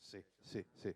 Sì, sì, sì.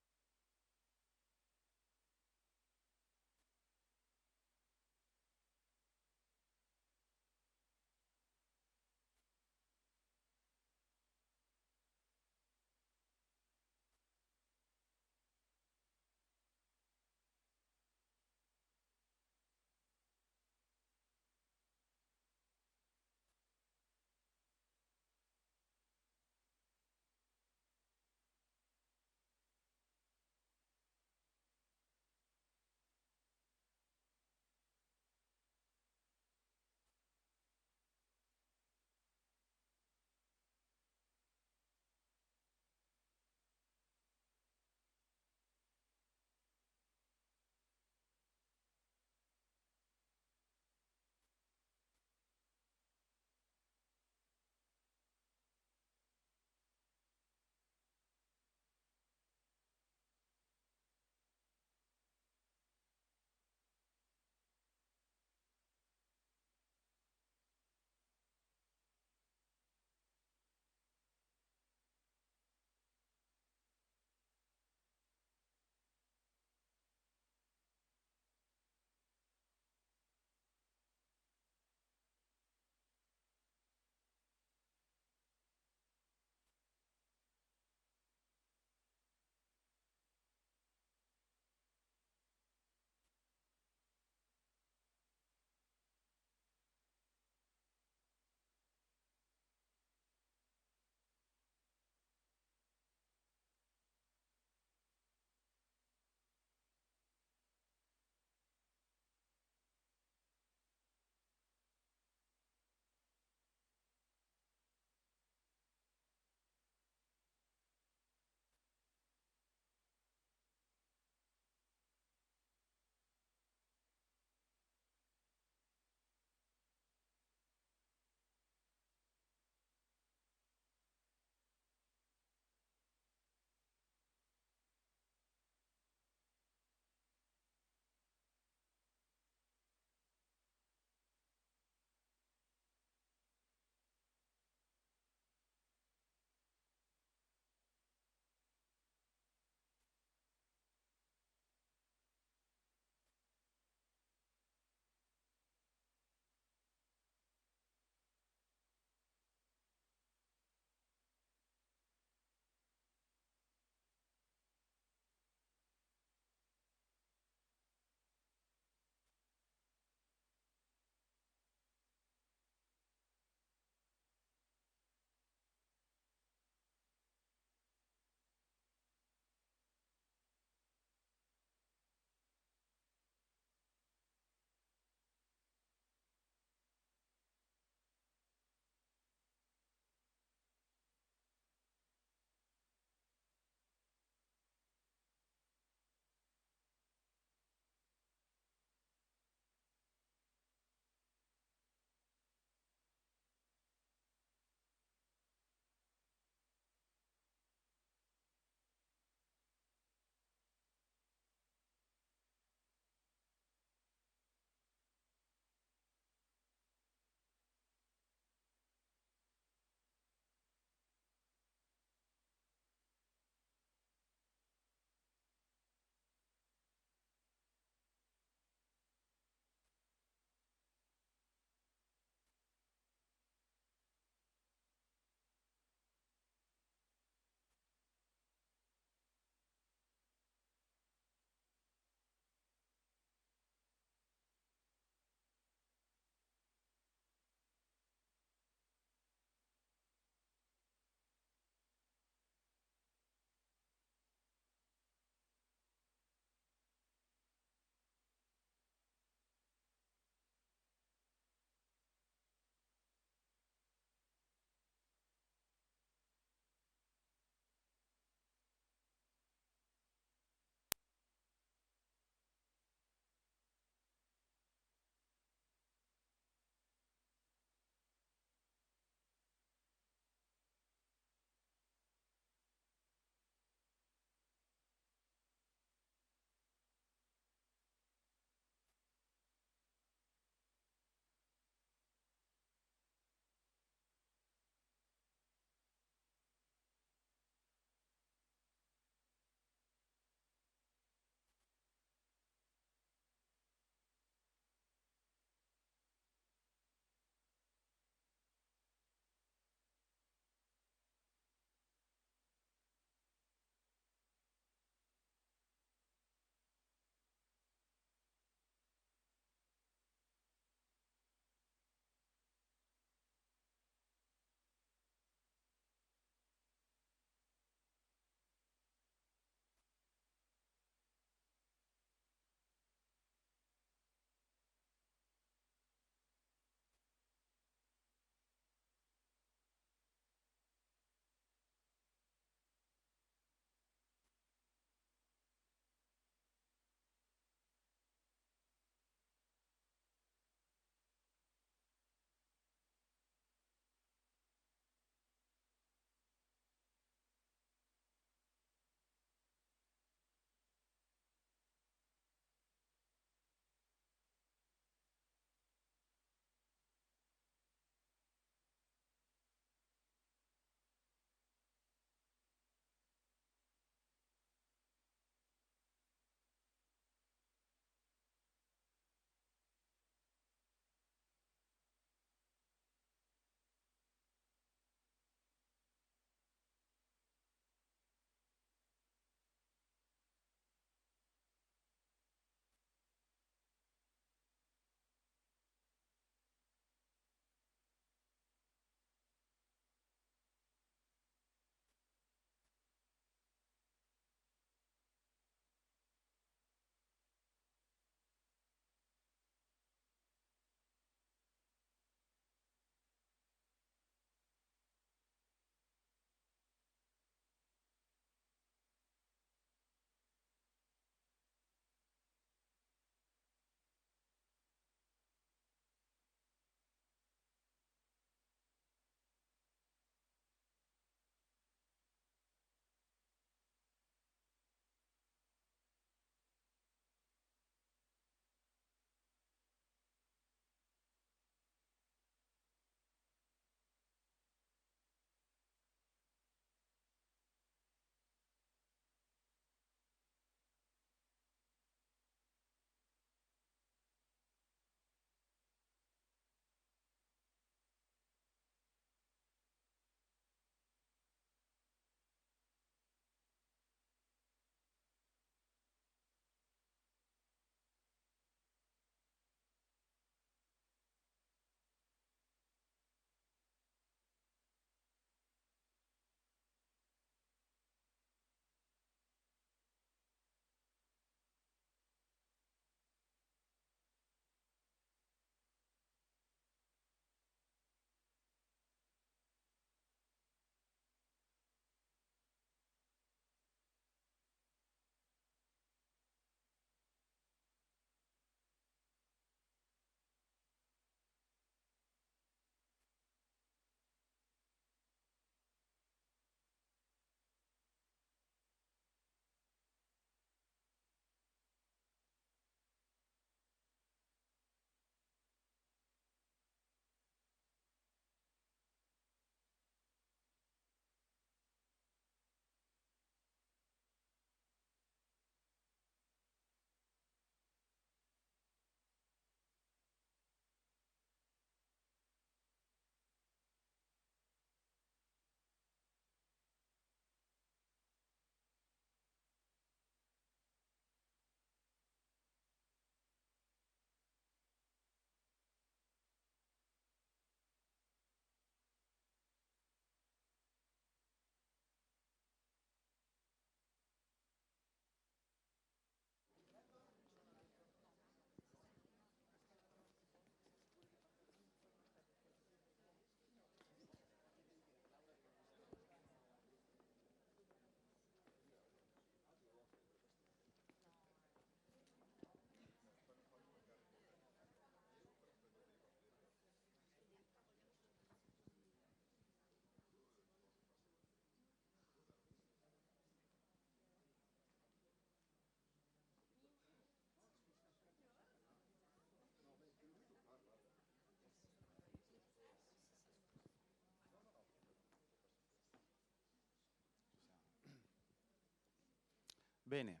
Bene,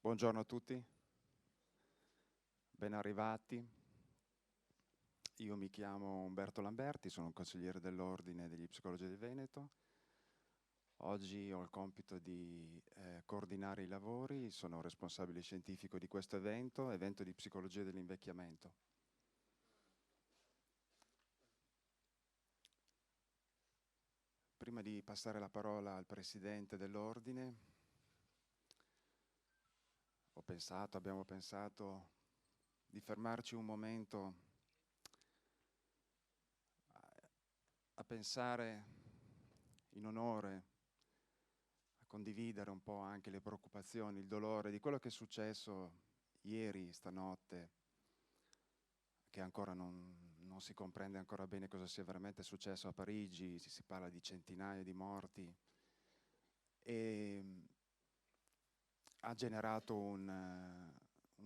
buongiorno a tutti, ben arrivati. Io mi chiamo Umberto Lamberti, sono un consigliere dell'Ordine degli Psicologi del Veneto. Oggi ho il compito di coordinare i lavori, sono responsabile scientifico di questo evento di psicologia dell'invecchiamento. Prima di passare la parola al Presidente dell'Ordine, abbiamo pensato di fermarci un momento a pensare in onore, a condividere un po' anche le preoccupazioni, il dolore di quello che è successo ieri, stanotte, che ancora non si comprende ancora bene cosa sia veramente successo a Parigi, si parla di centinaia di morti e ha generato un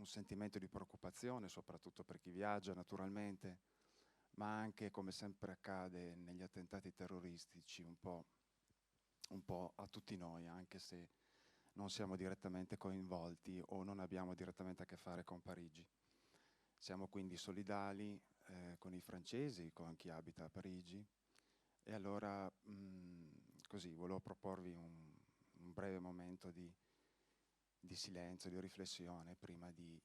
sentimento di preoccupazione, soprattutto per chi viaggia naturalmente, ma anche, come sempre accade negli attentati terroristici, un po' a tutti noi, anche se non siamo direttamente coinvolti o non abbiamo direttamente a che fare con Parigi. Siamo quindi solidali con i francesi, con chi abita a Parigi, e allora così volevo proporvi un breve momento di silenzio, di riflessione prima di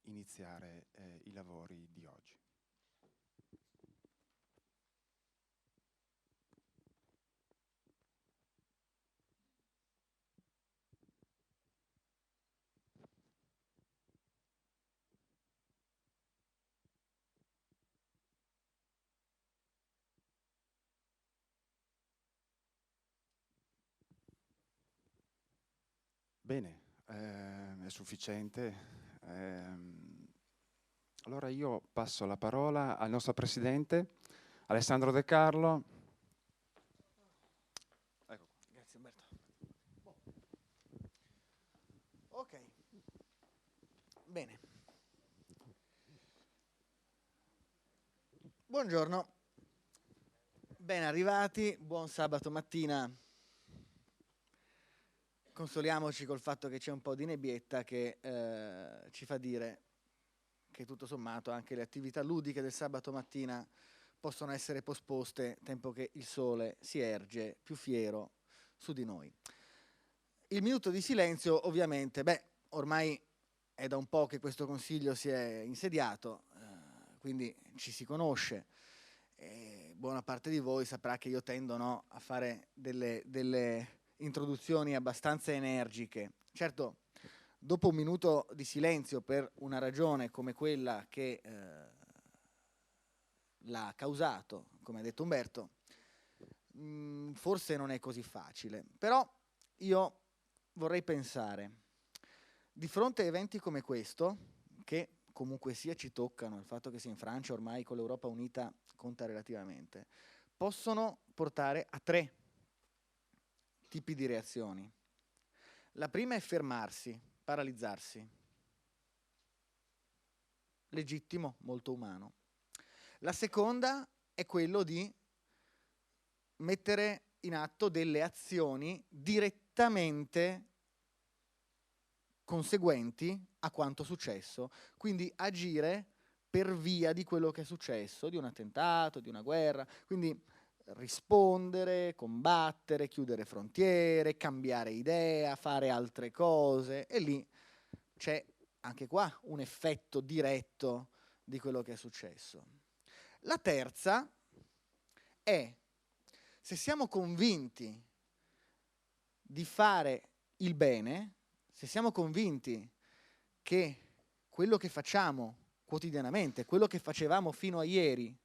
iniziare i lavori di oggi. Bene, è sufficiente. Allora io passo la parola al nostro Presidente, Alessandro De Carlo. Ecco. Grazie Umberto. Ok, bene. Buongiorno, ben arrivati, buon sabato mattina. Consoliamoci col fatto che c'è un po' di nebbietta che ci fa dire che tutto sommato anche le attività ludiche del sabato mattina possono essere posposte tempo che il sole si erge più fiero su di noi. Il minuto di silenzio ovviamente, ormai è da un po' che questo consiglio si è insediato, quindi ci si conosce. Buona parte di voi saprà che io tendo a fare delle introduzioni abbastanza energiche. Certo, dopo un minuto di silenzio per una ragione come quella che l'ha causato, come ha detto Umberto, forse non è così facile. Però io vorrei pensare, di fronte a eventi come questo, che comunque sia ci toccano, il fatto che sia in Francia ormai con l'Europa unita conta relativamente, possono portare a 3 tipi di reazioni. La prima è fermarsi, paralizzarsi. Legittimo, molto umano. La seconda è quello di mettere in atto delle azioni direttamente conseguenti a quanto successo, quindi agire per via di quello che è successo, di un attentato, di una guerra, quindi rispondere, combattere, chiudere frontiere, cambiare idea, fare altre cose, e lì c'è anche qua un effetto diretto di quello che è successo. La terza è, se siamo convinti di fare il bene, se siamo convinti che quello che facciamo quotidianamente, quello che facevamo fino a ieri,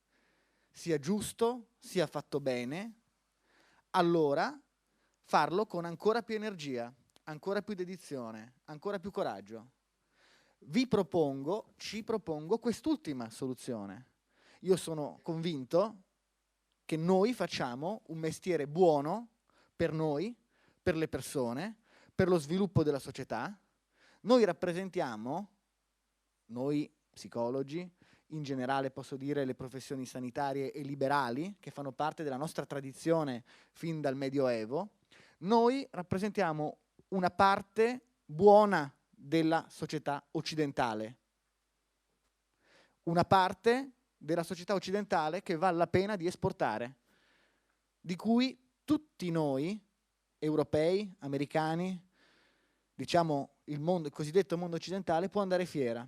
sia giusto, sia fatto bene, allora farlo con ancora più energia, ancora più dedizione, ancora più coraggio. Ci propongo quest'ultima soluzione. Io sono convinto che noi facciamo un mestiere buono per noi, per le persone, per lo sviluppo della società. Noi rappresentiamo, noi psicologi, in generale posso dire le professioni sanitarie e liberali, che fanno parte della nostra tradizione fin dal Medioevo, noi rappresentiamo una parte buona della società occidentale. Una parte della società occidentale che vale la pena di esportare, di cui tutti noi, europei, americani, diciamo il cosiddetto mondo occidentale, può andare fiera.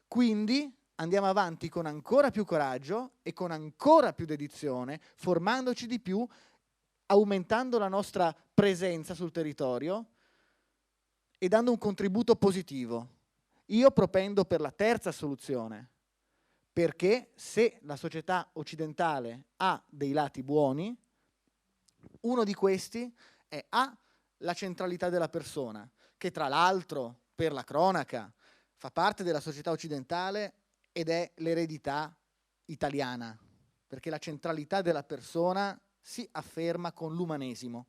Quindi andiamo avanti con ancora più coraggio e con ancora più dedizione, formandoci di più, aumentando la nostra presenza sul territorio e dando un contributo positivo. Io propendo per la terza soluzione, perché se la società occidentale ha dei lati buoni, uno di questi è la centralità della persona, che tra l'altro, per la cronaca, fa parte della società occidentale ed è l'eredità italiana, perché la centralità della persona si afferma con l'umanesimo.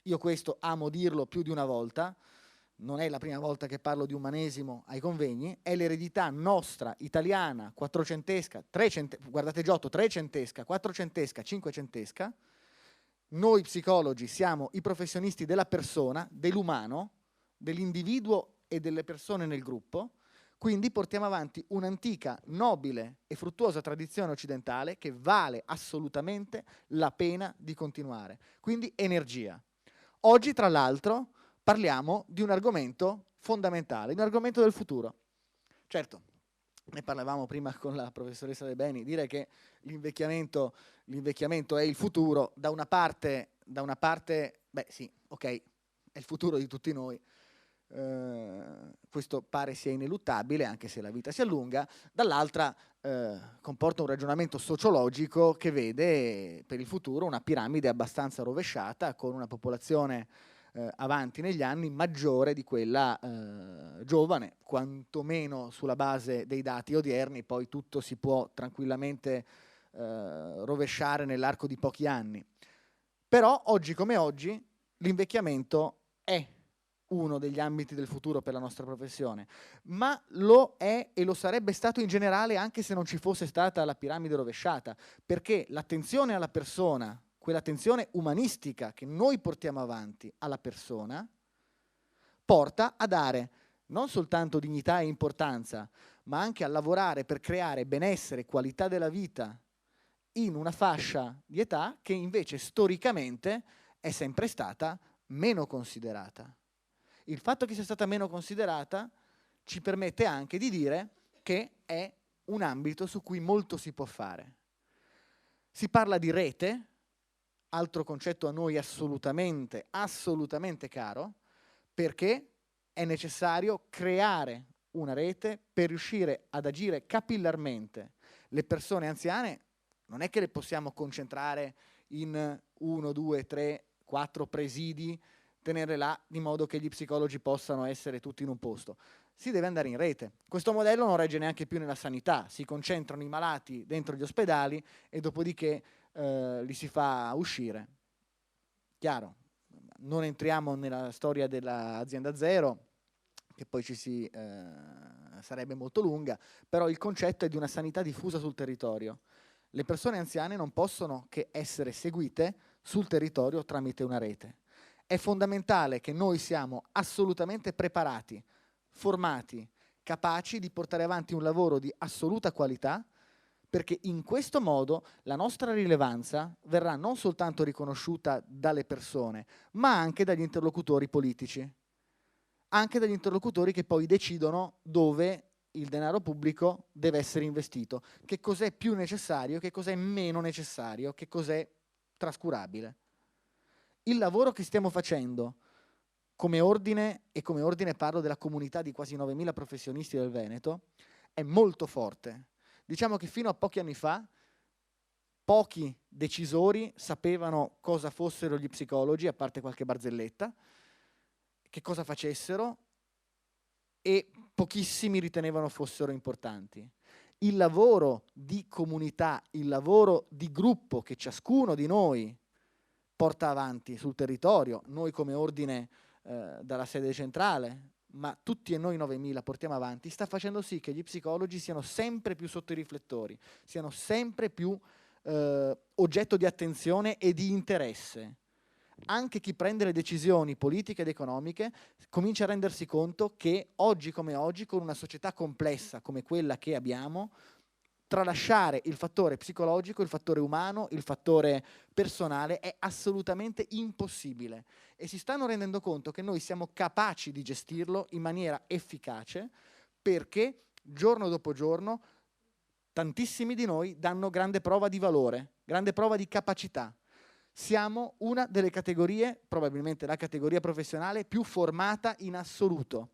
Io questo amo dirlo più di una volta, non è la prima volta che parlo di umanesimo ai convegni, è l'eredità nostra, italiana, quattrocentesca, guardate Giotto, trecentesca, quattrocentesca, cinquecentesca. Noi psicologi siamo i professionisti della persona, dell'umano, dell'individuo e delle persone nel gruppo, quindi portiamo avanti un'antica, nobile e fruttuosa tradizione occidentale che vale assolutamente la pena di continuare. Quindi energia. Oggi, tra l'altro, parliamo di un argomento fondamentale, di un argomento del futuro. Certo, ne parlavamo prima con la professoressa De Beni, dire che l'invecchiamento è il futuro, da una parte, beh sì, ok, è il futuro di tutti noi, questo pare sia ineluttabile anche se la vita si allunga, dall'altra comporta un ragionamento sociologico che vede per il futuro una piramide abbastanza rovesciata con una popolazione avanti negli anni maggiore di quella giovane, quantomeno sulla base dei dati odierni, poi tutto si può tranquillamente rovesciare nell'arco di pochi anni. Però oggi come oggi l'invecchiamento è uno degli ambiti del futuro per la nostra professione, ma lo è e lo sarebbe stato in generale anche se non ci fosse stata la piramide rovesciata, perché l'attenzione alla persona, quell'attenzione umanistica che noi portiamo avanti alla persona, porta a dare non soltanto dignità e importanza, ma anche a lavorare per creare benessere e qualità della vita in una fascia di età che invece storicamente è sempre stata meno considerata. Il fatto che sia stata meno considerata ci permette anche di dire che è un ambito su cui molto si può fare. Si parla di rete, altro concetto a noi assolutamente caro, perché è necessario creare una rete per riuscire ad agire capillarmente. Le persone anziane non è che le possiamo concentrare in 1, 2, 3, 4 presidi, tenerle là di modo che gli psicologi possano essere tutti in un posto. Si deve andare in rete. Questo modello non regge neanche più nella sanità, si concentrano i malati dentro gli ospedali e dopodiché li si fa uscire. Chiaro, non entriamo nella storia dell'azienda zero, che poi sarebbe molto lunga, però il concetto è di una sanità diffusa sul territorio. Le persone anziane non possono che essere seguite sul territorio tramite una rete. È fondamentale che noi siamo assolutamente preparati, formati, capaci di portare avanti un lavoro di assoluta qualità, perché in questo modo la nostra rilevanza verrà non soltanto riconosciuta dalle persone, ma anche dagli interlocutori politici, anche dagli interlocutori che poi decidono dove il denaro pubblico deve essere investito, che cos'è più necessario, che cos'è meno necessario, che cos'è trascurabile. Il lavoro che stiamo facendo come ordine, e come ordine parlo della comunità di quasi 9.000 professionisti del Veneto, è molto forte. Diciamo che fino a pochi anni fa pochi decisori sapevano cosa fossero gli psicologi, a parte qualche barzelletta, che cosa facessero, e pochissimi ritenevano fossero importanti. Il lavoro di comunità, il lavoro di gruppo che ciascuno di noi porta avanti sul territorio, noi come ordine dalla sede centrale, ma tutti e noi 9.000 portiamo avanti, sta facendo sì che gli psicologi siano sempre più sotto i riflettori, siano sempre più oggetto di attenzione e di interesse. anche chi prende le decisioni politiche ed economiche comincia a rendersi conto che oggi come oggi, con una società complessa come quella che abbiamo, tralasciare il fattore psicologico, il fattore umano, il fattore personale è assolutamente impossibile, e si stanno rendendo conto che noi siamo capaci di gestirlo in maniera efficace, perché giorno dopo giorno tantissimi di noi danno grande prova di valore, grande prova di capacità. Siamo una delle categorie, probabilmente la categoria professionale più formata in assoluto.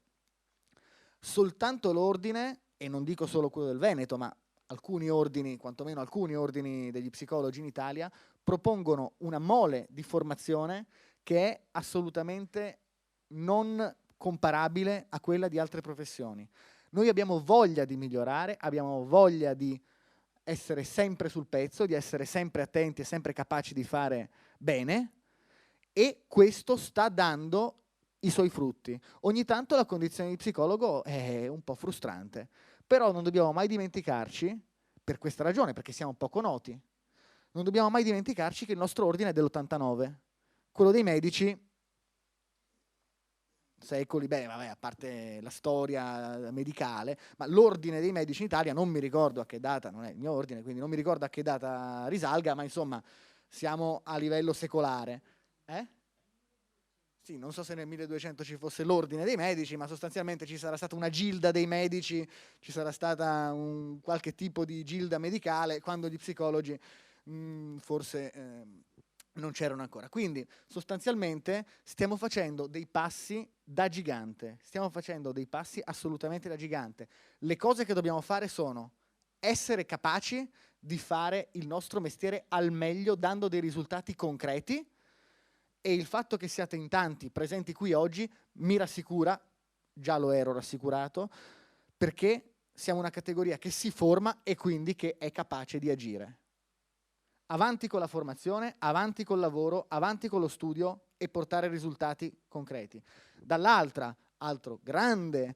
Soltanto l'ordine, e non dico solo quello del Veneto, ma alcuni ordini, quantomeno alcuni ordini degli psicologi in Italia, propongono una mole di formazione che è assolutamente non comparabile a quella di altre professioni. Noi abbiamo voglia di migliorare, abbiamo voglia di essere sempre sul pezzo, di essere sempre attenti e sempre capaci di fare bene, e questo sta dando i suoi frutti. Ogni tanto la condizione di psicologo è un po' frustrante, però non dobbiamo mai dimenticarci, per questa ragione, perché siamo poco noti, non dobbiamo mai dimenticarci che il nostro ordine è dell'89, quello dei medici secoli, beh, vabbè, a parte la storia medicale, ma l'ordine dei medici in Italia non mi ricordo a che data, non è il mio ordine, quindi non mi ricordo a che data risalga, ma insomma siamo a livello secolare. Sì, non so se nel 1200 ci fosse l'ordine dei medici, ma sostanzialmente ci sarà stata una gilda dei medici, ci sarà stata qualche tipo di gilda medicale, quando gli psicologi forse non c'erano ancora. Quindi sostanzialmente stiamo facendo dei passi da gigante, stiamo facendo dei passi assolutamente da gigante. Le cose che dobbiamo fare sono essere capaci di fare il nostro mestiere al meglio, dando dei risultati concreti, e il fatto che siate in tanti presenti qui oggi mi rassicura, già lo ero rassicurato, perché siamo una categoria che si forma e quindi che è capace di agire. Avanti con la formazione, avanti col lavoro, avanti con lo studio e portare risultati concreti. Dall'altra, altro grande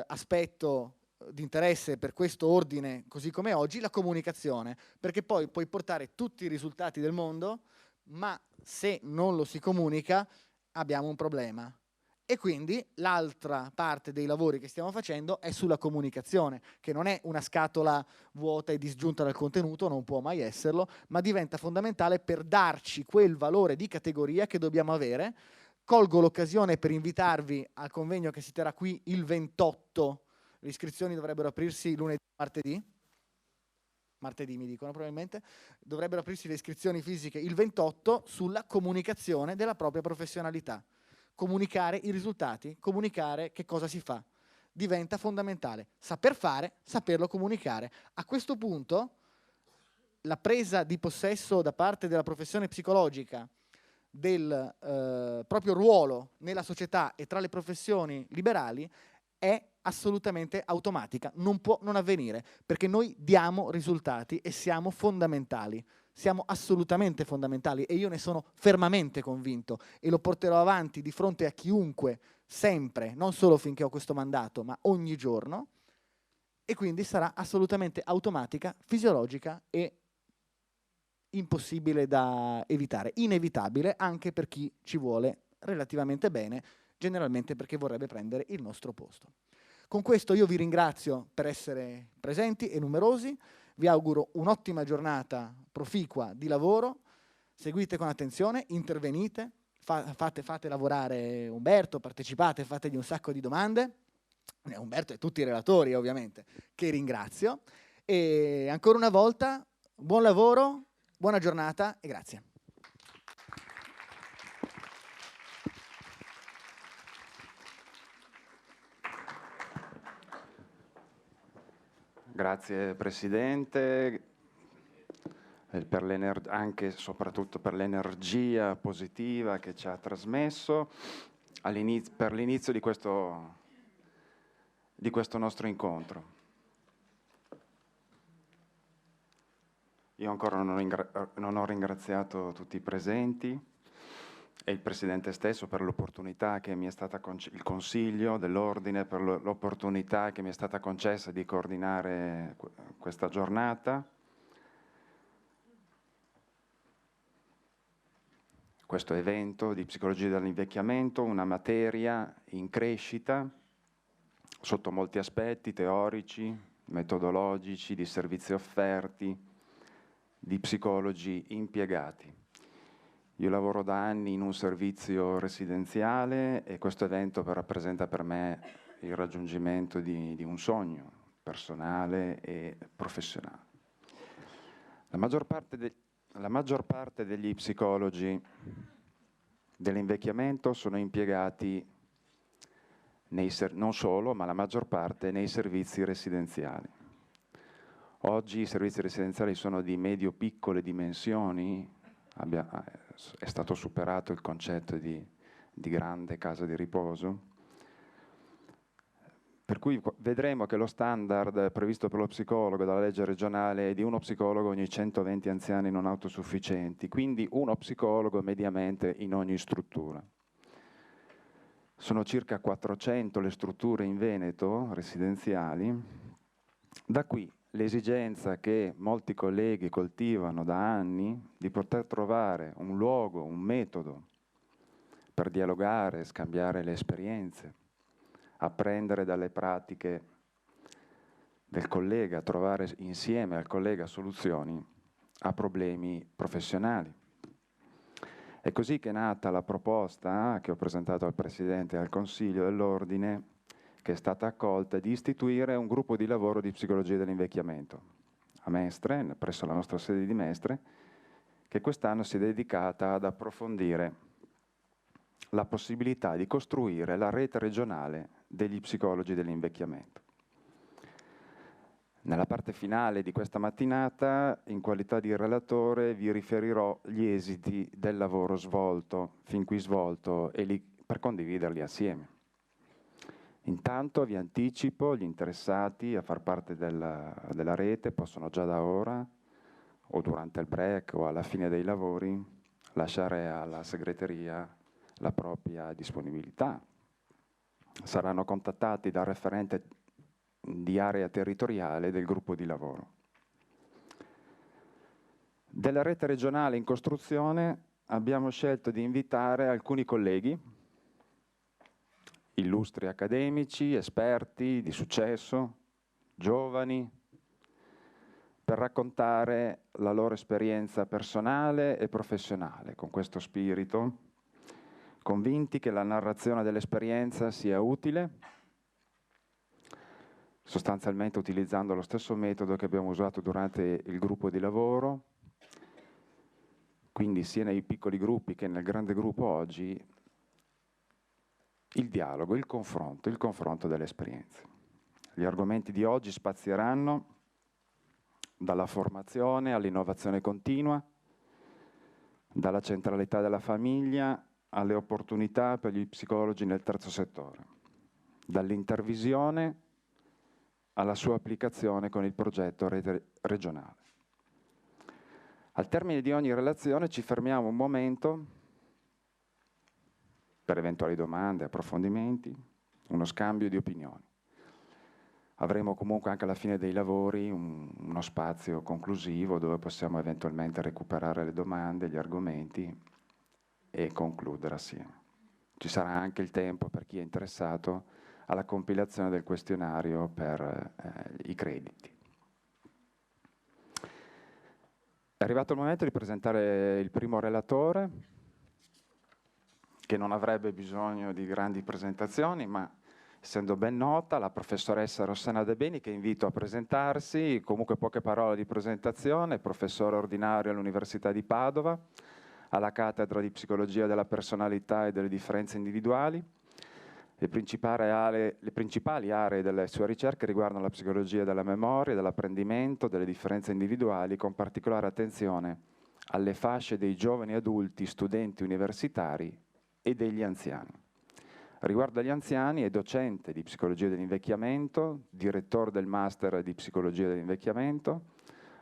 aspetto di interesse per questo ordine, così come oggi, la comunicazione, perché poi puoi portare tutti i risultati del mondo, ma se non lo si comunica abbiamo un problema. E quindi l'altra parte dei lavori che stiamo facendo è sulla comunicazione, che non è una scatola vuota e disgiunta dal contenuto, non può mai esserlo, ma diventa fondamentale per darci quel valore di categoria che dobbiamo avere. Colgo l'occasione per invitarvi al convegno che si terrà qui il 28. Le iscrizioni dovrebbero aprirsi lunedì, martedì mi dicono probabilmente, dovrebbero aprirsi le iscrizioni fisiche il 28 sulla comunicazione della propria professionalità. Comunicare i risultati, comunicare che cosa si fa. Diventa fondamentale. Saper fare, saperlo comunicare. A questo punto la presa di possesso da parte della professione psicologica del proprio ruolo nella società e tra le professioni liberali è assolutamente automatica, non può non avvenire, perché noi diamo risultati e siamo fondamentali, siamo assolutamente fondamentali, e io ne sono fermamente convinto e lo porterò avanti di fronte a chiunque, sempre, non solo finché ho questo mandato, ma ogni giorno, e quindi sarà assolutamente automatica, fisiologica e impossibile da evitare, inevitabile anche per chi ci vuole relativamente bene, generalmente perché vorrebbe prendere il nostro posto. Con questo io vi ringrazio per essere presenti e numerosi, vi auguro un'ottima giornata proficua di lavoro, seguite con attenzione, intervenite, fate lavorare Umberto, partecipate, fategli un sacco di domande, Umberto e tutti i relatori ovviamente, che ringrazio, e ancora una volta buon lavoro, buona giornata e grazie. Grazie Presidente, anche e soprattutto per l'energia positiva che ci ha trasmesso per l'inizio di questo nostro incontro. Io ancora non ho ringraziato tutti i presenti e il Presidente stesso per l'opportunità che mi è stata il Consiglio dell'Ordine per l'opportunità che mi è stata concessa di coordinare questa giornata. questo evento di psicologia dell'invecchiamento, una materia in crescita sotto molti aspetti teorici, metodologici, di servizi offerti, di psicologi impiegati. Io lavoro da anni in un servizio residenziale e questo evento rappresenta per me il raggiungimento di un sogno personale e professionale. La maggior parte degli psicologi dell'invecchiamento sono impiegati non solo, ma la maggior parte nei servizi residenziali. Oggi i servizi residenziali sono di medio-piccole dimensioni, è stato superato il concetto di grande casa di riposo, per cui vedremo che lo standard previsto per lo psicologo dalla legge regionale è di uno psicologo ogni 120 anziani non autosufficienti, quindi uno psicologo mediamente in ogni struttura. Sono circa 400 le strutture in Veneto residenziali, da qui l'esigenza che molti colleghi coltivano da anni di poter trovare un luogo, un metodo per dialogare, scambiare le esperienze, apprendere dalle pratiche del collega, trovare insieme al collega soluzioni a problemi professionali. È così che è nata la proposta che ho presentato al Presidente e al Consiglio dell'Ordine, che è stata accolta, di istituire un gruppo di lavoro di psicologia dell'invecchiamento a Mestre, presso la nostra sede di Mestre, che quest'anno si è dedicata ad approfondire la possibilità di costruire la rete regionale degli psicologi dell'invecchiamento. Nella parte finale di questa mattinata, in qualità di relatore, vi riferirò gli esiti del lavoro svolto, fin qui svolto, per condividerli assieme. Intanto vi anticipo, gli interessati a far parte della rete possono già da ora, o durante il break o alla fine dei lavori, lasciare alla segreteria la propria disponibilità. Saranno contattati dal referente di area territoriale del gruppo di lavoro. Della rete regionale in costruzione abbiamo scelto di invitare alcuni colleghi, illustri accademici, esperti di successo, giovani, per raccontare la loro esperienza personale e professionale con questo spirito, convinti che la narrazione dell'esperienza sia utile, sostanzialmente utilizzando lo stesso metodo che abbiamo usato durante il gruppo di lavoro, quindi sia nei piccoli gruppi che nel grande gruppo oggi, il dialogo, il confronto delle esperienze. Gli argomenti di oggi spazieranno dalla formazione all'innovazione continua, dalla centralità della famiglia alle opportunità per gli psicologi nel terzo settore, dall'intervisione alla sua applicazione con il progetto rete regionale. Al termine di ogni relazione ci fermiamo un momento per eventuali domande, approfondimenti, uno scambio di opinioni. Avremo comunque anche alla fine dei lavori uno spazio conclusivo dove possiamo eventualmente recuperare le domande, gli argomenti e concludere assieme. Ci sarà anche il tempo per chi è interessato alla compilazione del questionario per i crediti. È arrivato il momento di presentare il primo relatore, che non avrebbe bisogno di grandi presentazioni, ma essendo ben nota, la professoressa Rossana De Beni, che invito a presentarsi, comunque poche parole di presentazione, professore ordinario all'Università di Padova, alla cattedra di psicologia della personalità e delle differenze individuali. Le principali aree delle sue ricerche riguardano la psicologia della memoria, dell'apprendimento, delle differenze individuali, con particolare attenzione alle fasce dei giovani adulti, studenti universitari e degli anziani. Riguardo agli anziani è docente di psicologia dell'invecchiamento, direttore del master di psicologia dell'invecchiamento,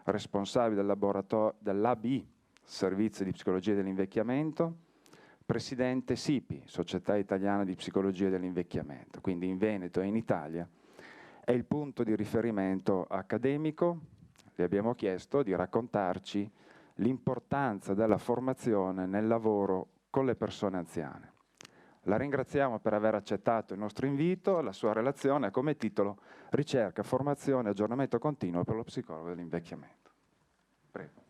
responsabile del laboratorio dell'ABI, Servizio di Psicologia dell'Invecchiamento, presidente SIPI, Società Italiana di Psicologia dell'Invecchiamento, quindi in Veneto e in Italia. È il punto di riferimento accademico. Le abbiamo chiesto di raccontarci l'importanza della formazione nel lavoro con le persone anziane. La ringraziamo per aver accettato il nostro invito. La sua relazione ha come titolo Ricerca, formazione e aggiornamento continuo per lo psicologo dell'invecchiamento. Prego.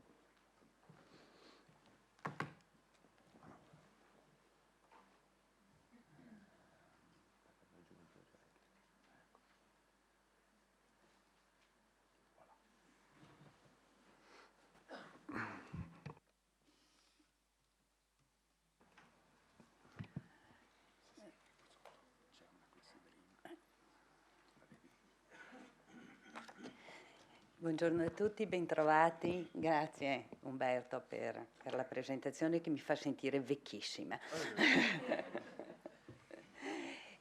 Buongiorno a tutti, bentrovati. Grazie Umberto per la presentazione che mi fa sentire vecchissima.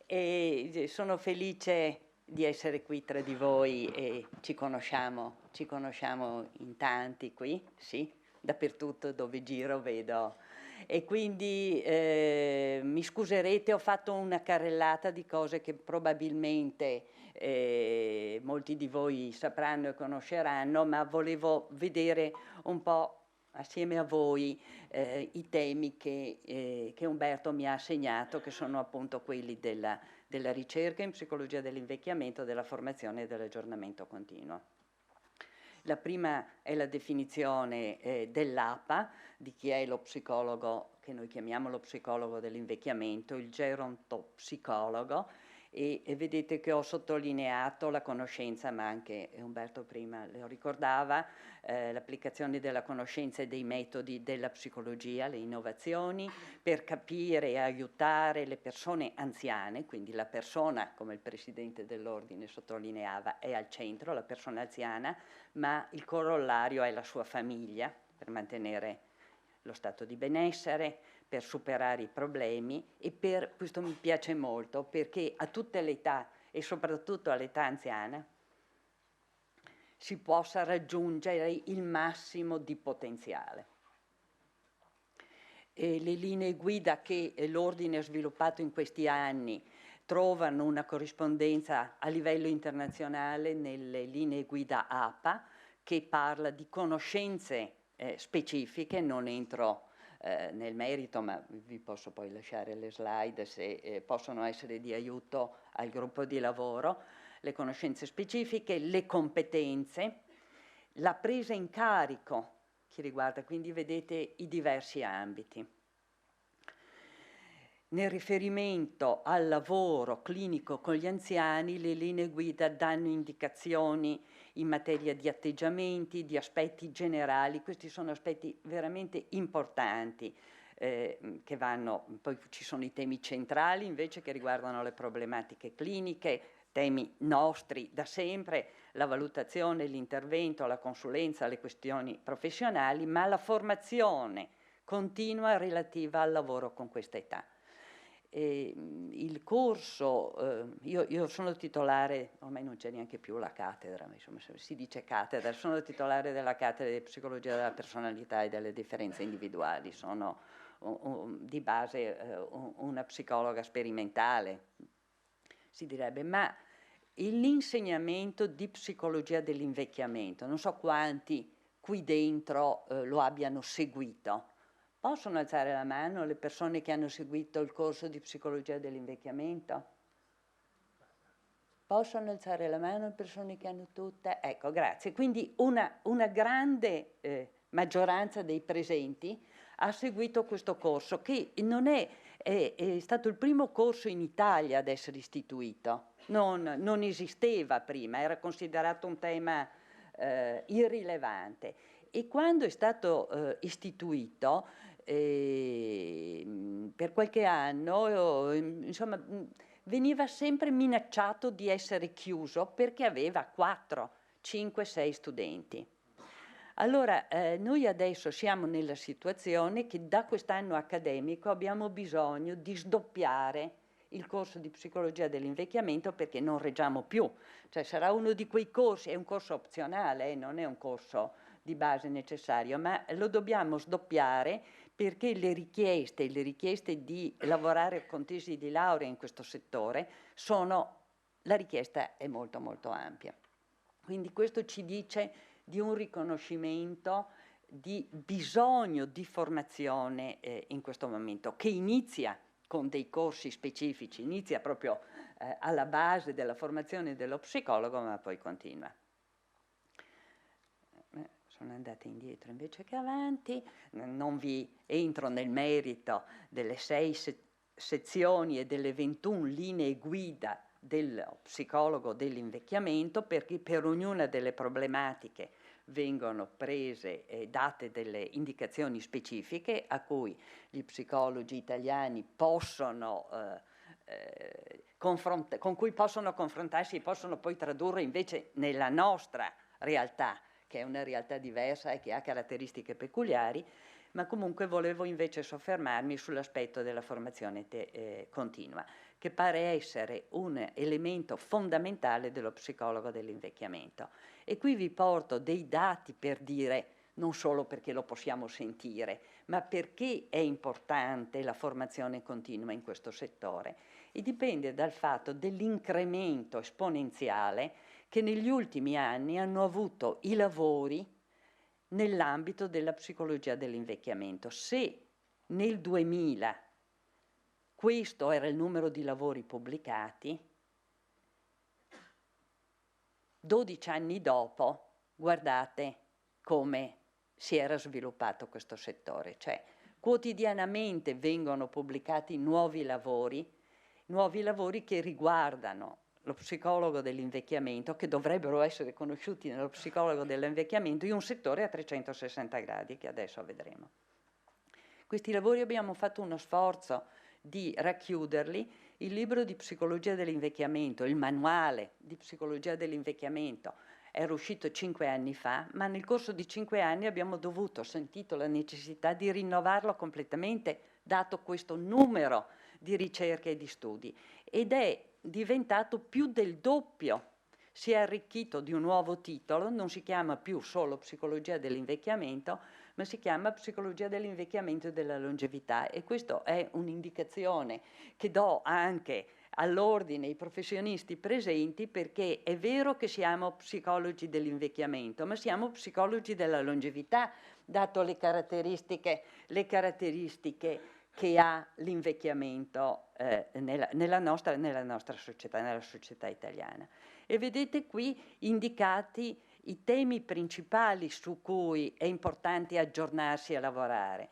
E sono felice di essere qui tra di voi e ci conosciamo in tanti qui, sì, dappertutto dove giro vedo. E quindi mi scuserete, ho fatto una carrellata di cose che probabilmente molti di voi sapranno e conosceranno, ma volevo vedere un po' assieme a voi i temi che Umberto mi ha assegnato, che sono appunto quelli della ricerca in psicologia dell'invecchiamento, della formazione e dell'aggiornamento continuo. La prima è la definizione dell'APA, di chi è lo psicologo, che noi chiamiamo lo psicologo dell'invecchiamento, il gerontopsicologo, e vedete che ho sottolineato la conoscenza, ma anche Umberto prima lo ricordava, l'applicazione della conoscenza e dei metodi della psicologia, le innovazioni, per capire e aiutare le persone anziane, quindi la persona, come il presidente dell'ordine sottolineava, è al centro, la persona anziana, ma il corollario è la sua famiglia, per mantenere lo stato di benessere, per superare i problemi, e questo mi piace molto perché a tutte le età e soprattutto all'età anziana si possa raggiungere il massimo di potenziale. E le linee guida che l'ordine ha sviluppato in questi anni trovano una corrispondenza a livello internazionale nelle linee guida APA, che parla di conoscenze specifiche. Non entro nel merito, ma vi posso poi lasciare le slide se possono essere di aiuto al gruppo di lavoro. Le conoscenze specifiche, le competenze, la presa in carico che riguarda, quindi vedete i diversi ambiti. Nel riferimento al lavoro clinico con gli anziani, le linee guida danno indicazioni in materia di atteggiamenti, di aspetti generali. Questi sono aspetti veramente importanti che vanno, poi ci sono i temi centrali invece che riguardano le problematiche cliniche, temi nostri da sempre, la valutazione, l'intervento, la consulenza, le questioni professionali, ma la formazione continua relativa al lavoro con questa età. Il corso, io sono titolare, ormai non c'è neanche più la cattedra, ma insomma si dice cattedra, sono titolare della cattedra di psicologia della personalità e delle differenze individuali, sono di base una psicologa sperimentale, si direbbe, ma l'insegnamento di psicologia dell'invecchiamento, non so quanti qui dentro lo abbiano seguito. Possono alzare la mano le persone che hanno seguito il corso di psicologia dell'invecchiamento? Possono alzare la mano le persone che hanno tutte? Ecco, grazie. Quindi una grande maggioranza dei presenti ha seguito questo corso, che non è stato il primo corso in Italia ad essere istituito. Non esisteva prima, era considerato un tema irrilevante. E quando è stato istituito, per qualche anno, insomma, veniva sempre minacciato di essere chiuso perché aveva 4, 5, 6 studenti. Allora, noi adesso siamo nella situazione che da quest'anno accademico abbiamo bisogno di sdoppiare il corso di psicologia dell'invecchiamento perché non reggiamo più. Cioè sarà uno di quei corsi, è un corso opzionale, non è un corso di base necessario, ma lo dobbiamo sdoppiare perché le richieste di lavorare con tesi di laurea in questo settore la richiesta è molto molto ampia. Quindi questo ci dice di un riconoscimento di bisogno di formazione in questo momento, che inizia con dei corsi specifici, inizia proprio alla base della formazione dello psicologo, ma poi continua. Sono andata indietro invece che avanti, non vi entro nel merito delle 6 sezioni e delle 21 linee guida del psicologo dell'invecchiamento, perché per ognuna delle problematiche vengono prese e date delle indicazioni specifiche a cui gli psicologi italiani possono con cui possono confrontarsi e possono poi tradurre invece nella nostra realtà, che è una realtà diversa e che ha caratteristiche peculiari, ma comunque volevo invece soffermarmi sull'aspetto della formazione continua, che pare essere un elemento fondamentale dello psicologo dell'invecchiamento. E qui vi porto dei dati per dire, non solo perché lo possiamo sentire, ma perché è importante la formazione continua in questo settore. E dipende dal fatto dell'incremento esponenziale che negli ultimi anni hanno avuto i lavori nell'ambito della psicologia dell'invecchiamento. Se nel 2000 questo era il numero di lavori pubblicati, 12 anni dopo, guardate come si era sviluppato questo settore, cioè quotidianamente vengono pubblicati nuovi lavori che riguardano lo psicologo dell'invecchiamento, che dovrebbero essere conosciuti nello psicologo dell'invecchiamento in un settore a 360 gradi, che adesso vedremo. Questi lavori abbiamo fatto uno sforzo di racchiuderli. Il libro di psicologia dell'invecchiamento, il manuale di psicologia dell'invecchiamento, era uscito 5 anni fa, ma nel corso di 5 anni abbiamo sentito la necessità di rinnovarlo completamente, dato questo numero di ricerche e di studi, ed è diventato più del doppio. Si è arricchito di un nuovo titolo, non si chiama più solo psicologia dell'invecchiamento, ma si chiama psicologia dell'invecchiamento e della longevità, e questa è un'indicazione che do anche all'ordine, ai professionisti presenti, perché è vero che siamo psicologi dell'invecchiamento, ma siamo psicologi della longevità, dato le caratteristiche che ha l'invecchiamento nella nostra società, nella società italiana. E vedete qui indicati i temi principali su cui è importante aggiornarsi e lavorare,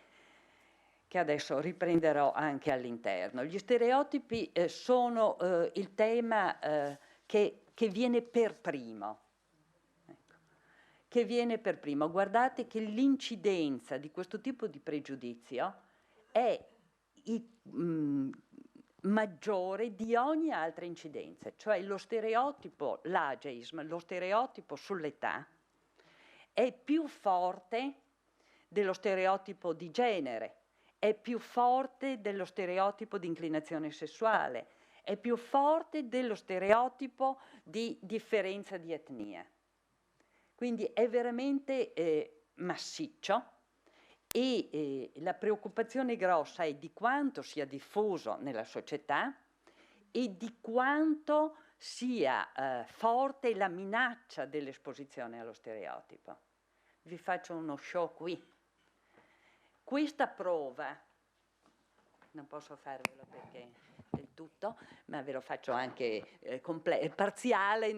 che adesso riprenderò anche all'interno. Gli stereotipi sono il tema che viene per primo. Ecco. Che viene per primo. Guardate che l'incidenza di questo tipo di pregiudizio è maggiore di ogni altra incidenza, cioè lo stereotipo, l'ageism, lo stereotipo sull'età, è più forte dello stereotipo di genere, è più forte dello stereotipo di inclinazione sessuale, è più forte dello stereotipo di differenza di etnia. Quindi è veramente massiccio. E la preoccupazione grossa è di quanto sia diffuso nella società e di quanto sia forte la minaccia dell'esposizione allo stereotipo. Vi faccio uno show qui. Questa prova, non posso farvelo perché del tutto, ma ve lo faccio anche parziale,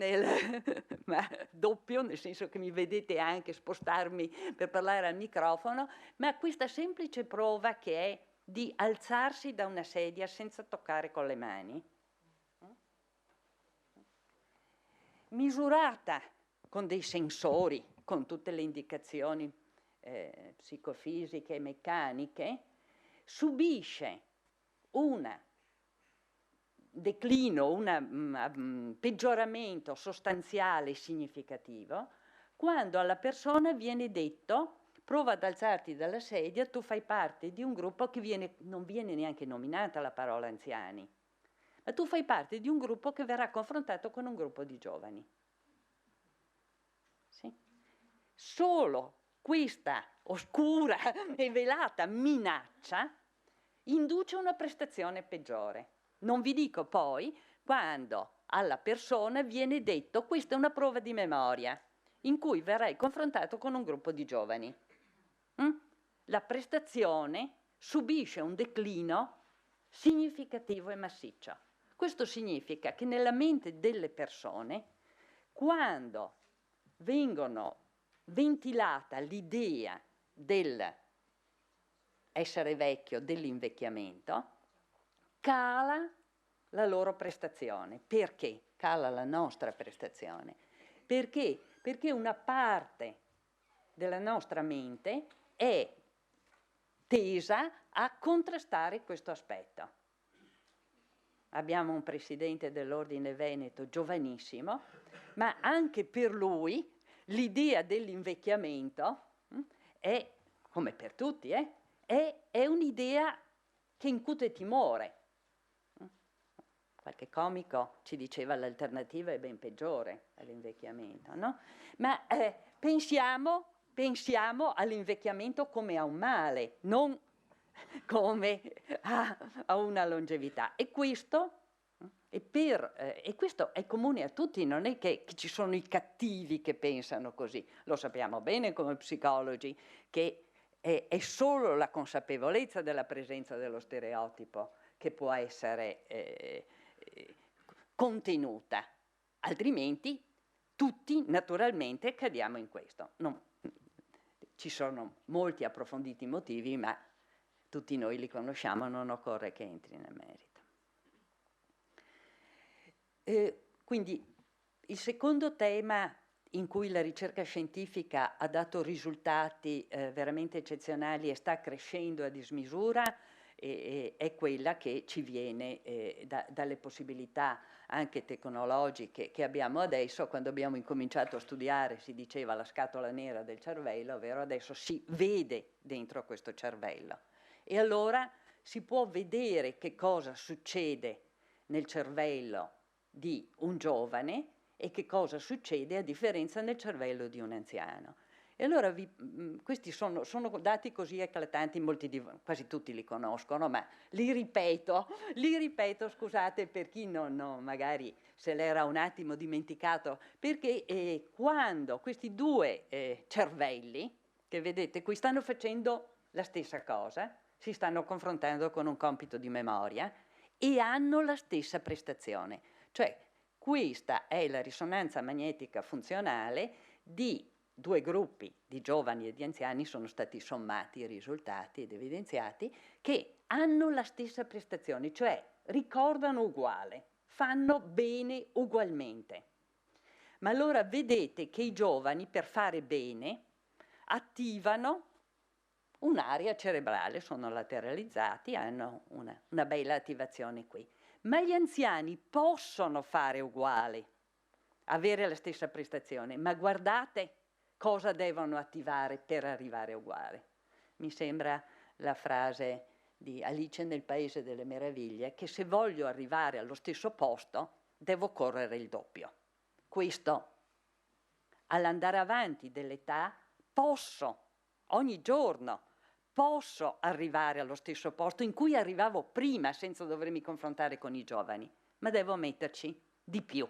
ma doppio, nel senso che mi vedete anche spostarmi per parlare al microfono, ma questa semplice prova che è di alzarsi da una sedia senza toccare con le mani, misurata con dei sensori, con tutte le indicazioni psicofisiche e meccaniche, subisce un declino, un peggioramento sostanziale e significativo quando alla persona viene detto: prova ad alzarti dalla sedia, tu fai parte di un gruppo che non viene neanche nominata la parola anziani, ma tu fai parte di un gruppo che verrà confrontato con un gruppo di giovani. Sì? Solo questa oscura e velata minaccia induce una prestazione peggiore. Non vi dico poi quando alla persona viene detto: questa è una prova di memoria in cui verrai confrontato con un gruppo di giovani. la prestazione subisce un declino significativo e massiccio. Questo significa che nella mente delle persone, quando vengono ventilata l'idea del essere vecchio, dell'invecchiamento, cala la loro prestazione. Perché cala la nostra prestazione? Perché? Perché una parte della nostra mente è tesa a contrastare questo aspetto. Abbiamo un presidente dell'Ordine Veneto giovanissimo, ma anche per lui l'idea dell'invecchiamento è, come per tutti, è un'idea che incute timore. Qualche comico ci diceva l'alternativa è ben peggiore all'invecchiamento, no? Ma pensiamo all'invecchiamento come a un male, non come a una longevità. E questo è comune a tutti, non è che ci sono i cattivi che pensano così. Lo sappiamo bene come psicologi, che è solo la consapevolezza della presenza dello stereotipo che può essere contenuta, altrimenti tutti naturalmente cadiamo in questo. Ci sono molti approfonditi motivi, ma tutti noi li conosciamo, non occorre che entri nel merito. Quindi il secondo tema in cui la ricerca scientifica ha dato risultati veramente eccezionali e sta crescendo a dismisura è quella che ci viene dalle possibilità anche tecnologiche che abbiamo adesso. Quando abbiamo incominciato a studiare si diceva la scatola nera del cervello, vero? Adesso si vede dentro questo cervello e allora si può vedere che cosa succede nel cervello di un giovane e che cosa succede a differenza nel cervello di un anziano. E allora questi sono dati così eclatanti, quasi tutti li conoscono, ma li ripeto, scusate per chi non magari se l'era un attimo dimenticato, perché quando questi due cervelli, che vedete qui, stanno facendo la stessa cosa, si stanno confrontando con un compito di memoria e hanno la stessa prestazione, cioè questa è la risonanza magnetica funzionale di due gruppi di giovani e di anziani, sono stati sommati i risultati ed evidenziati, che hanno la stessa prestazione, cioè ricordano uguale, fanno bene ugualmente. Ma allora vedete che i giovani per fare bene attivano un'area cerebrale, sono lateralizzati, hanno una bella attivazione qui. Ma gli anziani possono fare uguale, avere la stessa prestazione, ma guardate cosa devono attivare per arrivare uguale. Mi sembra la frase di Alice nel Paese delle Meraviglie, che se voglio arrivare allo stesso posto devo correre il doppio. Questo, all'andare avanti dell'età, ogni giorno, posso arrivare allo stesso posto in cui arrivavo prima senza dovermi confrontare con i giovani, ma devo metterci di più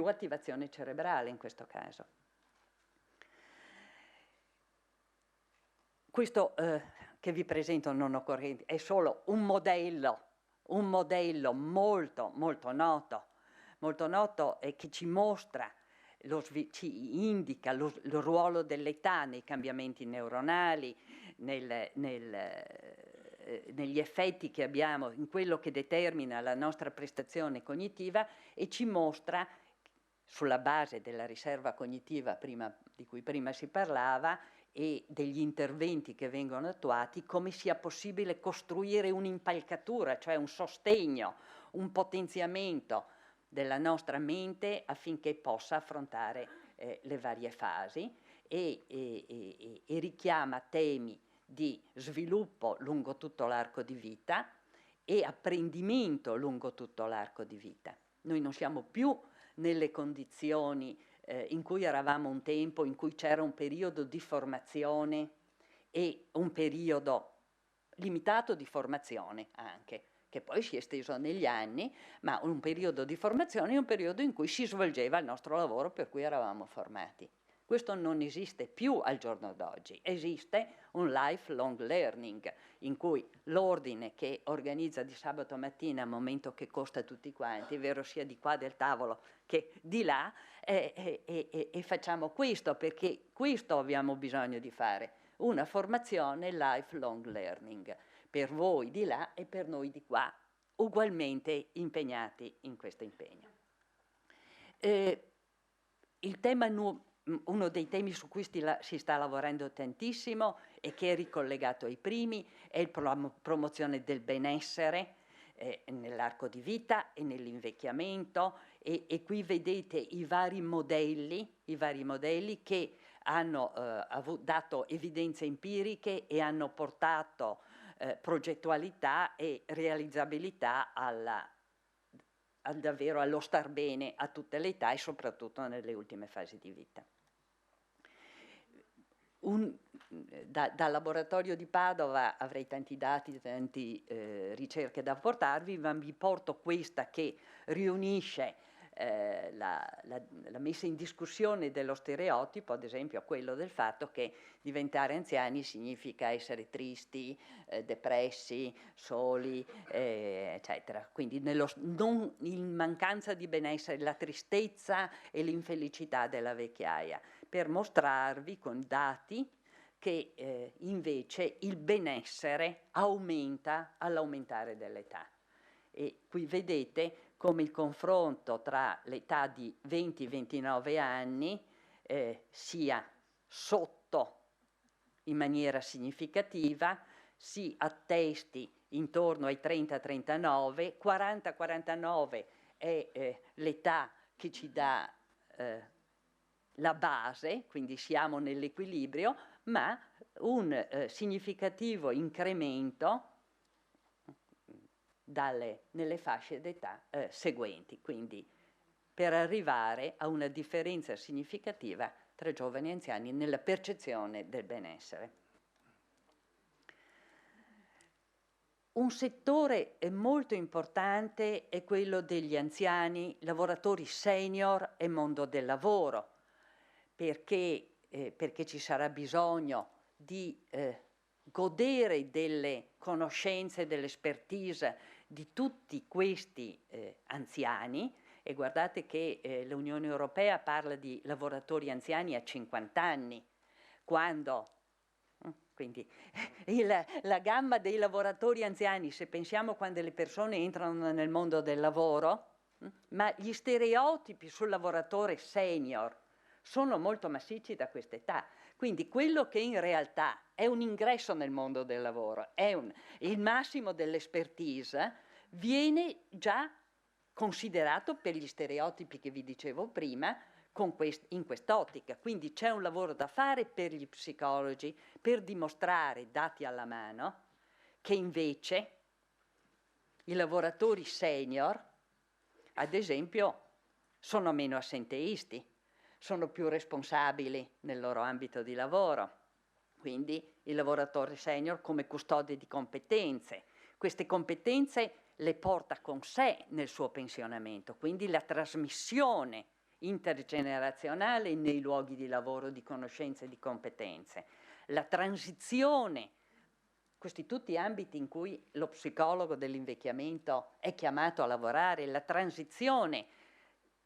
attivazione cerebrale in questo caso. Questo che vi presento non occorrente è solo un modello molto, molto noto e che ci mostra, ci indica il ruolo dell'età nei cambiamenti neuronali, negli effetti che abbiamo, in quello che determina la nostra prestazione cognitiva e ci mostra, sulla base della riserva cognitiva di cui prima si parlava, e degli interventi che vengono attuati, come sia possibile costruire un'impalcatura, cioè un sostegno, un potenziamento della nostra mente affinché possa affrontare le varie fasi e richiama temi di sviluppo lungo tutto l'arco di vita e apprendimento lungo tutto l'arco di vita. Noi non siamo più nelle condizioni in cui eravamo un tempo, in cui c'era un periodo di formazione e un periodo limitato di formazione anche, che poi si è esteso negli anni, ma un periodo di formazione e un periodo in cui si svolgeva il nostro lavoro per cui eravamo formati. Questo non esiste più al giorno d'oggi, esiste un lifelong learning in cui l'ordine che organizza di sabato mattina, a momento che costa a tutti quanti, vero sia di qua del tavolo che di là, e facciamo questo perché questo abbiamo bisogno di fare, una formazione lifelong learning per voi di là e per noi di qua, ugualmente impegnati in questo impegno. Il tema uno dei temi su cui si sta lavorando tantissimo e che è ricollegato ai primi è la promozione del benessere nell'arco di vita e nell'invecchiamento, e qui vedete i vari modelli che hanno dato evidenze empiriche e hanno portato progettualità e realizzabilità davvero allo star bene a tutte le età e soprattutto nelle ultime fasi di vita. Dal laboratorio di Padova avrei tanti dati, tante ricerche da portarvi, ma vi porto questa che riunisce la messa in discussione dello stereotipo, ad esempio quello del fatto che diventare anziani significa essere tristi, depressi, soli, eccetera. Quindi in mancanza di benessere, la tristezza e l'infelicità della vecchiaia, per mostrarvi con dati che invece il benessere aumenta all'aumentare dell'età. E qui vedete come il confronto tra l'età di 20-29 anni sia sotto in maniera significativa, si attesti intorno ai 30-39, 40-49 è l'età che ci dà la base, quindi siamo nell'equilibrio, ma un significativo incremento nelle fasce d'età seguenti, quindi per arrivare a una differenza significativa tra giovani e anziani nella percezione del benessere. Un settore molto importante è quello degli anziani, lavoratori senior e mondo del lavoro, perché ci sarà bisogno di godere delle conoscenze, dell'expertise di tutti questi anziani, e guardate che l'Unione Europea parla di lavoratori anziani a 50 anni, quando quindi la gamma dei lavoratori anziani, se pensiamo quando le persone entrano nel mondo del lavoro, ma gli stereotipi sul lavoratore senior sono molto massicci da quest'età. Quindi quello che in realtà è un ingresso nel mondo del lavoro, è il massimo dell'expertise, viene già considerato per gli stereotipi che vi dicevo prima in quest'ottica. Quindi c'è un lavoro da fare per gli psicologi per dimostrare, dati alla mano, che invece i lavoratori senior, ad esempio, sono meno assenteisti, sono più responsabili nel loro ambito di lavoro, quindi il lavoratore senior come custode di competenze. Queste competenze le porta con sé nel suo pensionamento, quindi la trasmissione intergenerazionale nei luoghi di lavoro di conoscenze e di competenze, la transizione, questi tutti ambiti in cui lo psicologo dell'invecchiamento è chiamato a lavorare, la transizione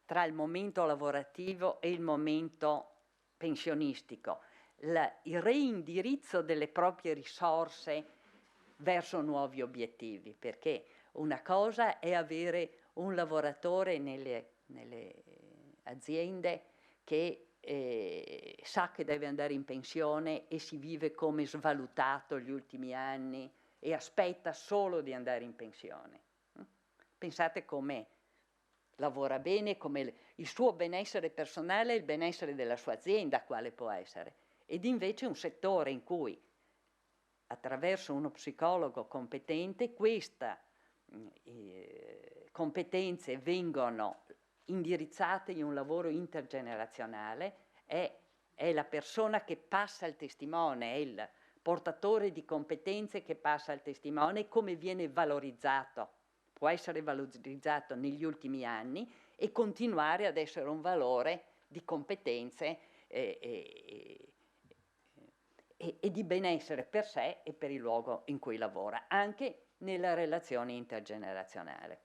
tra il momento lavorativo e il momento pensionistico, il reindirizzo delle proprie risorse verso nuovi obiettivi, perché una cosa è avere un lavoratore nelle aziende che sa che deve andare in pensione e si vive come svalutato gli ultimi anni e aspetta solo di andare in pensione. Pensate come lavora bene, come il suo benessere personale e il benessere della sua azienda quale può essere. Ed invece un settore in cui attraverso uno psicologo competente queste competenze vengono indirizzate in un lavoro intergenerazionale, è la persona che passa il testimone, è il portatore di competenze che passa il testimone, come viene valorizzato. Può essere valorizzato negli ultimi anni e continuare ad essere un valore di competenze e di benessere per sé e per il luogo in cui lavora, anche nella relazione intergenerazionale.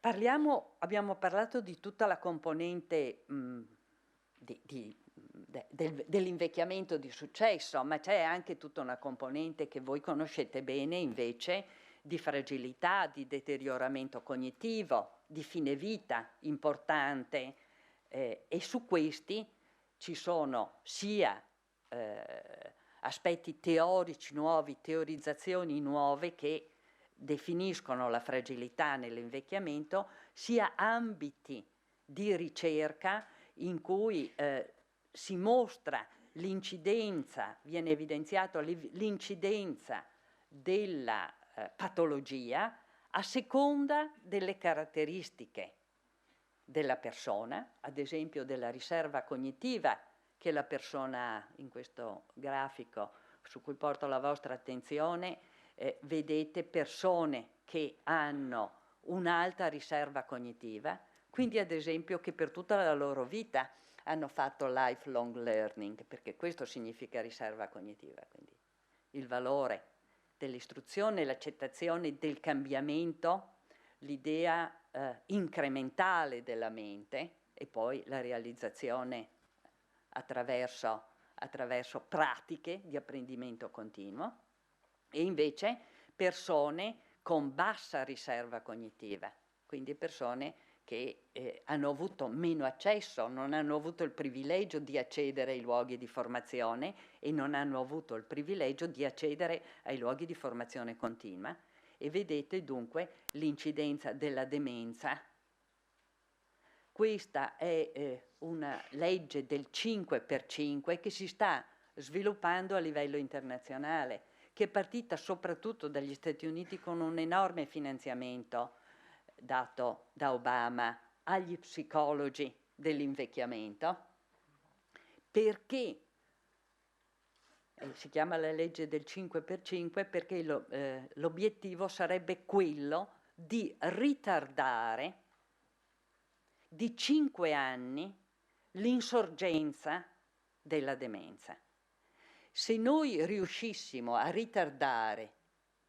Abbiamo parlato di tutta la componente dell'invecchiamento di successo, ma c'è anche tutta una componente che voi conoscete bene invece di fragilità, di deterioramento cognitivo, di fine vita importante, e su questi ci sono sia aspetti teorici nuovi, teorizzazioni nuove che definiscono la fragilità nell'invecchiamento, sia ambiti di ricerca in cui si mostra l'incidenza, viene evidenziato l'incidenza della patologia a seconda delle caratteristiche della persona, ad esempio della riserva cognitiva che la persona ha. In questo grafico su cui porto la vostra attenzione vedete persone che hanno un'alta riserva cognitiva, quindi ad esempio che per tutta la loro vita hanno fatto lifelong learning, perché questo significa riserva cognitiva, quindi il valore dell'istruzione, l'accettazione del cambiamento, l'idea incrementale della mente e poi la realizzazione attraverso pratiche di apprendimento continuo, e invece persone con bassa riserva cognitiva, quindi persone che hanno avuto meno accesso, non hanno avuto il privilegio di accedere ai luoghi di formazione e non hanno avuto il privilegio di accedere ai luoghi di formazione continua. E vedete dunque l'incidenza della demenza. Questa è una legge del 5x5 che si sta sviluppando a livello internazionale, che è partita soprattutto dagli Stati Uniti con un enorme finanziamento dato da Obama agli psicologi dell'invecchiamento, perché si chiama la legge del 5x5 perché l'obiettivo sarebbe quello di ritardare di 5 anni l'insorgenza della demenza. Se noi riuscissimo a ritardare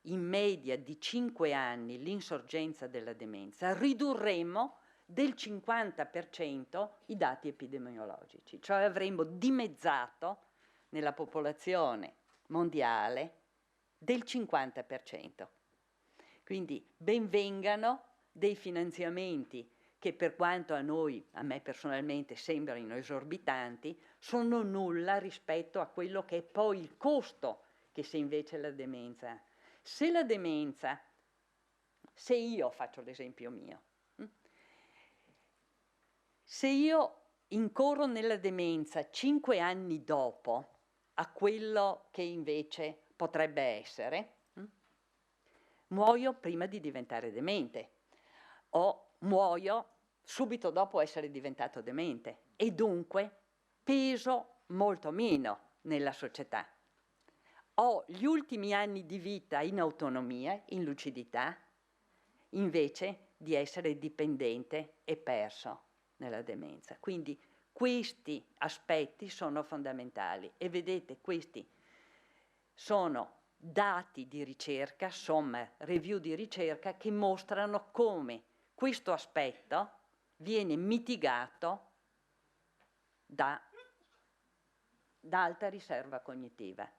in media di 5 anni l'insorgenza della demenza, ridurremmo del 50% i dati epidemiologici, cioè avremmo dimezzato nella popolazione mondiale del 50%. Quindi ben vengano dei finanziamenti che, per quanto a me personalmente sembrano esorbitanti, sono nulla rispetto a quello che è poi il costo che se invece la demenza. Se io faccio l'esempio mio, se io incorro nella demenza 5 anni dopo a quello che invece potrebbe essere, muoio prima di diventare demente o muoio subito dopo essere diventato demente e dunque peso molto meno nella società. Ho gli ultimi anni di vita in autonomia, in lucidità, invece di essere dipendente e perso nella demenza. Quindi questi aspetti sono fondamentali e vedete, questi sono dati di ricerca, review di ricerca che mostrano come questo aspetto viene mitigato da alta riserva cognitiva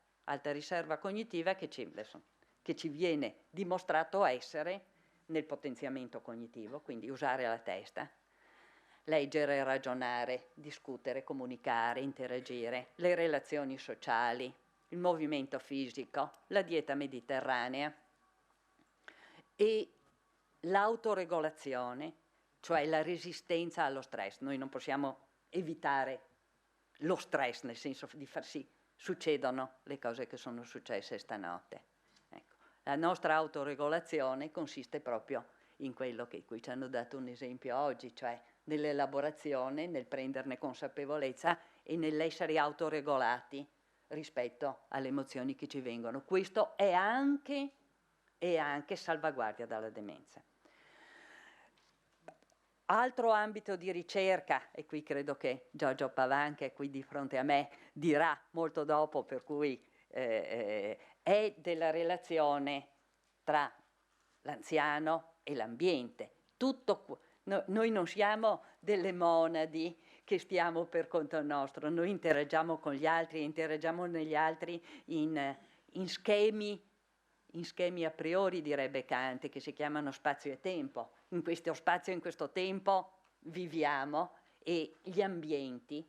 che ci viene dimostrato essere nel potenziamento cognitivo, quindi usare la testa, leggere, ragionare, discutere, comunicare, interagire, le relazioni sociali, il movimento fisico, la dieta mediterranea e l'autoregolazione, cioè la resistenza allo stress. Noi non possiamo evitare lo stress, nel senso di far sì succedono le cose che sono successe stanotte. Ecco, la nostra autoregolazione consiste proprio in quello che qui ci hanno dato un esempio oggi, cioè nell'elaborazione, nel prenderne consapevolezza e nell'essere autoregolati rispetto alle emozioni che ci vengono. Questo è anche salvaguardia dalla demenza. Altro ambito di ricerca, e qui credo che Giorgio Pavan, che è qui di fronte a me, dirà molto dopo, per cui è della relazione tra l'anziano e l'ambiente. Noi non siamo delle monadi che stiamo per conto nostro, noi interagiamo con gli altri, interagiamo negli altri in schemi a priori, direbbe Kant, che si chiamano spazio e tempo. In questo spazio e in questo tempo viviamo, e gli ambienti,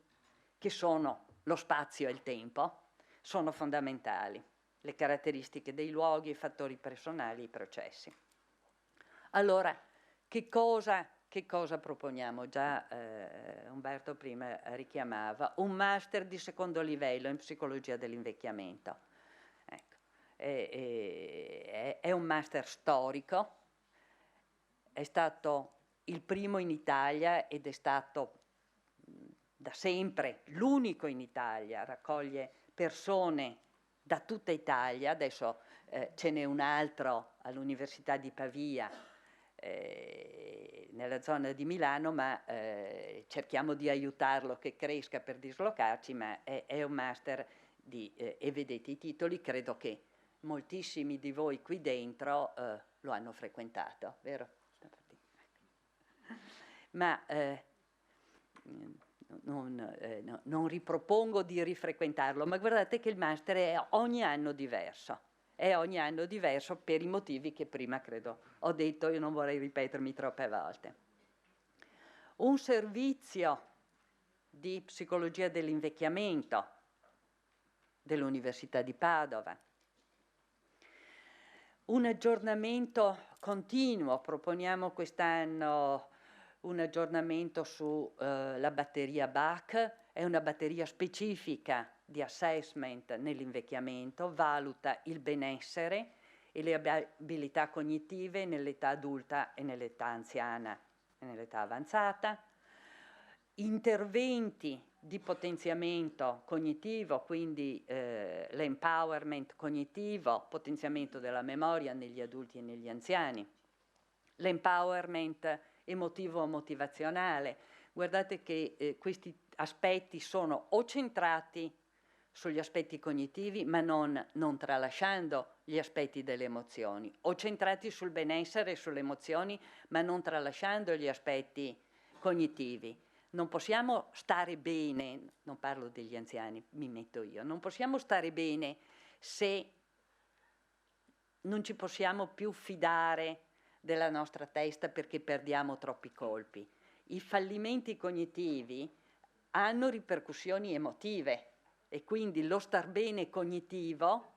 che sono lo spazio e il tempo, sono fondamentali. Le caratteristiche dei luoghi, i fattori personali, i processi. Allora, che cosa proponiamo? Già Umberto prima richiamava un master di secondo livello in psicologia dell'invecchiamento. Ecco. È un master storico, è stato il primo in Italia ed è stato da sempre l'unico in Italia, raccoglie persone da tutta Italia. Adesso ce n'è un altro all'Università di Pavia, nella zona di Milano, ma cerchiamo di aiutarlo che cresca per dislocarci, ma è un master e vedete i titoli, credo che moltissimi di voi qui dentro lo hanno frequentato, vero? Ma non ripropongo di rifrequentarlo, ma guardate che il master è ogni anno diverso. È ogni anno diverso per i motivi che prima credo ho detto, io non vorrei ripetermi troppe volte. Un servizio di psicologia dell'invecchiamento dell'Università di Padova. Un aggiornamento continuo, proponiamo quest'anno un aggiornamento sulla batteria Bach, è una batteria specifica di assessment nell'invecchiamento, valuta il benessere e le abilità cognitive nell'età adulta e nell'età anziana e nell'età avanzata. Interventi di potenziamento cognitivo, quindi l'empowerment cognitivo, potenziamento della memoria negli adulti e negli anziani, l'empowerment emotivo-motivazionale. Guardate che questi aspetti sono o centrati sugli aspetti cognitivi, ma non tralasciando gli aspetti delle emozioni, o centrati sul benessere e sulle emozioni, ma non tralasciando gli aspetti cognitivi. Non possiamo stare bene, non parlo degli anziani, mi metto io, non possiamo stare bene se non ci possiamo più fidare della nostra testa perché perdiamo troppi colpi. I fallimenti cognitivi hanno ripercussioni emotive e quindi lo star bene cognitivo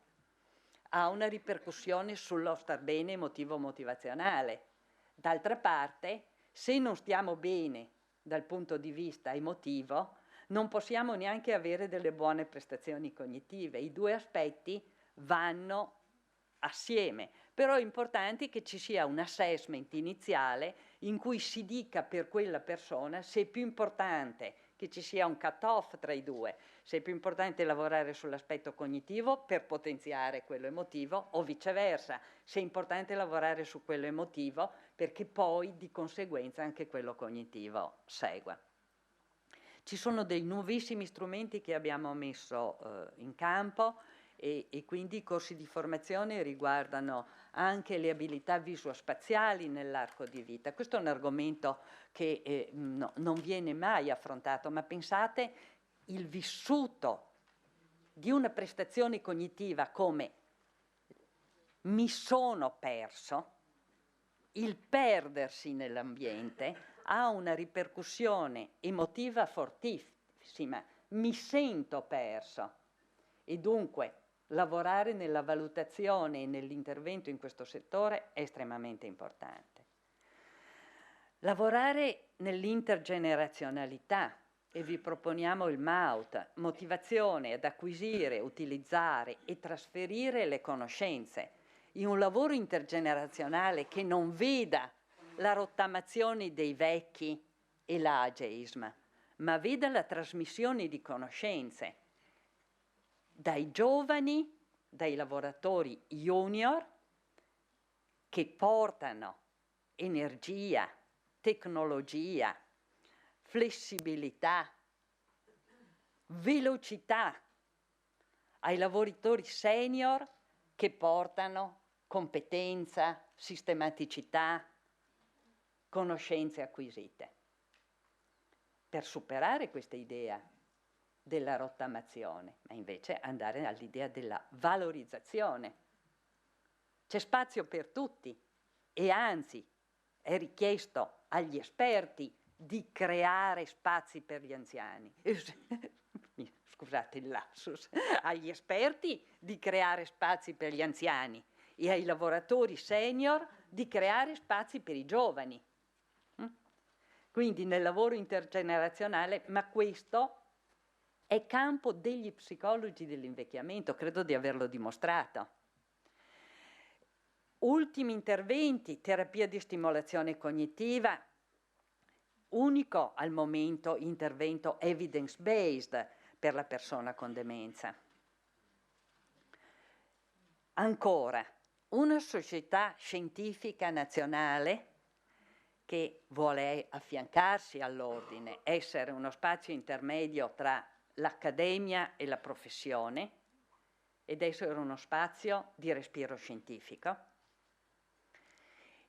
ha una ripercussione sullo star bene emotivo-motivazionale. D'altra parte, se non stiamo bene dal punto di vista emotivo, non possiamo neanche avere delle buone prestazioni cognitive. I due aspetti vanno assieme, però è importante che ci sia un assessment iniziale in cui si dica per quella persona se è più importante che ci sia un cut-off tra i due, se è più importante lavorare sull'aspetto cognitivo per potenziare quello emotivo o viceversa, se è importante lavorare su quello emotivo perché poi di conseguenza anche quello cognitivo segua. Ci sono dei nuovissimi strumenti che abbiamo messo in campo e quindi i corsi di formazione riguardano anche le abilità visuospaziali nell'arco di vita. Questo è un argomento che non viene mai affrontato, ma pensate il vissuto di una prestazione cognitiva come mi sono perso, il perdersi nell'ambiente ha una ripercussione emotiva fortissima, mi sento perso e dunque lavorare nella valutazione e nell'intervento in questo settore è estremamente importante. Lavorare nell'intergenerazionalità e vi proponiamo il MAUT, motivazione ad acquisire, utilizzare e trasferire le conoscenze in un lavoro intergenerazionale che non veda la rottamazione dei vecchi e l'ageism, ma veda la trasmissione di conoscenze dai giovani, dai lavoratori junior che portano energia, tecnologia, flessibilità, velocità ai lavoratori senior che portano competenza, sistematicità, conoscenze acquisite. Per superare questa idea della rottamazione, ma invece andare all'idea della valorizzazione. C'è spazio per tutti e anzi è richiesto agli esperti di creare spazi per gli anziani. Scusate il lapsus, agli esperti di creare spazi per gli anziani e ai lavoratori senior di creare spazi per i giovani. Quindi nel lavoro intergenerazionale, ma questo è campo degli psicologi dell'invecchiamento, credo di averlo dimostrato. Ultimi interventi, terapia di stimolazione cognitiva, unico al momento intervento evidence-based per la persona con demenza. Ancora, una società scientifica nazionale che vuole affiancarsi all'ordine, essere uno spazio intermedio tra l'accademia e la professione ed essere uno spazio di respiro scientifico.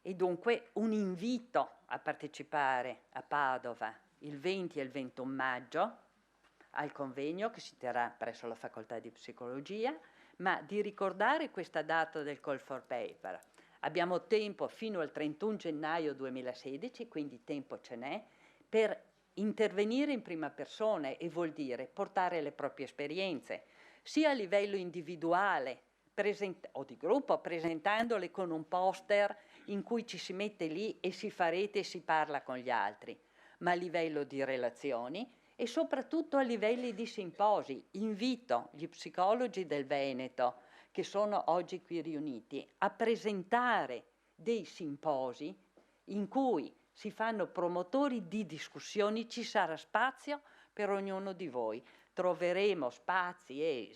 E dunque un invito a partecipare a Padova il 20 e il 21 maggio al convegno che si terrà presso la Facoltà di Psicologia, ma di ricordare questa data del call for paper. Abbiamo tempo fino al 31 gennaio 2016, quindi tempo ce n'è, per intervenire in prima persona e vuol dire portare le proprie esperienze, sia a livello individuale o di gruppo, presentandole con un poster in cui ci si mette lì e si fa rete e si parla con gli altri, ma a livello di relazioni e soprattutto a livelli di simposi. Invito gli psicologi del Veneto, che sono oggi qui riuniti, a presentare dei simposi in cui si fanno promotori di discussioni, ci sarà spazio per ognuno di voi. Troveremo spazi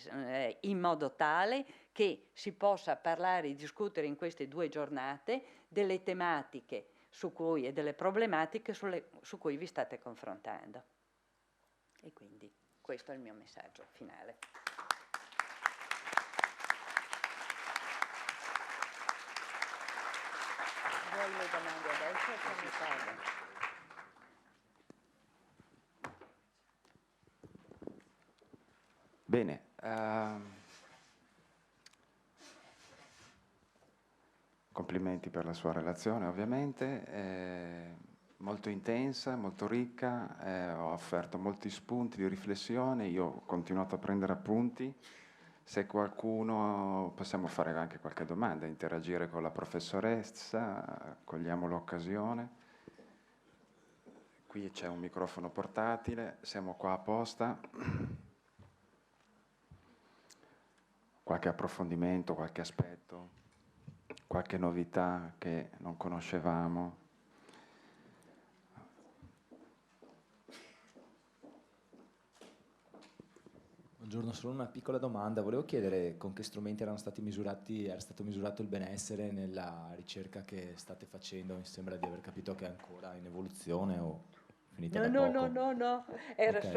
in modo tale che si possa parlare e discutere in queste 2 giornate delle tematiche e delle problematiche su cui vi state confrontando. E quindi questo è il mio messaggio finale. Vuoi le domande adesso o come fare? Bene, complimenti per la sua relazione ovviamente, molto intensa, molto ricca, ho offerto molti spunti di riflessione, io ho continuato a prendere appunti, se qualcuno possiamo fare anche qualche domanda, interagire con la professoressa, cogliamo l'occasione. Qui c'è un microfono portatile, siamo qua apposta. Qualche approfondimento, qualche aspetto, qualche novità che non conoscevamo. Buongiorno, solo una piccola domanda. Volevo chiedere con che strumenti era stato misurato il benessere nella ricerca che state facendo. Mi sembra di aver capito che è ancora in evoluzione o finita da poco. No,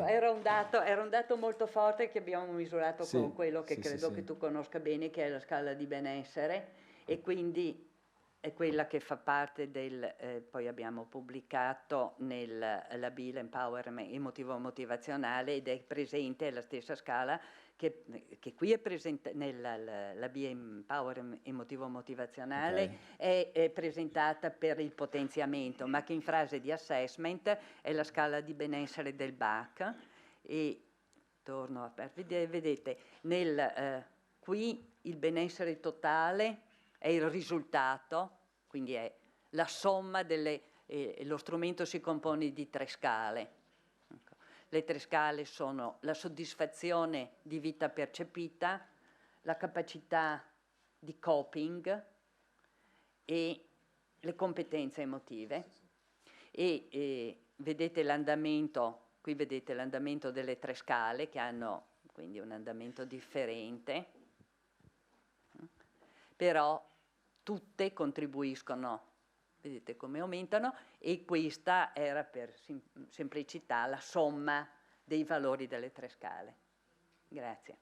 era un dato molto forte che abbiamo misurato con quello che credo che tu conosca bene, che è la scala di benessere, e quindi è quella che fa parte poi abbiamo pubblicato la BI, l'empowerment emotivo-motivazionale, ed è presente la stessa scala che qui è presente la BI empowerment emotivo-motivazionale, è presentata per il potenziamento, ma che in fase di assessment è la scala di benessere del BAC. E torno a vedete, qui il benessere totale è il risultato, quindi è la somma lo strumento si compone di 3 scale. Le 3 scale sono la soddisfazione di vita percepita, la capacità di coping e le competenze emotive. E vedete l'andamento, qui vedete l'andamento delle 3 scale che hanno quindi un andamento differente, però tutte contribuiscono vedete come aumentano, e questa era per semplicità la somma dei valori delle 3 scale. Grazie.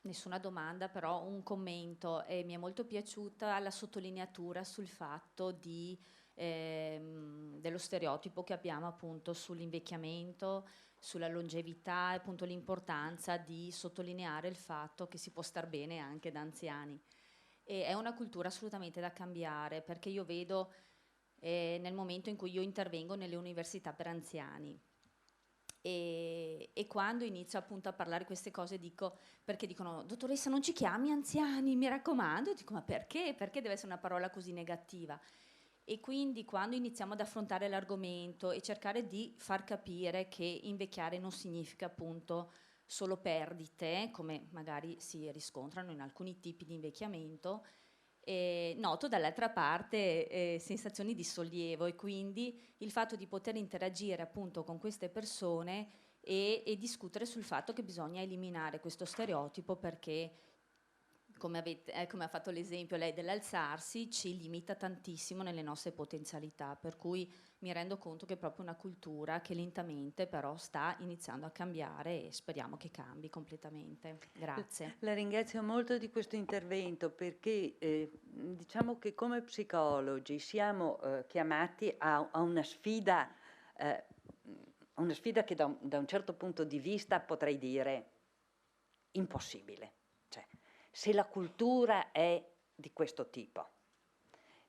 Nessuna domanda, però un commento. Mi è molto piaciuta la sottolineatura sul fatto dello stereotipo che abbiamo appunto sull'invecchiamento, sulla longevità, e appunto l'importanza di sottolineare il fatto che si può star bene anche da anziani. E è una cultura assolutamente da cambiare, perché io vedo nel momento in cui io intervengo nelle università per anziani, e quando inizio appunto a parlare queste cose dico, perché dicono dottoressa non ci chiami anziani, mi raccomando, e dico ma perché? Perché deve essere una parola così negativa? E quindi quando iniziamo ad affrontare l'argomento e cercare di far capire che invecchiare non significa appunto solo perdite, come magari si riscontrano in alcuni tipi di invecchiamento, noto dall'altra parte sensazioni di sollievo, e quindi il fatto di poter interagire appunto con queste persone e discutere sul fatto che bisogna eliminare questo stereotipo, perché come ha fatto l'esempio lei dell'alzarsi, ci limita tantissimo nelle nostre potenzialità, per cui mi rendo conto che è proprio una cultura che lentamente però sta iniziando a cambiare, e speriamo che cambi completamente. Grazie. La ringrazio molto di questo intervento, perché diciamo che come psicologi siamo chiamati a una sfida che da un certo punto di vista potrei dire impossibile. Cioè, se la cultura è di questo tipo,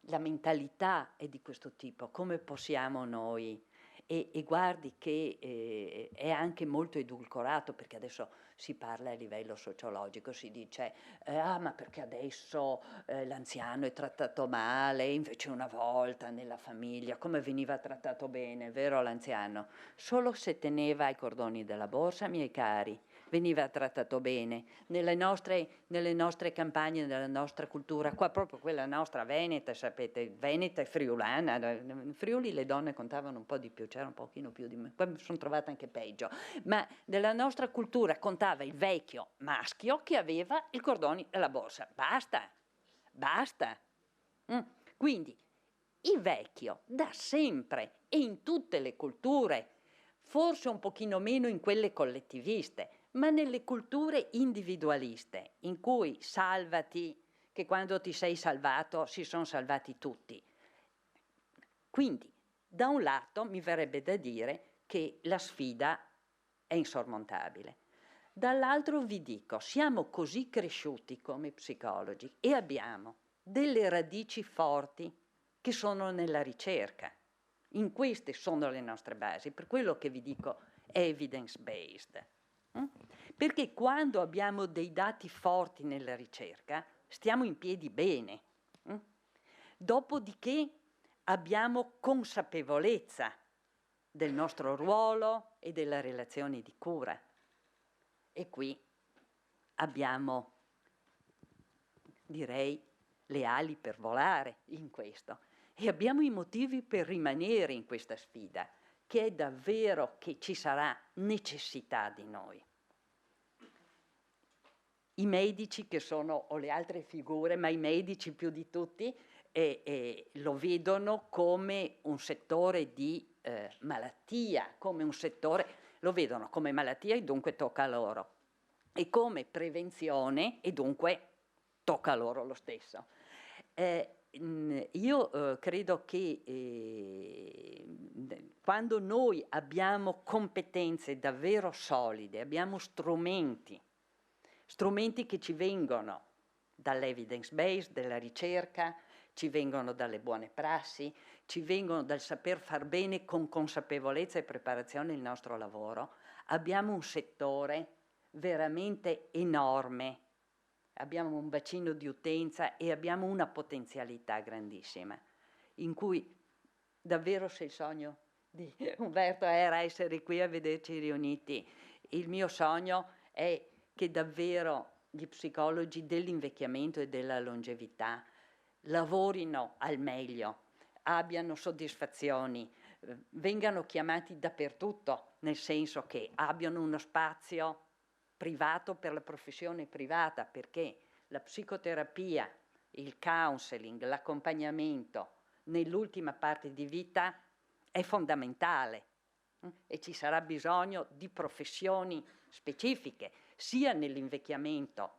la mentalità è di questo tipo, come possiamo noi? E guardi che è anche molto edulcorato, perché adesso si parla a livello sociologico, si dice ma perché adesso l'anziano è trattato male, invece una volta nella famiglia come veniva trattato bene, vero l'anziano? Solo se teneva i cordoni della borsa, miei cari, veniva trattato bene. Nelle nostre campagne, nella nostra cultura, qua proprio quella nostra veneta, sapete, veneta e friulana, in Friuli le donne contavano un po' di più, c'era un pochino più di me, poi mi sono trovata anche peggio, ma nella nostra cultura contava il vecchio maschio che aveva i cordoni della borsa, basta. Quindi il vecchio da sempre, e in tutte le culture, forse un pochino meno in quelle collettiviste, ma nelle culture individualiste, in cui salvati, che quando ti sei salvato si sono salvati tutti. Quindi, da un lato mi verrebbe da dire che la sfida è insormontabile. Dall'altro vi dico, siamo così cresciuti come psicologi e abbiamo delle radici forti che sono nella ricerca. In queste sono le nostre basi, per quello che vi dico evidence-based. Perché quando abbiamo dei dati forti nella ricerca, stiamo in piedi bene. Dopodiché abbiamo consapevolezza del nostro ruolo e della relazione di cura. E qui abbiamo, direi, le ali per volare in questo. E abbiamo i motivi per rimanere in questa sfida, che è davvero che ci sarà necessità di noi. I medici che sono, o le altre figure, ma i medici più di tutti, lo vedono come un settore di malattia, come un settore, lo vedono come malattia e dunque tocca a loro, e come prevenzione e dunque tocca a loro lo stesso. Io credo che quando noi abbiamo competenze davvero solide, abbiamo strumenti che ci vengono dall'evidence based, dalla ricerca, ci vengono dalle buone prassi, ci vengono dal saper far bene con consapevolezza e preparazione il nostro lavoro, abbiamo un settore veramente enorme, abbiamo un bacino di utenza e abbiamo una potenzialità grandissima, in cui davvero, se il sogno di Umberto era essere qui a vederci riuniti, il mio sogno è che davvero gli psicologi dell'invecchiamento e della longevità lavorino al meglio, abbiano soddisfazioni, vengano chiamati dappertutto, nel senso che abbiano uno spazio privato per la professione privata, perché la psicoterapia, il counseling, l'accompagnamento nell'ultima parte di vita è fondamentale e ci sarà bisogno di professioni specifiche, sia nell'invecchiamento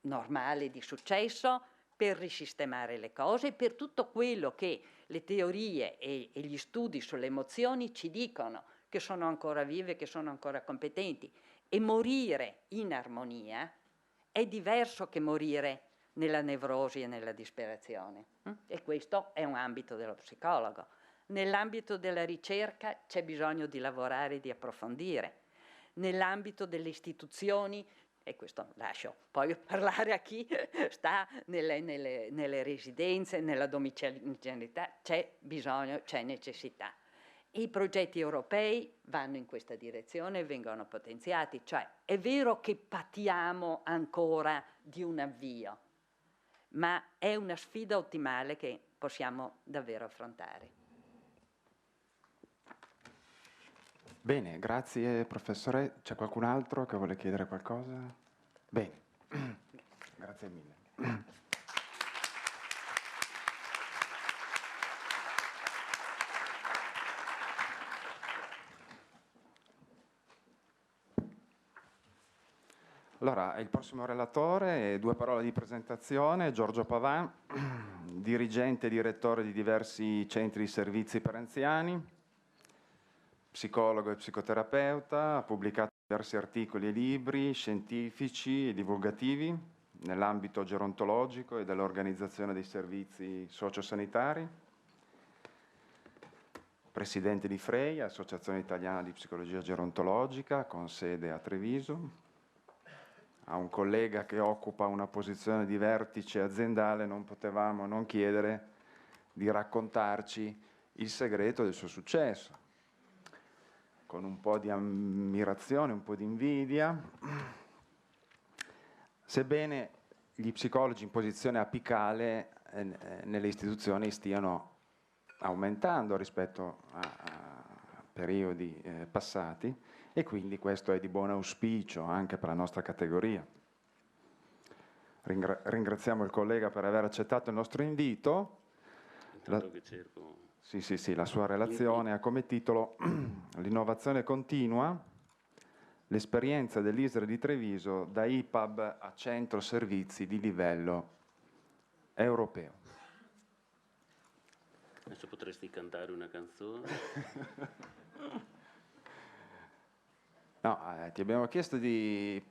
normale di successo, per risistemare le cose, per tutto quello che le teorie e gli studi sulle emozioni ci dicono, che sono ancora vive, che sono ancora competenti. E morire in armonia è diverso che morire nella nevrosi e nella disperazione. E questo è un ambito dello psicologo. Nell'ambito della ricerca c'è bisogno di lavorare e di approfondire. Nell'ambito delle istituzioni, e questo lascio poi parlare a chi sta nelle residenze, nella domiciliarità, c'è bisogno, c'è necessità. I progetti europei vanno in questa direzione e vengono potenziati, cioè è vero che patiamo ancora di un avvio, ma è una sfida ottimale che possiamo davvero affrontare. Bene, grazie professore. C'è qualcun altro che vuole chiedere qualcosa? Bene, grazie mille. Allora, il prossimo relatore, 2 parole di presentazione, Giorgio Pavan, dirigente e direttore di diversi centri di servizi per anziani, psicologo e psicoterapeuta, ha pubblicato diversi articoli e libri scientifici e divulgativi nell'ambito gerontologico e dell'organizzazione dei servizi sociosanitari, presidente di FREI, Associazione Italiana di Psicologia Gerontologica, con sede a Treviso. A un collega che occupa una posizione di vertice aziendale non potevamo non chiedere di raccontarci il segreto del suo successo, con un po' di ammirazione, un po' di invidia. Sebbene gli psicologi in posizione apicale nelle istituzioni stiano aumentando rispetto a periodi passati, e quindi questo è di buon auspicio anche per la nostra categoria. Ringraziamo il collega per aver accettato il nostro invito. La sua relazione ha come titolo L'innovazione continua, l'esperienza dell'ISRE di Treviso da IPAB a centro servizi di livello europeo. Adesso potresti cantare una canzone? No, ti abbiamo chiesto di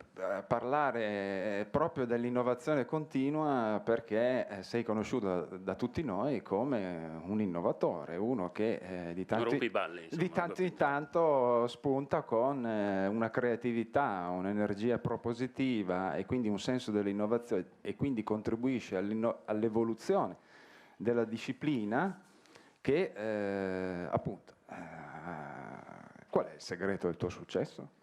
parlare proprio dell'innovazione continua perché sei conosciuto da tutti noi come un innovatore, uno che di tanto in tanto spunta con una creatività, un'energia propositiva e quindi un senso dell'innovazione e quindi contribuisce all'evoluzione della disciplina che appunto qual è il segreto del tuo successo?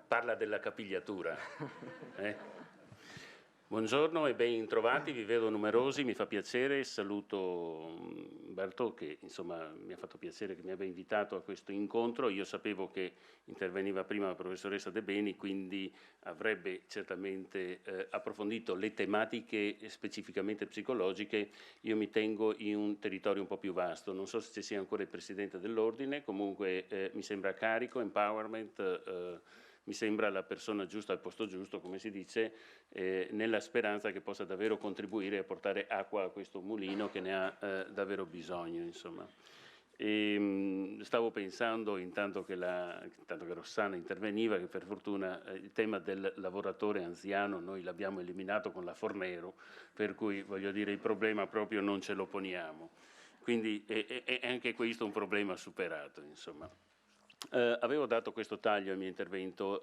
Parla della capigliatura. Buongiorno e ben trovati, vi vedo numerosi, mi fa piacere, saluto Umberto che insomma mi ha fatto piacere che mi abbia invitato a questo incontro. Io sapevo che interveniva prima la professoressa De Beni, quindi avrebbe certamente approfondito le tematiche specificamente psicologiche. Io mi tengo in un territorio un po' più vasto, non so se ci sia ancora il Presidente dell'Ordine, comunque mi sembra carico, empowerment, mi sembra la persona giusta al posto giusto, come si dice, nella speranza che possa davvero contribuire a portare acqua a questo mulino che ne ha davvero bisogno, insomma. Stavo pensando, intanto che Rossana interveniva, che per fortuna il tema del lavoratore anziano noi l'abbiamo eliminato con la Fornero, per cui voglio dire il problema proprio non ce lo poniamo. Quindi è anche questo un problema superato, insomma. Avevo dato questo taglio al mio intervento,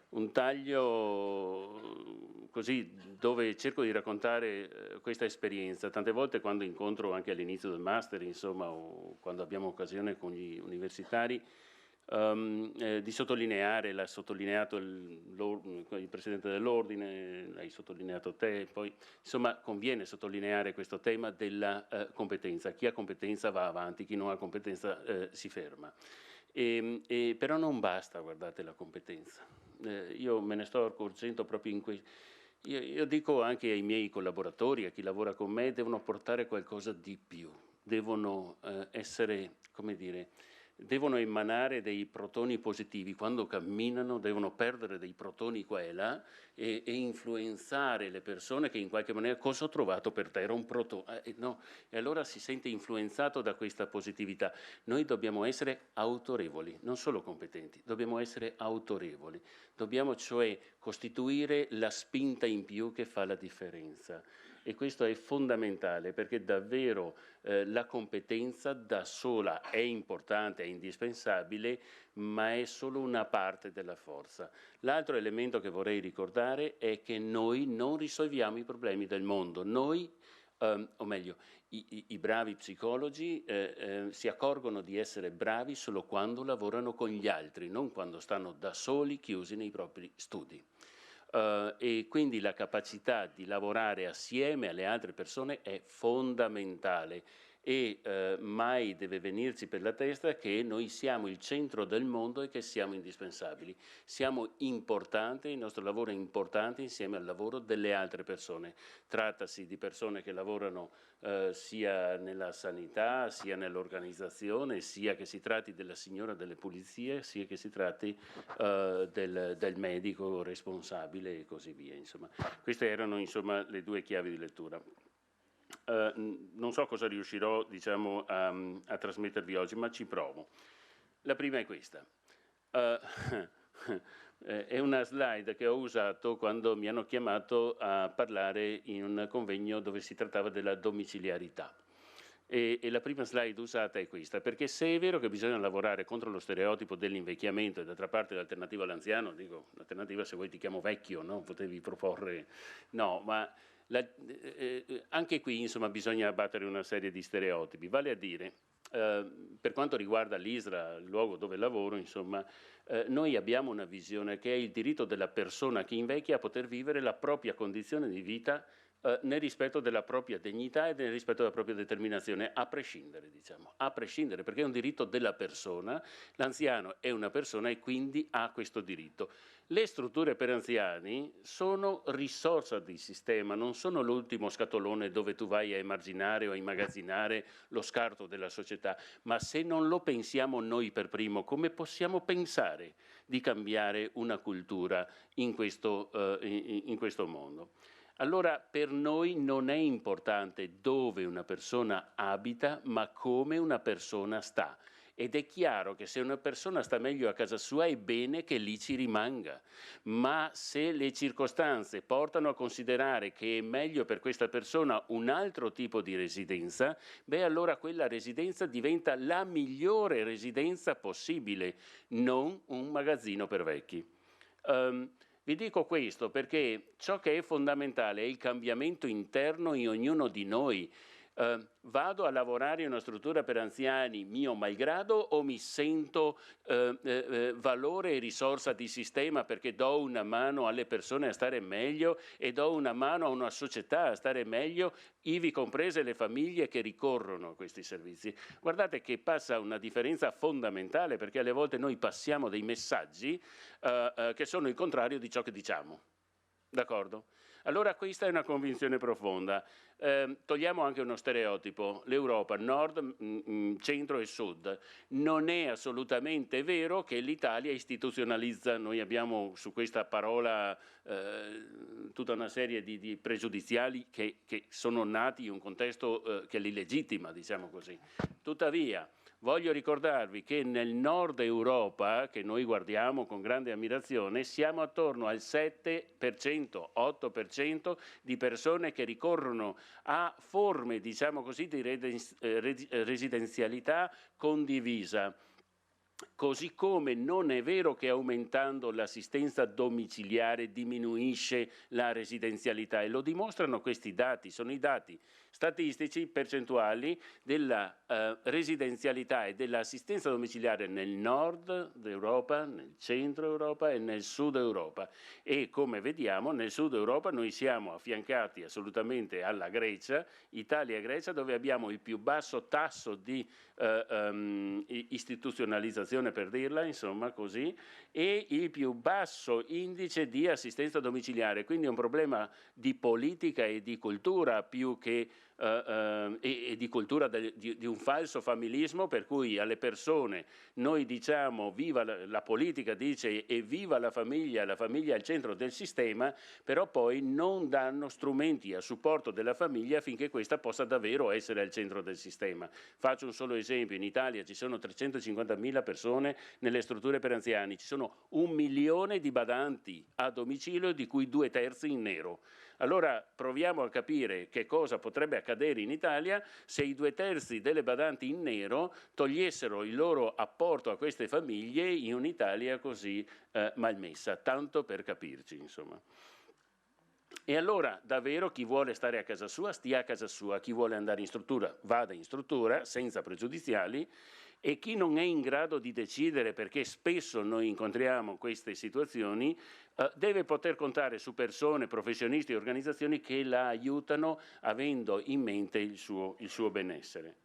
un taglio così dove cerco di raccontare questa esperienza. Tante volte quando incontro anche all'inizio del master, insomma, o quando abbiamo occasione con gli universitari, di sottolineare, l'ha sottolineato il Presidente dell'Ordine, l'hai sottolineato te, poi insomma conviene sottolineare questo tema della competenza. Chi ha competenza va avanti, chi non ha competenza si ferma. Però non basta, guardate, la competenza. Io me ne sto accorgendo proprio in questo. Io dico anche ai miei collaboratori, a chi lavora con me, devono portare qualcosa di più, devono essere, come dire, devono emanare dei protoni positivi, quando camminano devono perdere dei protoni qua e là e influenzare le persone che in qualche maniera, cosa ho trovato per te? Era un protone, no, e allora si sente influenzato da questa positività. Noi dobbiamo essere autorevoli, non solo competenti, dobbiamo essere autorevoli, dobbiamo cioè costituire la spinta in più che fa la differenza. E questo è fondamentale perché davvero la competenza da sola è importante, è indispensabile, ma è solo una parte della forza. L'altro elemento che vorrei ricordare è che noi non risolviamo i problemi del mondo. Noi, o meglio, i bravi psicologi si accorgono di essere bravi solo quando lavorano con gli altri, non quando stanno da soli chiusi nei propri studi. E quindi la capacità di lavorare assieme alle altre persone è fondamentale e mai deve venirci per la testa che noi siamo il centro del mondo e che siamo indispensabili. Siamo importanti, il nostro lavoro è importante insieme al lavoro delle altre persone. Trattasi di persone che lavorano sia nella sanità, sia nell'organizzazione, sia che si tratti della signora delle pulizie, sia che si tratti del medico responsabile e così via. Insomma, queste erano insomma le due chiavi di lettura. Non so cosa riuscirò, diciamo, a trasmettervi oggi, ma ci provo. La prima è questa. È una slide che ho usato quando mi hanno chiamato a parlare in un convegno dove si trattava della domiciliarità. E la prima slide usata è questa, perché se è vero che bisogna lavorare contro lo stereotipo dell'invecchiamento e d'altra parte l'alternativa all'anziano, dico, l'alternativa se vuoi ti chiamo vecchio, no? Potevi proporre, no, ma anche qui insomma bisogna abbattere una serie di stereotipi, vale a dire per quanto riguarda l'ISRA, il luogo dove lavoro, insomma, noi abbiamo una visione che è il diritto della persona che invecchia a poter vivere la propria condizione di vita nel rispetto della propria dignità e nel rispetto della propria determinazione, a prescindere, diciamo, a prescindere, perché è un diritto della persona, l'anziano è una persona e quindi ha questo diritto. Le strutture per anziani sono risorsa di sistema, non sono l'ultimo scatolone dove tu vai a emarginare o a immagazzinare lo scarto della società, ma se non lo pensiamo noi per primo, come possiamo pensare di cambiare una cultura in questo mondo? Allora per noi non è importante dove una persona abita, ma come una persona sta. Ed è chiaro che se una persona sta meglio a casa sua è bene che lì ci rimanga, ma se le circostanze portano a considerare che è meglio per questa persona un altro tipo di residenza, beh allora quella residenza diventa la migliore residenza possibile, non un magazzino per vecchi. Vi dico questo perché ciò che è fondamentale è il cambiamento interno in ognuno di noi. Vado a lavorare in una struttura per anziani mio malgrado o mi sento valore e risorsa di sistema perché do una mano alle persone a stare meglio e do una mano a una società a stare meglio, ivi comprese le famiglie che ricorrono a questi servizi. Guardate che passa una differenza fondamentale perché alle volte noi passiamo dei messaggi che sono il contrario di ciò che diciamo. D'accordo? Allora questa è una convinzione profonda. Togliamo anche uno stereotipo, l'Europa, nord, centro e sud. Non è assolutamente vero che l'Italia istituzionalizza, noi abbiamo su questa parola tutta una serie di pregiudiziali che sono nati in un contesto che li legittima, diciamo così. Tuttavia, voglio ricordarvi che nel nord Europa, che noi guardiamo con grande ammirazione, siamo attorno al 7%, 8% di persone che ricorrono a forme, diciamo così, di residenzialità condivisa. Così come non è vero che aumentando l'assistenza domiciliare diminuisce la residenzialità, e lo dimostrano questi dati, sono i dati statistici percentuali della residenzialità e dell'assistenza domiciliare nel nord d'Europa, nel centro Europa e nel sud Europa, e come vediamo nel sud Europa noi siamo affiancati assolutamente alla Grecia, Italia e Grecia, dove abbiamo il più basso tasso di istituzionalizzazione, per dirla insomma così, e il più basso indice di assistenza domiciliare, quindi è un problema di politica e di cultura più che e di cultura di un falso familismo, per cui alle persone noi diciamo viva la politica dice e viva la famiglia è al centro del sistema, però poi non danno strumenti a supporto della famiglia affinché questa possa davvero essere al centro del sistema. Faccio un solo esempio: in Italia ci sono 350.000 persone nelle strutture per anziani, ci sono 1 milione di badanti a domicilio, di cui 2/3 in nero. Allora proviamo a capire che cosa potrebbe accadere in Italia se i 2/3 delle badanti in nero togliessero il loro apporto a queste famiglie in un'Italia così malmessa, tanto per capirci, insomma. E allora davvero chi vuole stare a casa sua stia a casa sua, chi vuole andare in struttura vada in struttura senza pregiudiziali, e chi non è in grado di decidere, perché spesso noi incontriamo queste situazioni, deve poter contare su persone, professionisti e organizzazioni che la aiutano avendo in mente il suo benessere.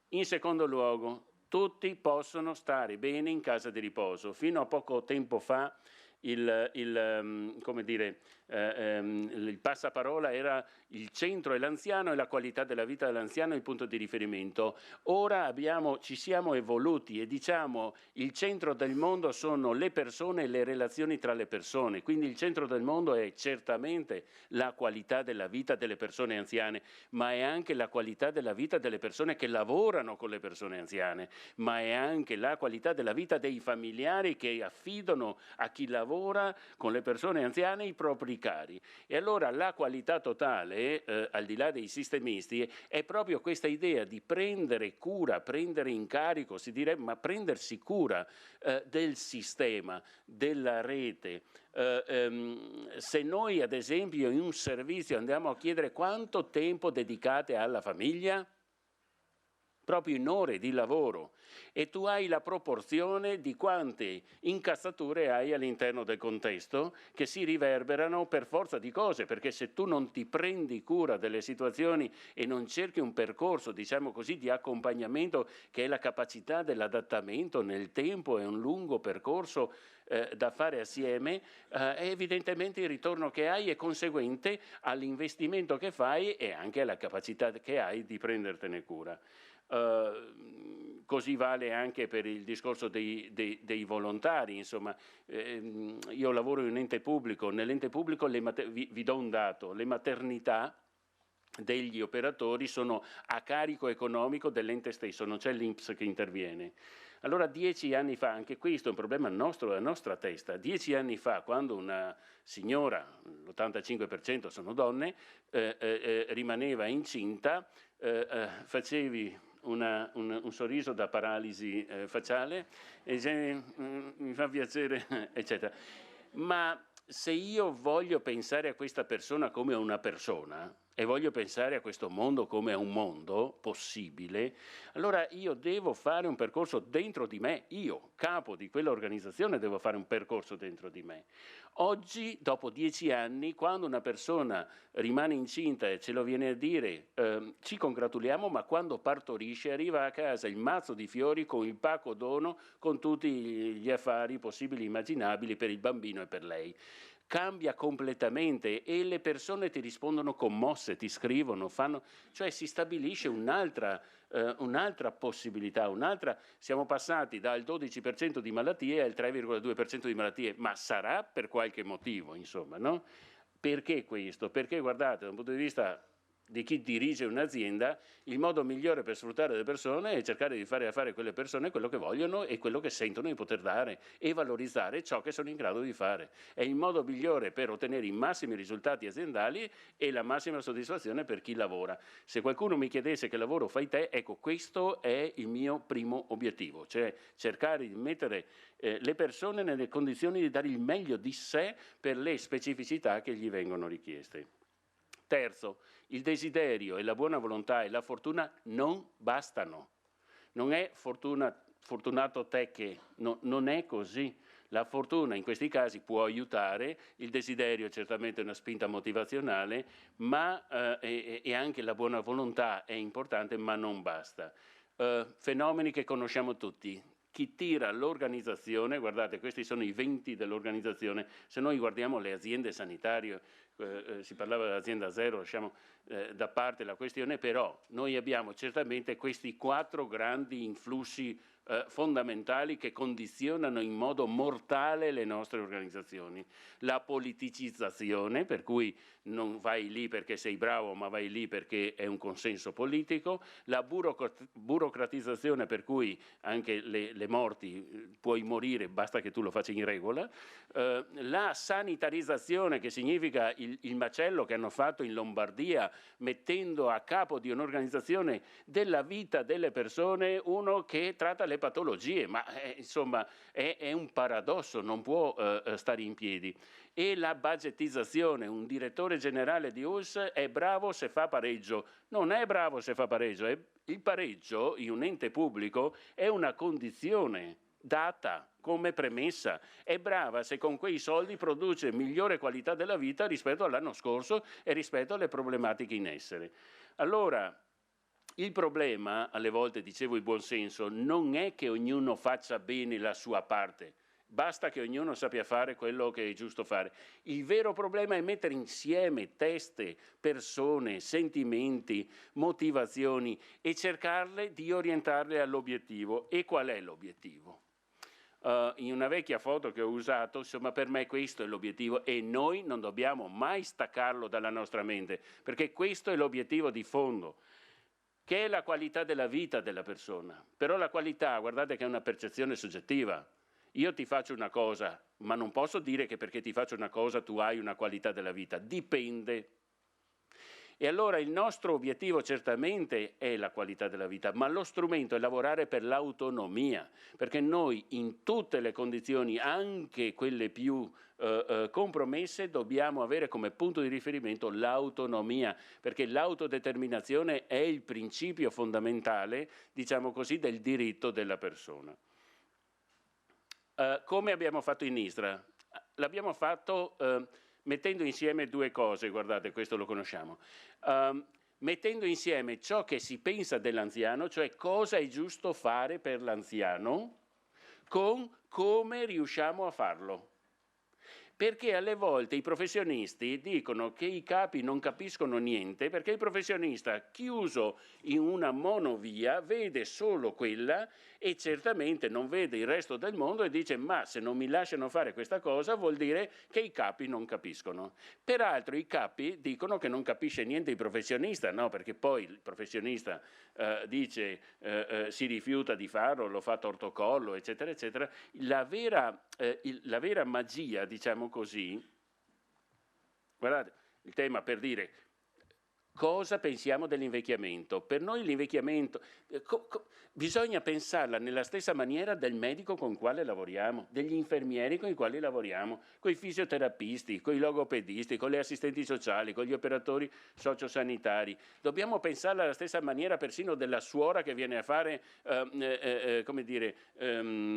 In secondo luogo, tutti possono stare bene in casa di riposo. Fino a poco tempo fa il passaparola era il centro e l'anziano e la qualità della vita dell'anziano il punto di riferimento. Ora ci siamo evoluti e diciamo il centro del mondo sono le persone e le relazioni tra le persone, quindi il centro del mondo è certamente la qualità della vita delle persone anziane, ma è anche la qualità della vita delle persone che lavorano con le persone anziane, ma è anche la qualità della vita dei familiari che affidano a chi lavora con le persone anziane i propri cari. E allora la qualità totale, al di là dei sistemisti, è proprio questa idea di prendere cura, prendere in carico, si direbbe, ma prendersi cura del sistema, della rete. Se noi ad esempio in un servizio andiamo a chiedere quanto tempo dedicate alla famiglia, proprio in ore di lavoro, e tu hai la proporzione di quante incazzature hai all'interno del contesto che si riverberano per forza di cose, perché se tu non ti prendi cura delle situazioni e non cerchi un percorso, diciamo così, di accompagnamento, che è la capacità dell'adattamento nel tempo, è un lungo percorso da fare assieme, evidentemente il ritorno che hai è conseguente all'investimento che fai e anche alla capacità che hai di prendertene cura. Così vale anche per il discorso dei volontari, insomma. Io lavoro in un ente pubblico, nell'ente pubblico vi do un dato: le maternità degli operatori sono a carico economico dell'ente stesso, non c'è l'INPS che interviene. Allora 10 anni fa, anche questo è un problema nostro, della nostra testa, 10 anni fa, quando una signora, l'85% sono donne, rimaneva incinta, facevi un sorriso da paralisi facciale e mi fa piacere, eccetera. Ma se io voglio pensare a questa persona come a una persona e voglio pensare a questo mondo come a un mondo possibile, allora io devo fare un percorso dentro di me, io, capo di quell'organizzazione, devo fare un percorso dentro di me. Oggi, dopo 10 anni, quando una persona rimane incinta e ce lo viene a dire, ci congratuliamo, ma quando partorisce arriva a casa il mazzo di fiori con il pacco dono, con tutti gli affari possibili e immaginabili per il bambino e per lei. Cambia completamente e le persone ti rispondono commosse, ti scrivono, cioè si stabilisce un'altra possibilità, siamo passati dal 12% di malattie al 3,2% di malattie, ma sarà per qualche motivo, insomma, no? Perché questo? Perché guardate, da un punto di vista di chi dirige un'azienda, il modo migliore per sfruttare le persone è cercare di fare a fare quelle persone quello che vogliono e quello che sentono di poter dare e valorizzare ciò che sono in grado di fare. È il modo migliore per ottenere i massimi risultati aziendali e la massima soddisfazione per chi lavora. Se qualcuno mi chiedesse che lavoro fai te, ecco, questo è il mio primo obiettivo, cioè cercare di mettere le persone nelle condizioni di dare il meglio di sé per le specificità che gli vengono richieste. Terzo, il desiderio e la buona volontà e la fortuna non bastano. Non è fortunato te che, no, non è così. La fortuna in questi casi può aiutare, il desiderio è certamente una spinta motivazionale, ma e anche la buona volontà è importante, ma non basta. Fenomeni che conosciamo tutti. Chi tira l'organizzazione, guardate, questi sono i venti dell'organizzazione, se noi guardiamo le aziende sanitarie, si parlava dell'azienda zero, lasciamo da parte la questione, però noi abbiamo certamente questi 4 grandi influssi fondamentali che condizionano in modo mortale le nostre organizzazioni. La politicizzazione, per cui non vai lì perché sei bravo, ma vai lì perché è un consenso politico, la burocratizzazione, per cui anche le morti puoi morire, basta che tu lo faccia in regola, la sanitarizzazione, che significa il macello che hanno fatto in Lombardia, mettendo a capo di un'organizzazione della vita delle persone uno che tratta le patologie, ma insomma è un paradosso, non può stare in piedi. E la budgetizzazione, un direttore generale di ULSS è bravo se fa pareggio, non è bravo se fa pareggio, il pareggio in un ente pubblico è una condizione data come premessa, è brava se con quei soldi produce migliore qualità della vita rispetto all'anno scorso e rispetto alle problematiche in essere. Allora, il problema, alle volte dicevo il buonsenso, non è che ognuno faccia bene la sua parte, basta che ognuno sappia fare quello che è giusto fare. Il vero problema è mettere insieme teste, persone, sentimenti, motivazioni e cercarle di orientarle all'obiettivo. E qual è l'obiettivo? In una vecchia foto che ho usato, insomma, per me questo è l'obiettivo e noi non dobbiamo mai staccarlo dalla nostra mente, perché questo è l'obiettivo di fondo, che è la qualità della vita della persona. Però la qualità, guardate che è una percezione soggettiva. Io ti faccio una cosa, ma non posso dire che perché ti faccio una cosa tu hai una qualità della vita, dipende. E allora il nostro obiettivo certamente è la qualità della vita, ma lo strumento è lavorare per l'autonomia, perché noi in tutte le condizioni, anche quelle più compromesse, dobbiamo avere come punto di riferimento l'autonomia, perché l'autodeterminazione è il principio fondamentale, diciamo così, del diritto della persona. Come abbiamo fatto in ISRA? L'abbiamo fatto mettendo insieme 2 cose, guardate, questo lo conosciamo. Mettendo insieme ciò che si pensa dell'anziano, cioè cosa è giusto fare per l'anziano, con come riusciamo a farlo. Perché alle volte i professionisti dicono che i capi non capiscono niente, perché il professionista chiuso in una monovia vede solo quella e certamente non vede il resto del mondo e dice ma se non mi lasciano fare questa cosa vuol dire che i capi non capiscono. Peraltro i capi dicono che non capisce niente il professionista, no? Perché poi il professionista dice si rifiuta di farlo, lo fa tortocollo, eccetera, eccetera. La vera magia, diciamo così, guardate, il tema per dire cosa pensiamo dell'invecchiamento. Per noi l'invecchiamento bisogna pensarla nella stessa maniera del medico con il quale lavoriamo, degli infermieri con i quali lavoriamo, con i fisioterapisti, con i logopedisti, con le assistenti sociali, con gli operatori sociosanitari. Dobbiamo pensarla alla stessa maniera persino della suora che viene a fare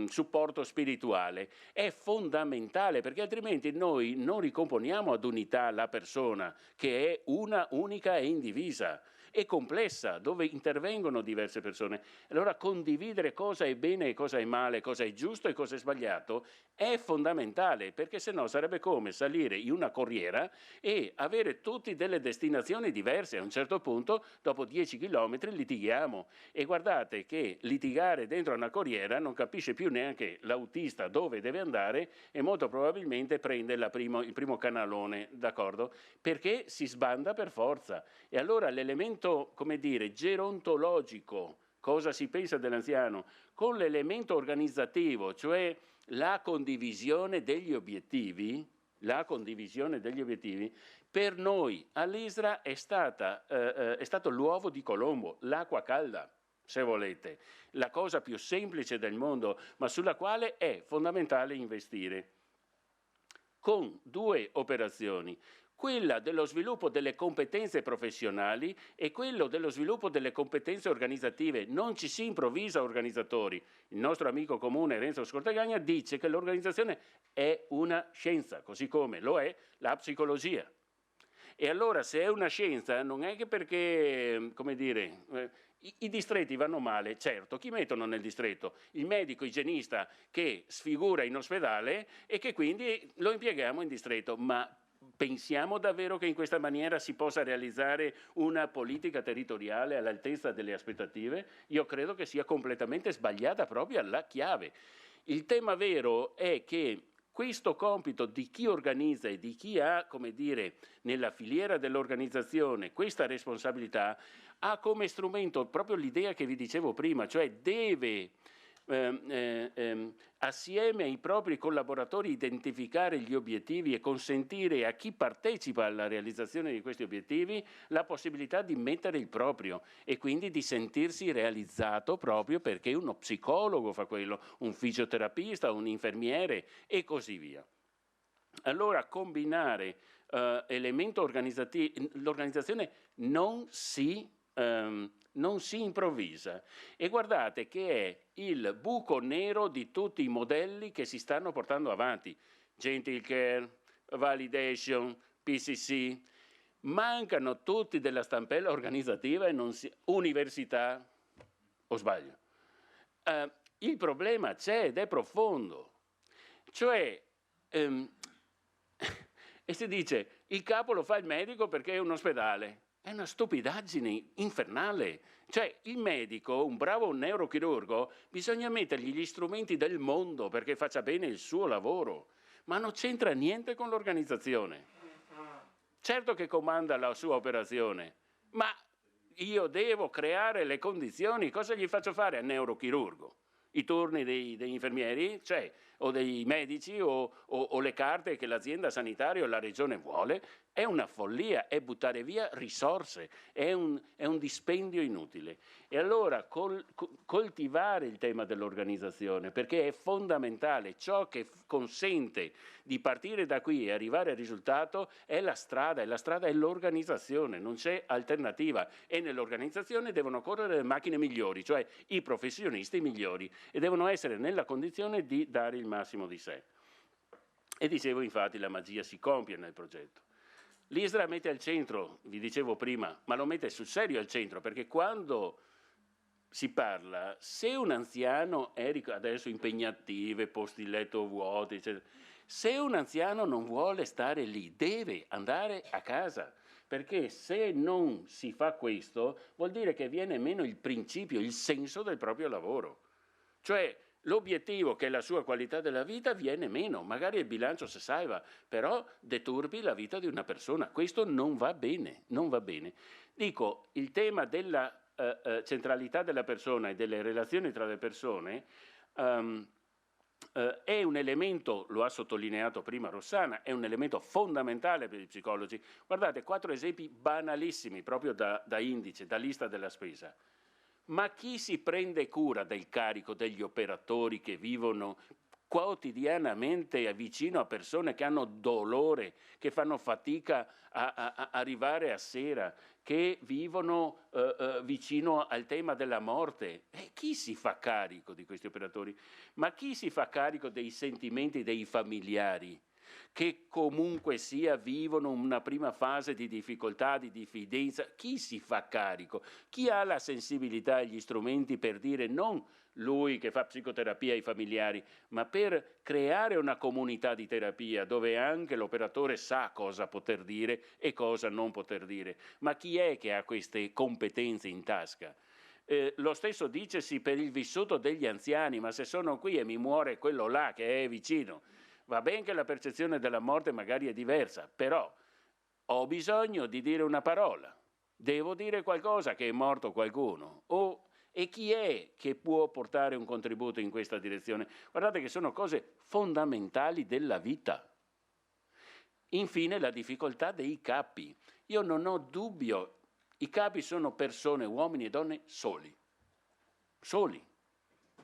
supporto spirituale. È fondamentale, perché altrimenti noi non ricomponiamo ad unità la persona, che è una unica e indivisa e complessa, dove intervengono diverse persone. Allora condividere cosa è bene e cosa è male, cosa è giusto e cosa è sbagliato è fondamentale, perché sennò sarebbe come salire in una corriera e avere tutti delle destinazioni diverse. A un certo punto, dopo 10 chilometri, litighiamo. E guardate che litigare dentro una corriera non capisce più neanche l'autista dove deve andare e molto probabilmente prende il primo canalone, d'accordo? Perché si sbanda per forza. E allora l'elemento, come dire, gerontologico, cosa si pensa dell'anziano, con l'elemento organizzativo, cioè la condivisione degli obiettivi, per noi all'ISRA è stato l'uovo di Colombo, l'acqua calda, se volete, la cosa più semplice del mondo, ma sulla quale è fondamentale investire, con 2 operazioni. Quella dello sviluppo delle competenze professionali e quello dello sviluppo delle competenze organizzative. Non ci si improvvisa organizzatori. Il nostro amico comune Renzo Scortegagna dice che l'organizzazione è una scienza, così come lo è la psicologia. E allora se è una scienza non è che perché, come dire, i distretti vanno male, certo, chi mettono nel distretto? Il medico igienista che sfigura in ospedale e che quindi lo impieghiamo in distretto, ma pensiamo davvero che in questa maniera si possa realizzare una politica territoriale all'altezza delle aspettative? Io credo che sia completamente sbagliata proprio alla chiave. Il tema vero è che questo compito di chi organizza e di chi ha, come dire, nella filiera dell'organizzazione questa responsabilità, ha come strumento proprio l'idea che vi dicevo prima, cioè deve assieme ai propri collaboratori identificare gli obiettivi e consentire a chi partecipa alla realizzazione di questi obiettivi la possibilità di mettere il proprio e quindi di sentirsi realizzato proprio perché uno psicologo fa quello, un fisioterapista, un infermiere e così via. Allora combinare elemento organizzativo, l'organizzazione non si improvvisa e guardate che è il buco nero di tutti i modelli che si stanno portando avanti, Gentile Care, Validation, PCC, mancano tutti della stampella organizzativa e università, o sbaglio? Il problema c'è ed è profondo, cioè e si dice il capo lo fa il medico perché è un ospedale. È una stupidaggine infernale. Cioè il medico, un bravo neurochirurgo, bisogna mettergli gli strumenti del mondo perché faccia bene il suo lavoro, ma non c'entra niente con l'organizzazione. Certo che comanda la sua operazione, ma io devo creare le condizioni. Cosa gli faccio fare al neurochirurgo? I turni degli infermieri, cioè, o dei medici o le carte che l'azienda sanitaria o la regione vuole, è una follia, è buttare via risorse, è un dispendio inutile. E allora coltivare il tema dell'organizzazione, perché è fondamentale, ciò che consente di partire da qui e arrivare al risultato è la strada, e la strada è l'organizzazione, non c'è alternativa. E nell'organizzazione devono correre le macchine migliori, cioè i professionisti migliori, e devono essere nella condizione di dare il massimo di sé. E dicevo, infatti, la magia si compie nel progetto. L'ISRA mette al centro, vi dicevo prima, ma lo mette sul serio al centro, perché quando si parla, se un anziano è adesso impegnative, posti letto vuoti, eccetera, se un anziano non vuole stare lì, deve andare a casa, perché se non si fa questo vuol dire che viene meno il principio, il senso del proprio lavoro. Cioè l'obiettivo, che è la sua qualità della vita, viene meno. Magari il bilancio si salva, però deturpi la vita di una persona. Questo non va bene, non va bene. Dico, il tema della centralità della persona e delle relazioni tra le persone è un elemento, lo ha sottolineato prima Rossana, è un elemento fondamentale per i psicologi. Guardate, 4 esempi banalissimi, proprio da indice, da lista della spesa. Ma chi si prende cura del carico degli operatori che vivono quotidianamente vicino a persone che hanno dolore, che fanno fatica a arrivare a sera, che vivono vicino al tema della morte? E chi si fa carico di questi operatori? Ma chi si fa carico dei sentimenti dei familiari, che comunque sia vivono una prima fase di difficoltà, di diffidenza? Chi si fa carico? Chi ha la sensibilità e gli strumenti per dire non lui che fa psicoterapia ai familiari, ma per creare una comunità di terapia dove anche l'operatore sa cosa poter dire e cosa non poter dire? Ma chi è che ha queste competenze in tasca? Lo stesso dicesi per il vissuto degli anziani, ma se sono qui e mi muore quello là che è vicino, va bene che la percezione della morte magari è diversa, però ho bisogno di dire una parola. Devo dire qualcosa che è morto qualcuno. E chi è che può portare un contributo in questa direzione? Guardate che sono cose fondamentali della vita. Infine la difficoltà dei capi. Io non ho dubbio, i capi sono persone, uomini e donne soli.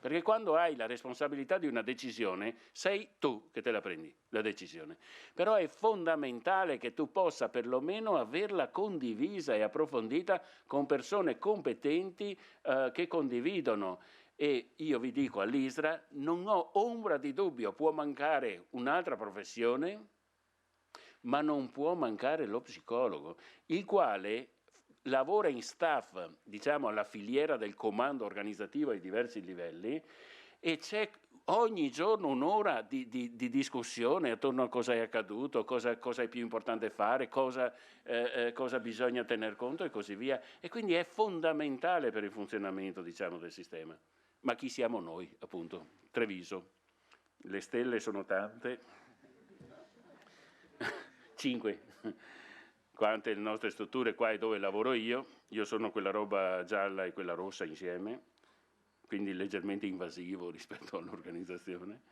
Perché quando hai la responsabilità di una decisione, sei tu che te la prendi, la decisione. Però è fondamentale che tu possa perlomeno averla condivisa e approfondita con persone competenti che condividono. E io vi dico all'ISRA, non ho ombra di dubbio, può mancare un'altra professione, ma non può mancare lo psicologo, il quale lavora in staff, diciamo, alla filiera del comando organizzativo ai diversi livelli, e c'è ogni giorno un'ora di discussione attorno a cosa è accaduto, cosa è più importante fare, cosa bisogna tener conto e così via. E quindi è fondamentale per il funzionamento, diciamo, del sistema. Ma chi siamo noi, appunto? Treviso. Le stelle sono tante. 5. Quante le nostre strutture, qua è dove lavoro io sono quella roba gialla e quella rossa insieme, quindi leggermente invasivo rispetto all'organizzazione.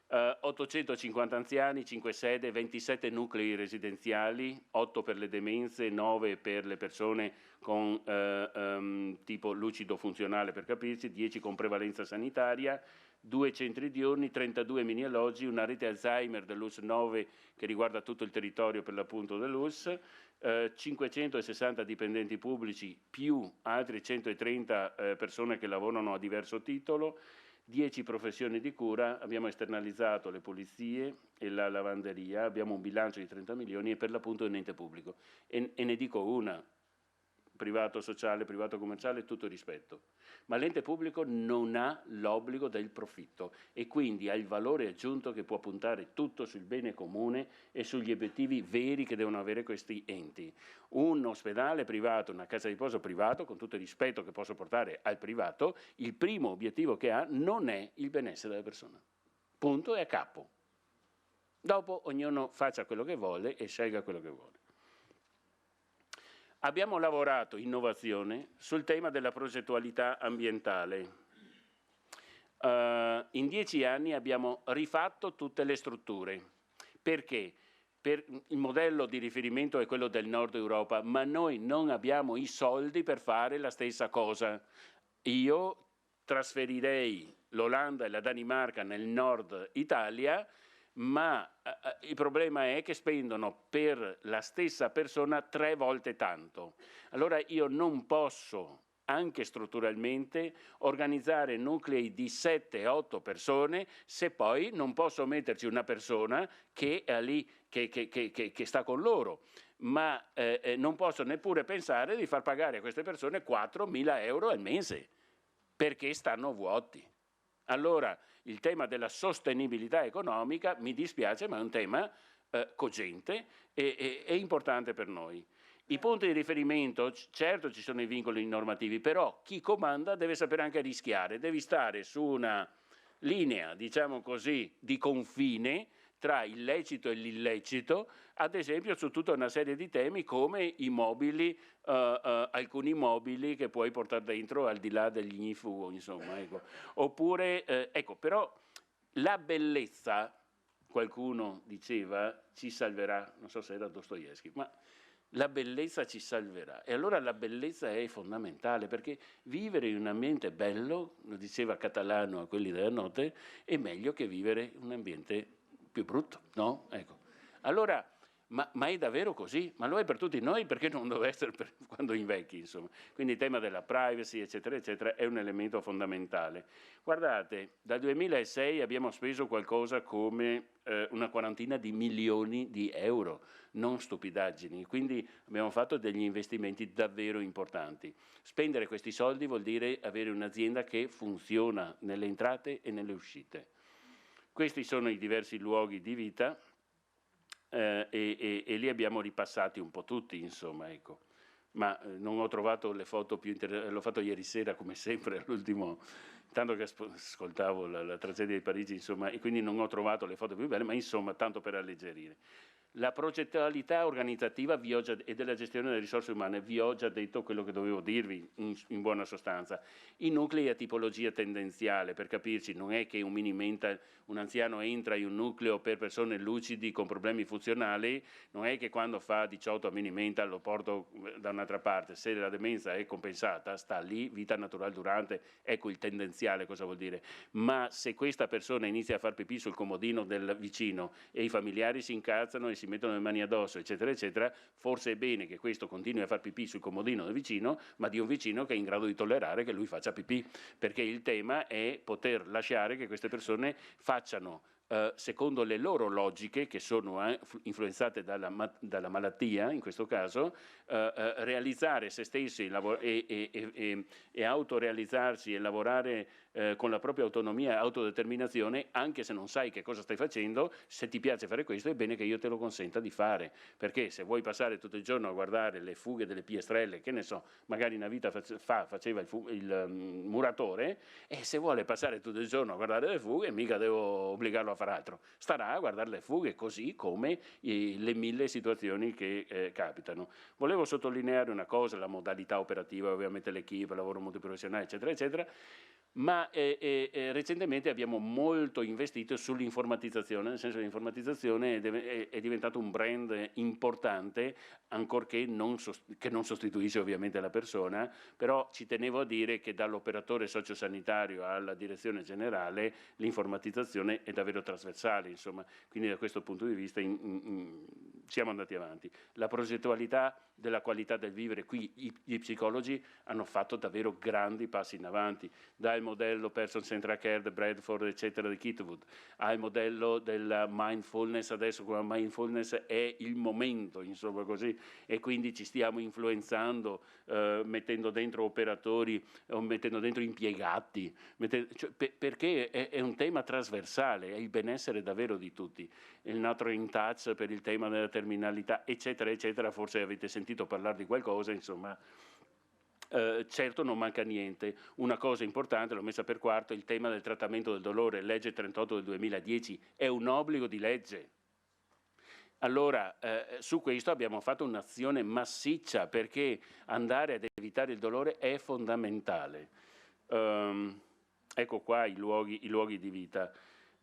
850 anziani, 5 sede, 27 nuclei residenziali, 8 per le demenze, 9 per le persone con tipo lucido funzionale per capirsi, 10 con prevalenza sanitaria, 2 centri diurni, 32 mini alloggi, una rete Alzheimer dell'US 9 che riguarda tutto il territorio per l'appunto dell'US, 560 dipendenti pubblici più altri 130 persone che lavorano a diverso titolo, 10 professioni di cura, abbiamo esternalizzato le pulizie e la lavanderia, abbiamo un bilancio di 30 milioni e per l'appunto è un ente pubblico. E ne dico una, privato sociale, privato commerciale, tutto rispetto. Ma l'ente pubblico non ha l'obbligo del profitto e quindi ha il valore aggiunto che può puntare tutto sul bene comune e sugli obiettivi veri che devono avere questi enti. Un ospedale privato, una casa di riposo privato, con tutto il rispetto che posso portare al privato, il primo obiettivo che ha non è il benessere della persona. Punto e a capo. Dopo ognuno faccia quello che vuole e scelga quello che vuole. Abbiamo lavorato innovazione sul tema della progettualità ambientale. In 10 anni abbiamo rifatto tutte le strutture. Perché? Il modello di riferimento è quello del nord Europa, ma noi non abbiamo i soldi per fare la stessa cosa. Io trasferirei l'Olanda e la Danimarca nel nord Italia, ma il problema è che spendono per la stessa persona 3 volte tanto. Allora io non posso, anche strutturalmente, organizzare nuclei di 7-8 persone se poi non posso metterci una persona che è lì, che sta con loro. Ma non posso neppure pensare di far pagare a queste persone 4.000 euro al mese, perché stanno vuoti. Allora, il tema della sostenibilità economica, mi dispiace, ma è un tema cogente e importante per noi. I punti di riferimento, certo ci sono i vincoli normativi, però chi comanda deve sapere anche rischiare, devi stare su una linea, diciamo così, di confine tra il lecito e l'illecito, ad esempio su tutta una serie di temi come i mobili, alcuni mobili che puoi portare dentro al di là degli ignifugo, insomma, ecco. Oppure, ecco, però la bellezza, qualcuno diceva, ci salverà, non so se era Dostoevskij, ma la bellezza ci salverà. E allora la bellezza è fondamentale, perché vivere in un ambiente bello, lo diceva Catalano a quelli della notte, è meglio che vivere in un ambiente più brutto, no? Ecco. Allora, ma è davvero così? Ma lo è per tutti noi, perché non deve essere per quando invecchi, insomma. Quindi il tema della privacy, eccetera, eccetera, è un elemento fondamentale. Guardate, dal 2006 abbiamo speso qualcosa come una quarantina di milioni di euro, non stupidaggini, quindi abbiamo fatto degli investimenti davvero importanti. Spendere questi soldi vuol dire avere un'azienda che funziona nelle entrate e nelle uscite. Questi sono i diversi luoghi di vita e lì abbiamo ripassati un po' tutti, insomma, ecco. Ma non ho trovato le foto più interessanti, l'ho fatto ieri sera come sempre all'ultimo, tanto che ascoltavo la tragedia di Parigi, insomma, e quindi non ho trovato le foto più belle, ma insomma tanto per alleggerire. La progettualità organizzativa e della gestione delle risorse umane, vi ho già detto quello che dovevo dirvi in buona sostanza. I nuclei a tipologia tendenziale, per capirci, non è che un anziano entra in un nucleo per persone lucidi con problemi funzionali, non è che quando fa 18 a mini-mental lo porto da un'altra parte. Se la demenza è compensata, sta lì, vita naturale durante, ecco il tendenziale cosa vuol dire. Ma se questa persona inizia a far pipì sul comodino del vicino e i familiari si incazzano e si mettono le mani addosso, eccetera, eccetera, forse è bene che questo continui a far pipì sul comodino del vicino, ma di un vicino che è in grado di tollerare che lui faccia pipì, perché il tema è poter lasciare che queste persone facciano secondo le loro logiche, che sono influenzate dalla malattia, in questo caso, realizzare se stessi e autorealizzarsi e lavorare con la propria autonomia e autodeterminazione, anche se non sai che cosa stai facendo. Se ti piace fare questo, è bene che io te lo consenta di fare, perché se vuoi passare tutto il giorno a guardare le fughe delle piastrelle, che ne so, magari una vita fa faceva il muratore, e se vuole passare tutto il giorno a guardare le fughe, mica devo obbligarlo a fare altro, starà a guardare le fughe, così come le 1000 situazioni che capitano. Volevo sottolineare una cosa, la modalità operativa, ovviamente l'equipe, il lavoro multiprofessionale, eccetera, eccetera, ma recentemente abbiamo molto investito sull'informatizzazione, nel senso che l'informatizzazione è diventato un brand importante, ancorché non sostituisce ovviamente la persona, però ci tenevo a dire che dall'operatore sociosanitario alla direzione generale l'informatizzazione è davvero trasversale, insomma, quindi da questo punto di vista siamo andati avanti. La progettualità della qualità del vivere, qui gli psicologi hanno fatto davvero grandi passi in avanti, dal modello Person Centered Care di Bradford, eccetera, di Kitwood, al modello della mindfulness. Adesso con la mindfulness è il momento, insomma, così, e quindi ci stiamo influenzando, mettendo dentro operatori, o mettendo dentro impiegati, perché è un tema trasversale, è il benessere davvero di tutti. Il Nurturing Touch per il tema della terminalità, eccetera, eccetera, forse avete sentito parlare di qualcosa, insomma. Certo non manca niente. Una cosa importante, l'ho messa per quarto, il tema del trattamento del dolore, legge 38 del 2010, è un obbligo di legge. Allora, su questo abbiamo fatto un'azione massiccia, perché andare ad evitare il dolore è fondamentale. Ecco qua i luoghi di vita.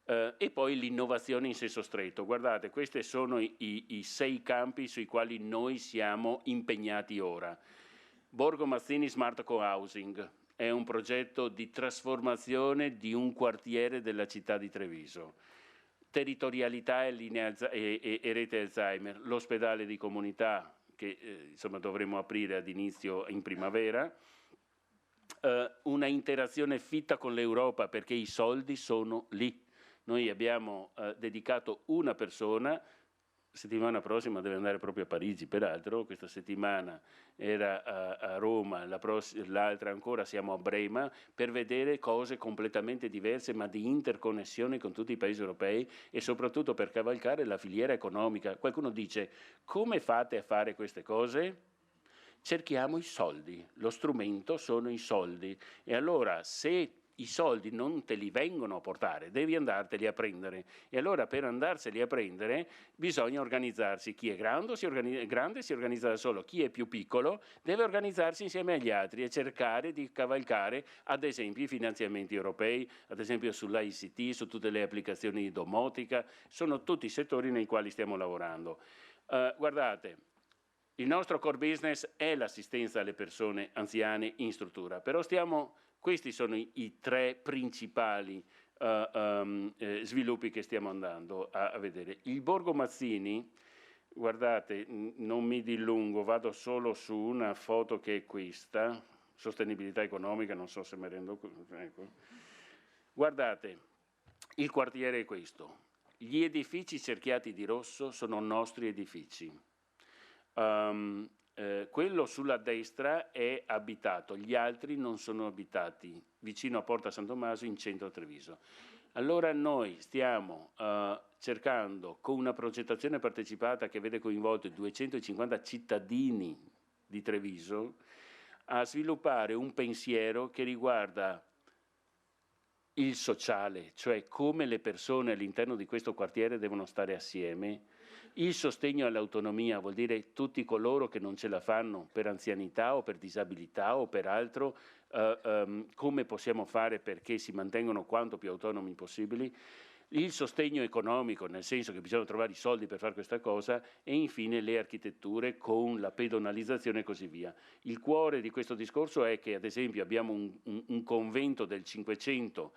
E poi l'innovazione in senso stretto. Guardate, questi sono i 6 campi sui quali noi siamo impegnati ora. Borgo Mazzini Smart Co-Housing è un progetto di trasformazione di un quartiere della città di Treviso. Territorialità e rete Alzheimer, l'ospedale di comunità che insomma dovremo aprire ad inizio in primavera, una interazione fitta con l'Europa, perché i soldi sono lì. Noi abbiamo dedicato una persona. Settimana prossima deve andare proprio a Parigi, peraltro, questa settimana era a Roma, l'altra ancora siamo a Brema, per vedere cose completamente diverse, ma di interconnessione con tutti i paesi europei, e soprattutto per cavalcare la filiera economica. Qualcuno dice: come fate a fare queste cose? Cerchiamo i soldi, lo strumento sono i soldi, e allora se i soldi non te li vengono a portare, devi andarteli a prendere, e allora per andarseli a prendere bisogna organizzarsi. Chi è grande si organizza da solo, chi è più piccolo deve organizzarsi insieme agli altri e cercare di cavalcare ad esempio i finanziamenti europei, ad esempio sull'ICT, su tutte le applicazioni di domotica, sono tutti settori nei quali stiamo lavorando. Guardate, il nostro core business è l'assistenza alle persone anziane in struttura, però questi sono i 3 principali sviluppi che stiamo andando a vedere. Il Borgo Mazzini, guardate, non mi dilungo, vado solo su una foto che è questa, sostenibilità economica, non so se mi rendo conto. Ecco. Guardate, il quartiere è questo. Gli edifici cerchiati di rosso sono nostri edifici. Quello sulla destra è abitato, gli altri non sono abitati, vicino a Porta San Tommaso, in centro a Treviso. Allora noi stiamo cercando, con una progettazione partecipata che vede coinvolti 250 cittadini di Treviso, a sviluppare un pensiero che riguarda il sociale, cioè come le persone all'interno di questo quartiere devono stare assieme, Il sostegno all'autonomia vuol dire tutti coloro che non ce la fanno per anzianità o per disabilità o per altro, come possiamo fare perché si mantengano quanto più autonomi possibili. Il sostegno economico, nel senso che bisogna trovare i soldi per fare questa cosa, e infine le architetture con la pedonalizzazione e così via. Il cuore di questo discorso è che, ad esempio, abbiamo un convento del Cinquecento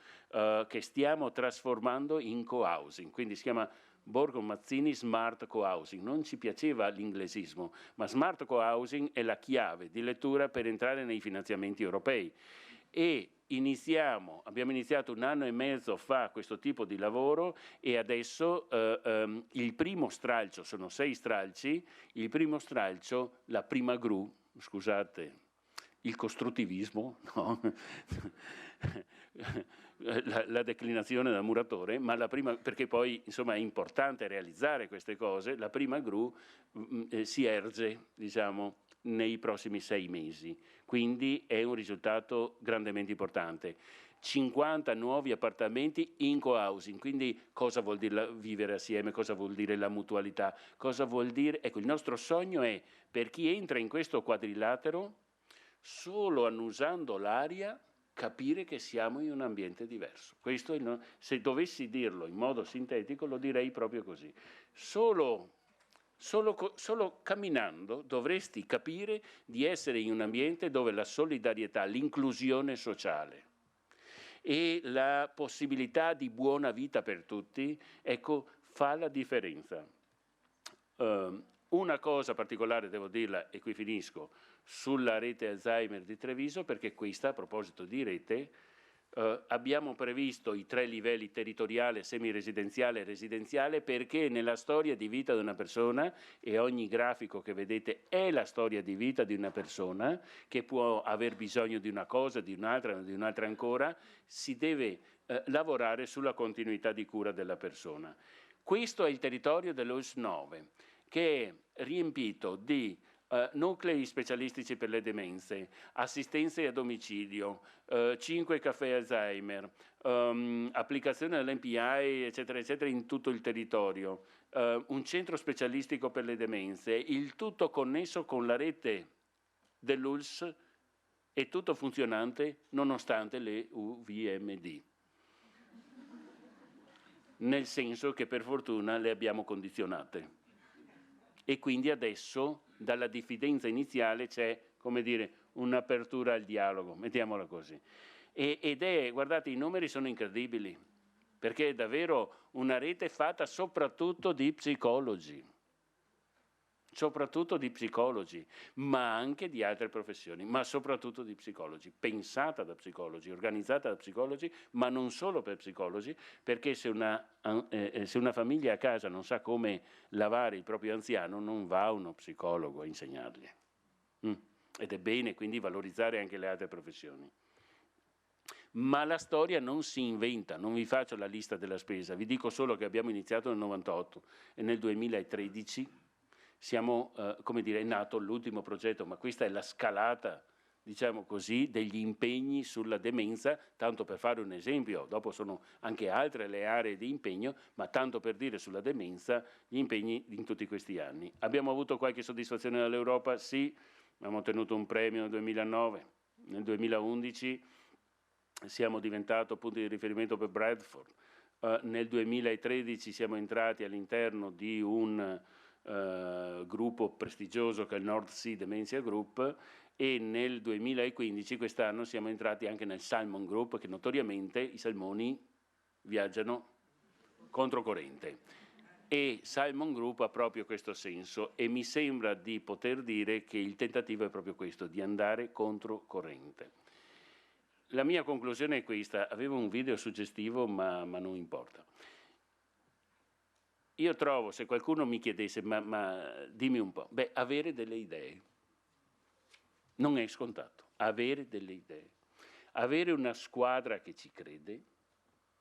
che stiamo trasformando in co-housing, quindi si chiama Borgo Mazzini Smart Co-Housing. Non ci piaceva l'inglesismo, ma Smart Co-Housing è la chiave di lettura per entrare nei finanziamenti europei. E abbiamo iniziato 1 anno e mezzo fa questo tipo di lavoro e adesso il primo stralcio, sono 6 stralci, il primo stralcio, la prima gru, scusate, il costruttivismo, no? la declinazione da muratore, ma la prima, perché poi insomma è importante realizzare queste cose, la prima gru si erge, diciamo, nei prossimi 6 mesi, quindi è un risultato grandemente importante. 50 nuovi appartamenti in co-housing, quindi cosa vuol dire vivere assieme, cosa vuol dire la mutualità, cosa vuol dire, ecco, il nostro sogno è, per chi entra in questo quadrilatero, solo annusando l'aria, capire che siamo in un ambiente diverso. Questo è se dovessi dirlo in modo sintetico, lo direi proprio così. Solo camminando dovresti capire di essere in un ambiente dove la solidarietà, l'inclusione sociale e la possibilità di buona vita per tutti, ecco, fa la differenza. Una cosa particolare, devo dirla, e qui finisco, sulla rete Alzheimer di Treviso, perché questa, a proposito di rete, abbiamo previsto i 3 livelli: territoriale, semiresidenziale e residenziale, perché nella storia di vita di una persona, e ogni grafico che vedete è la storia di vita di una persona, che può aver bisogno di una cosa, di un'altra ancora, si deve lavorare sulla continuità di cura della persona. Questo è il territorio dell'OS 9, che è riempito di nuclei specialistici per le demenze, assistenze a domicilio, 5 caffè Alzheimer, applicazione dell'NPI, eccetera, eccetera, in tutto il territorio, un centro specialistico per le demenze, il tutto connesso con la rete dell'ULSS e tutto funzionante nonostante le UVMD. Nel senso che per fortuna le abbiamo condizionate. E quindi adesso dalla diffidenza iniziale c'è, come dire, un'apertura al dialogo, mettiamola così. Guardate, i numeri sono incredibili, perché è davvero una rete fatta soprattutto di psicologi, ma anche di altre professioni, ma soprattutto di psicologi, pensata da psicologi, organizzata da psicologi, ma non solo per psicologi, perché se una famiglia a casa non sa come lavare il proprio anziano, non va uno psicologo a insegnargli. Ed è bene quindi valorizzare anche le altre professioni. Ma la storia non si inventa, non vi faccio la lista della spesa, vi dico solo che abbiamo iniziato nel 98 e nel 2013 come dire, è nato l'ultimo progetto, ma questa è la scalata, diciamo così, degli impegni sulla demenza, tanto per fare un esempio, dopo sono anche altre le aree di impegno, ma tanto per dire sulla demenza, gli impegni in tutti questi anni. Abbiamo avuto qualche soddisfazione dall'Europa? Sì, abbiamo ottenuto un premio nel 2009, nel 2011 siamo diventato punto di riferimento per Bradford, nel 2013 siamo entrati all'interno di un gruppo prestigioso che è il North Sea Dementia Group, e nel 2015, quest'anno, siamo entrati anche nel Salmon Group, che notoriamente i salmoni viaggiano controcorrente, e Salmon Group ha proprio questo senso, e mi sembra di poter dire che il tentativo è proprio questo, di andare controcorrente. La mia conclusione è questa: avevo un video suggestivo, ma non importa. Io trovo, se qualcuno mi chiedesse, ma dimmi un po', avere delle idee non è scontato, avere delle idee, avere una squadra che ci crede,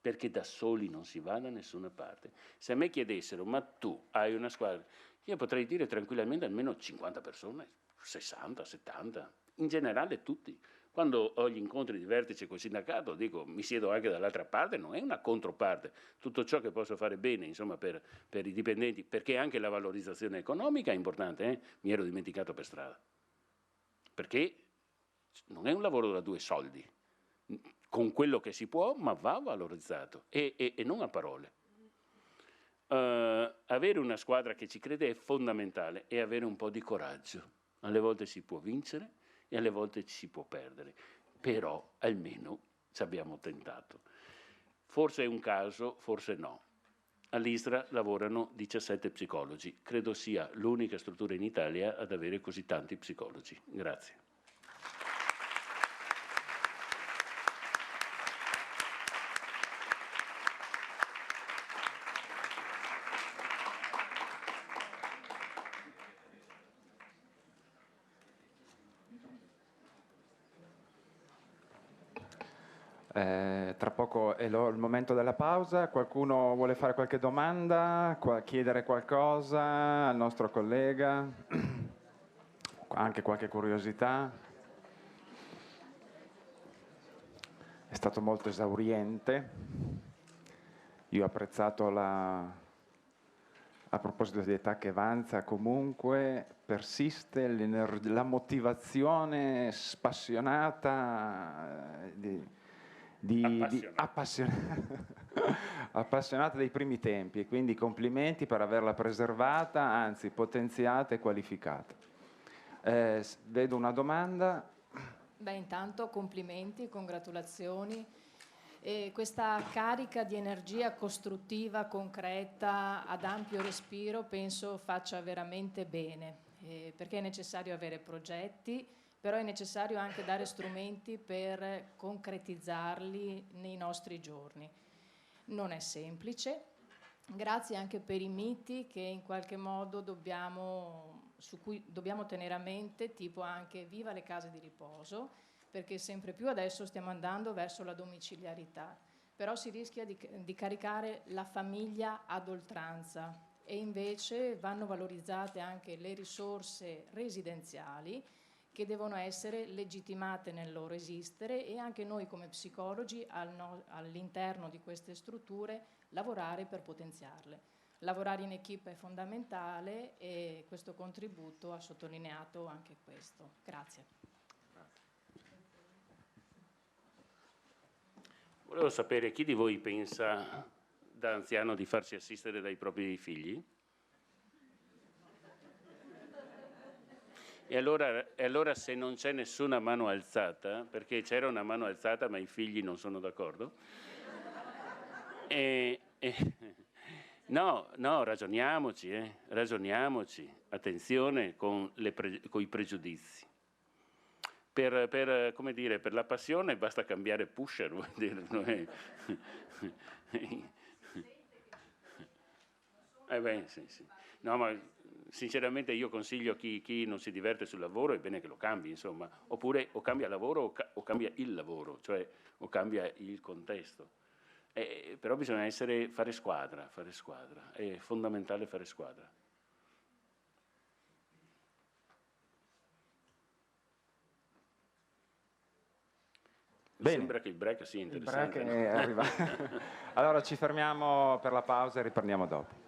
perché da soli non si va da nessuna parte. Se a me chiedessero, ma tu hai una squadra, io potrei dire tranquillamente almeno 50 persone, 60, 70, in generale tutti, Quando ho gli incontri di vertice col sindacato, dico, mi siedo anche dall'altra parte, non è una controparte. Tutto ciò che posso fare bene, insomma, per i dipendenti, perché anche la valorizzazione economica è importante, mi ero dimenticato per strada. Perché non è un lavoro da 2 soldi, con quello che si può, ma va valorizzato, e non a parole. Avere una squadra che ci crede è fondamentale, e avere un po' di coraggio. Alle volte si può vincere e alle volte ci si può perdere, però almeno ci abbiamo tentato. Forse è un caso, forse no. All'Istra lavorano 17 psicologi, credo sia l'unica struttura in Italia ad avere così tanti psicologi. Grazie. Tra poco è il momento della pausa. Qualcuno vuole fare qualche domanda, chiedere qualcosa al nostro collega? Anche qualche curiosità? È stato molto esauriente. Io ho apprezzato a proposito di età che avanza, comunque persiste la motivazione spassionata appassionata dei primi tempi, e quindi complimenti per averla preservata, anzi potenziata e qualificata. Vedo una domanda. Beh, intanto complimenti, congratulazioni. E questa carica di energia costruttiva, concreta, ad ampio respiro, penso faccia veramente bene, perché è necessario avere progetti, però è necessario anche dare strumenti per concretizzarli nei nostri giorni. Non è semplice, grazie anche per i miti che in qualche modo su cui dobbiamo tenere a mente, tipo anche viva le case di riposo, perché sempre più adesso stiamo andando verso la domiciliarità, però si rischia di caricare la famiglia ad oltranza, e invece vanno valorizzate anche le risorse residenziali, che devono essere legittimate nel loro esistere, e anche noi come psicologi all'interno di queste strutture lavorare per potenziarle. Lavorare in equipe è fondamentale, e questo contributo ha sottolineato anche questo. Grazie. Volevo sapere, chi di voi pensa da anziano di farsi assistere dai propri figli? E allora se non c'è nessuna mano alzata, perché c'era una mano alzata ma i figli non sono d'accordo, no, ragioniamoci, attenzione con i pregiudizi. Come dire, per la passione basta cambiare pusher, vuol dire, non è... sì. No, ma sinceramente io consiglio a chi non si diverte sul lavoro, è bene che lo cambi, insomma, oppure o cambia lavoro o cambia il lavoro, cioè o cambia il contesto. Però bisogna fare squadra, è fondamentale fare squadra. Mi sembra che il break sia interessante. Il break è arrivato. Allora ci fermiamo per la pausa e riprendiamo dopo.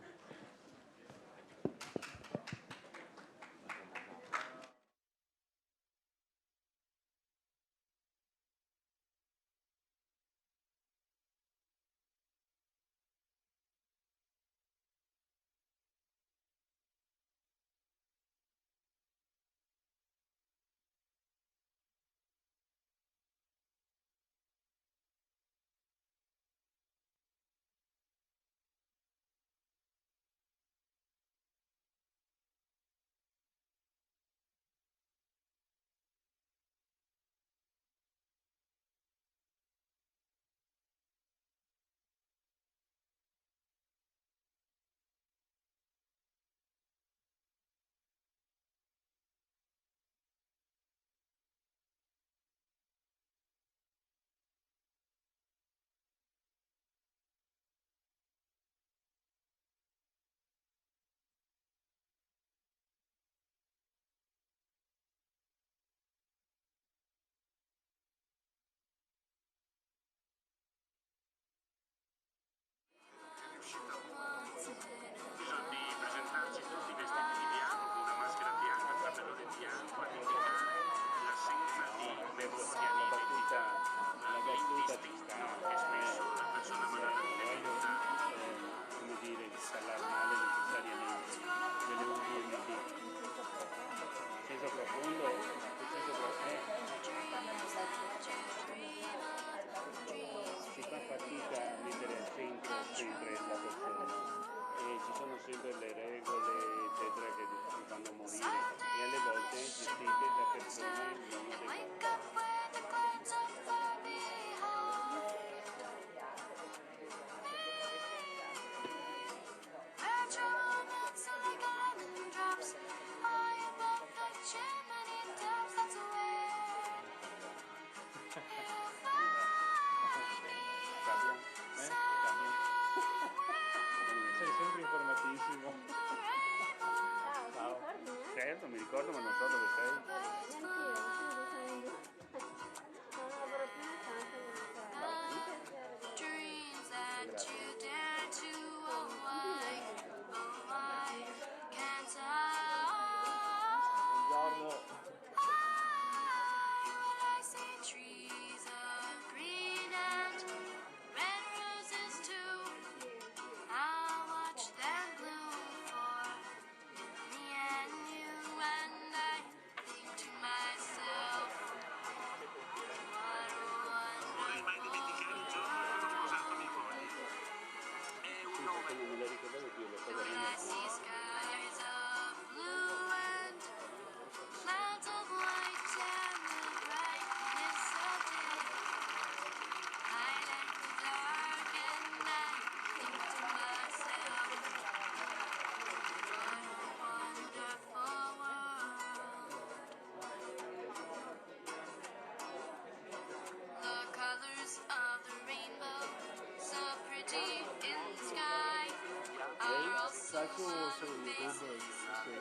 certo, mi ricordo, ma non so dove sei.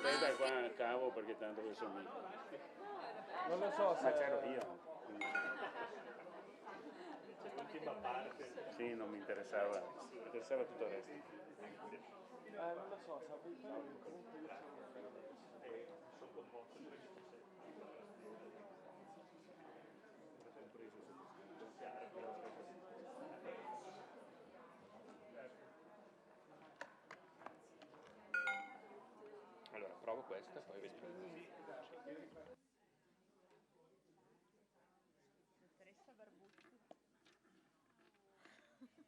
Beh, dai, qua cavo perché tanto che sono lì. Non lo so se... Ma c'ero io. L'ultima parte. Sì, non mi interessava. Mi interessava tutto il resto. non lo so, sapevi comunque io sono commosso. Allora, provo questa, poi vediamo. Sì, da poco, in realtà è una... sì, sì.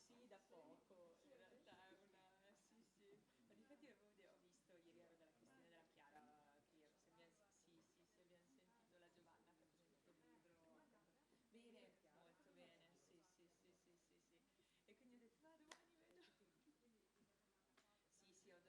Ma difatti ho visto ieri ero della Cristina della Chiara Piero, se abbiamo, sì, se abbiamo sentito la Giovanna che ha presentato il libro. Bene, molto bene, sì. E quindi ho detto, va, domani vedo. Sì, ho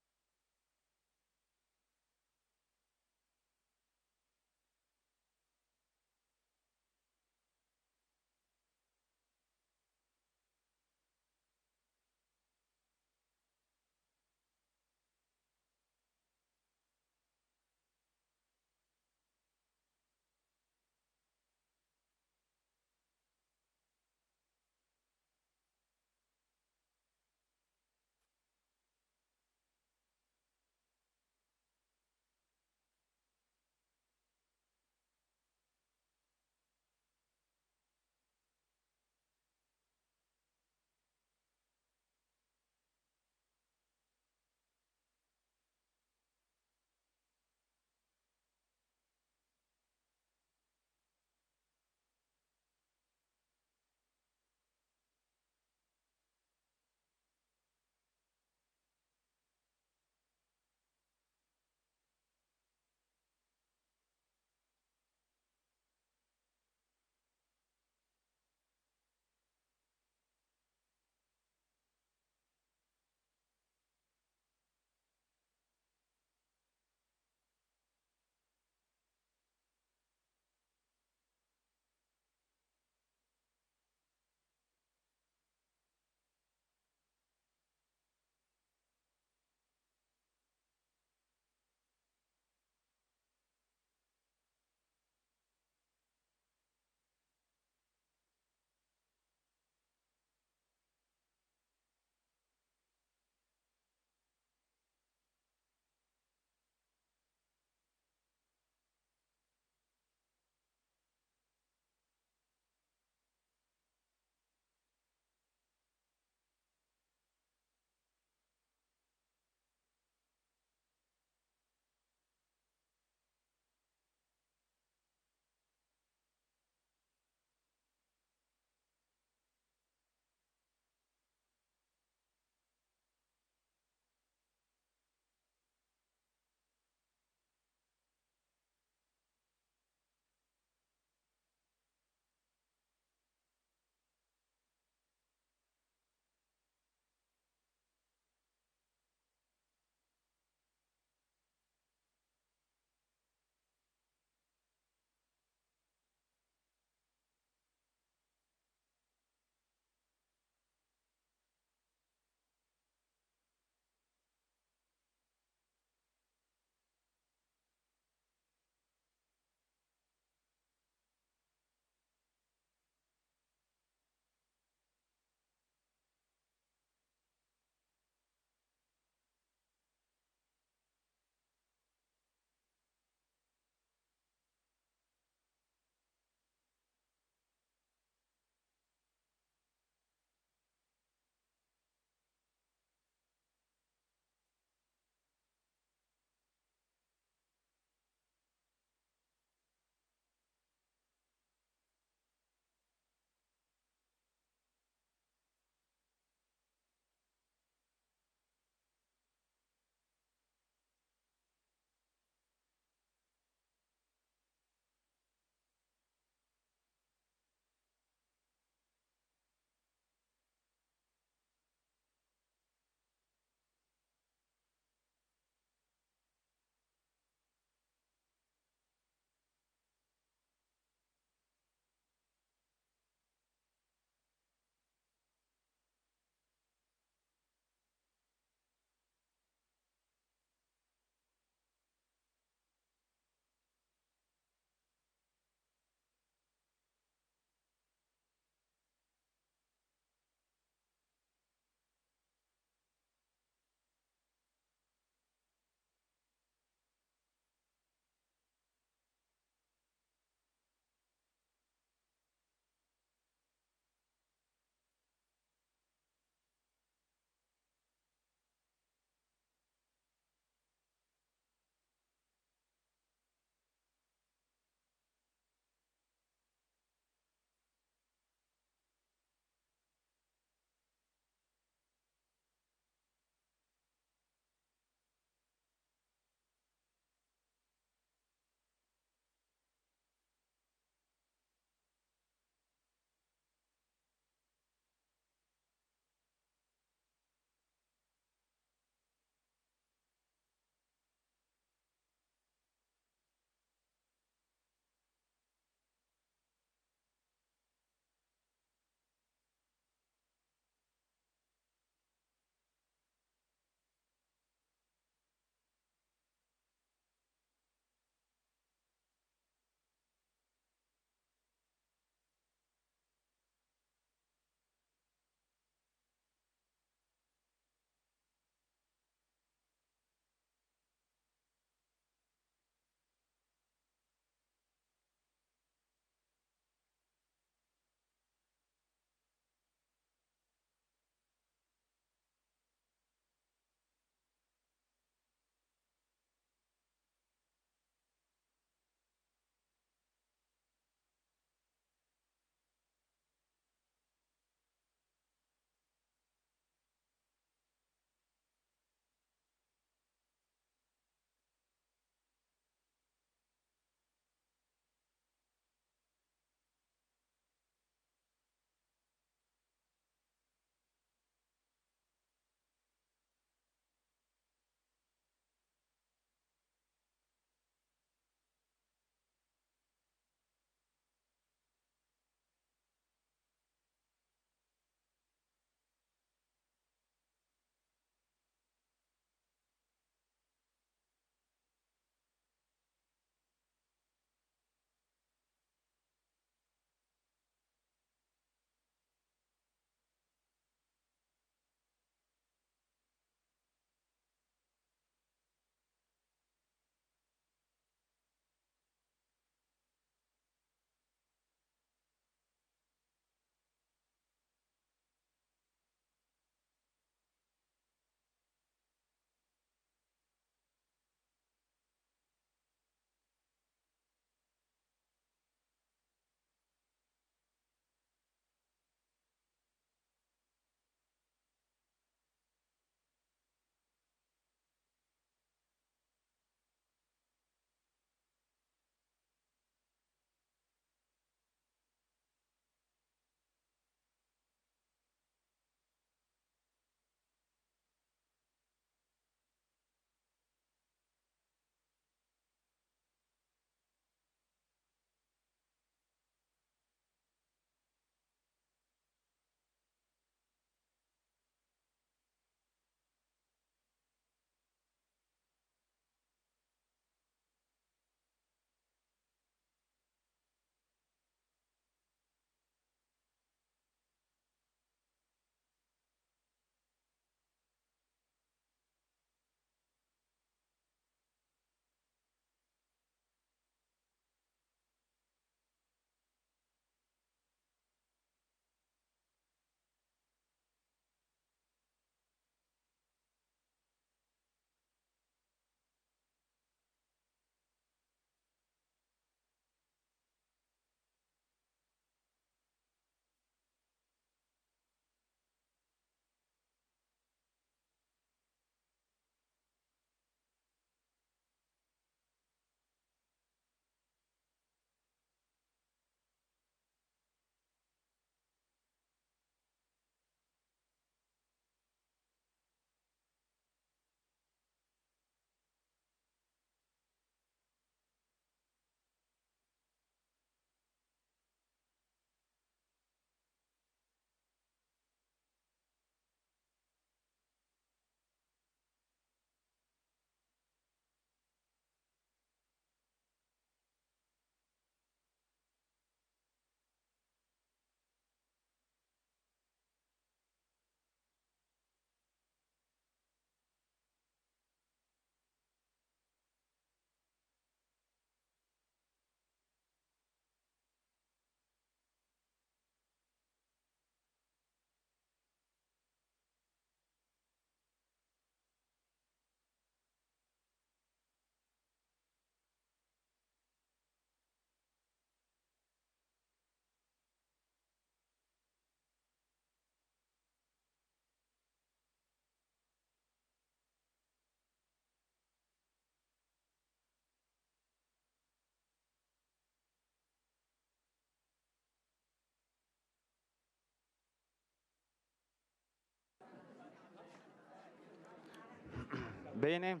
Bene,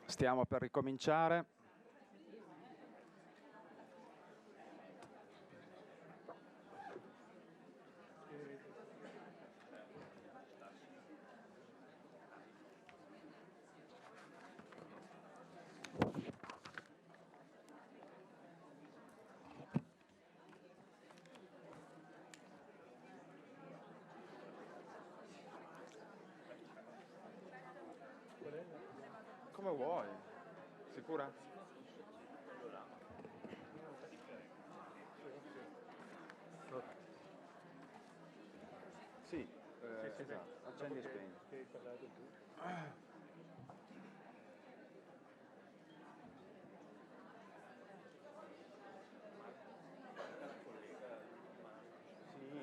stiamo per ricominciare. Come vuoi, sicura? Sì, esatto, accendi e spegni. Sì,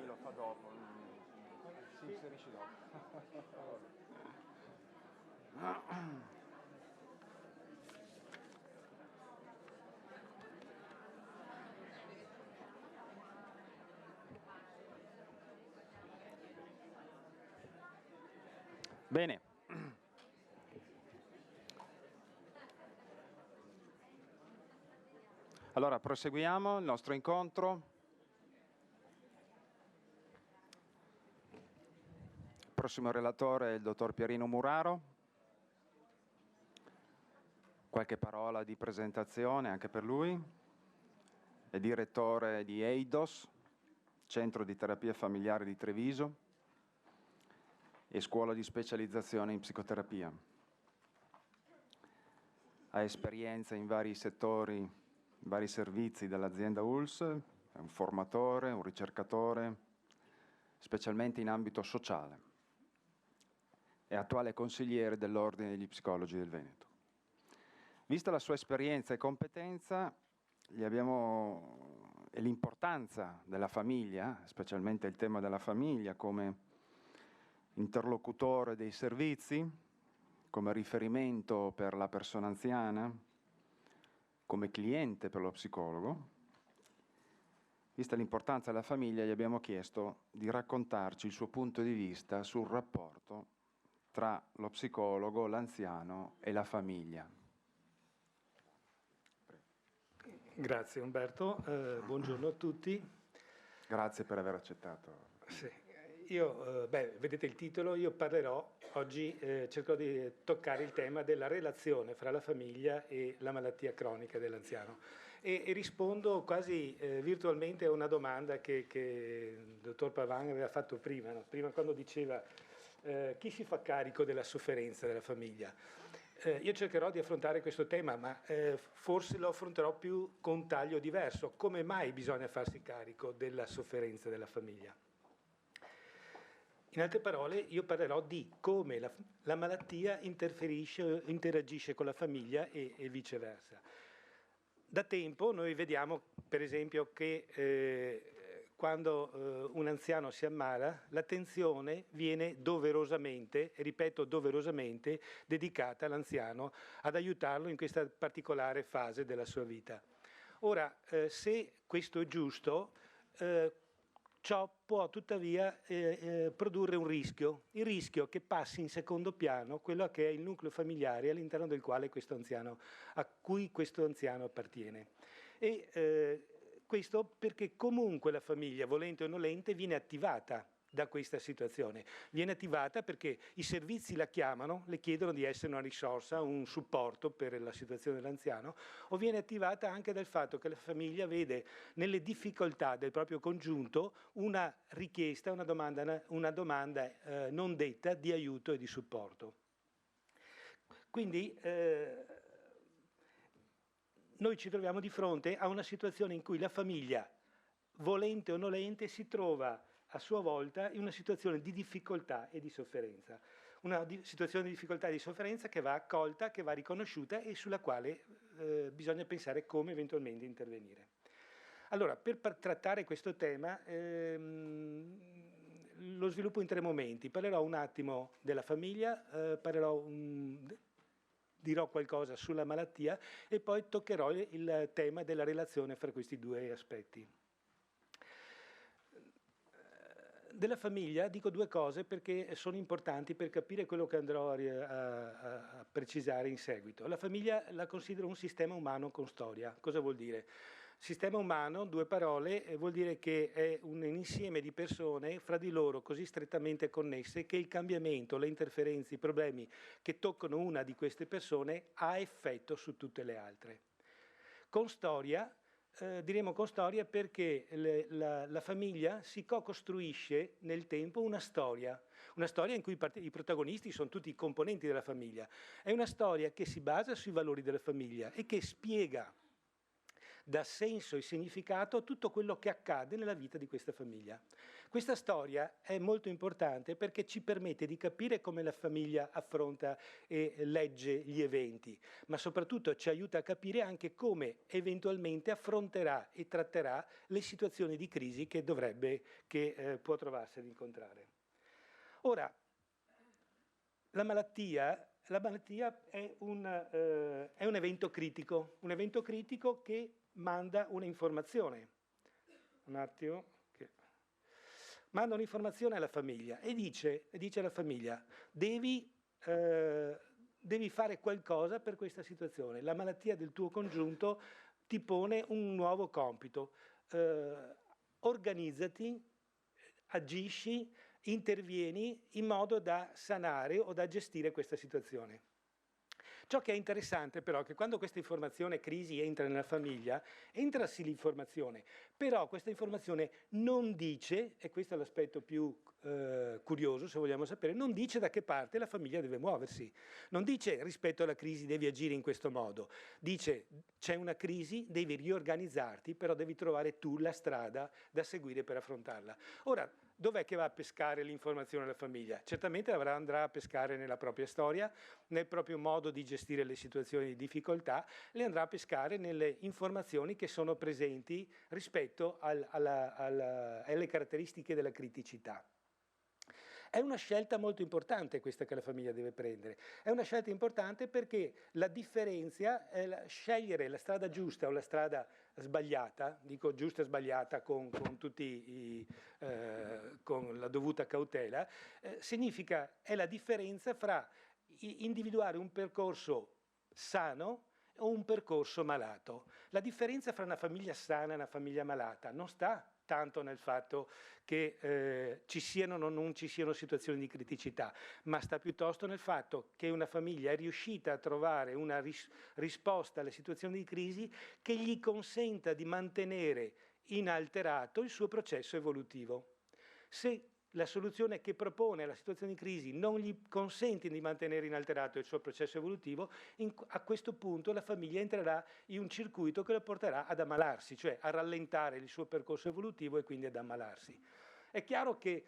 lo fa dopo. Sì, se riesci dopo. Bene. Allora, proseguiamo il nostro incontro. Il prossimo relatore è il dottor Pierino Muraro. Qualche parola di presentazione anche per lui. È direttore di EIDOS, Centro di Terapia Familiare di Treviso, e scuola di specializzazione in psicoterapia. Ha esperienza in vari settori, in vari servizi dell'azienda ULS, è un formatore, un ricercatore, specialmente in ambito sociale. È attuale consigliere dell'Ordine degli Psicologi del Veneto. Vista la sua esperienza e competenza, e l'importanza della famiglia, specialmente il tema della famiglia come interlocutore dei servizi, come riferimento per la persona anziana, come cliente per lo psicologo. Vista l'importanza della famiglia, gli abbiamo chiesto di raccontarci il suo punto di vista sul rapporto tra lo psicologo, l'anziano e la famiglia. Grazie Umberto, buongiorno a tutti. Grazie per aver accettato. Sì. Io, vedete il titolo, io parlerò oggi, cercherò di toccare il tema della relazione fra la famiglia e la malattia cronica dell'anziano e rispondo quasi virtualmente a una domanda che il dottor Pavan aveva fatto prima, no? Prima quando diceva chi si fa carico della sofferenza della famiglia. Io cercherò di affrontare questo tema, ma forse lo affronterò più con un taglio diverso. Come mai bisogna farsi carico della sofferenza della famiglia? In altre parole, io parlerò di come la malattia interagisce con la famiglia e viceversa. Da tempo noi vediamo, per esempio, che quando un anziano si ammala, l'attenzione viene doverosamente, ripeto doverosamente, dedicata all'anziano ad aiutarlo in questa particolare fase della sua vita. Ora, se questo è giusto, ciò può tuttavia produrre un rischio, il rischio che passi in secondo piano quello che è il nucleo familiare all'interno del quale a cui questo anziano appartiene. E questo perché comunque la famiglia, volente o nolente, viene attivata da questa situazione. Viene attivata perché i servizi la chiamano, le chiedono di essere una risorsa, un supporto per la situazione dell'anziano, o viene attivata anche dal fatto che la famiglia vede nelle difficoltà del proprio congiunto una richiesta, una domanda non detta di aiuto e di supporto. Quindi noi ci troviamo di fronte a una situazione in cui la famiglia, volente o nolente, si trova a sua volta in una situazione di difficoltà e di sofferenza. Una situazione di difficoltà e di sofferenza che va accolta, che va riconosciuta e sulla quale bisogna pensare come eventualmente intervenire. Allora, per trattare questo tema lo sviluppo in 3 momenti. Parlerò un attimo della famiglia, dirò qualcosa sulla malattia e poi toccherò il tema della relazione fra questi 2 aspetti. Della famiglia dico due cose perché sono importanti per capire quello che andrò a precisare in seguito. La famiglia la considero un sistema umano con storia. Cosa vuol dire? Sistema umano, due parole, vuol dire che è un insieme di persone fra di loro così strettamente connesse che il cambiamento, le interferenze, i problemi che toccano una di queste persone ha effetto su tutte le altre. Con storia, diremo con storia perché la famiglia si co-costruisce nel tempo una storia in cui i protagonisti sono tutti i componenti della famiglia. È una storia che si basa sui valori della famiglia e che spiega, dà senso e significato a tutto quello che accade nella vita di questa famiglia. Questa storia è molto importante perché ci permette di capire come la famiglia affronta e legge gli eventi, ma soprattutto ci aiuta a capire anche come eventualmente affronterà e tratterà le situazioni di crisi che può trovarsi ad incontrare. Ora, la malattia è un evento critico che manda un'informazione. Un attimo. Manda un'informazione alla famiglia e dice alla famiglia: devi fare qualcosa per questa situazione. La malattia del tuo congiunto ti pone un nuovo compito. Organizzati, agisci, intervieni in modo da sanare o da gestire questa situazione. Ciò che è interessante però è che quando questa informazione crisi entra nella famiglia, entra sì l'informazione, però questa informazione non dice, e questo è l'aspetto più curioso se vogliamo sapere, non dice da che parte la famiglia deve muoversi, non dice rispetto alla crisi devi agire in questo modo, dice c'è una crisi, devi riorganizzarti, però devi trovare tu la strada da seguire per affrontarla. Ora, dov'è che va a pescare l'informazione la famiglia? Certamente andrà a pescare nella propria storia, nel proprio modo di gestire le situazioni di difficoltà, le andrà a pescare nelle informazioni che sono presenti rispetto alle caratteristiche della criticità. È una scelta molto importante questa che la famiglia deve prendere. È una scelta importante perché la differenza è scegliere la strada giusta o la strada sbagliata, dico giusta e sbagliata con la dovuta cautela, è la differenza fra individuare un percorso sano o un percorso malato. La differenza fra una famiglia sana e una famiglia malata non sta tanto nel fatto che ci siano o non ci siano situazioni di criticità, ma sta piuttosto nel fatto che una famiglia è riuscita a trovare una risposta alle situazioni di crisi che gli consenta di mantenere inalterato il suo processo evolutivo. Se la soluzione che propone alla situazione di crisi non gli consente di mantenere inalterato il suo processo evolutivo, a questo punto la famiglia entrerà in un circuito che lo porterà ad ammalarsi, cioè a rallentare il suo percorso evolutivo e quindi ad ammalarsi. È chiaro che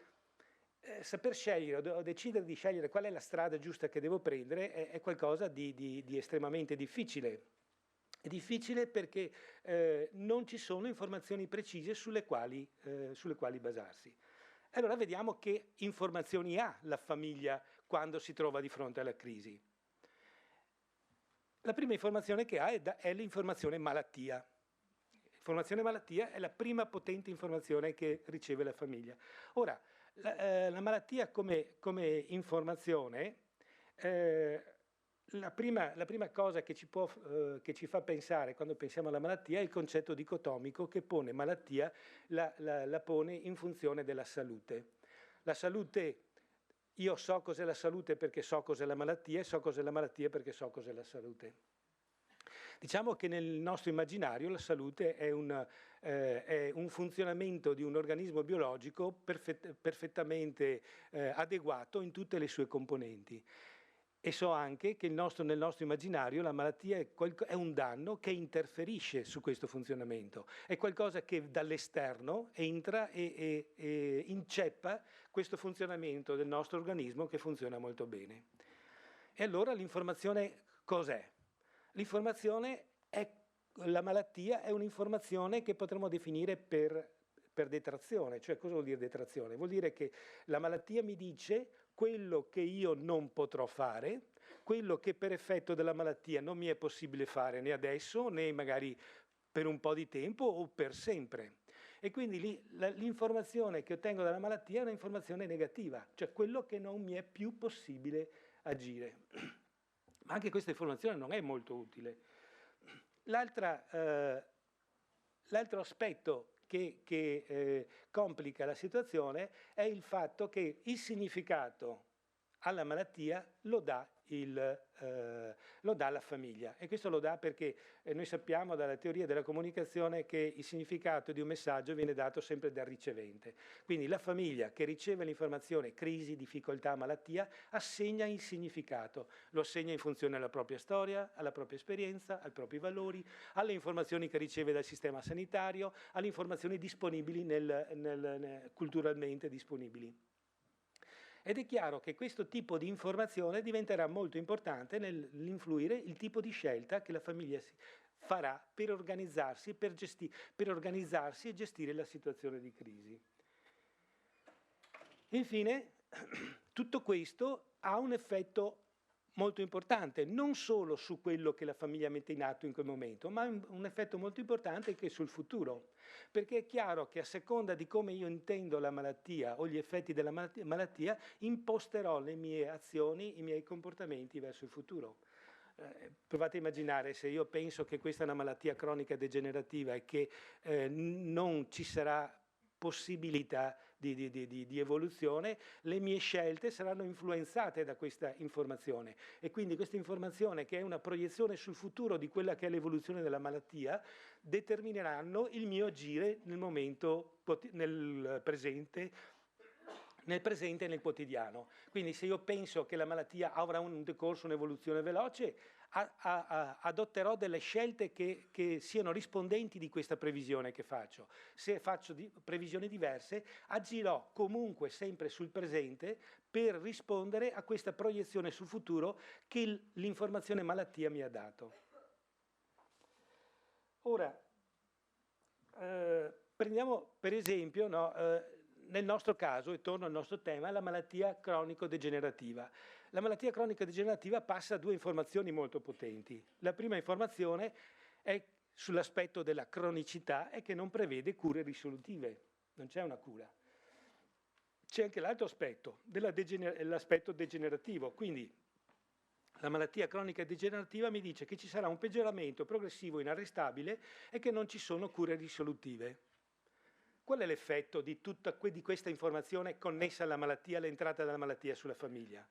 saper scegliere o decidere di scegliere qual è la strada giusta che devo prendere è qualcosa di estremamente difficile. È difficile perché non ci sono informazioni precise sulle quali basarsi. Allora vediamo che informazioni ha la famiglia quando si trova di fronte alla crisi. La prima informazione che ha è l'informazione malattia. L'informazione malattia è la prima potente informazione che riceve la famiglia. Ora, la malattia come informazione, la prima cosa che ci fa pensare quando pensiamo alla malattia è il concetto dicotomico che pone malattia, la pone in funzione della salute. La salute, io so cos'è la salute perché so cos'è la malattia e so cos'è la malattia perché so cos'è la salute. Diciamo che nel nostro immaginario la salute è un funzionamento di un organismo biologico perfettamente adeguato in tutte le sue componenti. E so anche che nel nostro immaginario la malattia è un danno che interferisce su questo funzionamento, è qualcosa che dall'esterno entra e inceppa questo funzionamento del nostro organismo che funziona molto bene. E allora l'informazione cos'è? La malattia è un'informazione che potremmo definire per detrazione. Cioè, cosa vuol dire detrazione? Vuol dire che la malattia mi dice quello che io non potrò fare, quello che per effetto della malattia non mi è possibile fare né adesso né magari per un po' di tempo o per sempre. E quindi l'informazione che ottengo dalla malattia è un'informazione negativa, cioè quello che non mi è più possibile agire. Ma anche questa informazione non è molto utile. L'altro aspetto che complica la situazione è il fatto che il significato alla malattia lo dà la famiglia, e questo lo dà perché noi sappiamo dalla teoria della comunicazione che il significato di un messaggio viene dato sempre dal ricevente. Quindi la famiglia che riceve l'informazione crisi, difficoltà, malattia assegna il significato, lo assegna in funzione alla propria storia, alla propria esperienza, ai propri valori, alle informazioni che riceve dal sistema sanitario, alle informazioni disponibili culturalmente disponibili. Ed è chiaro che questo tipo di informazione diventerà molto importante nell'influire il tipo di scelta che la famiglia farà per organizzarsi, e gestire la situazione di crisi. Infine, tutto questo ha un effetto molto importante, non solo su quello che la famiglia mette in atto in quel momento, ma un effetto molto importante che è sul futuro. Perché è chiaro che a seconda di come io intendo la malattia o gli effetti della malattia, imposterò le mie azioni, i miei comportamenti verso il futuro. Provate a immaginare se io penso che questa è una malattia cronica degenerativa e che non ci sarà possibilità di evoluzione, le mie scelte saranno influenzate da questa informazione, e quindi questa informazione, che è una proiezione sul futuro di quella che è l'evoluzione della malattia, determineranno il mio agire nel presente e nel quotidiano. Quindi se io penso che la malattia avrà un decorso, un'evoluzione veloce, adotterò delle scelte che siano rispondenti di questa previsione che faccio. Se faccio previsioni diverse, agirò comunque sempre sul presente per rispondere a questa proiezione sul futuro che l'informazione malattia mi ha dato. Ora, prendiamo per esempio, nel nostro caso, e torno al nostro tema, la malattia cronico-degenerativa. La malattia cronico-degenerativa passa a due informazioni molto potenti. La prima informazione è sull'aspetto della cronicità e che non prevede cure risolutive, non c'è una cura. C'è anche l'altro aspetto, l'aspetto degenerativo, quindi la malattia cronica degenerativa mi dice che ci sarà un peggioramento progressivo inarrestabile e che non ci sono cure risolutive. Qual è l'effetto di questa informazione connessa alla malattia, all'entrata della malattia sulla famiglia?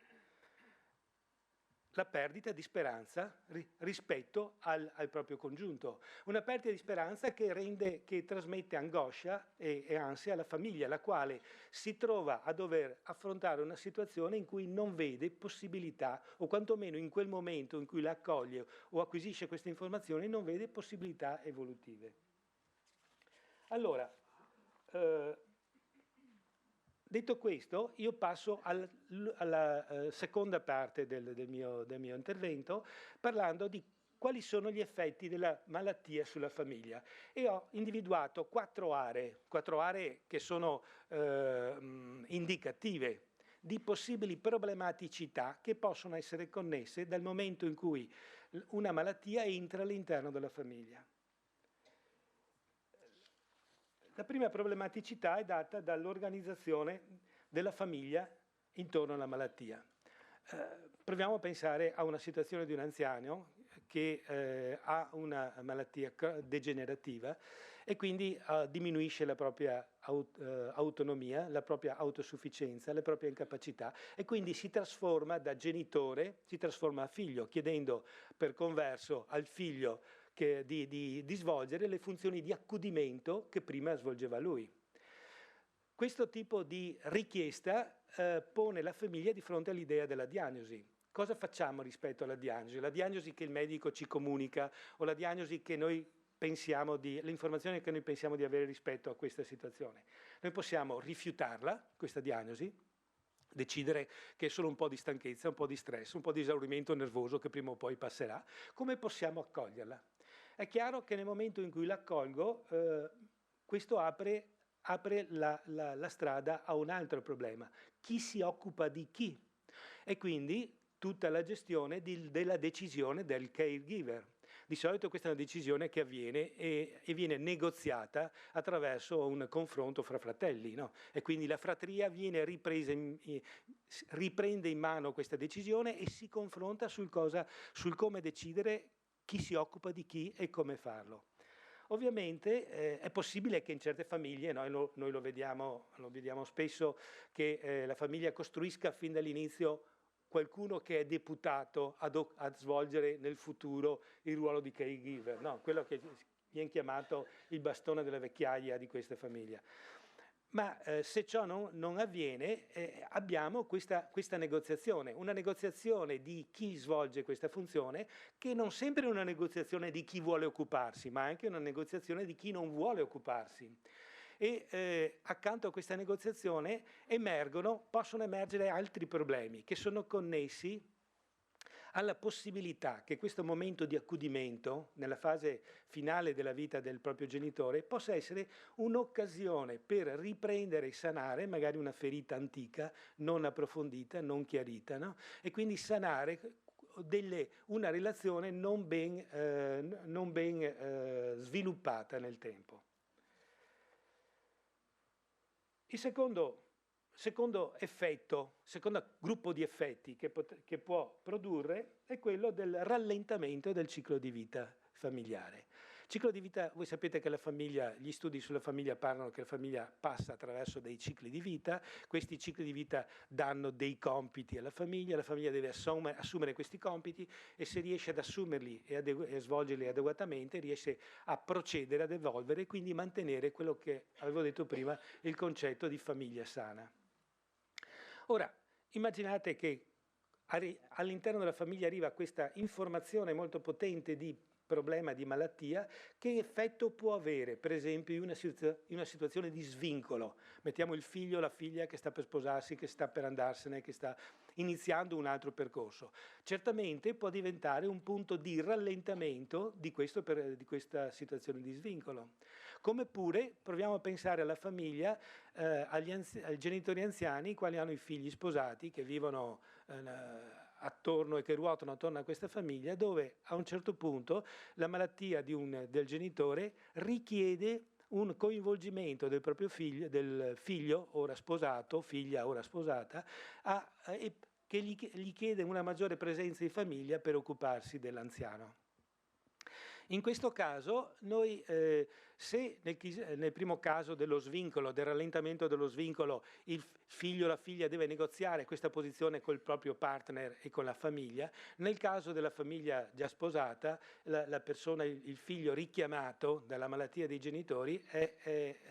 La perdita di speranza rispetto al proprio congiunto. Una perdita di speranza che trasmette angoscia e ansia alla famiglia, la quale si trova a dover affrontare una situazione in cui non vede possibilità, o quantomeno in quel momento in cui la accoglie o acquisisce queste informazioni, non vede possibilità evolutive. Allora, detto questo, io passo alla seconda parte del mio intervento, parlando di quali sono gli effetti della malattia sulla famiglia. E ho individuato quattro aree che sono indicative di possibili problematicità che possono essere connesse dal momento in cui una malattia entra all'interno della famiglia. La prima problematicità è data dall'organizzazione della famiglia intorno alla malattia. Proviamo a pensare a una situazione di un anziano che ha una malattia degenerativa e quindi diminuisce la propria autonomia, la propria autosufficienza, le proprie incapacità, e quindi si trasforma da genitore, si trasforma a figlio, chiedendo per converso al figlio di svolgere le funzioni di accudimento che prima svolgeva lui. Questo tipo di richiesta pone la famiglia di fronte all'idea della diagnosi. Cosa facciamo rispetto alla diagnosi? La diagnosi che il medico ci comunica o la diagnosi che noi pensiamo l'informazione che noi pensiamo di avere rispetto a questa situazione? Noi possiamo rifiutarla, questa diagnosi, decidere che è solo un po' di stanchezza, un po' di stress, un po' di esaurimento nervoso che prima o poi passerà. Come possiamo accoglierla? È chiaro che nel momento in cui l'accolgo, questo apre la strada a un altro problema. Chi si occupa di chi? E quindi tutta la gestione della decisione del caregiver, Di solito questa è una decisione che avviene e viene negoziata attraverso un confronto fra fratelli, no? E quindi la fratria viene riprende in mano questa decisione e si confronta sul come decidere chi si occupa di chi e come farlo. Ovviamente è possibile che in certe famiglie, noi lo vediamo spesso, che la famiglia costruisca fin dall'inizio qualcuno che è deputato a svolgere nel futuro il ruolo di caregiver, no? Quello che viene chiamato il bastone della vecchiaia di questa famiglia. Ma se ciò non avviene, abbiamo questa negoziazione, una negoziazione di chi svolge questa funzione, che non sempre è una negoziazione di chi vuole occuparsi, ma anche una negoziazione di chi non vuole occuparsi. E accanto a questa negoziazione possono emergere altri problemi che sono connessi alla possibilità che questo momento di accudimento, nella fase finale della vita del proprio genitore, possa essere un'occasione per riprendere e sanare magari una ferita antica, non approfondita, non chiarita, no? E quindi sanare una relazione non ben sviluppata nel tempo. Il secondo gruppo di effetti che può produrre è quello del rallentamento del ciclo di vita familiare. Ciclo di vita, voi sapete che gli studi sulla famiglia parlano che la famiglia passa attraverso dei cicli di vita, questi cicli di vita danno dei compiti alla famiglia, la famiglia deve assumere questi compiti e se riesce ad assumerli e a svolgerli adeguatamente riesce a procedere, ad evolvere e quindi mantenere quello che avevo detto prima, il concetto di famiglia sana. Ora, immaginate che all'interno della famiglia arriva questa informazione molto potente di problema, di malattia, che effetto può avere, per esempio, in una situazione di svincolo. Mettiamo il figlio o la figlia che sta per sposarsi, che sta per andarsene, che sta iniziando un altro percorso. Certamente può diventare un punto di rallentamento di questa situazione di svincolo. Come pure proviamo a pensare alla famiglia, ai genitori anziani, i quali hanno i figli sposati, che vivono attorno e che ruotano attorno a questa famiglia, dove a un certo punto la malattia del genitore richiede un coinvolgimento del proprio figlio, del figlio ora sposato, figlia ora sposata, che gli chiede una maggiore presenza in famiglia per occuparsi dell'anziano. In questo caso, noi, se nel primo caso dello svincolo, del rallentamento dello svincolo, il figlio o la figlia deve negoziare questa posizione col proprio partner e con la famiglia, nel caso della famiglia già sposata, la persona, il figlio richiamato dalla malattia dei genitori,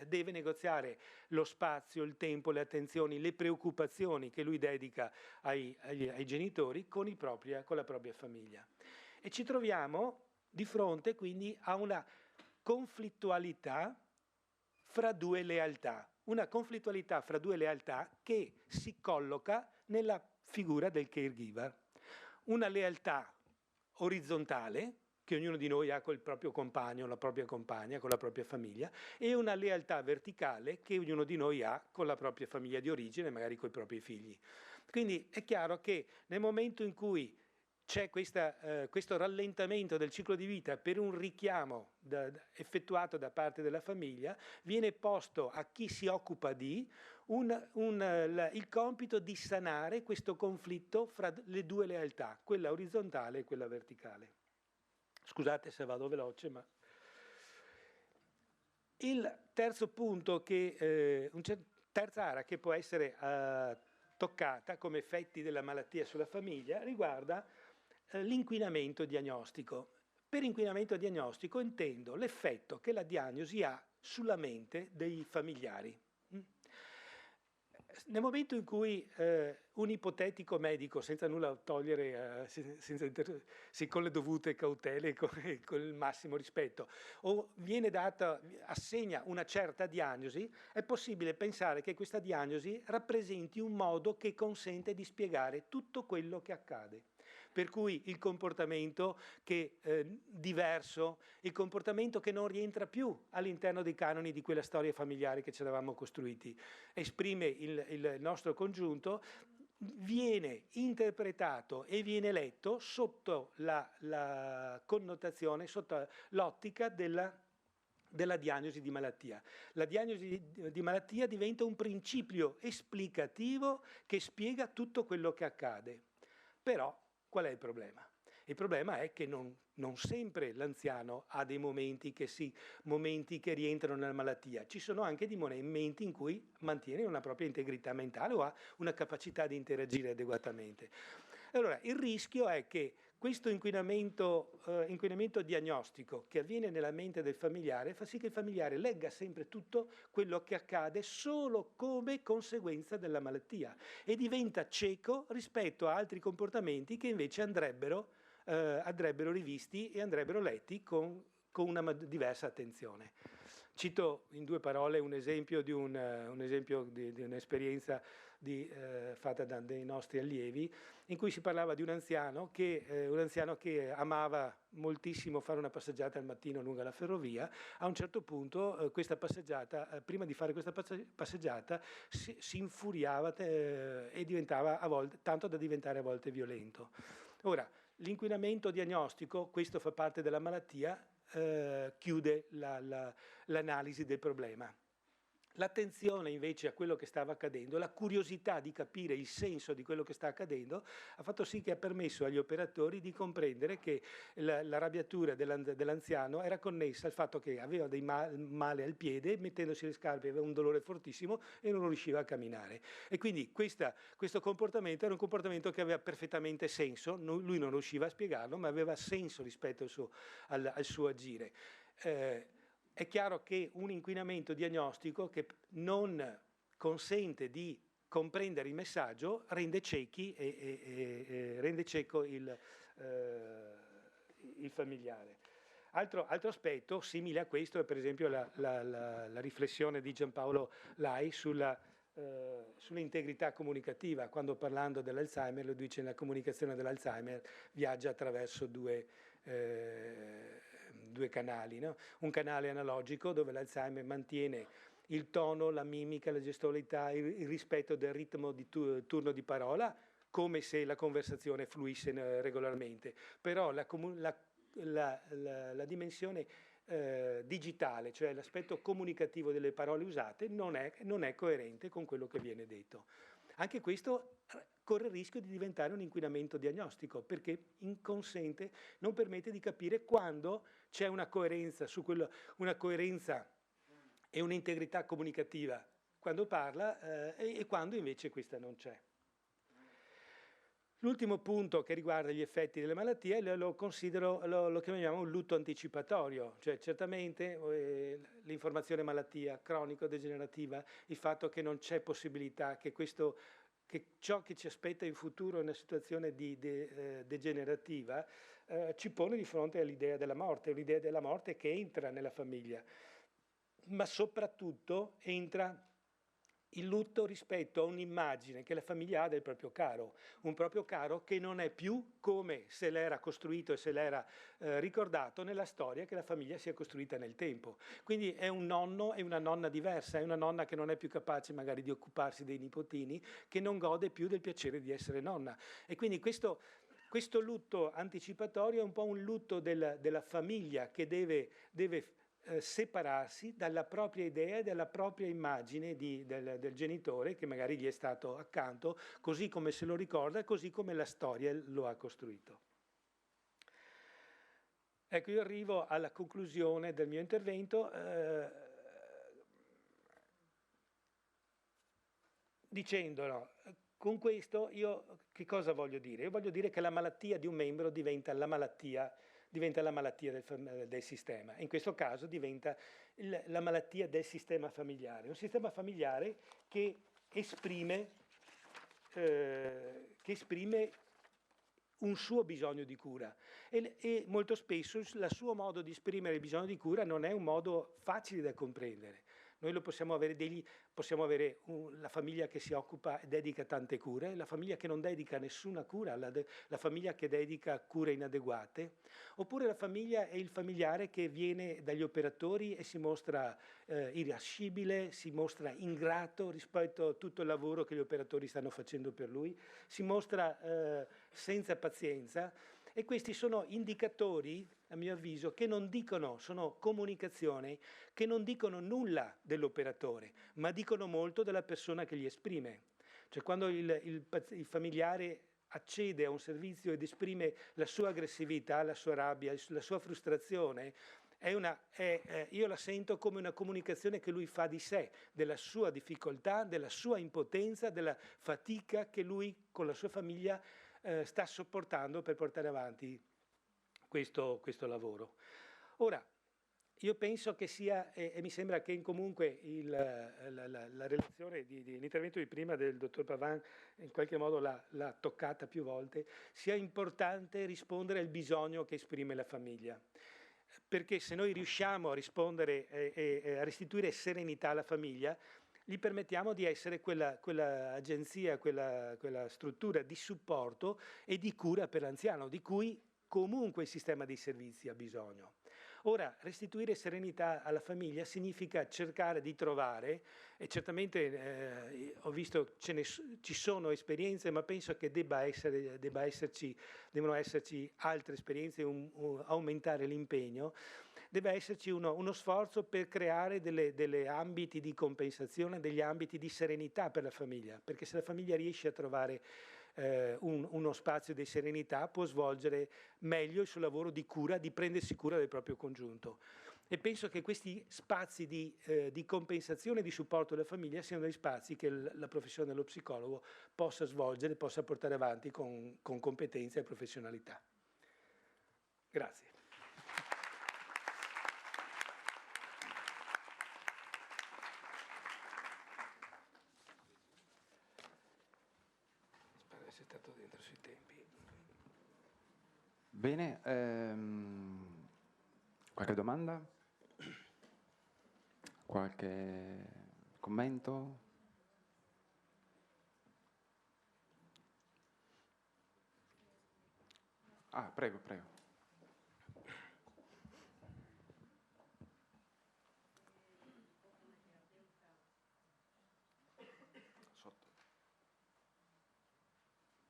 deve negoziare lo spazio, il tempo, le attenzioni, le preoccupazioni che lui dedica ai genitori con la propria famiglia. E ci troviamo di fronte quindi a una conflittualità fra due lealtà, che si colloca nella figura del caregiver, una lealtà orizzontale che ognuno di noi ha col proprio compagno, la propria compagna, con la propria famiglia, e una lealtà verticale che ognuno di noi ha con la propria famiglia di origine, magari con i propri figli. Quindi è chiaro che nel momento in cui c'è questo rallentamento del ciclo di vita per un richiamo effettuato da parte della famiglia, viene posto a chi si occupa il compito di sanare questo conflitto fra le due lealtà, quella orizzontale e quella verticale. Scusate se vado veloce, ma... Il terzo punto, terza area che può essere toccata come effetti della malattia sulla famiglia, riguarda l'inquinamento diagnostico. Per inquinamento diagnostico intendo l'effetto che la diagnosi ha sulla mente dei familiari. Nel momento in cui un ipotetico medico, senza nulla togliere, con le dovute cautele, con il massimo rispetto, assegna una certa diagnosi, è possibile pensare che questa diagnosi rappresenti un modo che consente di spiegare tutto quello che accade. Per cui il comportamento diverso, il comportamento che non rientra più all'interno dei canoni di quella storia familiare che ci eravamo costruiti, esprime il nostro congiunto, viene interpretato e viene letto sotto la connotazione, sotto l'ottica della diagnosi di malattia. La diagnosi di malattia diventa un principio esplicativo che spiega tutto quello che accade. Però qual è il problema? Il problema è che non sempre l'anziano ha dei momenti che rientrano nella malattia. Ci sono anche dei momenti in cui mantiene una propria integrità mentale o ha una capacità di interagire adeguatamente. Allora, il rischio è che questo inquinamento diagnostico che avviene nella mente del familiare fa sì che il familiare legga sempre tutto quello che accade solo come conseguenza della malattia e diventa cieco rispetto a altri comportamenti che invece andrebbero rivisti e andrebbero letti con una diversa attenzione. Cito in 2 parole un esempio di un'esperienza fatta da dei nostri allievi, in cui si parlava di un anziano che amava moltissimo fare una passeggiata al mattino lungo la ferrovia. A un certo punto prima di fare questa passeggiata si infuriava e diventava tanto da diventare a volte violento. Ora, l'inquinamento diagnostico, questo fa parte della malattia, chiude l'analisi del problema. L'attenzione invece a quello che stava accadendo, la curiosità di capire il senso di quello che sta accadendo, ha fatto sì che ha permesso agli operatori di comprendere che l'arrabbiatura dell'anziano era connessa al fatto che aveva dei male al piede, mettendosi le scarpe aveva un dolore fortissimo e non riusciva a camminare. E quindi questo comportamento era un comportamento che aveva perfettamente senso, lui non riusciva a spiegarlo, ma aveva senso rispetto al suo agire. È chiaro che un inquinamento diagnostico che non consente di comprendere il messaggio rende ciechi e rende cieco il familiare. Altro aspetto simile a questo è per esempio la riflessione di Giampaolo Lai sull'integrità comunicativa, quando parlando dell'Alzheimer lo dice: la comunicazione dell'Alzheimer viaggia attraverso due canali, no? Un canale analogico dove l'Alzheimer mantiene il tono, la mimica, la gestualità, il rispetto del ritmo di turno di parola, come se la conversazione fluisse regolarmente. Però la dimensione digitale, cioè l'aspetto comunicativo delle parole usate, non è coerente con quello che viene detto. Anche questo corre il rischio di diventare un inquinamento diagnostico, perché inconsente, non permette di capire quando c'è una coerenza una coerenza e un'integrità comunicativa quando parla e quando invece questa non c'è. L'ultimo punto che riguarda gli effetti delle malattie lo chiamiamo un lutto anticipatorio, cioè certamente l'informazione malattia cronico-degenerativa, il fatto che non c'è possibilità che ciò che ci aspetta in futuro è una situazione degenerativa, ci pone di fronte all'idea della morte, un'idea della morte che entra nella famiglia, ma soprattutto entra il lutto rispetto a un'immagine che la famiglia ha del proprio caro, un proprio caro che non è più come se l'era costruito e se l'era ricordato nella storia che la famiglia si è costruita nel tempo. Quindi è un nonno e una nonna diversa, è una nonna che non è più capace magari di occuparsi dei nipotini, che non gode più del piacere di essere nonna. E quindi questo lutto anticipatorio è un po' un lutto della famiglia che deve separarsi dalla propria idea e dalla propria immagine del genitore che magari gli è stato accanto, così come se lo ricorda, così come la storia lo ha costruito. Ecco, io arrivo alla conclusione del mio intervento dicendolo. Con questo io che cosa voglio dire? Io voglio dire che la malattia di un membro diventa la malattia del sistema. In questo caso diventa la malattia del sistema familiare. Un sistema familiare che esprime un suo bisogno di cura e molto spesso il suo modo di esprimere il bisogno di cura non è un modo facile da comprendere. Noi lo possiamo avere la famiglia che si occupa e dedica tante cure, la famiglia che non dedica nessuna cura, la famiglia che dedica cure inadeguate, oppure la famiglia è il familiare che viene dagli operatori e si mostra irascibile, si mostra ingrato rispetto a tutto il lavoro che gli operatori stanno facendo per lui, si mostra senza pazienza. E questi sono indicatori, a mio avviso, che non dicono, sono comunicazioni che non dicono nulla dell'operatore, ma dicono molto della persona che li esprime. Cioè quando il familiare accede a un servizio ed esprime la sua aggressività, la sua rabbia, la sua frustrazione, io la sento come una comunicazione che lui fa di sé, della sua difficoltà, della sua impotenza, della fatica che lui con la sua famiglia sta sopportando per portare avanti questo lavoro. Ora, io penso che sia, e mi sembra che comunque la relazione, l'intervento di prima del dottor Pavan in qualche modo l'ha toccata più volte, sia importante rispondere al bisogno che esprime la famiglia. Perché se noi riusciamo a rispondere e a restituire serenità alla famiglia, gli permettiamo di essere quella agenzia, quella struttura di supporto e di cura per l'anziano, di cui comunque il sistema dei servizi ha bisogno. Ora, restituire serenità alla famiglia significa cercare di trovare, e certamente ho visto ci sono esperienze, ma penso che devono esserci altre esperienze, aumentare l'impegno. Deve esserci uno sforzo per creare delle ambiti di compensazione, degli ambiti di serenità per la famiglia, perché se la famiglia riesce a trovare uno spazio di serenità può svolgere meglio il suo lavoro di cura, di prendersi cura del proprio congiunto. E penso che questi spazi di compensazione e di supporto della famiglia siano degli spazi che la professione dello psicologo possa svolgere, possa portare avanti con competenza e professionalità. Grazie. Bene, qualche domanda? Qualche commento? Ah, prego, prego. Sotto.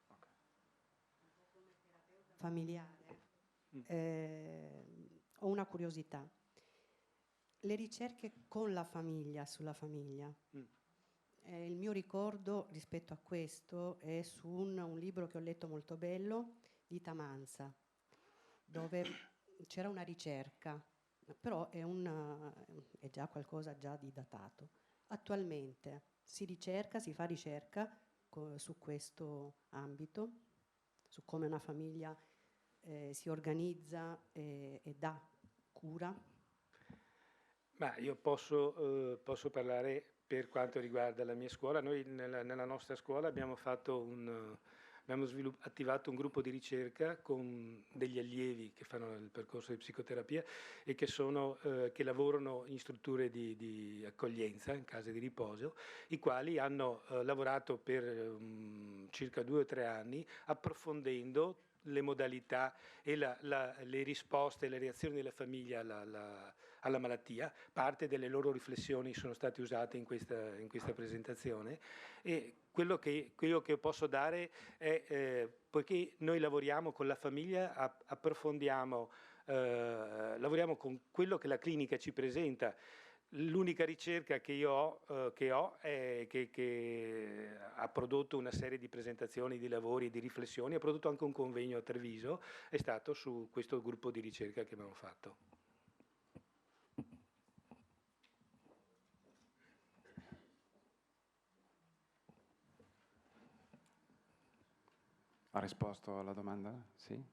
Okay. Familiare. Ho una curiosità. Le ricerche con la famiglia, sulla famiglia. Il mio ricordo rispetto a questo è su un libro che ho letto molto bello di Tamanza, dove c'era una ricerca, però è già qualcosa già di datato. Attualmente si fa ricerca su questo ambito, su come una famiglia si organizza e dà cura? Ma io posso parlare per quanto riguarda la mia scuola. Noi nella nostra scuola abbiamo attivato un gruppo di ricerca con degli allievi che fanno il percorso di psicoterapia e che lavorano in strutture di accoglienza, in case di riposo, i quali hanno lavorato per circa 2 o 3 anni approfondendo le modalità e le risposte e le reazioni della famiglia alla malattia. Parte delle loro riflessioni sono state usate in questa presentazione, e quello che posso dare è, poiché noi lavoriamo con la famiglia, approfondiamo, lavoriamo con quello che la clinica ci presenta. L'unica ricerca che ho è che ha prodotto una serie di presentazioni, di lavori e di riflessioni, ha prodotto anche un convegno a Treviso, è stato su questo gruppo di ricerca che abbiamo fatto. Ha risposto alla domanda? Sì?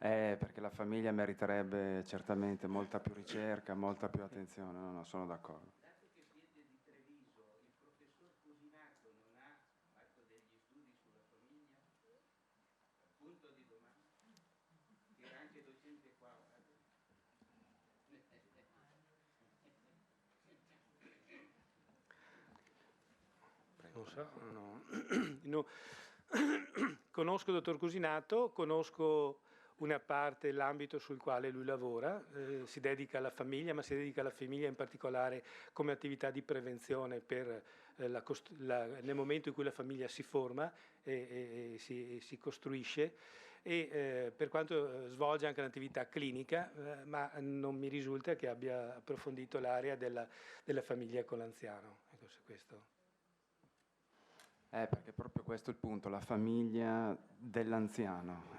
Perché la famiglia meriterebbe certamente molta più ricerca, molta più attenzione. No, sono d'accordo. Dato che siete di Treviso, il professor Cusinato non ha fatto degli studi sulla famiglia? Punto di domanda. Che era anche docente qua. non so, no. No. Conosco il dottor Cusinato, conosco una parte dell'ambito sul quale lui lavora, si dedica alla famiglia, ma si dedica alla famiglia in particolare come attività di prevenzione per nel momento in cui la famiglia si forma e si costruisce, e per quanto svolge anche un'attività clinica, ma non mi risulta che abbia approfondito l'area della famiglia con l'anziano. Ecco, su questo. Perché proprio questo è il punto, la famiglia dell'anziano.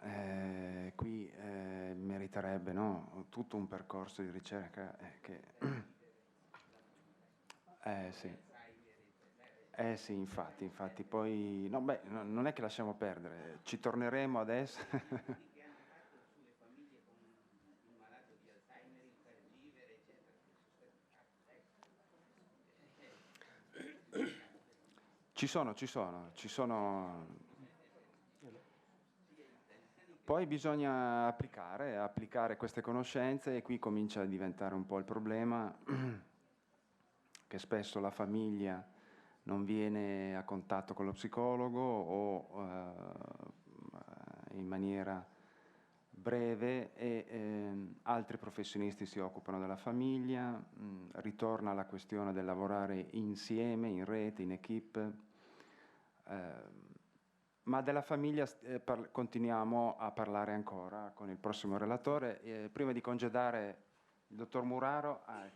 Qui meriterebbe, no, tutto un percorso di ricerca che... sì, infatti, poi... No, beh, non è che lasciamo perdere, ci torneremo adesso... Ci sono. Poi bisogna applicare queste conoscenze, e qui comincia a diventare un po' il problema che spesso la famiglia non viene a contatto con lo psicologo o in maniera breve, e altri professionisti si occupano della famiglia, ritorna la questione del lavorare insieme, in rete, in equipe, ma della famiglia continuiamo a parlare ancora con il prossimo relatore. Prima di congedare il dottor Muraro... a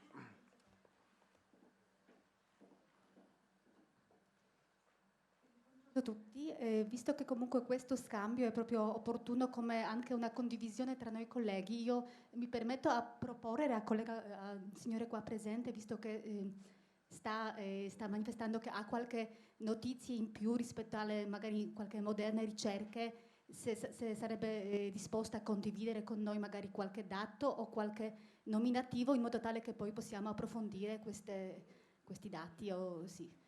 tutti, visto che comunque questo scambio è proprio opportuno come anche una condivisione tra noi colleghi, io mi permetto a proporre al signore qua presente, visto che sta manifestando che ha qualche notizia in più rispetto alle magari qualche moderne ricerche, se sarebbe disposta a condividere con noi magari qualche dato o qualche nominativo, in modo tale che poi possiamo approfondire questi dati. Sì.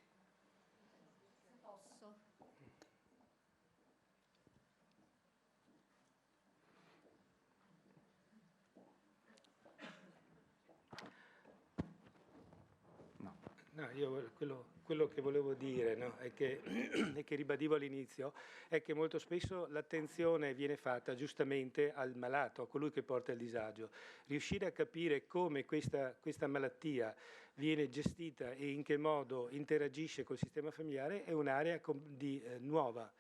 No, io quello che volevo dire, no, è che ribadivo all'inizio, è che molto spesso l'attenzione viene fatta giustamente al malato, a colui che porta il disagio. Riuscire a capire come questa malattia viene gestita e in che modo interagisce col sistema familiare è un'area nuova.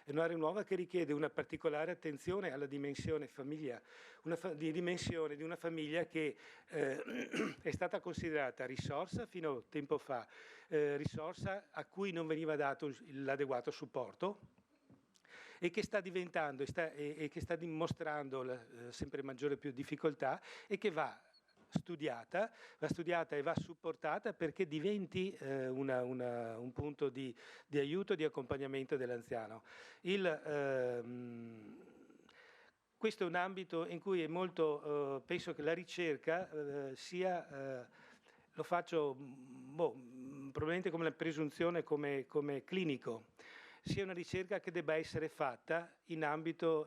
È un'area nuova che richiede una particolare attenzione alla dimensione famiglia, dimensione di una famiglia che è stata considerata risorsa fino a tempo fa, risorsa a cui non veniva dato l'adeguato supporto, e che sta diventando e che sta dimostrando sempre maggiore più difficoltà, e che va studiata e va supportata perché diventi un punto di aiuto, di accompagnamento dell'anziano. Questo è un ambito in cui è molto, penso che la ricerca lo faccio probabilmente come la presunzione come clinico, sia una ricerca che debba essere fatta in ambito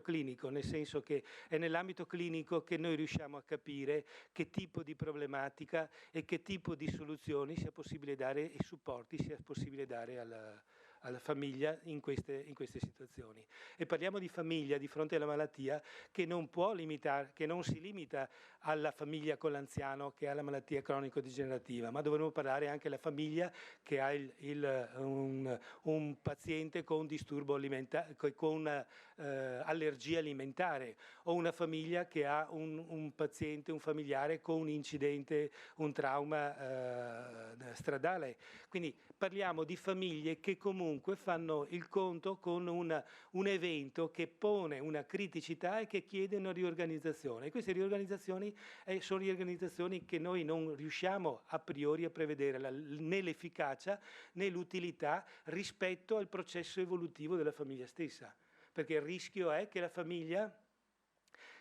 clinico, nel senso che è nell'ambito clinico che noi riusciamo a capire che tipo di problematica e che tipo di soluzioni sia possibile dare e supporti sia possibile dare alla famiglia in queste situazioni. E parliamo di famiglia di fronte alla malattia che non si limita alla famiglia con l'anziano che ha la malattia cronico-degenerativa, ma dovremmo parlare anche della famiglia che ha un paziente con disturbo alimentare, con allergia alimentare, o una famiglia che ha un paziente, un familiare con un incidente, un trauma stradale. Quindi parliamo di famiglie che comunque fanno il conto con un evento che pone una criticità e che chiede una riorganizzazione. E queste riorganizzazioni sono riorganizzazioni che noi non riusciamo a priori a prevedere né l'efficacia né l'utilità rispetto al processo evolutivo della famiglia stessa. Perché il rischio è che la famiglia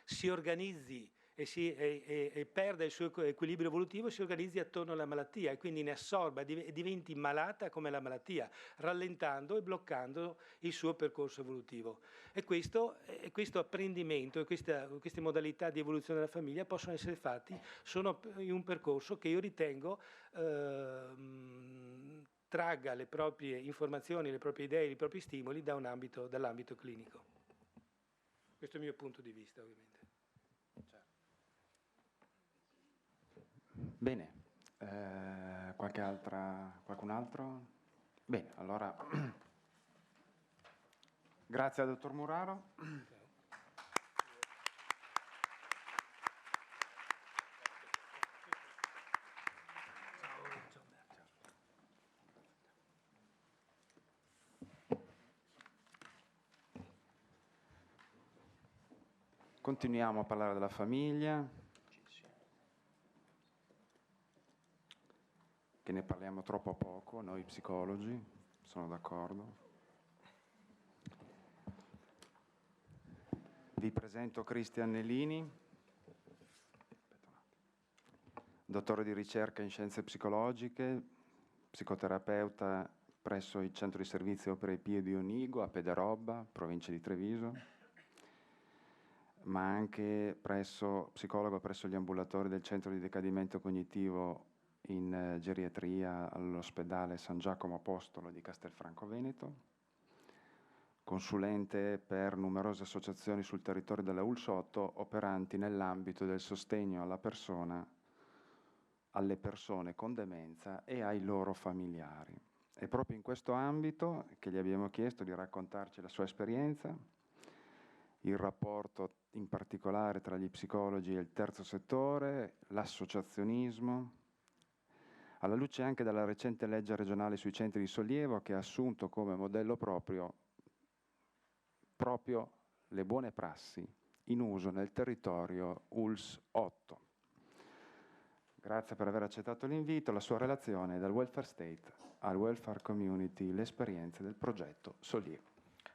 si organizzi e perda il suo equilibrio evolutivo e si organizzi attorno alla malattia, e quindi ne assorba e diventi malata come la malattia, rallentando e bloccando il suo percorso evolutivo. E questo apprendimento e queste modalità di evoluzione della famiglia possono essere fatti, sono in un percorso che io ritengo estragga le proprie informazioni, le proprie idee, i propri stimoli dall'ambito clinico. Questo è il mio punto di vista, ovviamente. Bene, qualcun altro? Bene, allora grazie al dottor Muraro. Continuiamo a parlare della famiglia, che ne parliamo troppo poco, noi psicologi, sono d'accordo. Vi presento Cristian Nellini, dottore di ricerca in scienze psicologiche, psicoterapeuta presso il Centro di Servizi Opere Pie di Onigo, a Pederobba, provincia di Treviso, ma anche psicologo presso gli ambulatori del Centro di Decadimento Cognitivo in geriatria all'ospedale San Giacomo Apostolo di Castelfranco Veneto, consulente per numerose associazioni sul territorio della ULSOTO operanti nell'ambito del sostegno alle persone con demenza e ai loro familiari. È proprio in questo ambito che gli abbiamo chiesto di raccontarci la sua esperienza, il rapporto in particolare tra gli psicologi e il terzo settore, l'associazionismo, alla luce anche della recente legge regionale sui centri di sollievo che ha assunto come modello proprio le buone prassi in uso nel territorio ULS 8. Grazie per aver accettato l'invito. La sua relazione dal welfare state al welfare community, le esperienze del progetto Sollievo.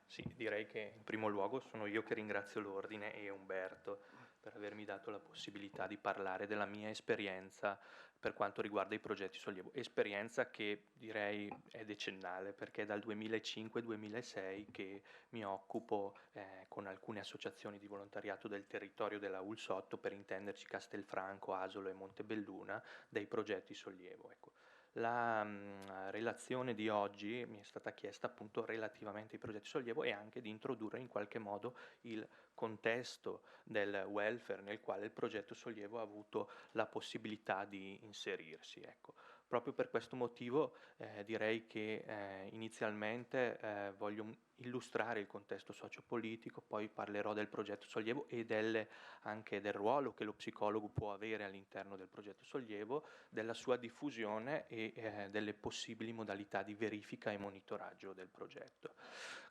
Sì, direi che in primo luogo sono io che ringrazio l'Ordine e Umberto per avermi dato la possibilità di parlare della mia esperienza per quanto riguarda i progetti Sollievo. Esperienza che direi è decennale, perché è dal 2005-2006 che mi occupo con alcune associazioni di volontariato del territorio della ULS 8, per intenderci Castelfranco, Asolo e Montebelluna, dei progetti Sollievo. Ecco. La relazione di oggi mi è stata chiesta appunto relativamente ai progetti Sollievo e anche di introdurre in qualche modo il contesto del welfare nel quale il progetto Sollievo ha avuto la possibilità di inserirsi. Ecco. Proprio per questo motivo direi che inizialmente voglio illustrare il contesto sociopolitico, poi parlerò del progetto Sollievo e anche del ruolo che lo psicologo può avere all'interno del progetto Sollievo, della sua diffusione e delle possibili modalità di verifica e monitoraggio del progetto.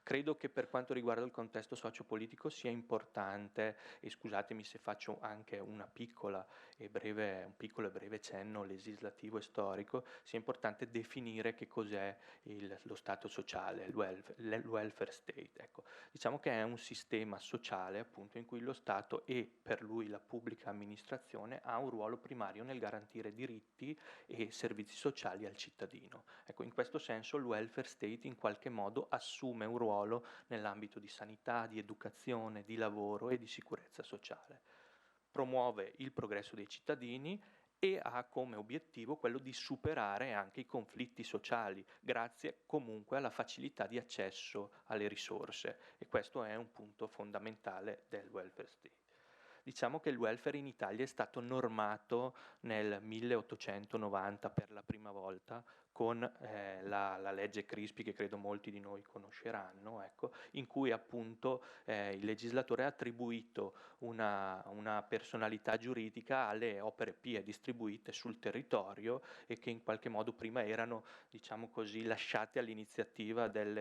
Credo che per quanto riguarda il contesto sociopolitico sia importante, e scusatemi se faccio anche un piccolo e breve cenno legislativo e storico, sia importante definire che cos'è lo Stato sociale, il welfare state. Ecco. Diciamo che è un sistema sociale appunto in cui lo Stato e per lui la pubblica amministrazione ha un ruolo primario nel garantire diritti e servizi sociali al cittadino. Ecco, in questo senso il welfare state in qualche modo assume un ruolo nell'ambito di sanità, di educazione, di lavoro e di sicurezza sociale. Promuove il progresso dei cittadini e ha come obiettivo quello di superare anche i conflitti sociali, grazie comunque alla facilità di accesso alle risorse, e questo è un punto fondamentale del welfare state. Diciamo che il welfare in Italia è stato normato nel 1890 per la prima volta con la legge Crispi, che credo molti di noi conosceranno, ecco, in cui appunto il legislatore ha attribuito una personalità giuridica alle opere pie distribuite sul territorio e che in qualche modo prima erano, diciamo così, lasciate all'iniziativa degli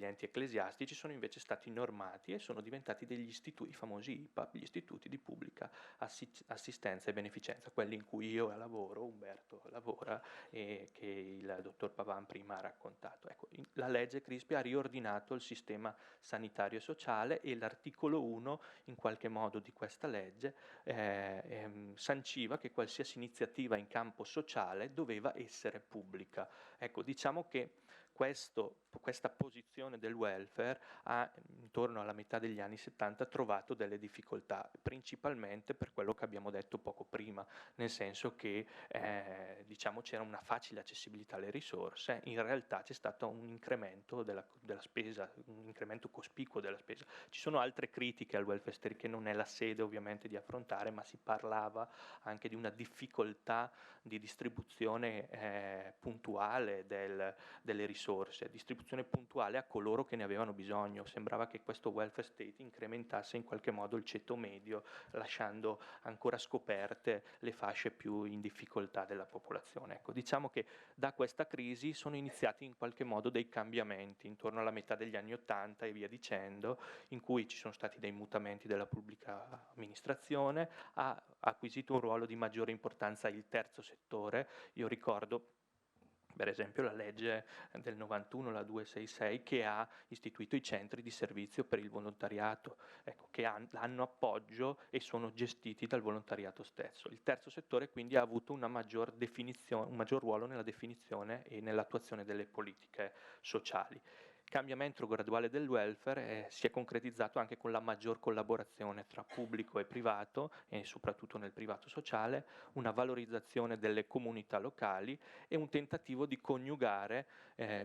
enti ecclesiastici, sono invece stati normati e sono diventati degli istituti, i famosi IPA, gli istituti di pubblica assistenza e beneficenza, quelli in cui io lavoro, Umberto lavora e che il dottor Pavan prima ha raccontato. Ecco, la legge Crispi ha riordinato il sistema sanitario e sociale e l'articolo 1 in qualche modo di questa legge sanciva che qualsiasi iniziativa in campo sociale doveva essere pubblica. Ecco, diciamo che questa posizione del welfare ha, intorno alla metà degli anni 70, trovato delle difficoltà, principalmente per quello che abbiamo detto poco prima, nel senso che diciamo c'era una facile accessibilità alle risorse, in realtà c'è stato un incremento della spesa, un incremento cospicuo della spesa. Ci sono altre critiche al welfare state che non è la sede ovviamente di affrontare, ma si parlava anche di una difficoltà di distribuzione puntuale delle risorse, distribuzione puntuale a coloro che ne avevano bisogno. Sembrava che questo welfare state incrementasse in qualche modo il ceto medio, lasciando ancora scoperte le fasce più in difficoltà della popolazione. Ecco, diciamo che da questa crisi sono iniziati in qualche modo dei cambiamenti intorno alla metà degli anni '80 e via dicendo, in cui ci sono stati dei mutamenti della pubblica amministrazione, ha acquisito un ruolo di maggiore importanza il terzo settore. Io ricordo per esempio la legge del 91, la 266, che ha istituito i centri di servizio per il volontariato, ecco, che hanno appoggio e sono gestiti dal volontariato stesso. Il terzo settore quindi ha avuto un maggior ruolo nella definizione e nell'attuazione delle politiche sociali. Il cambiamento graduale del welfare si è concretizzato anche con la maggior collaborazione tra pubblico e privato, e soprattutto nel privato sociale, una valorizzazione delle comunità locali e un tentativo di coniugare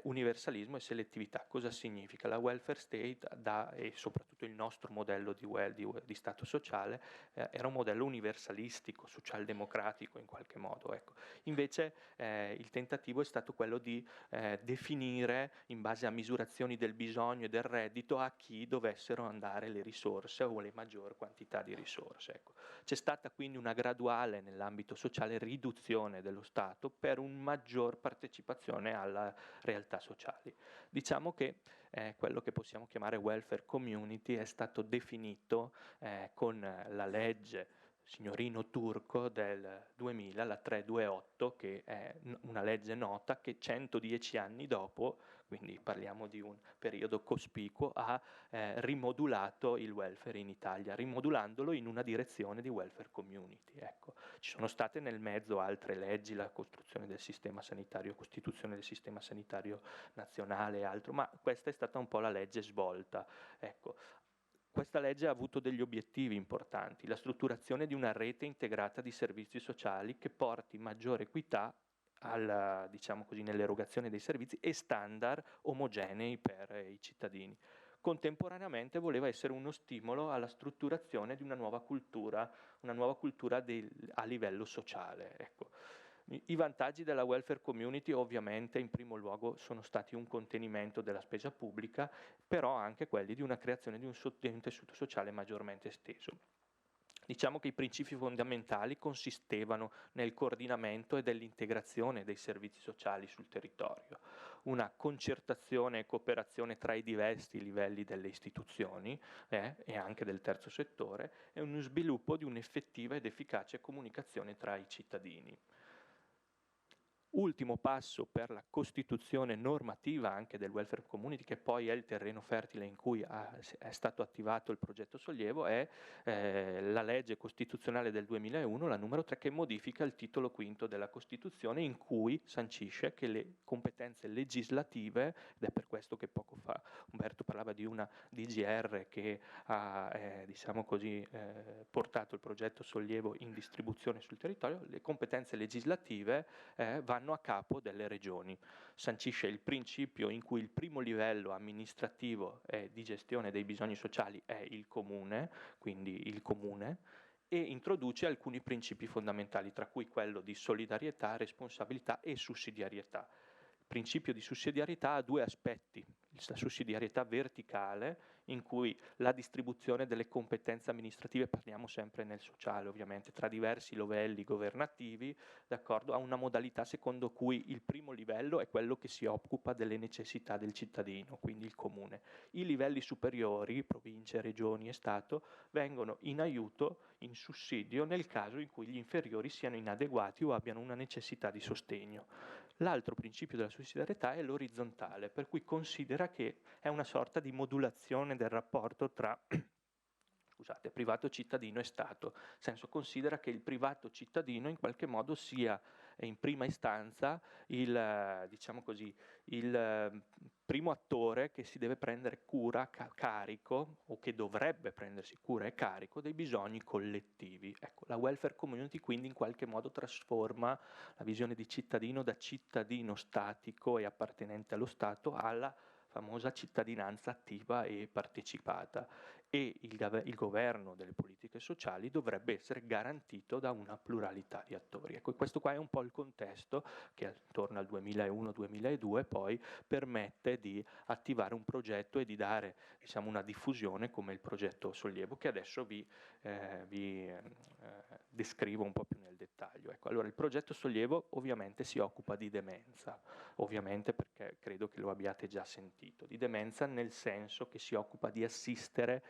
universalismo e selettività. Cosa significa? La welfare state e soprattutto il nostro modello di Stato sociale era un modello universalistico, socialdemocratico in qualche modo. Ecco. Invece il tentativo è stato quello di definire in base a misurazioni del bisogno e del reddito a chi dovessero andare le risorse o le maggior quantità di risorse. Ecco. C'è stata quindi una graduale nell'ambito sociale riduzione dello Stato per un maggior partecipazione alla realtà sociali. Diciamo che quello che possiamo chiamare welfare community è stato definito con la legge signorino Turco del 2000, la 328, che è una legge nota che 110 anni dopo, quindi parliamo di un periodo cospicuo, ha rimodulato il welfare in Italia, rimodulandolo in una direzione di welfare community. Ecco. Ci sono state nel mezzo altre leggi, la costruzione del sistema sanitario, costituzione del sistema sanitario nazionale e altro, ma questa è stata un po' la legge svolta. Ecco. Questa legge ha avuto degli obiettivi importanti: la strutturazione di una rete integrata di servizi sociali che porti maggiore equità diciamo così, nell'erogazione dei servizi e standard omogenei per i cittadini. Contemporaneamente voleva essere uno stimolo alla strutturazione di una nuova cultura a livello sociale. Ecco. I vantaggi della welfare community ovviamente in primo luogo sono stati un contenimento della spesa pubblica, però anche quelli di una creazione di un tessuto sociale maggiormente esteso. Diciamo che i principi fondamentali consistevano nel coordinamento e dell'integrazione dei servizi sociali sul territorio, una concertazione e cooperazione tra i diversi livelli delle istituzioni e anche del terzo settore, e uno sviluppo di un'effettiva ed efficace comunicazione tra i cittadini. Ultimo passo per la costituzione normativa anche del welfare community, che poi è il terreno fertile in cui è stato attivato il progetto Sollievo, è la legge costituzionale del 2001, la numero 3, che modifica il titolo quinto della Costituzione, in cui sancisce che le competenze legislative, ed è per questo che poco fa Umberto parlava di una DGR che ha diciamo così, portato il progetto Sollievo in distribuzione sul territorio, le competenze legislative vanno a capo delle regioni. Sancisce il principio in cui il primo livello amministrativo di gestione dei bisogni sociali è il comune, quindi il comune, e introduce alcuni principi fondamentali, tra cui quello di solidarietà, responsabilità e sussidiarietà. Il principio di sussidiarietà ha due aspetti: la sussidiarietà verticale, in cui la distribuzione delle competenze amministrative, parliamo sempre nel sociale ovviamente, tra diversi livelli governativi, d'accordo, a una modalità secondo cui il primo livello è quello che si occupa delle necessità del cittadino, quindi il comune. I livelli superiori, province, regioni e Stato, vengono in aiuto, in sussidio, nel caso in cui gli inferiori siano inadeguati o abbiano una necessità di sostegno. L'altro principio della sussidiarietà è l'orizzontale, per cui considera che è una sorta di modulazione del rapporto tra privato cittadino e Stato. Nel senso, considera che il privato cittadino in qualche modo sia in prima istanza diciamo così, il primo attore che si deve prendere cura, carico, o che dovrebbe prendersi cura e carico dei bisogni collettivi. Ecco, la welfare community quindi in qualche modo trasforma la visione di cittadino da cittadino statico e appartenente allo Stato alla famosa cittadinanza attiva e partecipata, e il governo delle politiche sociali dovrebbe essere garantito da una pluralità di attori. Ecco, questo qua è un po' il contesto che attorno al 2001-2002 poi permette di attivare un progetto e di dare, diciamo, una diffusione come il progetto Sollievo, che adesso vi descrivo un po' più nel dettaglio. Ecco, allora, il progetto Sollievo ovviamente si occupa di demenza, ovviamente perché credo che lo abbiate già sentito, di demenza nel senso che si occupa di assistere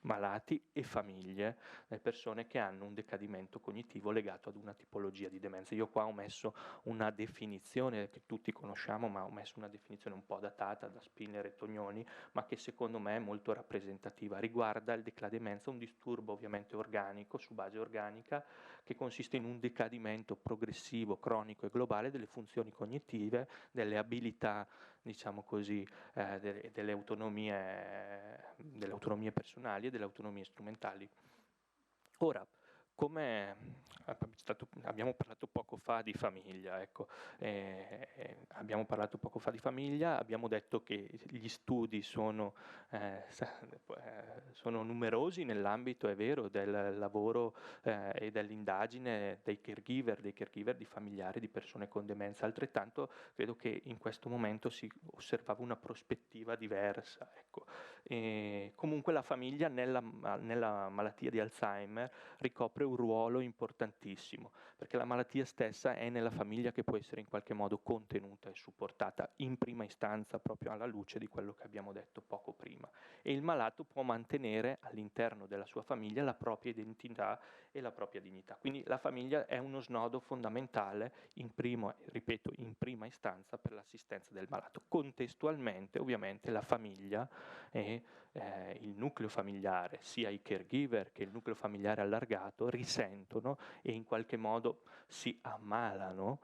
malati e famiglie, le persone che hanno un decadimento cognitivo legato ad una tipologia di demenza. Io qua ho messo una definizione che tutti conosciamo, ma ho messo una definizione un po' datata da Spinner e Tognoni, ma che secondo me è molto rappresentativa. Riguarda il decadimento, un disturbo ovviamente organico, su base organica, che consiste in un decadimento progressivo, cronico e globale delle funzioni cognitive, delle abilità, diciamo così, delle autonomie personali e delle autonomie strumentali. Ora, come abbiamo parlato poco fa di famiglia, ecco, abbiamo parlato poco fa di famiglia, abbiamo detto che gli studi sono numerosi nell'ambito, è vero, del lavoro e dell'indagine dei caregiver di familiari di persone con demenza. Altrettanto credo che in questo momento si osservava una prospettiva diversa. Ecco. Comunque la famiglia nella malattia di Alzheimer ricopre un ruolo importantissimo, perché la malattia stessa è nella famiglia che può essere in qualche modo contenuta e supportata in prima istanza, proprio alla luce di quello che abbiamo detto poco prima, e il malato può mantenere all'interno della sua famiglia la propria identità e la propria dignità. Quindi la famiglia è uno snodo fondamentale in prima istanza per l'assistenza del malato. Contestualmente ovviamente la famiglia e il nucleo familiare, sia i caregiver che il nucleo familiare allargato, risentono e in qualche modo si ammalano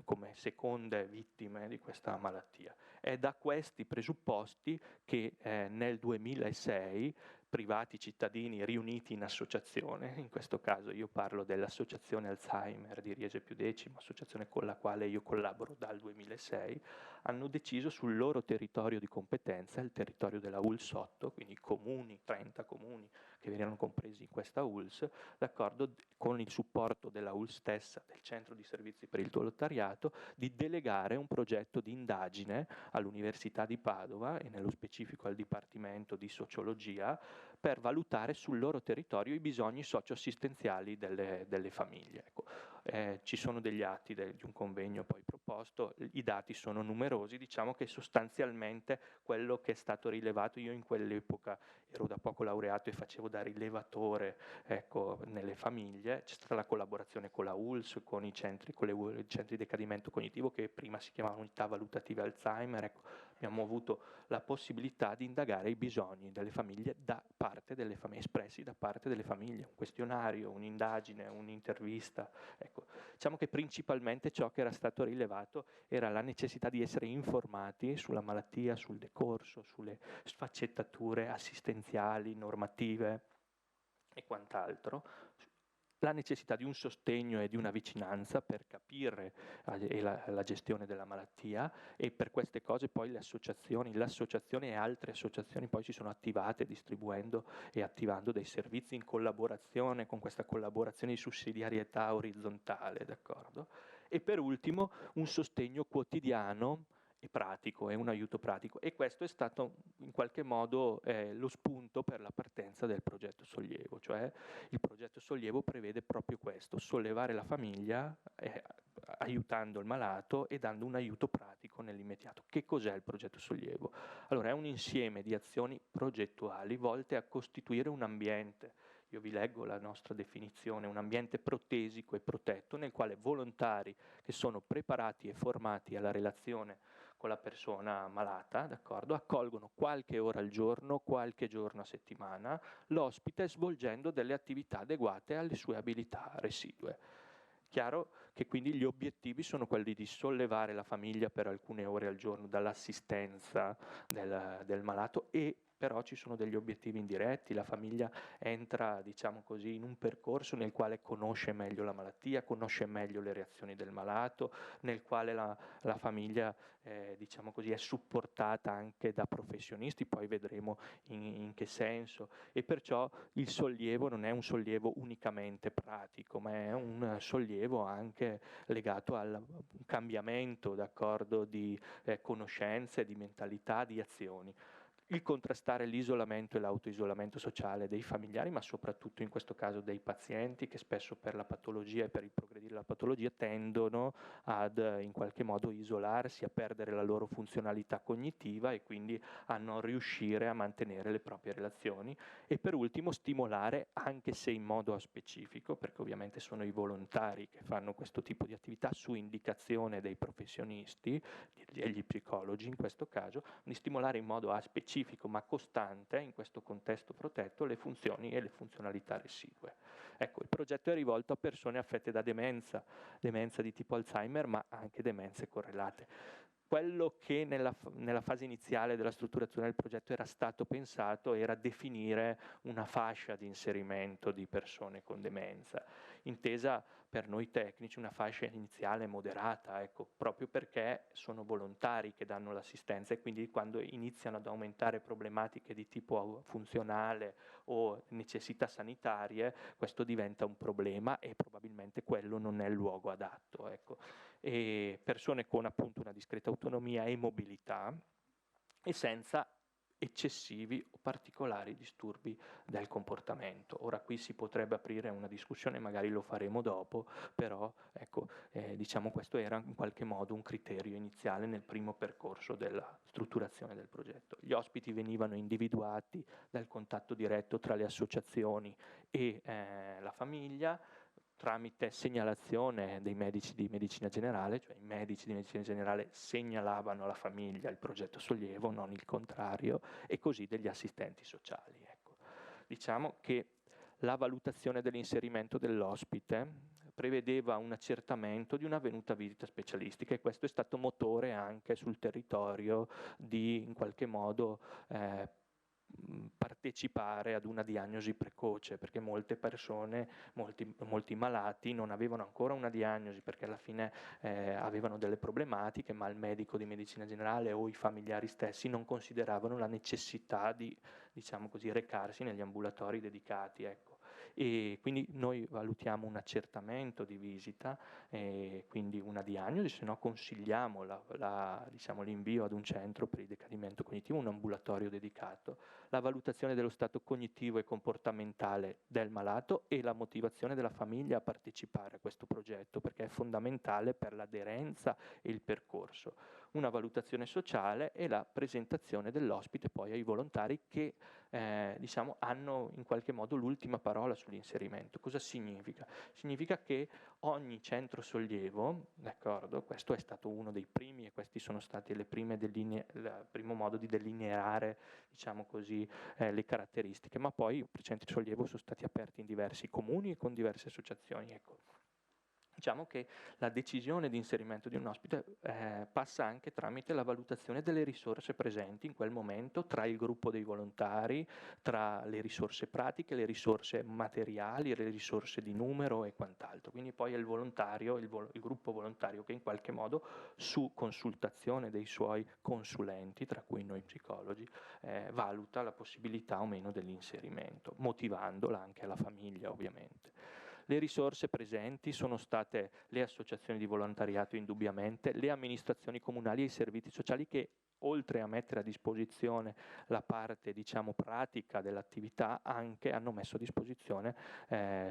come seconde vittime di questa malattia. È da questi presupposti che nel 2006 privati cittadini riuniti in associazione, in questo caso io parlo dell'Associazione Alzheimer di Riese Più Decimo, associazione con la quale io collaboro dal 2006, hanno deciso sul loro territorio di competenza, il territorio della ULSS 8, quindi comuni, 30 comuni che venivano compresi in questa ULSS, d'accordo, con il supporto della ULSS stessa, del Centro di Servizi per il Volontariato, di delegare un progetto di indagine all'Università di Padova e nello specifico al Dipartimento di Sociologia per valutare sul loro territorio i bisogni socioassistenziali delle famiglie. Ecco. Ci sono degli atti di un convegno poi proposto, i dati sono numerosi, diciamo che sostanzialmente quello che è stato rilevato, io in quell'epoca ero da poco laureato e facevo da rilevatore, ecco, nelle famiglie, c'è stata la collaborazione con la ULSS, con i centri di decadimento cognitivo che prima si chiamavano unità valutative Alzheimer, ecco, abbiamo avuto la possibilità di indagare i bisogni delle famiglie da parte delle famiglie, espressi da parte delle famiglie, un questionario, un'indagine, un'intervista. Ecco, diciamo che principalmente ciò che era stato rilevato era la necessità di essere informati sulla malattia, sul decorso, sulle sfaccettature assistenziali, normative e quant'altro, la necessità di un sostegno e di una vicinanza per capire la gestione della malattia, e per queste cose poi l'associazione e altre associazioni poi si sono attivate distribuendo e attivando dei servizi in collaborazione con questa collaborazione di sussidiarietà orizzontale, d'accordo? E per ultimo un sostegno quotidiano e pratico, è un aiuto pratico, e questo è stato in qualche modo lo spunto per la partenza del progetto Sollievo, cioè il progetto Sollievo prevede proprio questo, sollevare la famiglia aiutando il malato e dando un aiuto pratico nell'immediato. Che cos'è il progetto Sollievo? Allora, è un insieme di azioni progettuali volte a costituire un ambiente, io vi leggo la nostra definizione, un ambiente protesico e protetto nel quale volontari che sono preparati e formati alla relazione con la persona malata, d'accordo, accolgono qualche ora al giorno, qualche giorno a settimana, l'ospite svolgendo delle attività adeguate alle sue abilità residue. Chiaro che quindi gli obiettivi sono quelli di sollevare la famiglia per alcune ore al giorno dall'assistenza del malato, e però ci sono degli obiettivi indiretti. La famiglia entra, diciamo così, in un percorso nel quale conosce meglio la malattia, conosce meglio le reazioni del malato, nel quale la famiglia diciamo così, è supportata anche da professionisti, poi vedremo in che senso, e perciò il sollievo non è un sollievo unicamente pratico, ma è un sollievo anche legato al cambiamento, d'accordo, di conoscenze, di mentalità, di azioni. Il contrastare l'isolamento e l'autoisolamento sociale dei familiari, ma soprattutto in questo caso dei pazienti, che spesso per la patologia e per il progredire della patologia tendono ad in qualche modo isolarsi, a perdere la loro funzionalità cognitiva e quindi a non riuscire a mantenere le proprie relazioni. E per ultimo stimolare, anche se in modo specifico, perché ovviamente sono i volontari che fanno questo tipo di attività su indicazione dei professionisti, degli psicologi in questo caso, di stimolare in modo specifico ma costante in questo contesto protetto le funzioni e le funzionalità residue. Ecco, il progetto è rivolto a persone affette da demenza di tipo Alzheimer, ma anche demenze correlate. Quello che nella fase iniziale della strutturazione del progetto era stato pensato era definire una fascia di inserimento di persone con demenza, intesa per noi tecnici una fascia iniziale moderata, ecco, proprio perché sono volontari che danno l'assistenza, e quindi quando iniziano ad aumentare problematiche di tipo funzionale o necessità sanitarie, questo diventa un problema e probabilmente quello non è il luogo adatto, ecco. E persone con appunto una discreta autonomia e mobilità e senza eccessivi o particolari disturbi del comportamento. Ora qui si potrebbe aprire una discussione, magari lo faremo dopo, però ecco, diciamo questo era in qualche modo un criterio iniziale nel primo percorso della strutturazione del progetto. Gli ospiti venivano individuati dal contatto diretto tra le associazioni e la famiglia, tramite segnalazione dei medici di medicina generale, cioè i medici di medicina generale segnalavano alla famiglia il progetto sollievo, non il contrario, e così degli assistenti sociali. Ecco. Diciamo che la valutazione dell'inserimento dell'ospite prevedeva un accertamento di una venuta visita specialistica, e questo è stato motore anche sul territorio di in qualche modo partecipare ad una diagnosi precoce, perché molte persone, molti malati non avevano ancora una diagnosi perché alla fine avevano delle problematiche, ma il medico di medicina generale o i familiari stessi non consideravano la necessità di, diciamo così, recarsi negli ambulatori dedicati, ecco. E quindi noi valutiamo un accertamento di visita, quindi una diagnosi, se no consigliamo diciamo, l'invio ad un centro per il decadimento cognitivo, un ambulatorio dedicato, la valutazione dello stato cognitivo e comportamentale del malato e la motivazione della famiglia a partecipare a questo progetto, perché è fondamentale per l'aderenza e il percorso, una valutazione sociale e la presentazione dell'ospite poi ai volontari che diciamo, hanno in qualche modo l'ultima parola sull'inserimento. Cosa significa? Significa che ogni centro sollievo, d'accordo, questo è stato uno dei primi e questi sono stati il primo modo di delineare, diciamo così, le caratteristiche, ma poi i centri sollievo sono stati aperti in diversi comuni e con diverse associazioni, ecco. Diciamo che la decisione di inserimento di un ospite passa anche tramite la valutazione delle risorse presenti in quel momento tra il gruppo dei volontari, tra le risorse pratiche, le risorse materiali, le risorse di numero e quant'altro. Quindi poi è il volontario, il gruppo volontario che in qualche modo, su consultazione dei suoi consulenti, tra cui noi psicologi, valuta la possibilità o meno dell'inserimento, motivandola anche alla famiglia ovviamente. Le risorse presenti sono state le associazioni di volontariato indubbiamente, le amministrazioni comunali e i servizi sociali che, oltre a mettere a disposizione la parte, diciamo, pratica dell'attività, anche hanno messo a disposizione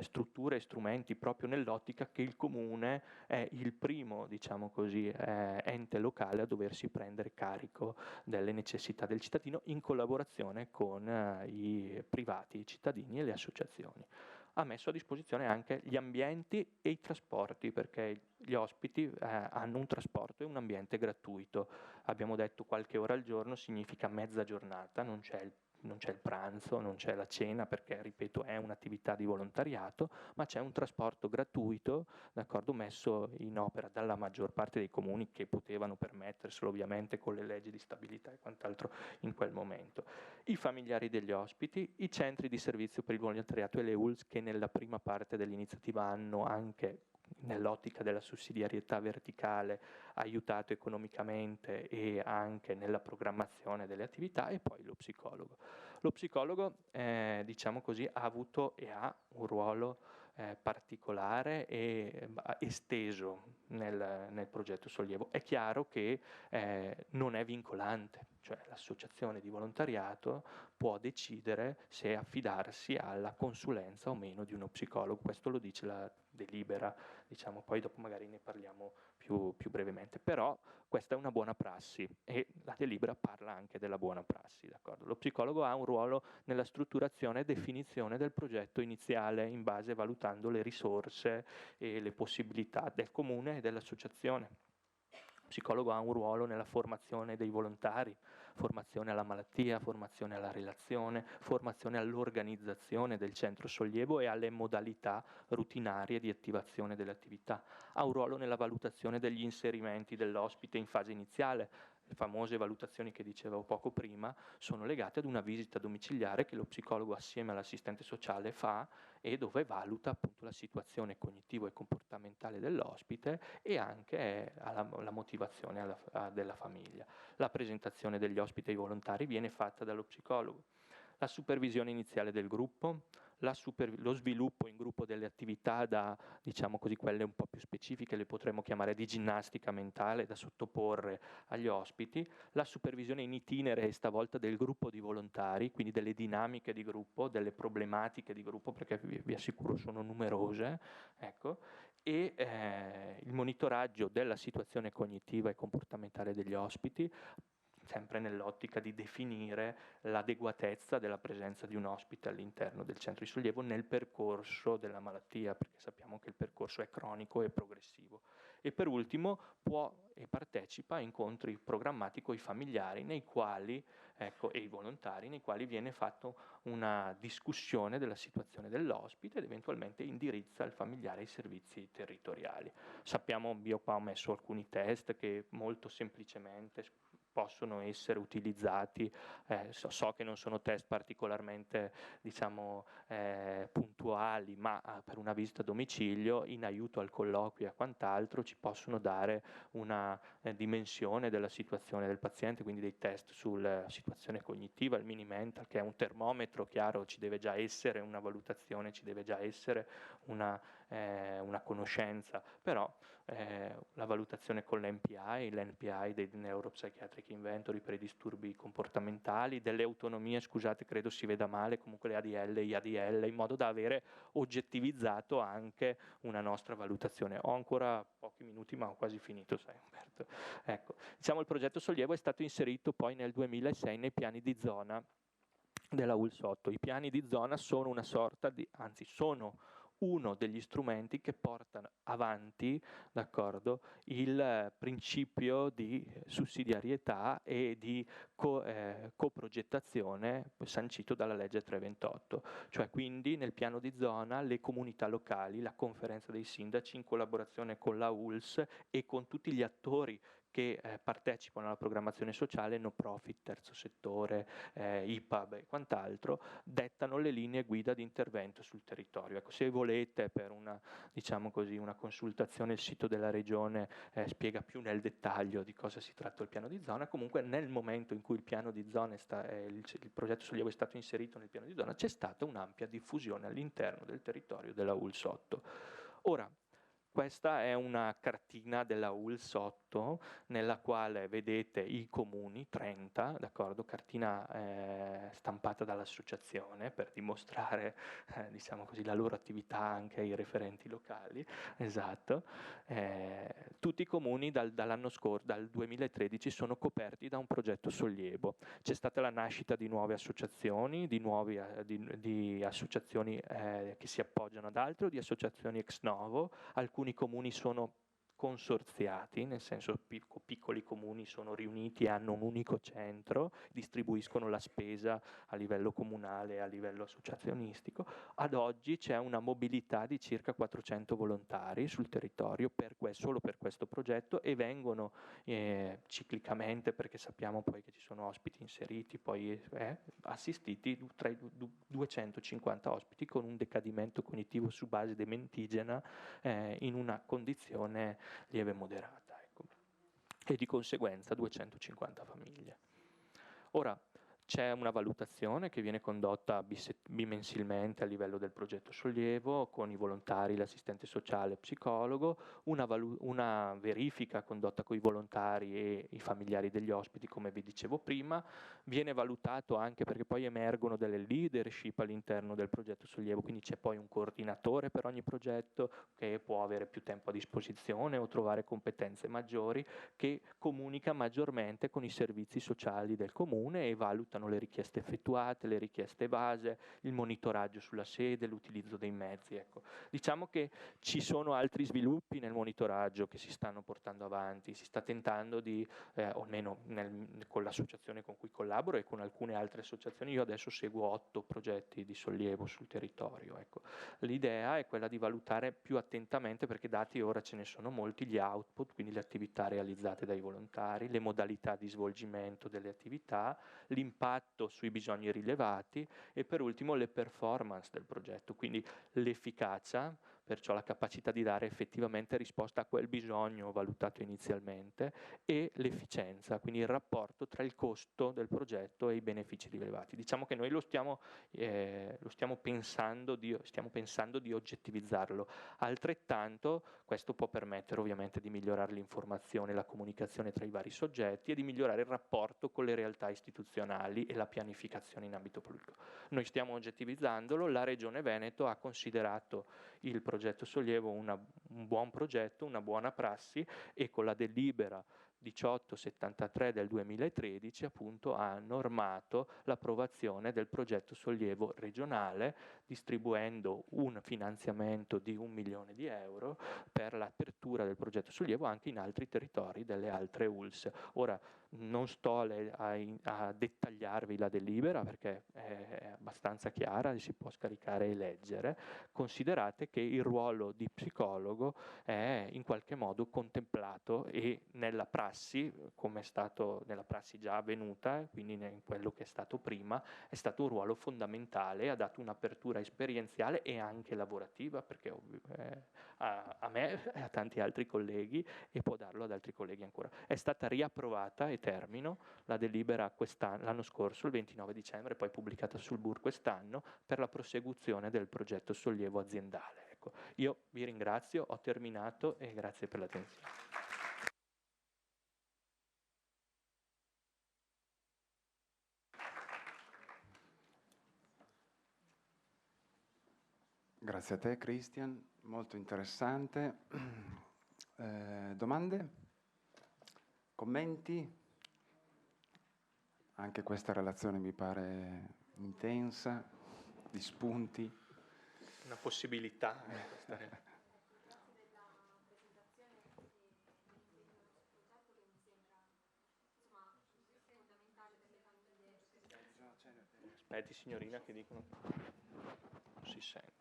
strutture e strumenti proprio nell'ottica che il comune è il primo, diciamo così, ente locale a doversi prendere carico delle necessità del cittadino in collaborazione con i privati, i cittadini e le associazioni. Ha messo a disposizione anche gli ambienti e i trasporti, perché gli ospiti hanno un trasporto e un ambiente gratuito. Abbiamo detto qualche ora al giorno significa mezza giornata, non c'è il pranzo, non c'è la cena, perché, ripeto, è un'attività di volontariato, ma c'è un trasporto gratuito, d'accordo, messo in opera dalla maggior parte dei comuni che potevano permetterselo, ovviamente con le leggi di stabilità e quant'altro in quel momento. I familiari degli ospiti, i centri di servizio per il volontariato e le ULS, che nella prima parte dell'iniziativa hanno anche, nell'ottica della sussidiarietà verticale, aiutato economicamente e anche nella programmazione delle attività, e poi lo psicologo. Lo psicologo, diciamo così, ha avuto e ha un ruolo particolare e esteso nel progetto Sollievo. È chiaro che non è vincolante, cioè l'associazione di volontariato può decidere se affidarsi alla consulenza o meno di uno psicologo, questo lo dice la delibera, diciamo, poi dopo magari ne parliamo più brevemente, però questa è una buona prassi e la delibera parla anche della buona prassi, d'accordo? Lo psicologo ha un ruolo nella strutturazione e definizione del progetto iniziale, in base valutando le risorse e le possibilità del comune e dell'associazione. Lo psicologo ha un ruolo nella formazione dei volontari, formazione alla malattia, formazione alla relazione, formazione all'organizzazione del centro sollievo e alle modalità rutinarie di attivazione delle attività. Ha un ruolo nella valutazione degli inserimenti dell'ospite in fase iniziale. Le famose valutazioni che dicevo poco prima sono legate ad una visita domiciliare che lo psicologo assieme all'assistente sociale fa e dove valuta appunto la situazione cognitivo e comportamentale dell'ospite e anche la motivazione della famiglia. La presentazione degli ospiti ai volontari viene fatta dallo psicologo. La supervisione iniziale del gruppo, lo sviluppo in gruppo delle attività da, diciamo così, quelle un po' più specifiche, le potremmo chiamare di ginnastica mentale, da sottoporre agli ospiti, la supervisione in itinere stavolta del gruppo di volontari, quindi delle dinamiche di gruppo, delle problematiche di gruppo, perché vi assicuro sono numerose, ecco, e il monitoraggio della situazione cognitiva e comportamentale degli ospiti, sempre nell'ottica di definire l'adeguatezza della presenza di un ospite all'interno del centro di sollievo nel percorso della malattia, perché sappiamo che il percorso è cronico e progressivo. E per ultimo può e partecipa a incontri programmati con i familiari nei quali, ecco, e i volontari, nei quali viene fatta una discussione della situazione dell'ospite ed eventualmente indirizza il familiare ai servizi territoriali. Sappiamo, io qua ho messo alcuni test che molto semplicemente possono essere utilizzati, so che non sono test particolarmente, diciamo, puntuali, ma per una visita a domicilio, in aiuto al colloquio e quant'altro, ci possono dare una dimensione della situazione del paziente, quindi dei test sulla situazione cognitiva, il mini mental, che è un termometro, chiaro, ci deve già essere una valutazione, ci deve già essere una conoscenza, però la valutazione con l'NPI dei Neuropsychiatric Inventory per i disturbi comportamentali, delle autonomie, scusate, credo si veda male, comunque le ADL, IADL, in modo da avere oggettivizzato anche una nostra valutazione. Ho ancora pochi minuti, ma ho quasi finito, sai Umberto. Ecco, diciamo, il progetto Sollievo è stato inserito poi nel 2006 nei piani di zona della ULS 8. I piani di zona sono una sorta di, anzi sono uno degli strumenti che portano avanti, d'accordo, il principio di sussidiarietà e di coprogettazione sancito dalla legge 328, cioè quindi nel piano di zona le comunità locali, la conferenza dei sindaci in collaborazione con la ULS e con tutti gli attori che partecipano alla programmazione sociale, no profit, terzo settore, IPAB e quant'altro, dettano le linee guida di intervento sul territorio. Ecco, se volete per una, diciamo così, una consultazione, il sito della Regione spiega più nel dettaglio di cosa si tratta il piano di zona. Comunque nel momento in cui il piano di zona il progetto Sollievo è stato inserito nel piano di zona, c'è stata un'ampia diffusione all'interno del territorio della ULS 8. Ora, questa è una cartina della ULS 8 nella quale vedete i comuni, 30, d'accordo, cartina stampata dall'associazione per dimostrare, diciamo così, la loro attività anche ai referenti locali, esatto. Tutti i comuni dall'anno scorso, dal 2013, sono coperti da un progetto Sollievo. C'è stata la nascita di nuove associazioni, di associazioni che si appoggiano ad altre o di associazioni ex novo. Alcuni comuni sono consorziati, nel senso piccoli comuni sono riuniti e hanno un unico centro, distribuiscono la spesa a livello comunale e a livello associazionistico. Ad oggi c'è una mobilità di circa 400 volontari sul territorio solo per questo progetto, e vengono ciclicamente, perché sappiamo poi che ci sono ospiti inseriti, poi assistiti tra i 250 ospiti con un decadimento cognitivo su base dementigena in una condizione lieve moderata, ecco. E di conseguenza 250 famiglie. Ora, c'è una valutazione che viene condotta bimensilmente a livello del progetto Sollievo, con i volontari, l'assistente sociale e psicologo, una verifica condotta con i volontari e i familiari degli ospiti, come vi dicevo prima. Viene valutato anche, perché poi emergono delle leadership all'interno del progetto Sollievo, quindi c'è poi un coordinatore per ogni progetto che può avere più tempo a disposizione o trovare competenze maggiori, che comunica maggiormente con i servizi sociali del comune e valutano le richieste effettuate, le richieste evase, il monitoraggio sulla sede, l'utilizzo dei mezzi. Ecco. Diciamo che ci sono altri sviluppi nel monitoraggio che si stanno portando avanti, si sta tentando di, o almeno con l'associazione con cui collaboro e con alcune altre associazioni, io adesso seguo 8 progetti di sollievo sul territorio. Ecco. L'idea è quella di valutare più attentamente, perché dati ora ce ne sono molti, gli output, quindi le attività realizzate dai volontari, le modalità di svolgimento delle attività, l'impatto sui bisogni rilevati e per ultimo le performance del progetto, quindi l'efficacia, perciò la capacità di dare effettivamente risposta a quel bisogno valutato inizialmente, e l'efficienza, quindi il rapporto tra il costo del progetto e i benefici rilevati. Diciamo che noi stiamo pensando di oggettivizzarlo. Altrettanto questo può permettere ovviamente di migliorare l'informazione e la comunicazione tra i vari soggetti e di migliorare il rapporto con le realtà istituzionali e la pianificazione in ambito pubblico. Noi stiamo oggettivizzandolo, la Regione Veneto ha considerato il progetto Sollievo un buon progetto, una buona prassi, e con la delibera 1873 del 2013 appunto ha normato l'approvazione del progetto Sollievo regionale, distribuendo un finanziamento di 1 milione di euro per l'apertura del progetto Sollievo anche in altri territori delle altre ULS. Ora non sto a dettagliarvi la delibera perché è abbastanza chiara, si può scaricare e leggere. Considerate che il ruolo di psicologo è in qualche modo contemplato e nella prassi, come è stato nella prassi già avvenuta, quindi in quello che è stato prima, è stato un ruolo fondamentale, ha dato un'apertura esperienziale e anche lavorativa, perché a me e a tanti altri colleghi, e può darlo ad altri colleghi ancora. È stata riapprovata, e termino, la delibera l'anno scorso, il 29 dicembre, poi pubblicata sul BUR quest'anno, per la prosecuzione del progetto Sollievo aziendale. Ecco, io vi ringrazio, ho terminato e grazie per l'attenzione. Grazie a te Christian, molto interessante. Domande? Commenti? Anche questa relazione mi pare intensa, di spunti. Una possibilità. Aspetti signorina che dicono che non si sente.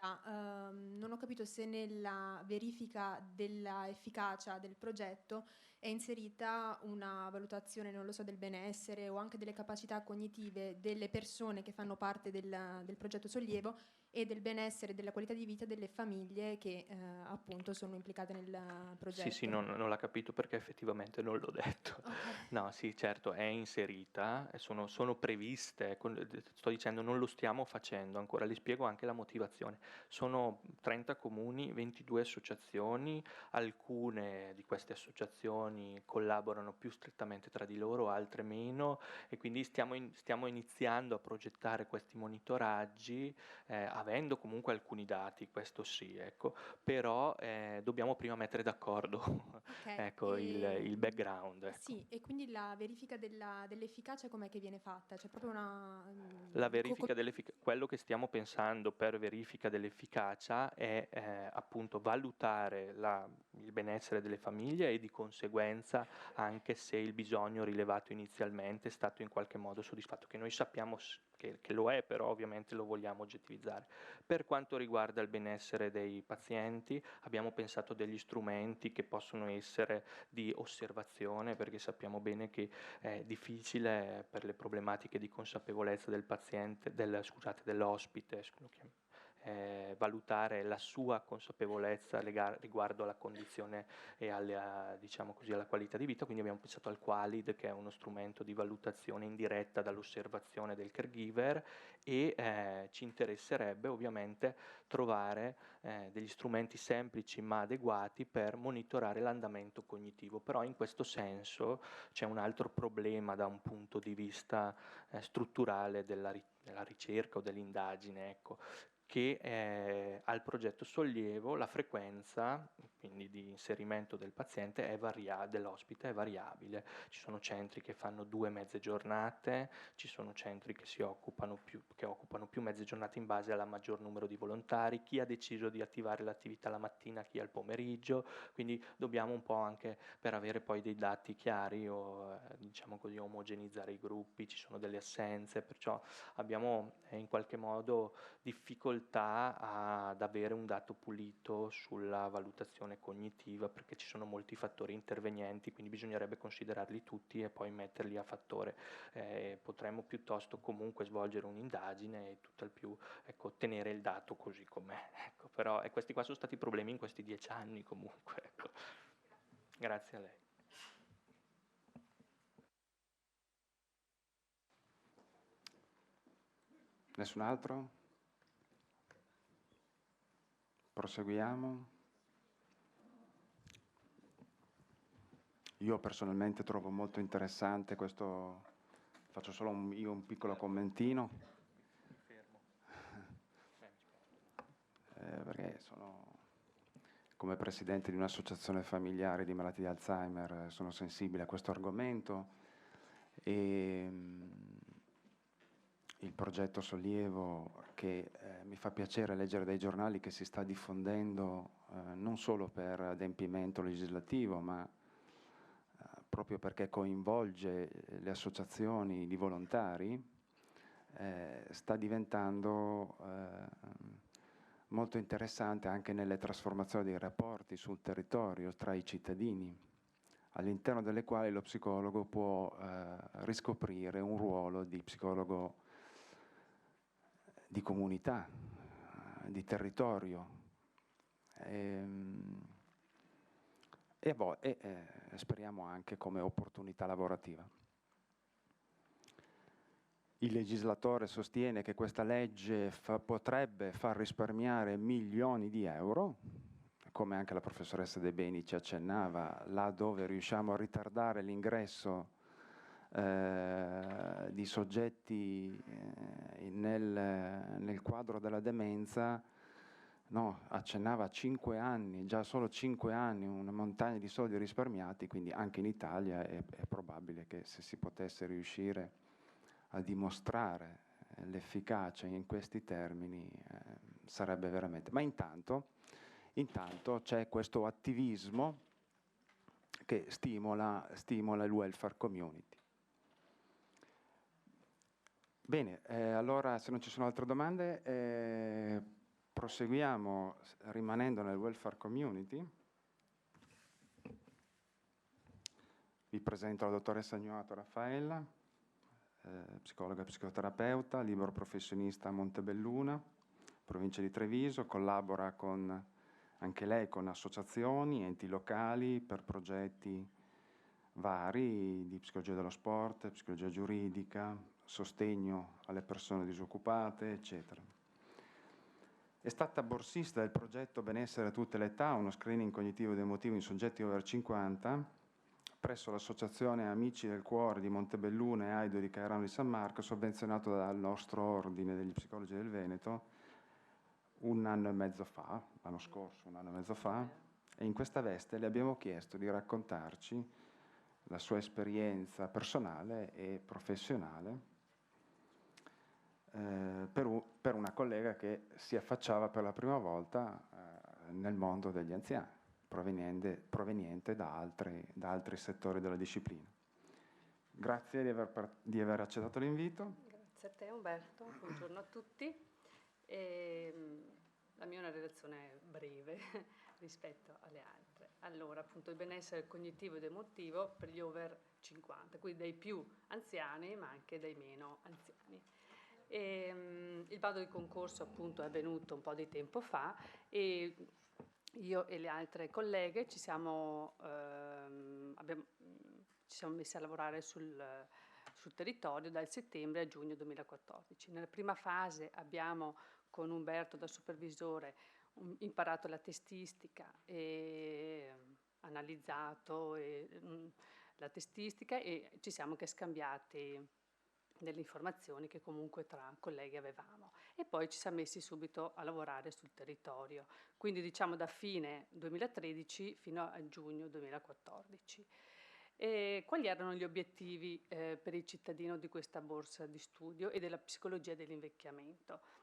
Non ho capito se nella verifica della efficacia del progetto è inserita una valutazione, non lo so, del benessere o anche delle capacità cognitive delle persone che fanno parte del progetto Sollievo e del benessere e della qualità di vita delle famiglie che appunto sono implicate nel progetto. Sì, non l'ha capito perché effettivamente non l'ho detto. Okay. No, sì, certo, è inserita, sono previste, sto dicendo non lo stiamo facendo ancora, le spiego anche la motivazione. Sono 30 comuni, 22 associazioni, alcune di queste associazioni istituzioni collaborano più strettamente tra di loro, altre meno, e quindi stiamo iniziando a progettare questi monitoraggi, avendo comunque alcuni dati, questo sì, ecco, però dobbiamo prima mettere d'accordo ecco, il background. Ecco. Sì, e quindi la verifica dell'efficacia com'è che viene fatta? C'è proprio una... La verifica quello che stiamo pensando per verifica dell'efficacia è appunto valutare il benessere delle famiglie e di conseguenza anche se il bisogno rilevato inizialmente è stato in qualche modo soddisfatto, che noi sappiamo che lo è, però ovviamente lo vogliamo oggettivizzare. Per quanto riguarda il benessere dei pazienti, abbiamo pensato degli strumenti che possono essere di osservazione, perché sappiamo bene che è difficile per le problematiche di consapevolezza del paziente, dell'ospite, valutare la sua consapevolezza riguardo alla condizione e alla qualità di vita, quindi abbiamo pensato al Qualid, che è uno strumento di valutazione indiretta dall'osservazione del caregiver, e ci interesserebbe ovviamente trovare degli strumenti semplici ma adeguati per monitorare l'andamento cognitivo. Però in questo senso c'è un altro problema da un punto di vista strutturale della ricerca o dell'indagine, ecco, che al progetto Sollievo la frequenza, quindi di inserimento del paziente, dell'ospite è variabile. Ci sono centri che fanno 2 mezze giornate, ci sono centri che occupano più mezze giornate in base al maggior numero di volontari, chi ha deciso di attivare l'attività la mattina, chi al pomeriggio, quindi dobbiamo un po' anche, per avere poi dei dati chiari o omogenizzare i gruppi, ci sono delle assenze, perciò abbiamo in qualche modo difficoltà ad avere un dato pulito sulla valutazione cognitiva, perché ci sono molti fattori intervenienti, quindi bisognerebbe considerarli tutti e poi metterli a fattore. Potremmo piuttosto comunque svolgere un'indagine e tutt'al più ottenere il dato così com'è. Ecco, però questi qua sono stati i problemi in questi 10 anni comunque. Ecco. Grazie a lei. Nessun altro? Proseguiamo. Io personalmente trovo molto interessante questo, faccio solo un piccolo commentino, perché come presidente di un'associazione familiare di malati di Alzheimer, sono sensibile a questo argomento e il progetto Sollievo, che mi fa piacere leggere dai giornali che si sta diffondendo non solo per adempimento legislativo, ma proprio perché coinvolge le associazioni di volontari, sta diventando molto interessante anche nelle trasformazioni dei rapporti sul territorio tra i cittadini, all'interno delle quali lo psicologo può riscoprire un ruolo di psicologo di comunità, di territorio e speriamo anche come opportunità lavorativa. Il legislatore sostiene che questa legge potrebbe far risparmiare milioni di euro, come anche la professoressa De Beni ci accennava, là dove riusciamo a ritardare l'ingresso di soggetti nel quadro della demenza, accennava a 5 anni, già solo 5 anni, una montagna di soldi risparmiati, quindi anche in Italia è probabile che se si potesse riuscire a dimostrare l'efficacia in questi termini sarebbe veramente. Ma intanto c'è questo attivismo che stimola il welfare community. Bene, allora se non ci sono altre domande, proseguiamo rimanendo nel welfare community. Vi presento la dottoressa Agnoato Raffaella, psicologa e psicoterapeuta, libero professionista a Montebelluna, provincia di Treviso, collabora anche lei con associazioni, enti locali per progetti vari di psicologia dello sport, psicologia giuridica, sostegno alle persone disoccupate, eccetera. È stata borsista del progetto Benessere a tutte le età, uno screening cognitivo ed emotivo in soggetti over 50, presso l'Associazione Amici del Cuore di Montebelluna e Aido di Caerano di San Marco, sovvenzionato dal nostro ordine degli psicologi del Veneto un anno e mezzo fa, l'anno scorso, un anno e mezzo fa, e in questa veste le abbiamo chiesto di raccontarci la sua esperienza personale e professionale per una collega che si affacciava per la prima volta nel mondo degli anziani, proveniente da altri settori della disciplina. Grazie di aver accettato l'invito. Grazie a te Umberto, buongiorno a tutti. La mia è una relazione breve rispetto alle altre. Allora, appunto, il benessere cognitivo ed emotivo per gli over 50, quindi dai più anziani ma anche dai meno anziani. Il bando di concorso appunto è avvenuto un po' di tempo fa e io e le altre colleghe ci siamo messi a lavorare sul territorio dal settembre a giugno 2014. Nella prima fase abbiamo con Umberto da supervisore imparato la testistica e analizzato la testistica e ci siamo anche scambiati delle informazioni che comunque tra colleghi avevamo e poi ci siamo messi subito a lavorare sul territorio, quindi diciamo da fine 2013 fino a giugno 2014. Quali erano gli obiettivi per il cittadino di questa borsa di studio e della psicologia dell'invecchiamento?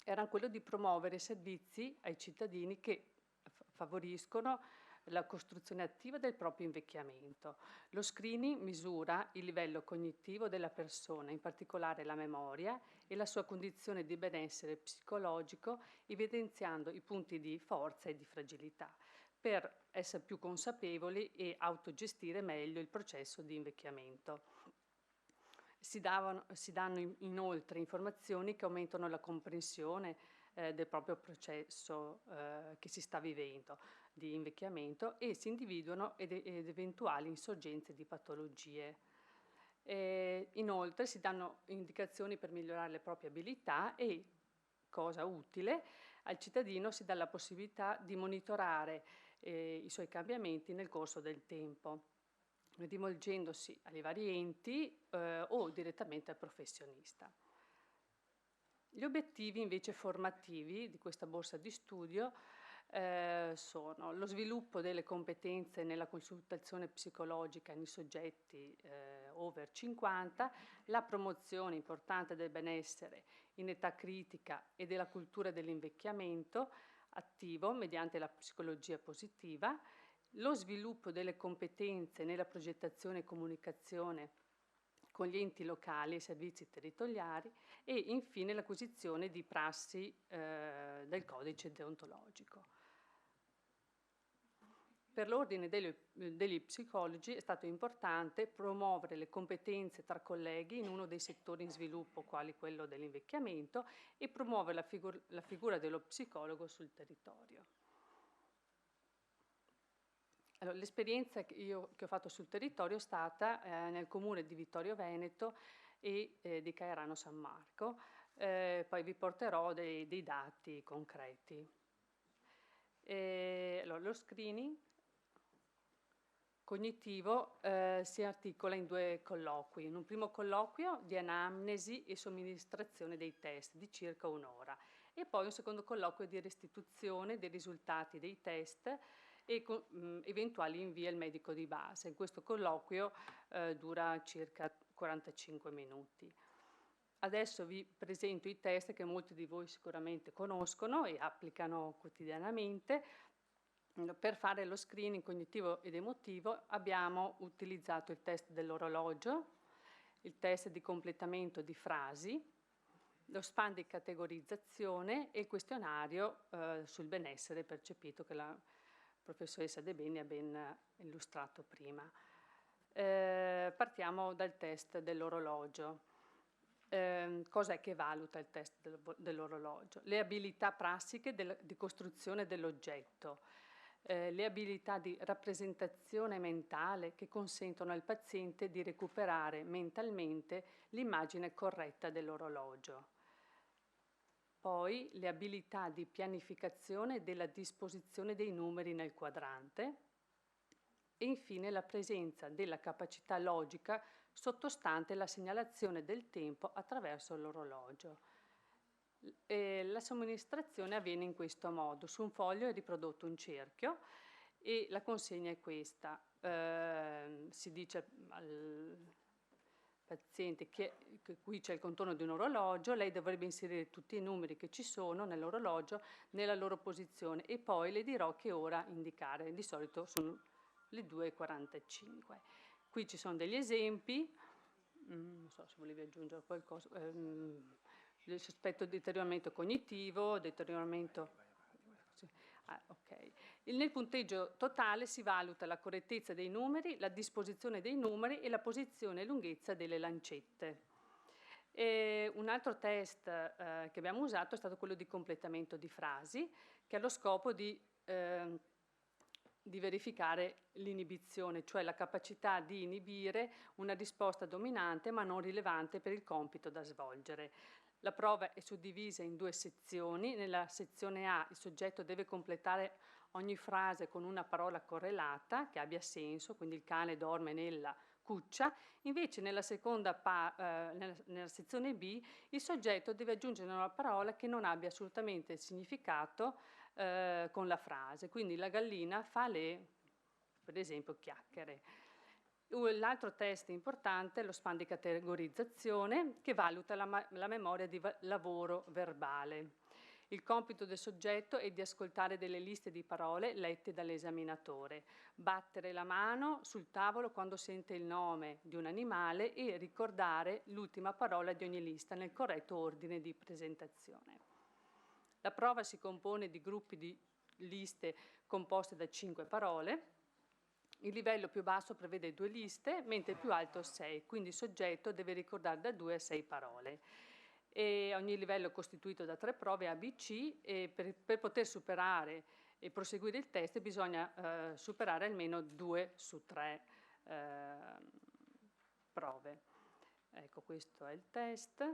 Era quello di promuovere servizi ai cittadini che favoriscono la costruzione attiva del proprio invecchiamento. Lo screening misura il livello cognitivo della persona, in particolare la memoria e la sua condizione di benessere psicologico, evidenziando i punti di forza e di fragilità, per essere più consapevoli e autogestire meglio il processo di invecchiamento. Si danno inoltre informazioni che aumentano la comprensione del proprio processo che si sta vivendo di invecchiamento e si individuano ed eventuali insorgenze di patologie. Inoltre si danno indicazioni per migliorare le proprie abilità e, cosa utile, al cittadino si dà la possibilità di monitorare i suoi cambiamenti nel corso del tempo, rivolgendosi ai vari enti o direttamente al professionista. Gli obiettivi invece formativi di questa borsa di studio sono lo sviluppo delle competenze nella consultazione psicologica nei soggetti over 50, la promozione importante del benessere in età critica e della cultura dell'invecchiamento attivo mediante la psicologia positiva, lo sviluppo delle competenze nella progettazione e comunicazione con gli enti locali e servizi territoriali e infine l'acquisizione di prassi del codice deontologico. Per l'ordine degli psicologi è stato importante promuovere le competenze tra colleghi in uno dei settori in sviluppo, quali quello dell'invecchiamento, e promuovere la figura dello psicologo sul territorio. Allora, l'esperienza che ho fatto sul territorio è stata nel comune di Vittorio Veneto e di Caerano San Marco. Poi vi porterò dei dati concreti. Allora, lo screening cognitivo si articola in due colloqui. In un primo colloquio di anamnesi e somministrazione dei test di circa un'ora e poi un secondo colloquio di restituzione dei risultati dei test e eventuali invii al medico di base. Questo colloquio dura circa 45 minuti. Adesso vi presento i test che molti di voi sicuramente conoscono e applicano quotidianamente. Per fare lo screening cognitivo ed emotivo abbiamo utilizzato il test dell'orologio, il test di completamento di frasi, lo span di categorizzazione e il questionario sul benessere percepito che la professoressa De Beni ha ben illustrato prima. Partiamo dal test dell'orologio. Cos'è che valuta il test dell'orologio? Le abilità prassiche di costruzione dell'oggetto, le abilità di rappresentazione mentale che consentono al paziente di recuperare mentalmente l'immagine corretta dell'orologio. Poi le abilità di pianificazione della disposizione dei numeri nel quadrante, e infine la presenza della capacità logica sottostante la segnalazione del tempo attraverso l'orologio. La somministrazione avviene in questo modo: su un foglio è riprodotto un cerchio e la consegna è questa. Si dice al paziente che qui c'è il contorno di un orologio, lei dovrebbe inserire tutti i numeri che ci sono nell'orologio nella loro posizione e poi le dirò che ora indicare. Di solito sono le 2:45. Qui ci sono degli esempi, non so se volevi aggiungere qualcosa, del sospetto deterioramento cognitivo, deterioramento... ok. Nel punteggio totale si valuta la correttezza dei numeri, la disposizione dei numeri e la posizione e lunghezza delle lancette. Un altro test che abbiamo usato è stato quello di completamento di frasi, che ha lo scopo di verificare l'inibizione, cioè la capacità di inibire una risposta dominante ma non rilevante per il compito da svolgere. La prova è suddivisa in 2 sezioni. Nella sezione A il soggetto deve completare ogni frase con una parola correlata che abbia senso, quindi il cane dorme nella cuccia. Invece nella sezione B il soggetto deve aggiungere una parola che non abbia assolutamente significato con la frase, quindi la gallina fa per esempio, chiacchiere. L'altro test importante è lo span di categorizzazione, che valuta la memoria di lavoro verbale. Il compito del soggetto è di ascoltare delle liste di parole lette dall'esaminatore, battere la mano sul tavolo quando sente il nome di un animale e ricordare l'ultima parola di ogni lista nel corretto ordine di presentazione. La prova si compone di gruppi di liste composte da 5 parole. Il livello più basso prevede 2 liste, mentre il più alto 6, quindi il soggetto deve ricordare da 2 a 6 parole. E ogni livello è costituito da 3 prove ABC e per poter superare e proseguire il test bisogna superare almeno 2 su 3 prove. Ecco, questo è il test.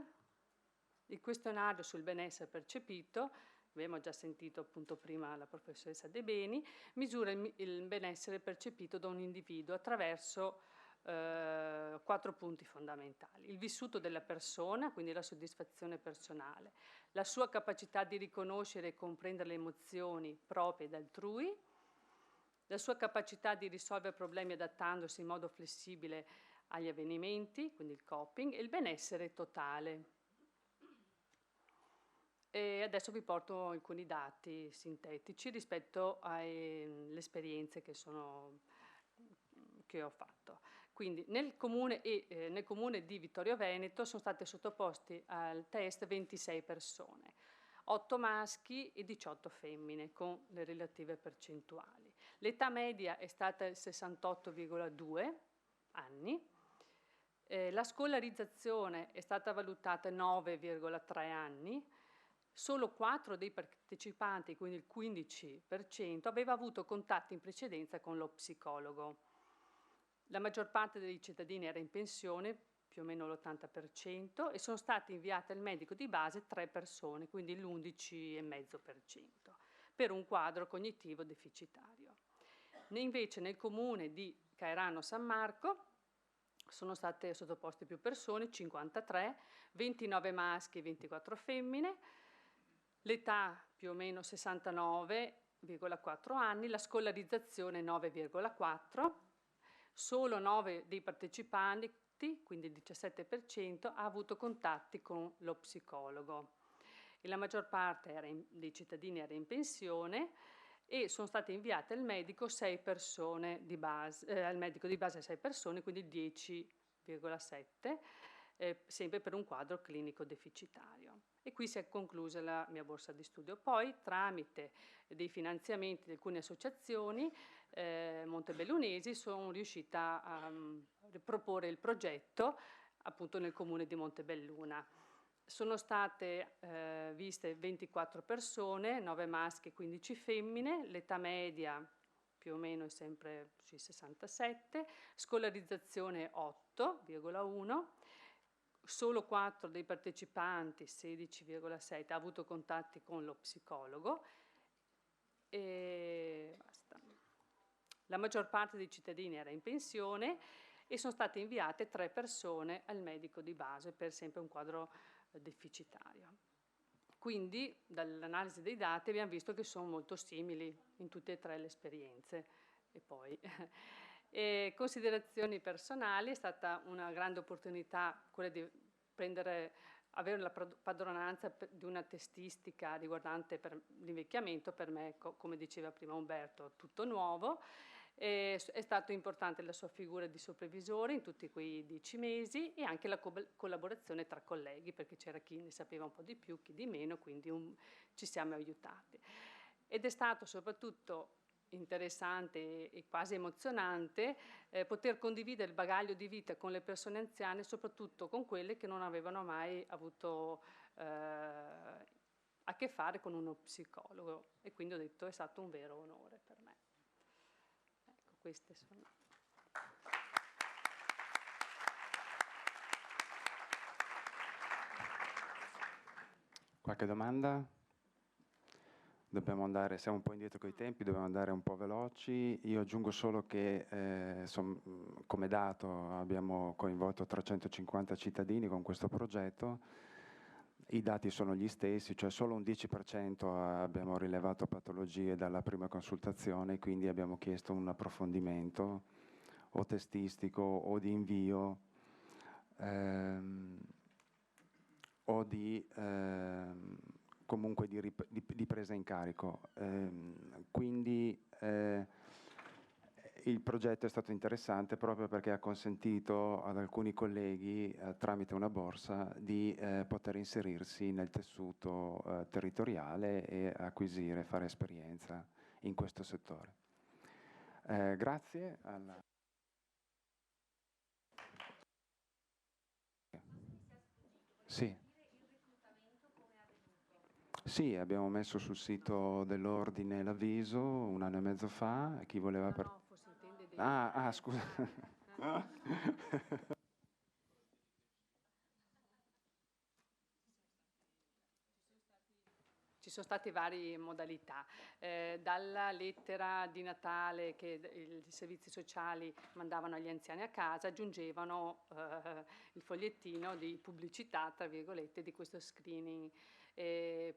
Il questionario sul benessere percepito, abbiamo già sentito appunto prima la professoressa De Beni, misura il benessere percepito da un individuo attraverso 4 punti fondamentali: il vissuto della persona, quindi la soddisfazione personale, la sua capacità di riconoscere e comprendere le emozioni proprie ed altrui, la sua capacità di risolvere problemi adattandosi in modo flessibile agli avvenimenti, quindi il coping, e il benessere totale. E adesso vi porto alcuni dati sintetici rispetto alle esperienze che ho fatto. Quindi nel comune di Vittorio Veneto sono state sottoposte al test 26 persone, 8 maschi e 18 femmine, con le relative percentuali. L'età media è stata 68,2 anni. La scolarizzazione è stata valutata 9,3 anni. Solo 4 dei partecipanti, quindi il 15%, aveva avuto contatti in precedenza con lo psicologo. La maggior parte dei cittadini era in pensione, più o meno l'80%, e sono state inviate al medico di base 3 persone, quindi l'11,5%, per un quadro cognitivo deficitario. Invece nel comune di Caerano San Marco sono state sottoposte più persone, 53, 29 maschi e 24 femmine, l'età più o meno 69,4 anni, la scolarizzazione 9,4, solo 9 dei partecipanti, quindi il 17%, ha avuto contatti con lo psicologo. E la maggior parte dei cittadini era in pensione e sono state inviate al medico 6 persone di base, al medico di base 6 persone, quindi 10,7, sempre per un quadro clinico deficitario. E qui si è conclusa la mia borsa di studio. Poi, tramite dei finanziamenti di alcune associazioni montebellunesi, sono riuscita a proporre il progetto appunto nel comune di Montebelluna. Sono state viste 24 persone, 9 maschi e 15 femmine, l'età media più o meno è sempre sui 67, scolarizzazione 8,1, solo 4 dei partecipanti, 16,7, ha avuto contatti con lo psicologo e basta. La maggior parte dei cittadini era in pensione e sono state inviate 3 persone al medico di base per sempre un quadro deficitario. Quindi dall'analisi dei dati abbiamo visto che sono molto simili in tutte e 3 le esperienze. E poi considerazioni personali, è stata una grande opportunità quella di avere la padronanza di una testistica riguardante l'invecchiamento. Per me, come diceva prima Umberto, tutto nuovo. È stato importante la sua figura di supervisore in tutti quei 10 mesi e anche la collaborazione tra colleghi, perché c'era chi ne sapeva un po' di più, chi di meno, quindi ci siamo aiutati. Ed è stato soprattutto interessante e quasi emozionante poter condividere il bagaglio di vita con le persone anziane, soprattutto con quelle che non avevano mai avuto a che fare con uno psicologo, e quindi ho detto è stato un vero onore per me. Ecco, queste sono. Qualche domanda? Dobbiamo andare, siamo un po' indietro coi tempi, dobbiamo andare un po' veloci. Io aggiungo solo che come dato abbiamo coinvolto 350 cittadini con questo progetto. I dati sono gli stessi, cioè solo un 10% abbiamo rilevato patologie dalla prima consultazione, quindi abbiamo chiesto un approfondimento o testistico o di invio o di comunque di presa in carico. Quindi il progetto è stato interessante proprio perché ha consentito ad alcuni colleghi, tramite una borsa, di poter inserirsi nel tessuto territoriale e acquisire, fare esperienza in questo settore. Grazie. Sì. Sì, abbiamo messo sul sito dell'ordine l'avviso 1 anno e mezzo fa, chi voleva scusa. Ci sono state varie modalità, dalla lettera di Natale che i servizi sociali mandavano agli anziani a casa, aggiungevano il fogliettino di pubblicità, tra virgolette, di questo screening.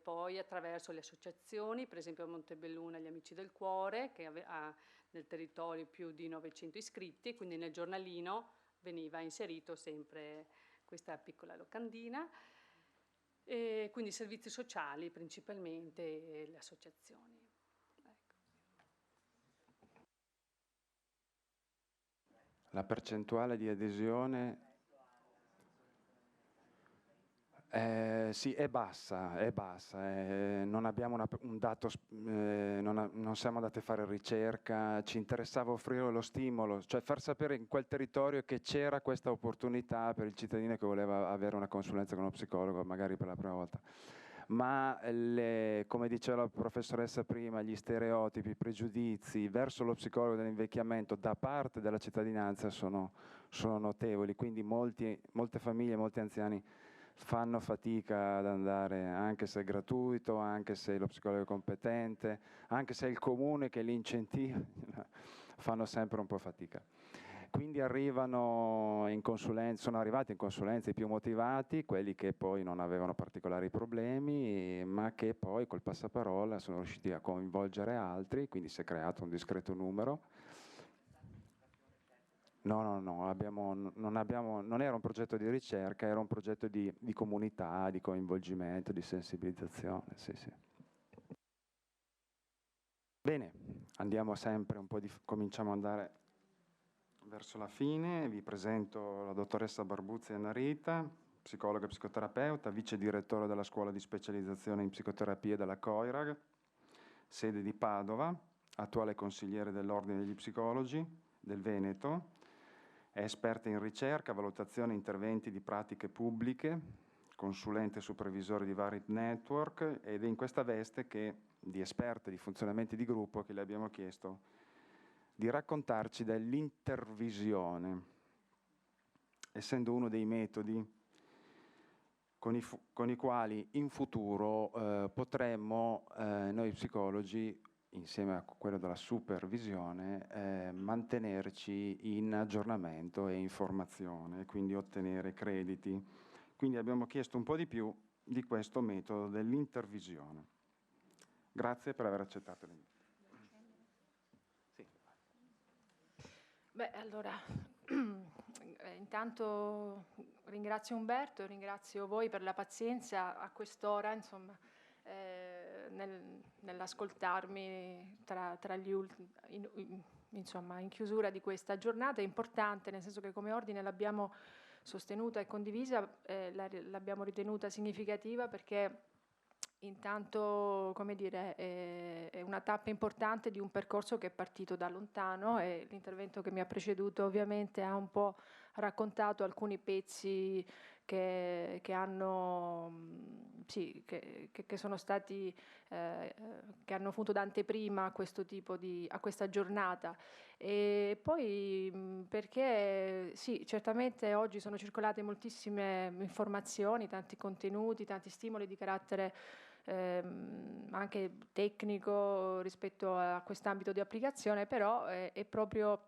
Poi attraverso le associazioni, per esempio a Montebelluna gli Amici del Cuore, che ha nel territorio più di 900 iscritti, quindi nel giornalino veniva inserito sempre questa piccola locandina. E quindi i servizi sociali principalmente e le associazioni. Ecco. La percentuale di adesione sì, è bassa, non abbiamo un dato, non siamo andati a fare ricerca, ci interessava offrire lo stimolo, cioè far sapere in quel territorio che c'era questa opportunità per il cittadino che voleva avere una consulenza con uno psicologo, magari per la prima volta. Ma come diceva la professoressa prima, gli stereotipi, i pregiudizi verso lo psicologo dell'invecchiamento da parte della cittadinanza sono notevoli, quindi molte famiglie, molti anziani fanno fatica ad andare, anche se è gratuito, anche se lo psicologo è competente, anche se è il comune che li incentiva, fanno sempre un po' fatica. Quindi sono arrivati in consulenza i più motivati, quelli che poi non avevano particolari problemi, ma che poi col passaparola sono riusciti a coinvolgere altri, quindi si è creato un discreto numero. No, non era un progetto di ricerca, era un progetto di comunità, di coinvolgimento, di sensibilizzazione. Sì. Bene, andiamo sempre cominciamo ad andare verso la fine. Vi presento la dottoressa Barbuzzi Annarita, psicologa e psicoterapeuta, vice direttore della scuola di specializzazione in psicoterapia della COIRAG, sede di Padova, attuale consigliere dell'Ordine degli Psicologi del Veneto. È esperta in ricerca, valutazione e interventi di pratiche pubbliche, consulente e supervisore di vari network, ed è in questa veste di esperta di funzionamenti di gruppo che le abbiamo chiesto di raccontarci dell'intervisione, essendo uno dei metodi con i quali in futuro potremmo noi psicologi insieme a quello della supervisione, mantenerci in aggiornamento e informazione, quindi ottenere crediti. Quindi abbiamo chiesto un po' di più di questo metodo dell'intervisione. Grazie per aver accettato l'invito. Beh, allora, intanto ringrazio Umberto, ringrazio voi per la pazienza a quest'ora, insomma, nell'ascoltarmi tra gli ultimi, insomma, in chiusura di questa giornata. È importante, nel senso che come ordine l'abbiamo sostenuta e condivisa, l'abbiamo ritenuta significativa perché intanto, come dire, è una tappa importante di un percorso che è partito da lontano, e l'intervento che mi ha preceduto ovviamente ha un po' raccontato alcuni pezzi che sono stati che hanno avuto d'anteprima a questo tipo a questa giornata. E poi perché sì, certamente oggi sono circolate moltissime informazioni, tanti contenuti, tanti stimoli di carattere anche tecnico rispetto a quest'ambito di applicazione, però è proprio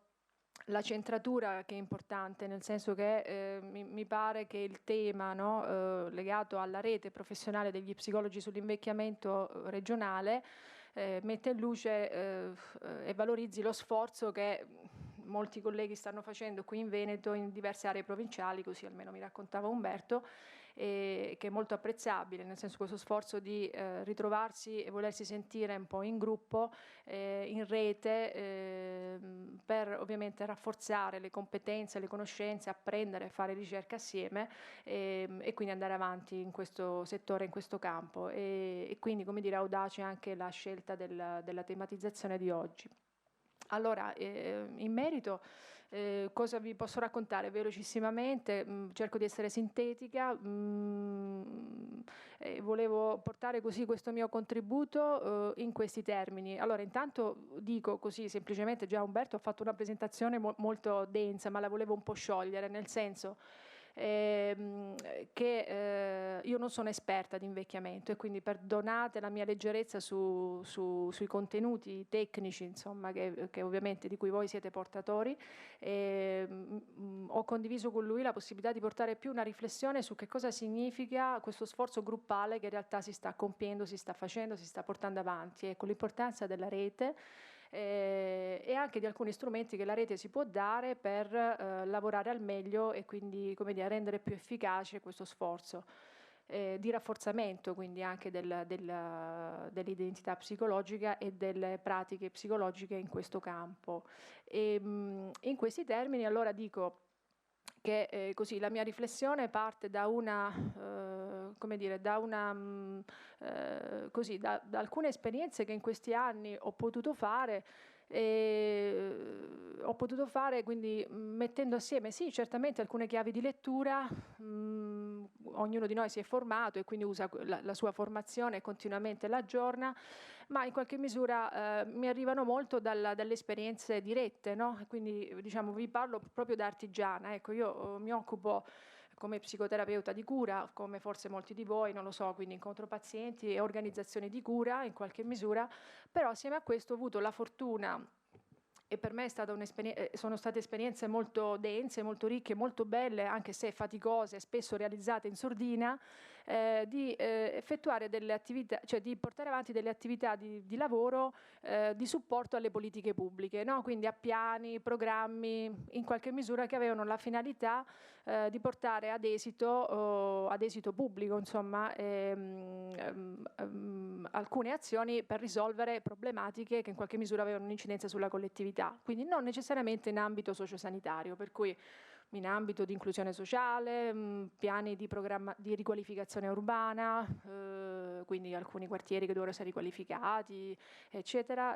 la centratura che è importante, nel senso che mi pare che il tema, no, legato alla rete professionale degli psicologi sull'invecchiamento regionale mette in luce e valorizzi lo sforzo che molti colleghi stanno facendo qui in Veneto, in diverse aree provinciali, così almeno mi raccontava Umberto, che è molto apprezzabile, nel senso questo sforzo di ritrovarsi e volersi sentire un po' in gruppo, in rete, per ovviamente rafforzare le competenze, le conoscenze, apprendere, fare ricerca assieme e quindi andare avanti in questo settore, in questo campo. E quindi, come dire, audace anche la scelta della tematizzazione di oggi. Allora, in merito, cosa vi posso raccontare velocissimamente? Cerco di essere sintetica. Volevo portare così questo mio contributo in questi termini. Allora, intanto dico così semplicemente, già Umberto ha fatto una presentazione molto densa, ma la volevo un po' sciogliere, nel senso che io non sono esperta di invecchiamento, e quindi perdonate la mia leggerezza sui contenuti tecnici, insomma, che ovviamente di cui voi siete portatori. Ho condiviso con lui la possibilità di portare più una riflessione su che cosa significa questo sforzo gruppale che in realtà si sta compiendo, si sta facendo, si sta portando avanti, ecco, l'importanza della rete e anche di alcuni strumenti che la rete si può dare per lavorare al meglio e quindi, come dire, rendere più efficace questo sforzo di rafforzamento, quindi anche dell'identità psicologica e delle pratiche psicologiche in questo campo. In questi termini allora dico che così la mia riflessione parte da come dire, da alcune esperienze che in questi anni ho potuto fare, quindi mettendo assieme sì certamente alcune chiavi di lettura. Ognuno di noi si è formato e quindi usa la sua formazione e continuamente l'aggiorna, ma in qualche misura mi arrivano molto dalle esperienze dirette, no? Quindi diciamo vi parlo proprio da artigiana. Ecco, io mi occupo come psicoterapeuta di cura, come forse molti di voi, non lo so, quindi incontro pazienti e organizzazioni di cura in qualche misura, però assieme a questo ho avuto la fortuna, e per me è stata sono state esperienze molto dense, molto ricche, molto belle, anche se faticose, spesso realizzate in sordina, di effettuare delle attività, cioè di portare avanti delle attività di lavoro di supporto alle politiche pubbliche, no? Quindi a piani, programmi, in qualche misura che avevano la finalità di portare ad esito pubblico, insomma, alcune azioni per risolvere problematiche che in qualche misura avevano un'incidenza sulla collettività, quindi non necessariamente in ambito sociosanitario, per cui in ambito di inclusione sociale, piani di riqualificazione urbana, quindi alcuni quartieri che dovrebbero essere riqualificati, eccetera,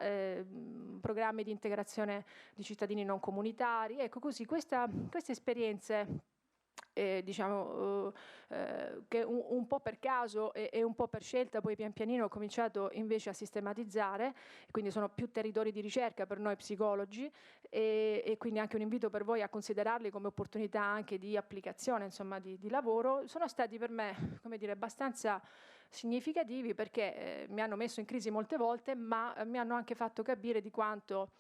programmi di integrazione di cittadini non comunitari. Ecco, così queste esperienze diciamo che un po' per caso e un po' per scelta poi pian pianino ho cominciato invece a sistematizzare, quindi sono più territori di ricerca per noi psicologi e quindi anche un invito per voi a considerarli come opportunità anche di applicazione, insomma, di lavoro. Sono stati per me, come dire, abbastanza significativi, perché mi hanno messo in crisi molte volte, ma mi hanno anche fatto capire di quanto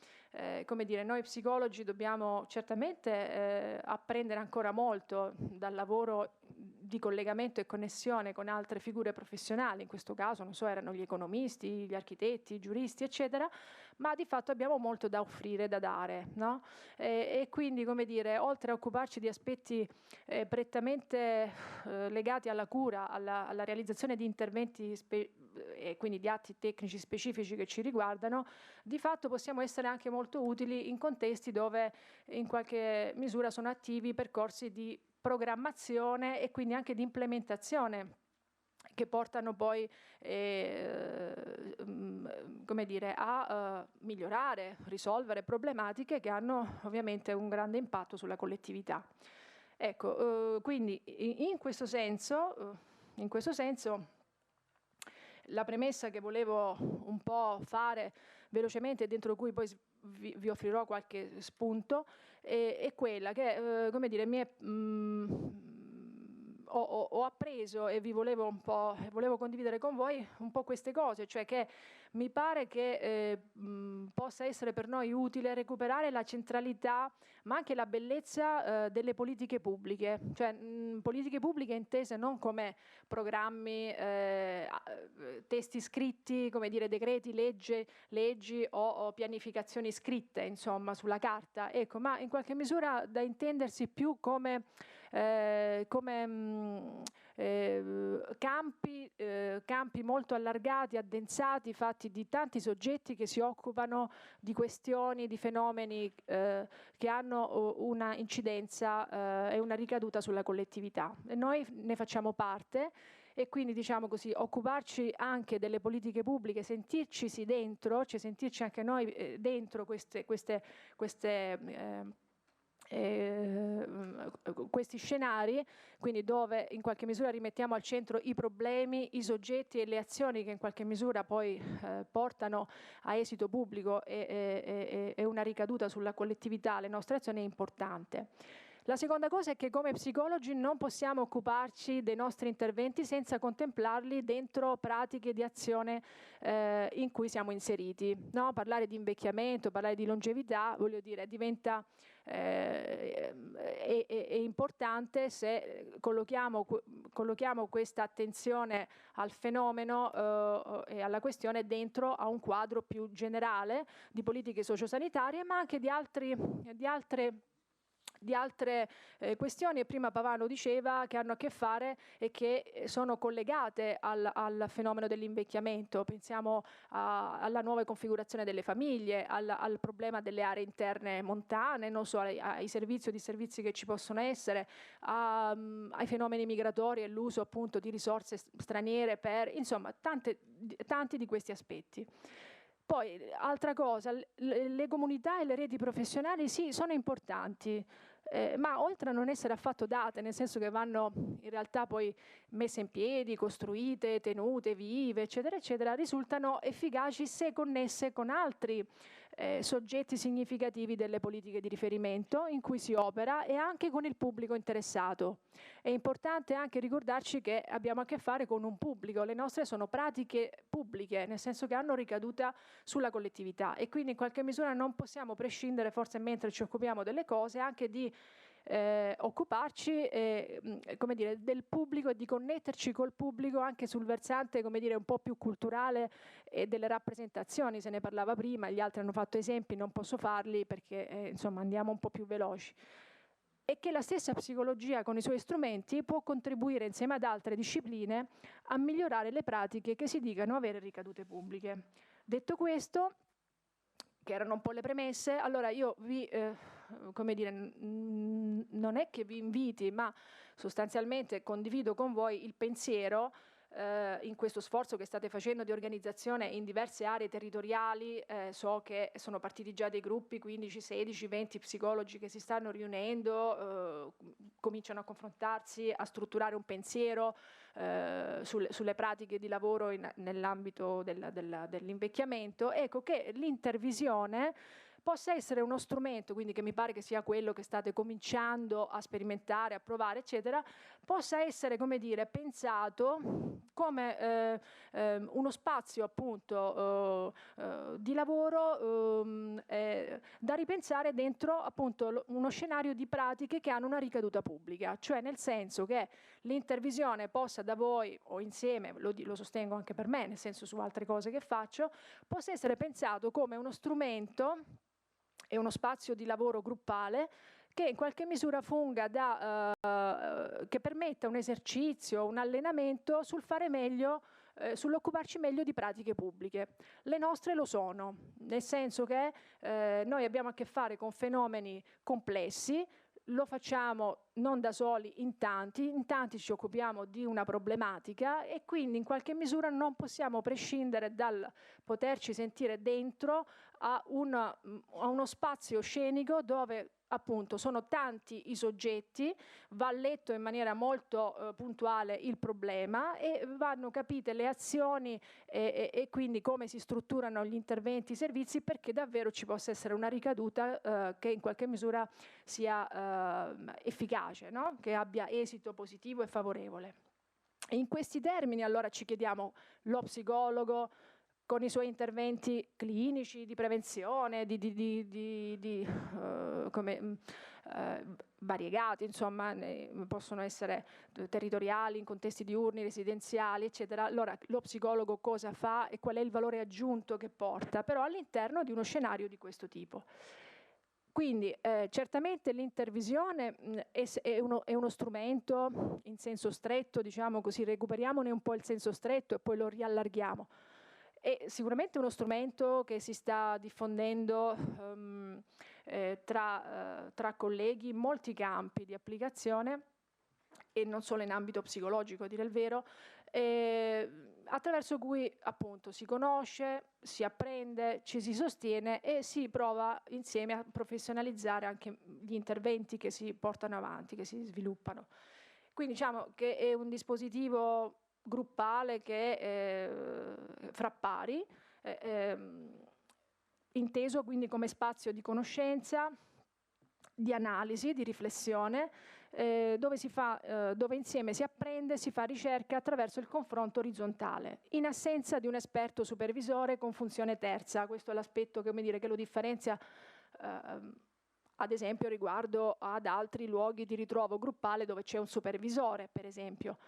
come dire, noi psicologi dobbiamo certamente apprendere ancora molto dal lavoro di collegamento e connessione con altre figure professionali, in questo caso, non so, erano gli economisti, gli architetti, i giuristi, eccetera, ma di fatto abbiamo molto da offrire, da dare, no? E quindi, come dire, oltre a occuparci di aspetti prettamente legati alla cura, alla realizzazione di interventi e quindi di atti tecnici specifici che ci riguardano, di fatto possiamo essere anche molto utili in contesti dove in qualche misura sono attivi percorsi di programmazione e quindi anche di implementazione che portano poi come dire, a migliorare, risolvere problematiche che hanno ovviamente un grande impatto sulla collettività. Ecco, quindi in questo senso la premessa che volevo un po' fare velocemente, dentro cui poi vi offrirò qualche spunto, è quella che, come dire, ho appreso e volevo condividere con voi un po' queste cose, cioè che mi pare che possa essere per noi utile recuperare la centralità ma anche la bellezza delle politiche pubbliche, cioè politiche pubbliche intese non come programmi, testi scritti, come dire decreti, leggi o pianificazioni scritte, insomma, sulla carta, ecco, ma in qualche misura da intendersi più come campi molto allargati, addensati, fatti di tanti soggetti che si occupano di questioni, di fenomeni che hanno una incidenza e una ricaduta sulla collettività. E noi ne facciamo parte. E quindi, diciamo così, occuparci anche delle politiche pubbliche, sentirci dentro, cioè sentirci anche noi dentro questi scenari, quindi dove in qualche misura rimettiamo al centro i problemi, i soggetti e le azioni che in qualche misura poi portano a esito pubblico e una ricaduta sulla collettività, le nostre azioni, è importante. La seconda cosa è che come psicologi non possiamo occuparci dei nostri interventi senza contemplarli dentro pratiche di azione in cui siamo inseriti, no? Parlare di invecchiamento, parlare di longevità, voglio dire, diventa è importante se collochiamo questa attenzione al fenomeno e alla questione dentro a un quadro più generale di politiche sociosanitarie, ma anche di altre questioni, e prima Pavano diceva che hanno a che fare e che sono collegate al fenomeno dell'invecchiamento. Pensiamo alla nuova configurazione delle famiglie, al problema delle aree interne montane, non so, ai servizi o disservizi che ci possono essere, ai fenomeni migratori e l'uso appunto di risorse straniere insomma, tanti di questi aspetti. Poi, altra cosa, le comunità e le reti professionali sì, sono importanti, ma oltre a non essere affatto date, nel senso che vanno in realtà poi messe in piedi, costruite, tenute, vive, eccetera, eccetera, risultano efficaci se connesse con altri soggetti significativi delle politiche di riferimento in cui si opera e anche con il pubblico interessato. È importante anche ricordarci che abbiamo a che fare con un pubblico, le nostre sono pratiche pubbliche, nel senso che hanno ricaduta sulla collettività e quindi in qualche misura non possiamo prescindere, forse mentre ci occupiamo delle cose, anche di occuparci come dire, del pubblico e di connetterci col pubblico anche sul versante, come dire, un po' più culturale e delle rappresentazioni. Se ne parlava prima, gli altri hanno fatto esempi, non posso farli perché insomma andiamo un po' più veloci. E che la stessa psicologia con i suoi strumenti può contribuire insieme ad altre discipline a migliorare le pratiche che si dicano avere ricadute pubbliche. Detto questo, che erano un po' le premesse, allora io come dire, non è che vi inviti, ma sostanzialmente condivido con voi il pensiero in questo sforzo che state facendo di organizzazione in diverse aree territoriali. So che sono partiti già dei gruppi, 15, 16, 20 psicologi che si stanno riunendo, cominciano a confrontarsi, a strutturare un pensiero sulle pratiche di lavoro nell'ambito dell'invecchiamento. Ecco che l'intervisione possa essere uno strumento, quindi che mi pare che sia quello che state cominciando a sperimentare, a provare, eccetera, possa essere, come dire, pensato come uno spazio appunto di lavoro da ripensare dentro appunto uno scenario di pratiche che hanno una ricaduta pubblica, cioè nel senso che l'intervisione possa da voi o insieme, lo sostengo anche per me, nel senso su altre cose che faccio, possa essere pensato come uno strumento e uno spazio di lavoro gruppale che in qualche misura funga che permetta un esercizio, un allenamento sul fare meglio, sull'occuparci meglio di pratiche pubbliche. Le nostre lo sono, nel senso che noi abbiamo a che fare con fenomeni complessi, lo facciamo non da soli, in tanti ci occupiamo di una problematica e quindi in qualche misura non possiamo prescindere dal poterci sentire dentro a uno spazio scenico dove appunto sono tanti i soggetti, va letto in maniera molto puntuale il problema e vanno capite le azioni e quindi come si strutturano gli interventi, i servizi, perché davvero ci possa essere una ricaduta che in qualche misura sia efficace, no? Che abbia esito positivo e favorevole. E in questi termini allora ci chiediamo lo psicologo con i suoi interventi clinici, di prevenzione, variegati, insomma, possono essere territoriali, in contesti diurni, residenziali, eccetera. Allora, lo psicologo cosa fa e qual è il valore aggiunto che porta, però all'interno di uno scenario di questo tipo. Quindi certamente l'intervisione è uno strumento in senso stretto, diciamo così, recuperiamone un po' il senso stretto e poi lo riallarghiamo. È sicuramente uno strumento che si sta diffondendo tra colleghi in molti campi di applicazione e non solo in ambito psicologico, a dire il vero, attraverso cui appunto si conosce, si apprende, ci si sostiene e si prova insieme a professionalizzare anche gli interventi che si portano avanti, che si sviluppano. Quindi diciamo che è un dispositivo gruppale che fra pari, inteso quindi come spazio di conoscenza, di analisi, di riflessione, dove insieme si apprende, si fa ricerca attraverso il confronto orizzontale, in assenza di un esperto supervisore con funzione terza. Questo è l'aspetto che lo differenzia ad esempio riguardo ad altri luoghi di ritrovo gruppale dove c'è un supervisore, per esempio.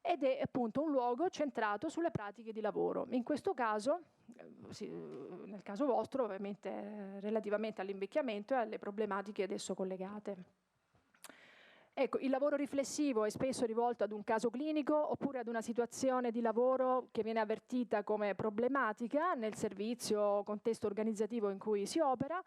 Ed è appunto un luogo centrato sulle pratiche di lavoro. In questo caso, nel caso vostro, ovviamente relativamente all'invecchiamento e alle problematiche ad esso collegate. Ecco, il lavoro riflessivo è spesso rivolto ad un caso clinico oppure ad una situazione di lavoro che viene avvertita come problematica nel servizio o contesto organizzativo in cui si opera.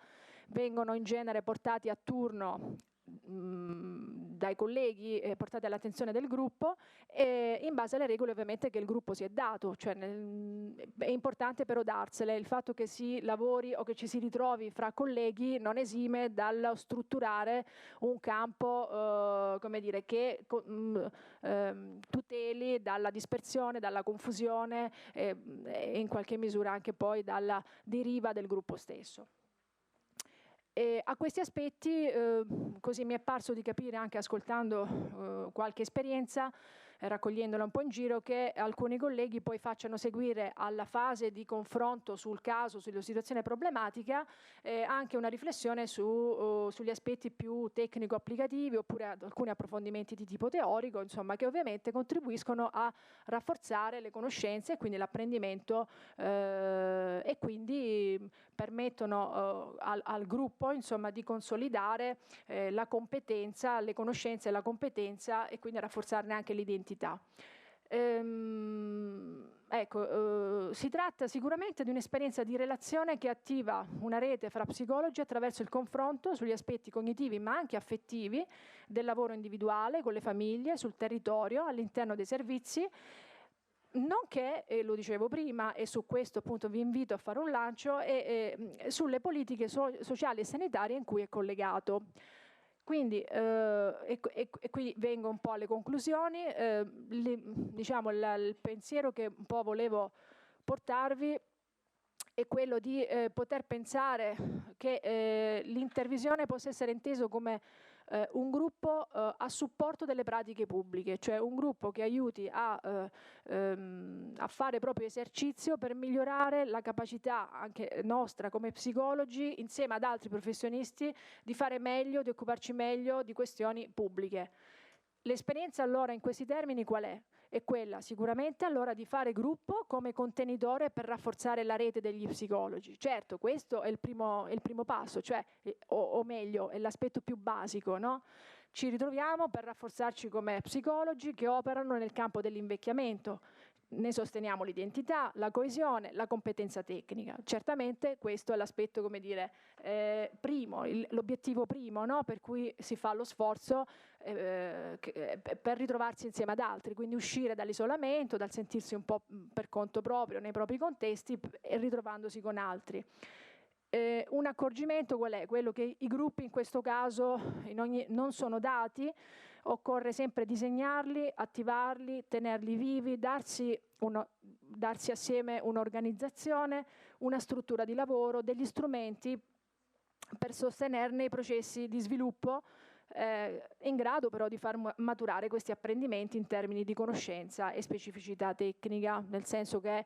Vengono in genere portati a turno dai colleghi, portati all'attenzione del gruppo e in base alle regole ovviamente che il gruppo si è dato, cioè è importante però darsele. Il fatto che si lavori o che ci si ritrovi fra colleghi non esime dal strutturare un campo che tuteli dalla dispersione, dalla confusione e in qualche misura anche poi dalla deriva del gruppo stesso. E a questi aspetti, così mi è parso di capire anche ascoltando qualche esperienza, raccogliendola un po' in giro, che alcuni colleghi poi facciano seguire alla fase di confronto sul caso, sulla situazione problematica, anche una riflessione sugli aspetti più tecnico-applicativi oppure ad alcuni approfondimenti di tipo teorico, insomma, che ovviamente contribuiscono a rafforzare le conoscenze e quindi l'apprendimento e quindi permettono al gruppo, insomma, di consolidare la competenza, le conoscenze e la competenza e quindi a rafforzarne anche l'identità. Si tratta sicuramente di un'esperienza di relazione che attiva una rete fra psicologi attraverso il confronto sugli aspetti cognitivi ma anche affettivi del lavoro individuale con le famiglie, sul territorio, all'interno dei servizi, nonché, lo dicevo prima, e su questo appunto vi invito a fare un lancio, sulle politiche sociali e sanitarie in cui è collegato. Quindi, qui vengo un po' alle conclusioni, il pensiero che un po' volevo portarvi è quello di poter pensare che l'intervisione possa essere inteso come un gruppo a supporto delle pratiche pubbliche, cioè un gruppo che aiuti a fare proprio esercizio per migliorare la capacità anche nostra come psicologi, insieme ad altri professionisti, di fare meglio, di occuparci meglio di questioni pubbliche. L'esperienza allora in questi termini qual è? È quella sicuramente allora di fare gruppo come contenitore per rafforzare la rete degli psicologi. Certo, questo è il primo passo, cioè, o meglio, è l'aspetto più basico, no? Ci ritroviamo per rafforzarci come psicologi che operano nel campo dell'invecchiamento. Ne sosteniamo l'identità, la coesione, la competenza tecnica. Certamente questo è l'aspetto, come dire, primo, l'obiettivo primo, no? Per cui si fa lo sforzo per ritrovarsi insieme ad altri, quindi uscire dall'isolamento, dal sentirsi un po' per conto proprio nei propri contesti e ritrovandosi con altri. Un accorgimento qual è? Quello che i gruppi in questo caso non sono dati, occorre sempre disegnarli, attivarli, tenerli vivi, darsi assieme un'organizzazione, una struttura di lavoro, degli strumenti per sostenerne i processi di sviluppo in grado però di far maturare questi apprendimenti in termini di conoscenza e specificità tecnica, nel senso che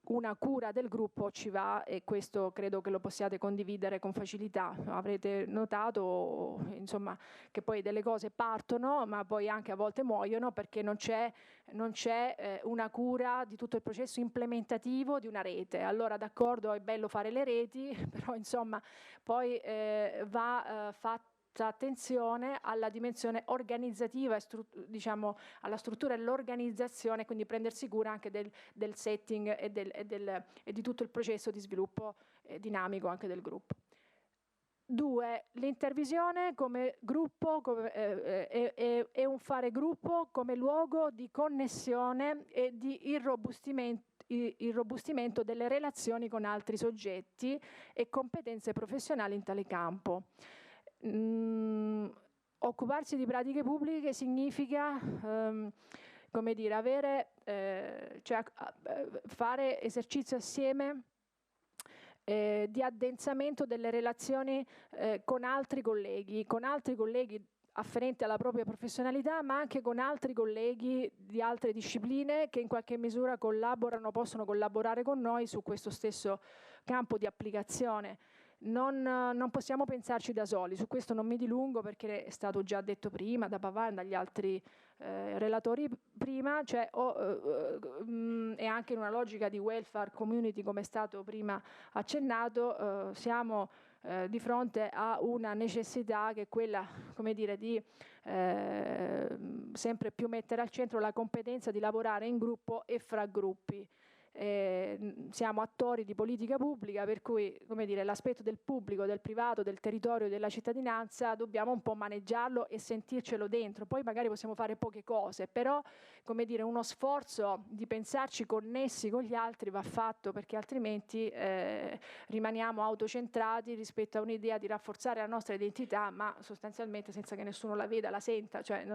una cura del gruppo ci va, e questo credo che lo possiate condividere con facilità. Avrete notato, insomma, che poi delle cose partono, ma poi anche a volte muoiono perché non c'è una cura di tutto il processo implementativo di una rete. Allora, d'accordo, è bello fare le reti, però insomma poi va fatta attenzione alla dimensione organizzativa e diciamo alla struttura e all'organizzazione, quindi prendersi cura anche del setting e di tutto il processo di sviluppo dinamico anche del gruppo. 2. L'intervisione come gruppo è un fare gruppo come luogo di connessione e di irrobustimento delle relazioni con altri soggetti e competenze professionali in tale campo. Occuparsi di pratiche pubbliche significa come dire, fare esercizio assieme di addensamento delle relazioni con altri colleghi afferenti alla propria professionalità, ma anche con altri colleghi di altre discipline che in qualche misura possono collaborare con noi su questo stesso campo di applicazione. Non possiamo pensarci da soli, su questo non mi dilungo perché è stato già detto prima da Pavan e dagli altri relatori prima, cioè è anche in una logica di welfare community, come è stato prima accennato, siamo di fronte a una necessità che è quella, come dire, di sempre più mettere al centro la competenza di lavorare in gruppo e fra gruppi. Siamo attori di politica pubblica, per cui, come dire, l'aspetto del pubblico, del privato, del territorio, della cittadinanza dobbiamo un po' maneggiarlo e sentircelo dentro. Poi magari possiamo fare poche cose, però, come dire, uno sforzo di pensarci connessi con gli altri va fatto, perché altrimenti rimaniamo autocentrati rispetto a un'idea di rafforzare la nostra identità, ma sostanzialmente senza che nessuno la veda, la senta. Cioè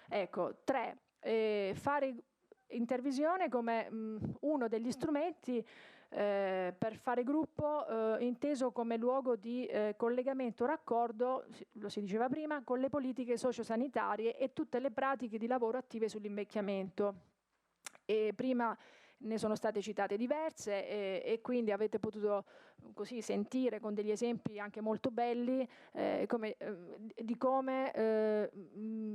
ecco. 3. Fare intervisione come uno degli strumenti per fare gruppo, inteso come luogo di collegamento, raccordo, lo si diceva prima, con le politiche sociosanitarie e tutte le pratiche di lavoro attive sull'invecchiamento. E prima ne sono state citate diverse e quindi avete potuto così sentire con degli esempi anche molto belli di come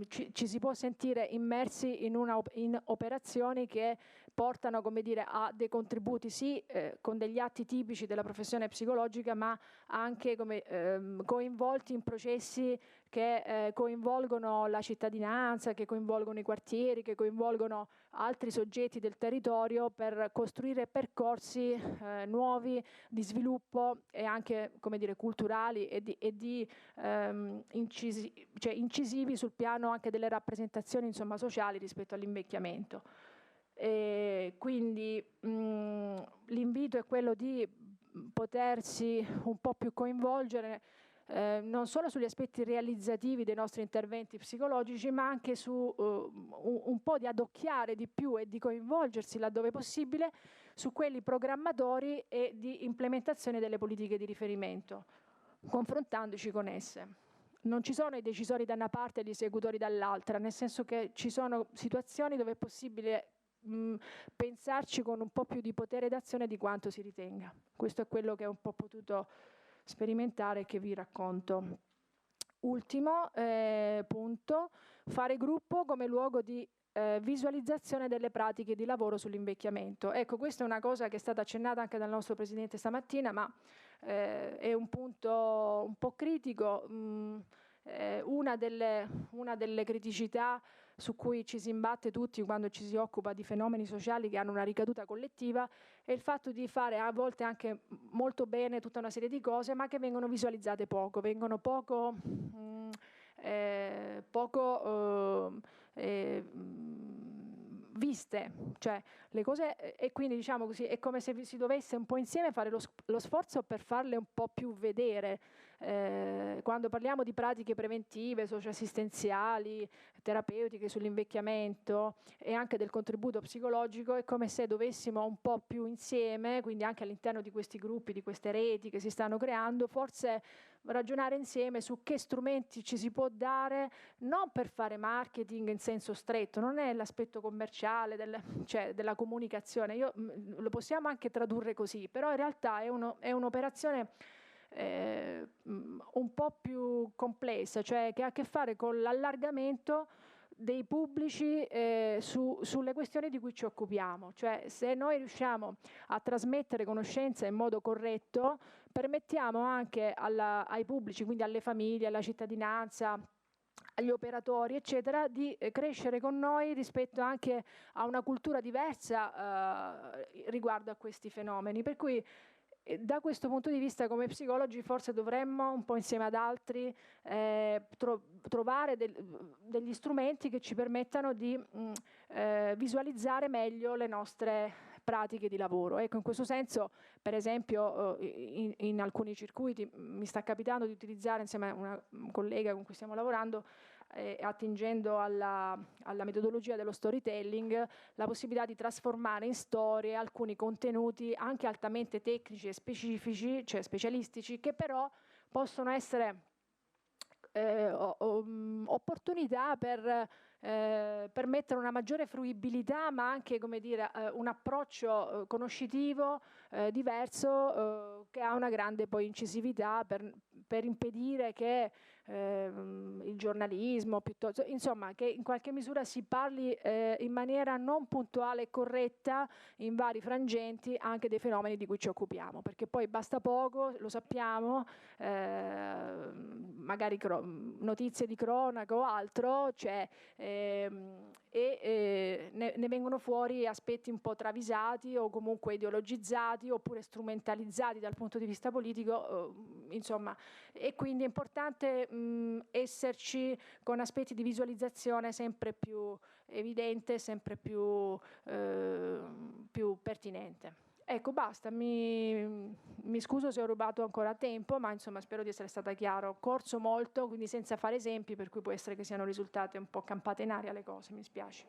ci si può sentire immersi in operazioni che portano, come dire, a dei contributi sì con degli atti tipici della professione psicologica, ma anche coinvolti in processi che coinvolgono la cittadinanza, che coinvolgono i quartieri, che coinvolgono altri soggetti del territorio per costruire percorsi nuovi di sviluppo e anche, come dire, culturali incisivi sul piano anche delle rappresentazioni, insomma, sociali rispetto all'invecchiamento. Quindi l'invito è quello di potersi un po' più coinvolgere non solo sugli aspetti realizzativi dei nostri interventi psicologici, ma anche su un po' di adocchiare di più e di coinvolgersi laddove possibile su quelli programmatori e di implementazione delle politiche di riferimento, confrontandoci con esse. Non ci sono i decisori da una parte e gli esecutori dall'altra, nel senso che ci sono situazioni dove è possibile pensarci con un po' più di potere d'azione di quanto si ritenga. Questo è quello che ho un po' potuto sperimentare e che vi racconto. Ultimo punto, fare gruppo come luogo di visualizzazione delle pratiche di lavoro sull'invecchiamento. Ecco, questa è una cosa che è stata accennata anche dal nostro Presidente stamattina, ma è un punto un po' critico. Una delle criticità su cui ci si imbatte tutti quando ci si occupa di fenomeni sociali che hanno una ricaduta collettiva è il fatto di fare a volte anche molto bene tutta una serie di cose, ma che vengono visualizzate poco, vengono poco viste, cioè le cose, e quindi diciamo così è come se si dovesse un po' insieme fare lo sforzo per farle un po' più vedere. Quando parliamo di pratiche preventive, socioassistenziali, terapeutiche sull'invecchiamento e anche del contributo psicologico, è come se dovessimo un po' più insieme, quindi anche all'interno di questi gruppi, di queste reti che si stanno creando, forse ragionare insieme su che strumenti ci si può dare, non per fare marketing in senso stretto, non è l'aspetto commerciale della comunicazione, lo possiamo anche tradurre così, però in realtà è un'operazione un po' più complessa, cioè che ha a che fare con l'allargamento dei pubblici sulle questioni di cui ci occupiamo. Cioè, se noi riusciamo a trasmettere conoscenza in modo corretto, permettiamo anche ai pubblici, quindi alle famiglie, alla cittadinanza, agli operatori, eccetera, di crescere con noi rispetto anche a una cultura diversa riguardo a questi fenomeni. Per cui da questo punto di vista, come psicologi, forse dovremmo, un po' insieme ad altri, trovare degli strumenti che ci permettano di visualizzare meglio le nostre pratiche di lavoro. Ecco, in questo senso, per esempio, in alcuni circuiti mi sta capitando di utilizzare insieme a una collega con cui stiamo lavorando, attingendo alla metodologia dello storytelling, la possibilità di trasformare in storie alcuni contenuti anche altamente tecnici e specifici, cioè specialistici, che però possono essere opportunità per permettere una maggiore fruibilità, ma anche, come dire, un approccio conoscitivo diverso che ha una grande poi incisività per impedire che il giornalismo, piuttosto, insomma, che in qualche misura si parli in maniera non puntuale e corretta in vari frangenti anche dei fenomeni di cui ci occupiamo, perché poi basta poco, lo sappiamo, magari notizie di cronaca o altro, cioè, ne vengono fuori aspetti un po' travisati o comunque ideologizzati oppure strumentalizzati dal punto di vista politico, insomma, e quindi è importante esserci con aspetti di visualizzazione sempre più evidente, sempre più pertinente. Ecco, basta, mi scuso se ho rubato ancora tempo, ma insomma spero di essere stata chiara. Ho corso molto, quindi senza fare esempi, per cui può essere che siano risultate un po' campate in aria le cose, mi spiace.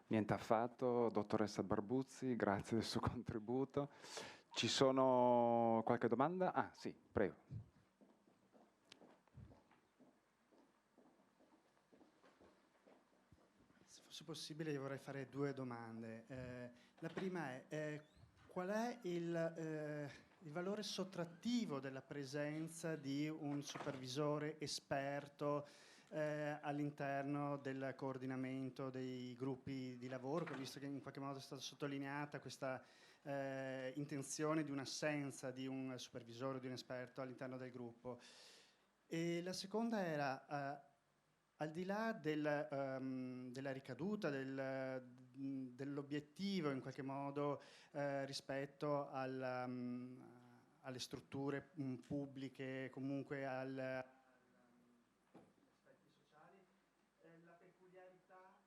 Niente affatto, dottoressa Barbuzzi, grazie del suo contributo. Ci sono qualche domanda? Ah, sì, prego. Se possibile io vorrei fare due domande. La prima è qual è il valore sottrattivo della presenza di un supervisore esperto all'interno del coordinamento dei gruppi di lavoro, visto che in qualche modo è stata sottolineata questa intenzione di un'assenza di un supervisore, di un esperto all'interno del gruppo. E la seconda era al di là della ricaduta, dell'obiettivo in qualche modo rispetto alle strutture pubbliche, comunque agli aspetti sociali, la peculiarità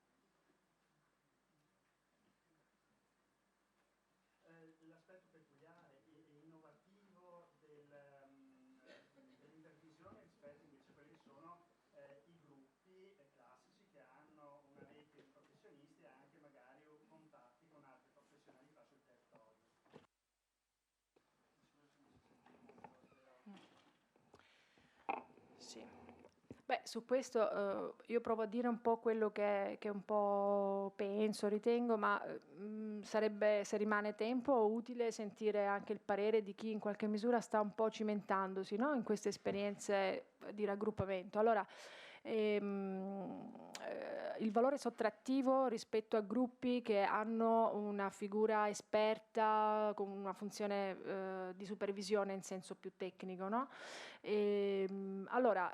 Beh, su questo io provo a dire un po' quello che un po' penso, ritengo, ma sarebbe, se rimane tempo, utile sentire anche il parere di chi in qualche misura sta un po' cimentandosi, no? In queste esperienze di raggruppamento. Allora, il valore sottrattivo rispetto a gruppi che hanno una figura esperta con una funzione di supervisione in senso più tecnico, no? Allora,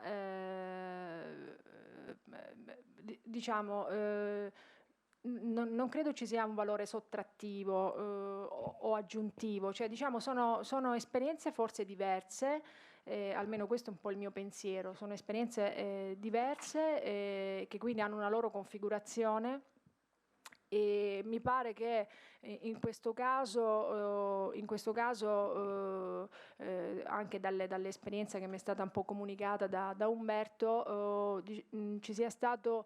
diciamo, non credo ci sia un valore sottrattivo o aggiuntivo, cioè diciamo sono esperienze forse diverse. Almeno questo è un po' il mio pensiero, sono esperienze diverse che quindi hanno una loro configurazione, e mi pare che in questo caso anche dall'esperienza che mi è stata un po' comunicata da Umberto, ci sia stata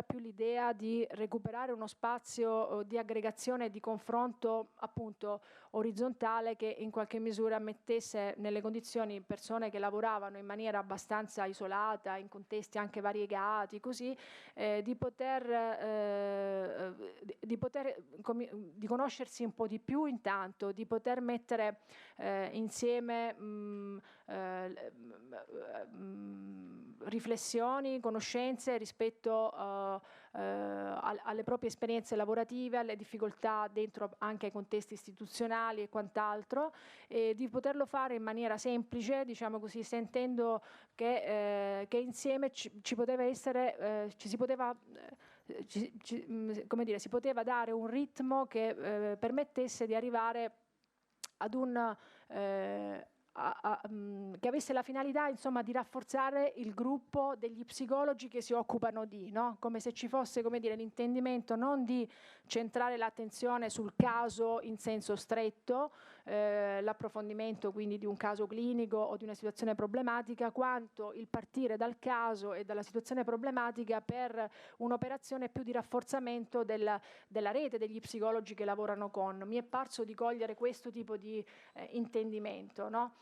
più l'idea di recuperare uno spazio di aggregazione e di confronto appunto orizzontale, che in qualche misura mettesse nelle condizioni persone che lavoravano in maniera abbastanza isolata, in contesti anche variegati, così di conoscersi un po' di più intanto, di poter mettere insieme riflessioni, conoscenze rispetto alle proprie esperienze lavorative, alle difficoltà dentro anche ai contesti istituzionali e quant'altro, e di poterlo fare in maniera semplice, diciamo così, sentendo che insieme ci poteva essere, come dire, si poteva dare un ritmo che permettesse di arrivare ad un che avesse la finalità, insomma, di rafforzare il gruppo degli psicologi che si occupano di, no? Come se ci fosse, come dire, l'intendimento non di centrare l'attenzione sul caso in senso stretto, l'approfondimento quindi di un caso clinico o di una situazione problematica, quanto il partire dal caso e dalla situazione problematica per un'operazione più di rafforzamento della rete degli psicologi che lavorano con. Mi è parso di cogliere questo tipo di intendimento, no?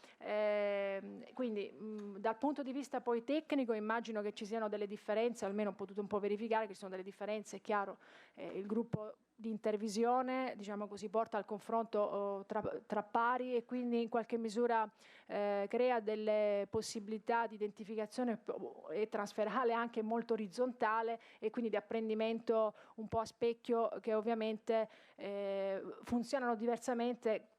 Quindi dal punto di vista poi tecnico immagino che ci siano delle differenze, almeno ho potuto un po' verificare che ci sono delle differenze, è chiaro, il gruppo di intervisione, diciamo così, porta al confronto tra pari e quindi in qualche misura crea delle possibilità di identificazione e transferale anche molto orizzontale, e quindi di apprendimento un po' a specchio, che ovviamente funzionano diversamente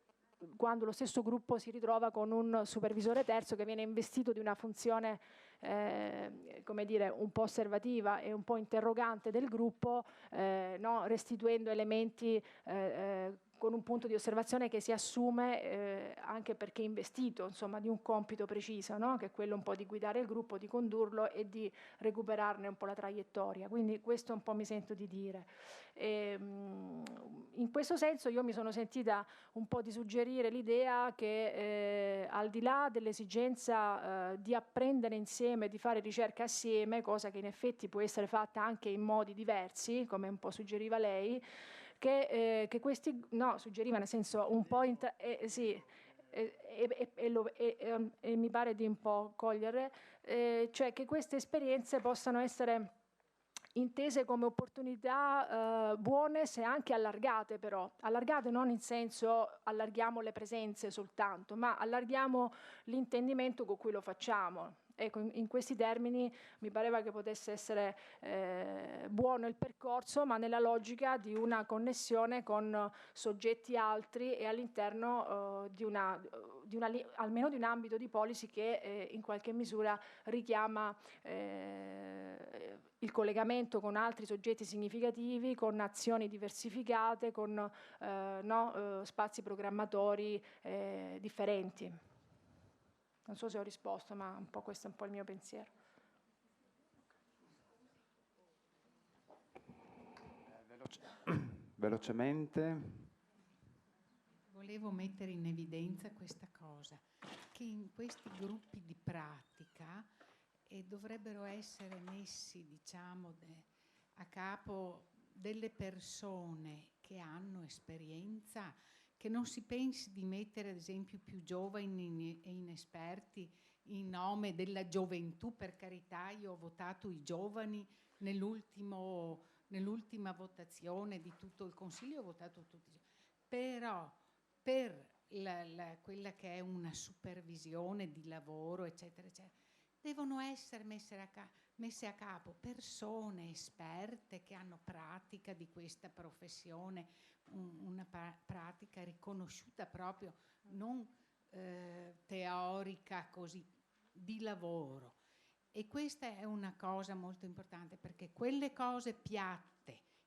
quando lo stesso gruppo si ritrova con un supervisore terzo che viene investito di una funzione come dire, un po' osservativa e un po' interrogante del gruppo, no? Restituendo elementi con un punto di osservazione che si assume anche perché investito, insomma, di un compito preciso, no? Che è quello un po' di guidare il gruppo, di condurlo e di recuperarne un po' la traiettoria. Quindi questo un po' mi sento di dire. In questo senso io mi sono sentita un po' di suggerire l'idea che al di là dell'esigenza di apprendere insieme, di fare ricerca assieme, cosa che in effetti può essere fatta anche in modi diversi, come un po' suggeriva lei, che questi, no, suggeriva nel senso un po' sì, e mi pare di un po' cogliere, cioè che queste esperienze possano essere intese come opportunità buone, se anche allargate, però allargate non in senso allarghiamo le presenze soltanto, ma allarghiamo l'intendimento con cui lo facciamo. Ecco, in questi termini mi pareva che potesse essere buono il percorso, ma nella logica di una connessione con soggetti altri e all'interno almeno di un ambito di policy che in qualche misura richiama il collegamento con altri soggetti significativi, con azioni diversificate, con spazi programmatori differenti. Non so se ho risposto, ma un po' questo è un po' il mio pensiero. Velocemente. Volevo mettere in evidenza questa cosa, che in questi gruppi di pratica dovrebbero essere messi, diciamo, a capo delle persone che hanno esperienza, che non si pensi di mettere ad esempio più giovani e inesperti in nome della gioventù, per carità, io ho votato i giovani nell'ultima votazione di tutto il Consiglio, ho votato tutti, però per quella che è una supervisione di lavoro, eccetera, eccetera, devono essere messe a capo persone esperte che hanno pratica di questa professione, una pratica riconosciuta proprio, non teorica così, di lavoro. E questa è una cosa molto importante, perché quelle cose piatte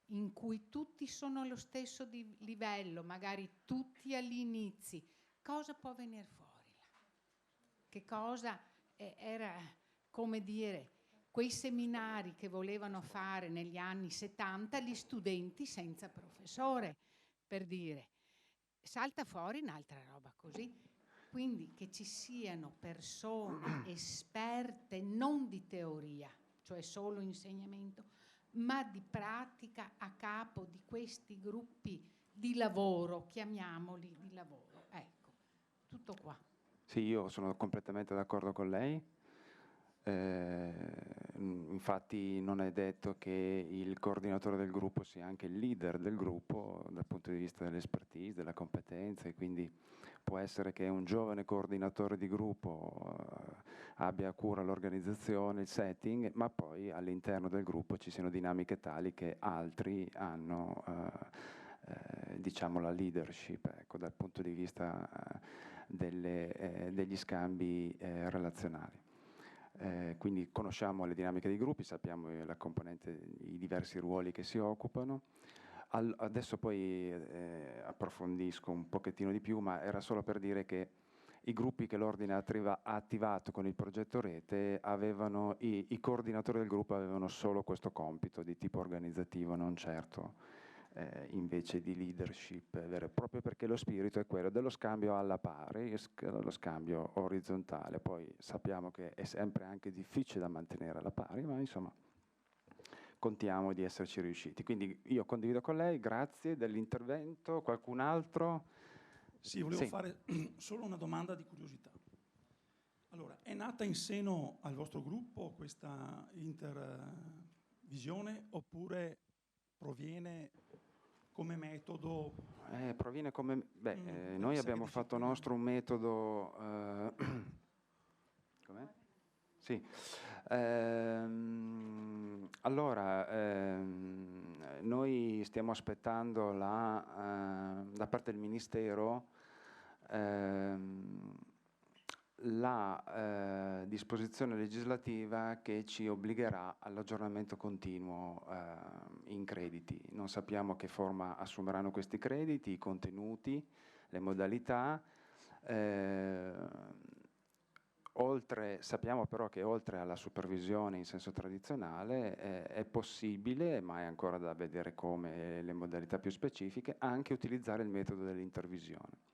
in cui tutti sono allo stesso livello, magari tutti agli inizi, cosa può venire fuori là? Che cosa era, come dire, quei seminari che volevano fare negli anni 70 gli studenti senza professore, per dire. Salta fuori un'altra roba così. Quindi che ci siano persone esperte non di teoria, cioè solo insegnamento, ma di pratica a capo di questi gruppi di lavoro, chiamiamoli di lavoro. Ecco, tutto qua. Sì, io sono completamente d'accordo con lei. Infatti non è detto che il coordinatore del gruppo sia anche il leader del gruppo dal punto di vista dell'expertise, della competenza, e quindi può essere che un giovane coordinatore di gruppo abbia a cura l'organizzazione, il setting, ma poi all'interno del gruppo ci siano dinamiche tali che altri hanno diciamo la leadership, ecco, dal punto di vista degli scambi relazionali. Quindi conosciamo le dinamiche dei gruppi, sappiamo la componente, i diversi ruoli che si occupano. Adesso poi approfondisco un pochettino di più, ma era solo per dire che i gruppi che l'Ordine ha attivato con il progetto Rete avevano, i coordinatori del gruppo avevano solo questo compito di tipo organizzativo, non certo invece di leadership vero, proprio perché lo spirito è quello dello scambio alla pari, lo scambio orizzontale. Poi sappiamo che è sempre anche difficile da mantenere alla pari, ma insomma contiamo di esserci riusciti. Quindi io condivido con lei, grazie dell'intervento. Qualcun altro? Sì, volevo fare solo una domanda di curiosità. Allora, è nata in seno al vostro gruppo questa intervisione oppure proviene come metodo? Proviene come... noi abbiamo fatto nostro un metodo... com'è? Sì. Allora, noi stiamo aspettando da parte del Ministero la disposizione legislativa che ci obbligherà all'aggiornamento continuo in crediti. Non sappiamo che forma assumeranno questi crediti, i contenuti, le modalità. Sappiamo però che oltre alla supervisione in senso tradizionale è possibile, ma è ancora da vedere come le modalità più specifiche, anche utilizzare il metodo dell'intervisione.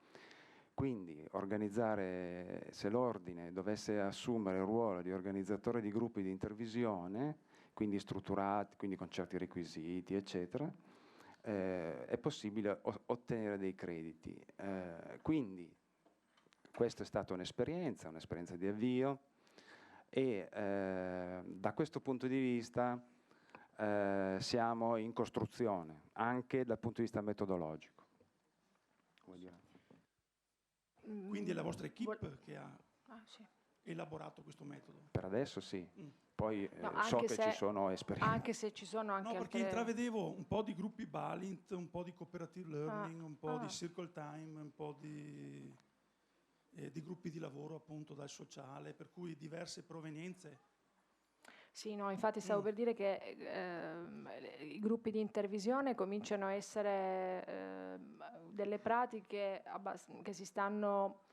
Quindi organizzare, se l'Ordine dovesse assumere il ruolo di organizzatore di gruppi di intervisione, quindi strutturati, quindi con certi requisiti, eccetera, è possibile ottenere dei crediti. Quindi questa è stata un'esperienza di avvio e da questo punto di vista siamo in costruzione, anche dal punto di vista metodologico. Vuoi dire? Quindi è la vostra equipe che ha elaborato questo metodo? Per adesso sì, poi No, so che ci sono esperienze. Anche se ci sono anche No, perché intravedevo un po' di gruppi Balint, un po' di cooperative learning, un po' di circle time, un po' di gruppi di lavoro appunto dal sociale, per cui diverse provenienze. Sì, no, infatti stavo per dire che i gruppi di intervisione cominciano a essere delle pratiche che si stanno...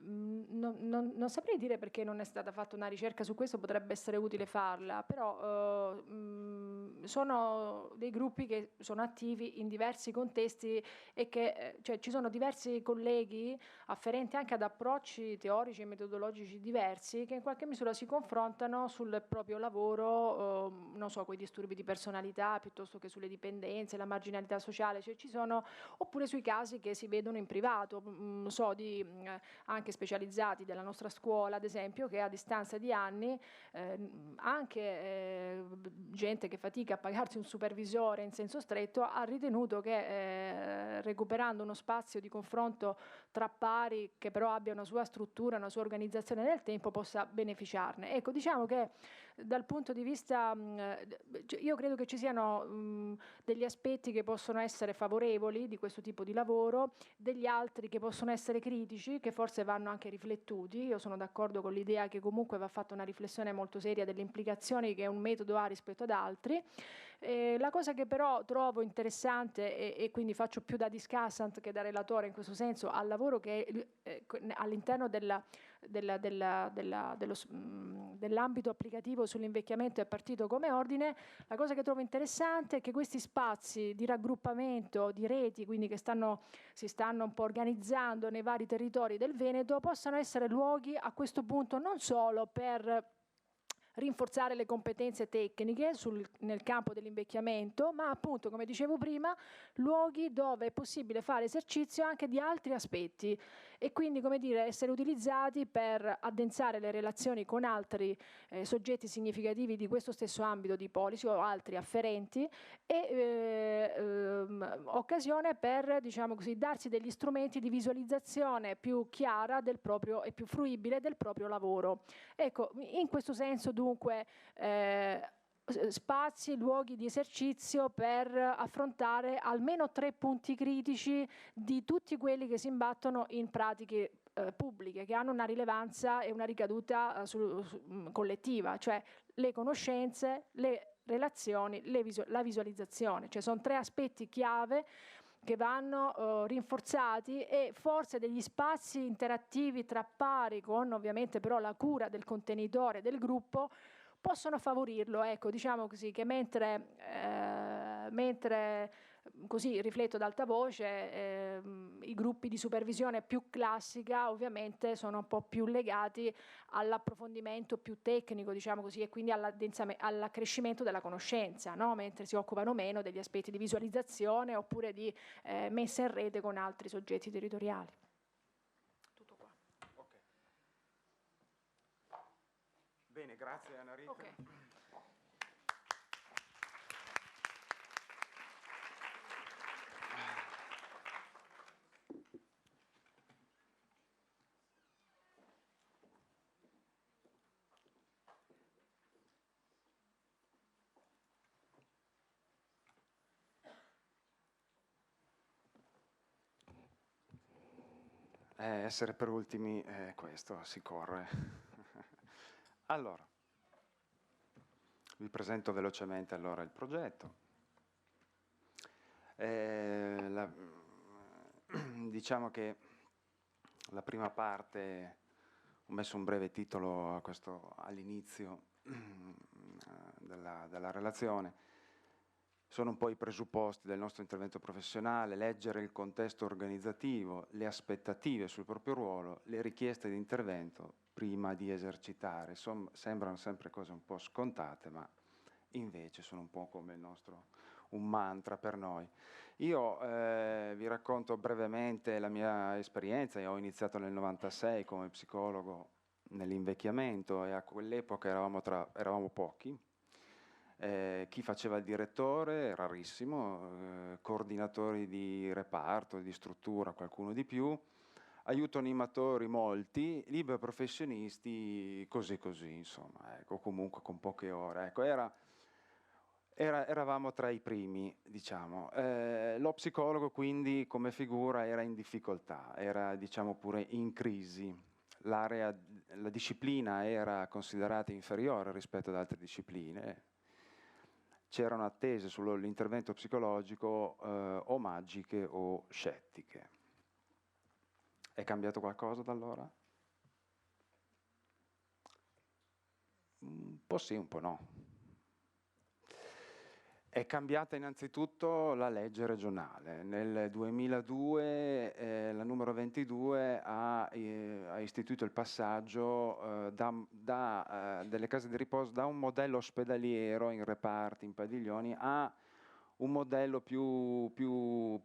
Non saprei dire perché non è stata fatta una ricerca su questo, potrebbe essere utile farla, però sono dei gruppi che sono attivi in diversi contesti e che cioè, ci sono diversi colleghi afferenti anche ad approcci teorici e metodologici diversi che in qualche misura si confrontano sul proprio lavoro, non so, con i disturbi di personalità piuttosto che sulle dipendenze, la marginalità sociale, cioè ci sono, oppure sui casi che si vedono in privato, so di anche specializzati della nostra scuola, ad esempio, che a distanza di anni anche gente che fatica a pagarsi un supervisore in senso stretto ha ritenuto che recuperando uno spazio di confronto tra pari che però abbia una sua struttura, una sua organizzazione nel tempo possa beneficiarne. Ecco, diciamo che dal punto di vista, io credo che ci siano degli aspetti che possono essere favorevoli di questo tipo di lavoro, degli altri che possono essere critici, che forse vanno anche riflettuti. Io sono d'accordo con l'idea che comunque va fatta una riflessione molto seria delle implicazioni che un metodo ha rispetto ad altri. La cosa che però trovo interessante e quindi faccio più da discussant che da relatore in questo senso al lavoro che all'interno dell'ambito applicativo sull'invecchiamento è partito come ordine, la cosa che trovo interessante è che questi spazi di raggruppamento, di reti, quindi che si stanno un po' organizzando nei vari territori del Veneto, possano essere luoghi a questo punto non solo per rinforzare le competenze tecniche nel campo dell'invecchiamento, ma appunto, come dicevo prima, luoghi dove è possibile fare esercizio anche di altri aspetti e quindi, come dire, essere utilizzati per addensare le relazioni con altri soggetti significativi di questo stesso ambito di policy o altri afferenti e occasione per, diciamo così, darsi degli strumenti di visualizzazione più chiara del proprio e più fruibile del proprio lavoro. Ecco, in questo senso dunque spazi, luoghi di esercizio per affrontare almeno 3 punti critici di tutti quelli che si imbattono in pratiche pubbliche, che hanno una rilevanza e una ricaduta collettiva, cioè le conoscenze, le relazioni, la visualizzazione. Cioè sono 3 aspetti chiave che vanno rinforzati e forse degli spazi interattivi tra pari, con ovviamente però la cura del contenitore del gruppo, possono favorirlo. Ecco, diciamo così che mentre così rifletto ad alta voce, i gruppi di supervisione più classica ovviamente sono un po' più legati all'approfondimento più tecnico, diciamo così, e quindi all'accrescimento della conoscenza, no? Mentre si occupano meno degli aspetti di visualizzazione oppure di messa in rete con altri soggetti territoriali. Tutto qua. Okay. Bene, grazie Anna Rita. Okay. Essere per ultimi questo, si corre. Allora, vi presento velocemente allora il progetto. Diciamo che la prima parte, ho messo un breve titolo a questo all'inizio della relazione. Sono un po' i presupposti del nostro intervento professionale, leggere il contesto organizzativo, le aspettative sul proprio ruolo, le richieste di intervento prima di esercitare. Sembrano sempre cose un po' scontate, ma invece sono un po' come un mantra per noi. Io vi racconto brevemente la mia esperienza. Io ho iniziato nel 96 come psicologo nell'invecchiamento e a quell'epoca eravamo pochi. Chi faceva il direttore, rarissimo, coordinatori di reparto, di struttura, qualcuno di più, aiuto animatori molti, liberi professionisti così, insomma, ecco, comunque con poche ore. Ecco, eravamo tra i primi, diciamo. Lo psicologo quindi come figura era in difficoltà, era diciamo pure in crisi. La disciplina era considerata inferiore rispetto ad altre discipline. C'erano attese sull'intervento psicologico o magiche o scettiche. È cambiato qualcosa da allora? Un po' sì, un po' no. È cambiata innanzitutto la legge regionale. Nel 2002 la numero 22 ha istituito il passaggio delle case di riposo da un modello ospedaliero in reparti, in padiglioni, a un modello più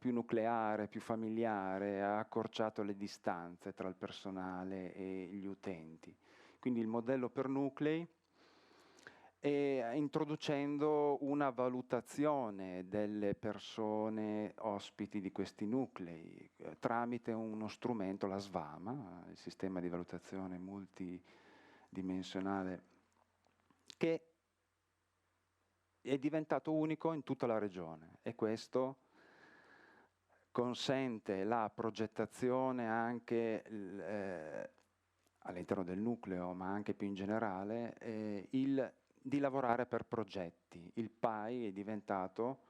nucleare, più familiare, ha accorciato le distanze tra il personale e gli utenti. Quindi il modello per nuclei, e introducendo una valutazione delle persone ospiti di questi nuclei tramite uno strumento, la SVAMA, il sistema di valutazione multidimensionale, che è diventato unico in tutta la regione, e questo consente la progettazione anche all'interno del nucleo, ma anche più in generale, di lavorare per progetti. Il PAI è diventato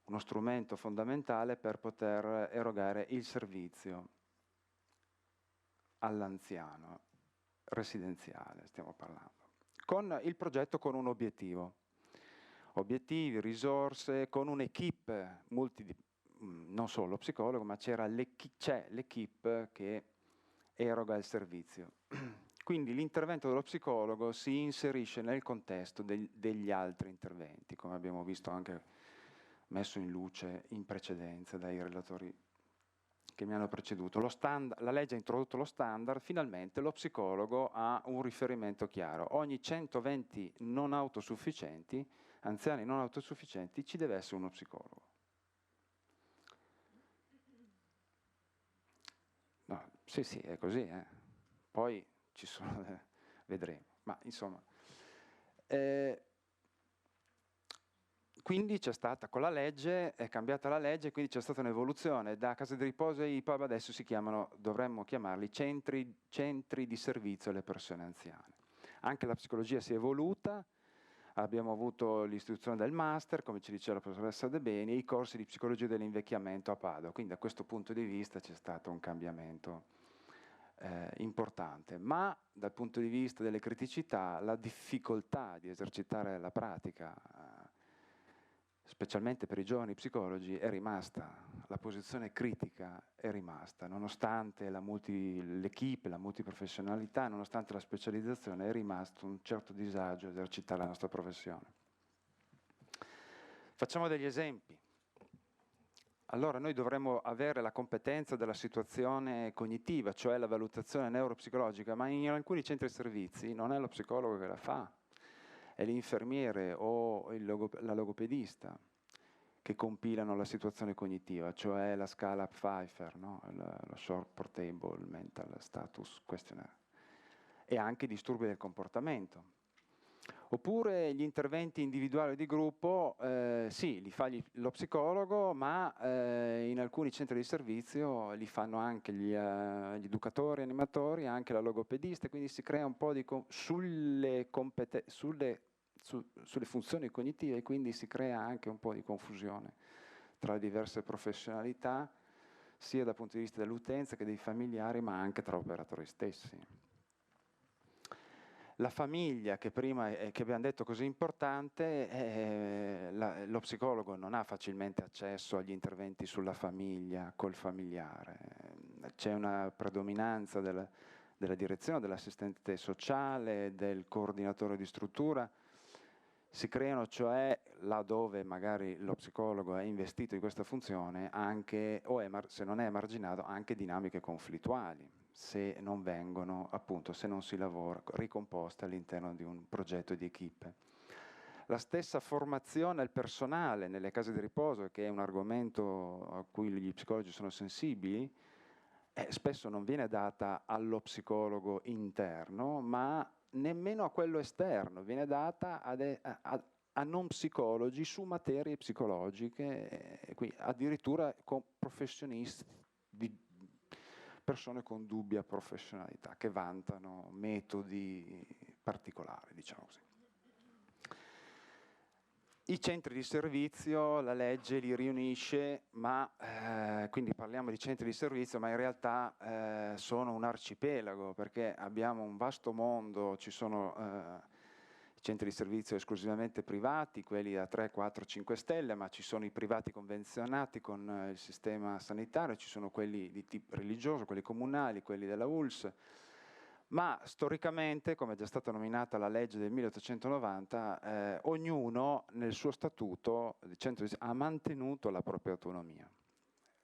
uno strumento fondamentale per poter erogare il servizio all'anziano residenziale, stiamo parlando, con il progetto con un obiettivo. Obiettivi, risorse, con un'equipe non solo psicologo, ma c'è l'equipe che eroga il servizio. Quindi l'intervento dello psicologo si inserisce nel contesto degli altri interventi, come abbiamo visto anche messo in luce in precedenza dai relatori che mi hanno preceduto. La legge ha introdotto lo standard, finalmente lo psicologo ha un riferimento chiaro. Ogni 120 non autosufficienti, anziani non autosufficienti, ci deve essere uno psicologo. No, sì, è così. Poi ci sono, vedremo, ma insomma. Quindi c'è stata, con la legge, è cambiata la legge, quindi c'è stata un'evoluzione. Da case di riposo e IPAB adesso dovremmo chiamarli centri di servizio alle persone anziane. Anche la psicologia si è evoluta, abbiamo avuto l'istituzione del master, come ci diceva la professoressa De Beni, e i corsi di psicologia dell'invecchiamento a Padova. Quindi da questo punto di vista c'è stato un cambiamento importante, ma dal punto di vista delle criticità, la difficoltà di esercitare la pratica, specialmente per i giovani psicologi, è rimasta, la posizione critica è rimasta, nonostante l'equipe, la multiprofessionalità, nonostante la specializzazione, è rimasto un certo disagio a esercitare la nostra professione. Facciamo degli esempi. Allora noi dovremmo avere la competenza della situazione cognitiva, cioè la valutazione neuropsicologica, ma in alcuni centri servizi non è lo psicologo che la fa, è l'infermiere o la logopedista che compilano la situazione cognitiva, cioè la scala Pfeiffer, no? Lo Short Portable Mental Status Questionnaire, e anche i disturbi del comportamento. Oppure gli interventi individuali di gruppo, sì, li fa lo psicologo, ma in alcuni centri di servizio li fanno anche gli educatori, animatori, anche la logopedista, quindi si crea un po' sulle funzioni cognitive, quindi si crea anche un po' di confusione tra le diverse professionalità, sia dal punto di vista dell'utenza che dei familiari, ma anche tra operatori stessi. La famiglia, che prima che abbiamo detto così importante, lo psicologo non ha facilmente accesso agli interventi sulla famiglia, col familiare. C'è una predominanza della direzione, dell'assistente sociale, del coordinatore di struttura. Si creano cioè, laddove magari lo psicologo è investito di questa funzione, anche, se non è emarginato, anche dinamiche conflittuali, se non vengono, appunto, se non si lavora ricomposte all'interno di un progetto di equipe. La stessa formazione al personale nelle case di riposo, che è un argomento a cui gli psicologi sono sensibili, spesso non viene data allo psicologo interno, ma nemmeno a quello esterno, viene data a non psicologi su materie psicologiche, addirittura con professionisti, persone con dubbia professionalità, che vantano metodi particolari, diciamo così. I centri di servizio, la legge li riunisce, ma quindi parliamo di centri di servizio, ma in realtà sono un arcipelago, perché abbiamo un vasto mondo, ci sono centri di servizio esclusivamente privati, quelli da 3, 4, 5 stelle, ma ci sono i privati convenzionati con il sistema sanitario, ci sono quelli di tipo religioso, quelli comunali, quelli della ULSS, ma storicamente, come è già stata nominata la legge del 1890, ognuno nel suo statuto ha mantenuto la propria autonomia.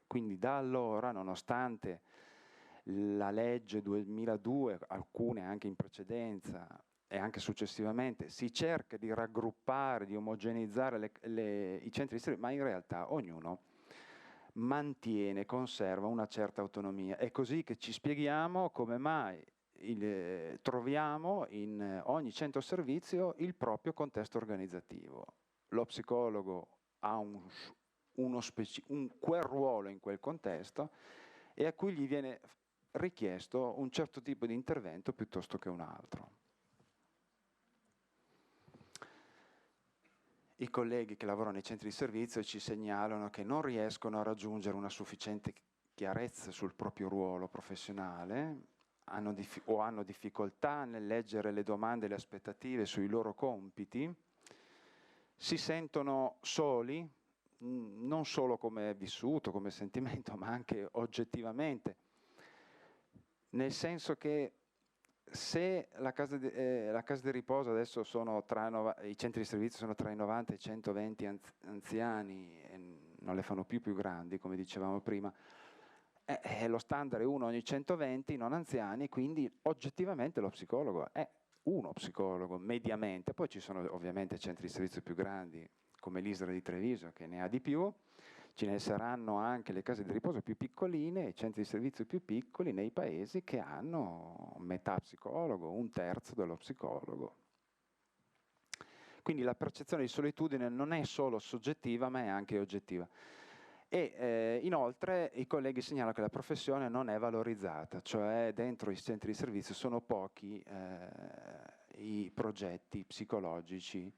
Quindi da allora, nonostante la legge 2002, alcune anche in precedenza e anche successivamente, si cerca di raggruppare, di omogeneizzare i centri di servizio, ma in realtà ognuno mantiene, conserva una certa autonomia. È così che ci spieghiamo come mai troviamo in ogni centro servizio il proprio contesto organizzativo. Lo psicologo ha quel ruolo in quel contesto e a cui gli viene richiesto un certo tipo di intervento piuttosto che un altro. I colleghi che lavorano nei centri di servizio ci segnalano che non riescono a raggiungere una sufficiente chiarezza sul proprio ruolo professionale, hanno difficoltà nel leggere le domande e le aspettative sui loro compiti, si sentono soli, non solo come vissuto, come sentimento, ma anche oggettivamente, nel senso che se la casa di riposo adesso i centri di servizio sono tra i 90 e i 120 anziani, e non le fanno più grandi, come dicevamo prima, lo standard è uno ogni 120 non anziani, quindi oggettivamente lo psicologo è uno psicologo, mediamente. Poi ci sono ovviamente centri di servizio più grandi, come l'Isola di Treviso, che ne ha di più, ce ne saranno anche le case di riposo più piccoline, i centri di servizio più piccoli nei paesi che hanno metà psicologo, un terzo dello psicologo. Quindi la percezione di solitudine non è solo soggettiva, ma è anche oggettiva. E inoltre i colleghi segnalano che la professione non è valorizzata, cioè dentro i centri di servizio sono pochi i progetti psicologici,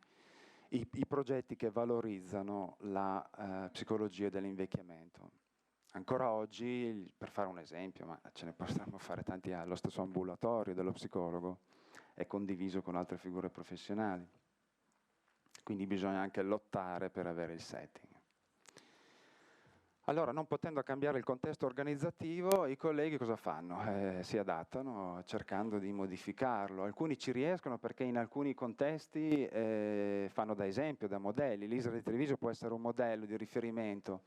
i progetti che valorizzano la psicologia dell'invecchiamento. Ancora oggi, per fare un esempio, ma ce ne possiamo fare tanti altri, lo stesso ambulatorio dello psicologo è condiviso con altre figure professionali, quindi bisogna anche lottare per avere il setting. Allora, non potendo cambiare il contesto organizzativo, i colleghi cosa fanno? Si adattano cercando di modificarlo. Alcuni ci riescono perché in alcuni contesti fanno da esempio, da modelli. L'Isola di Treviso può essere un modello di riferimento,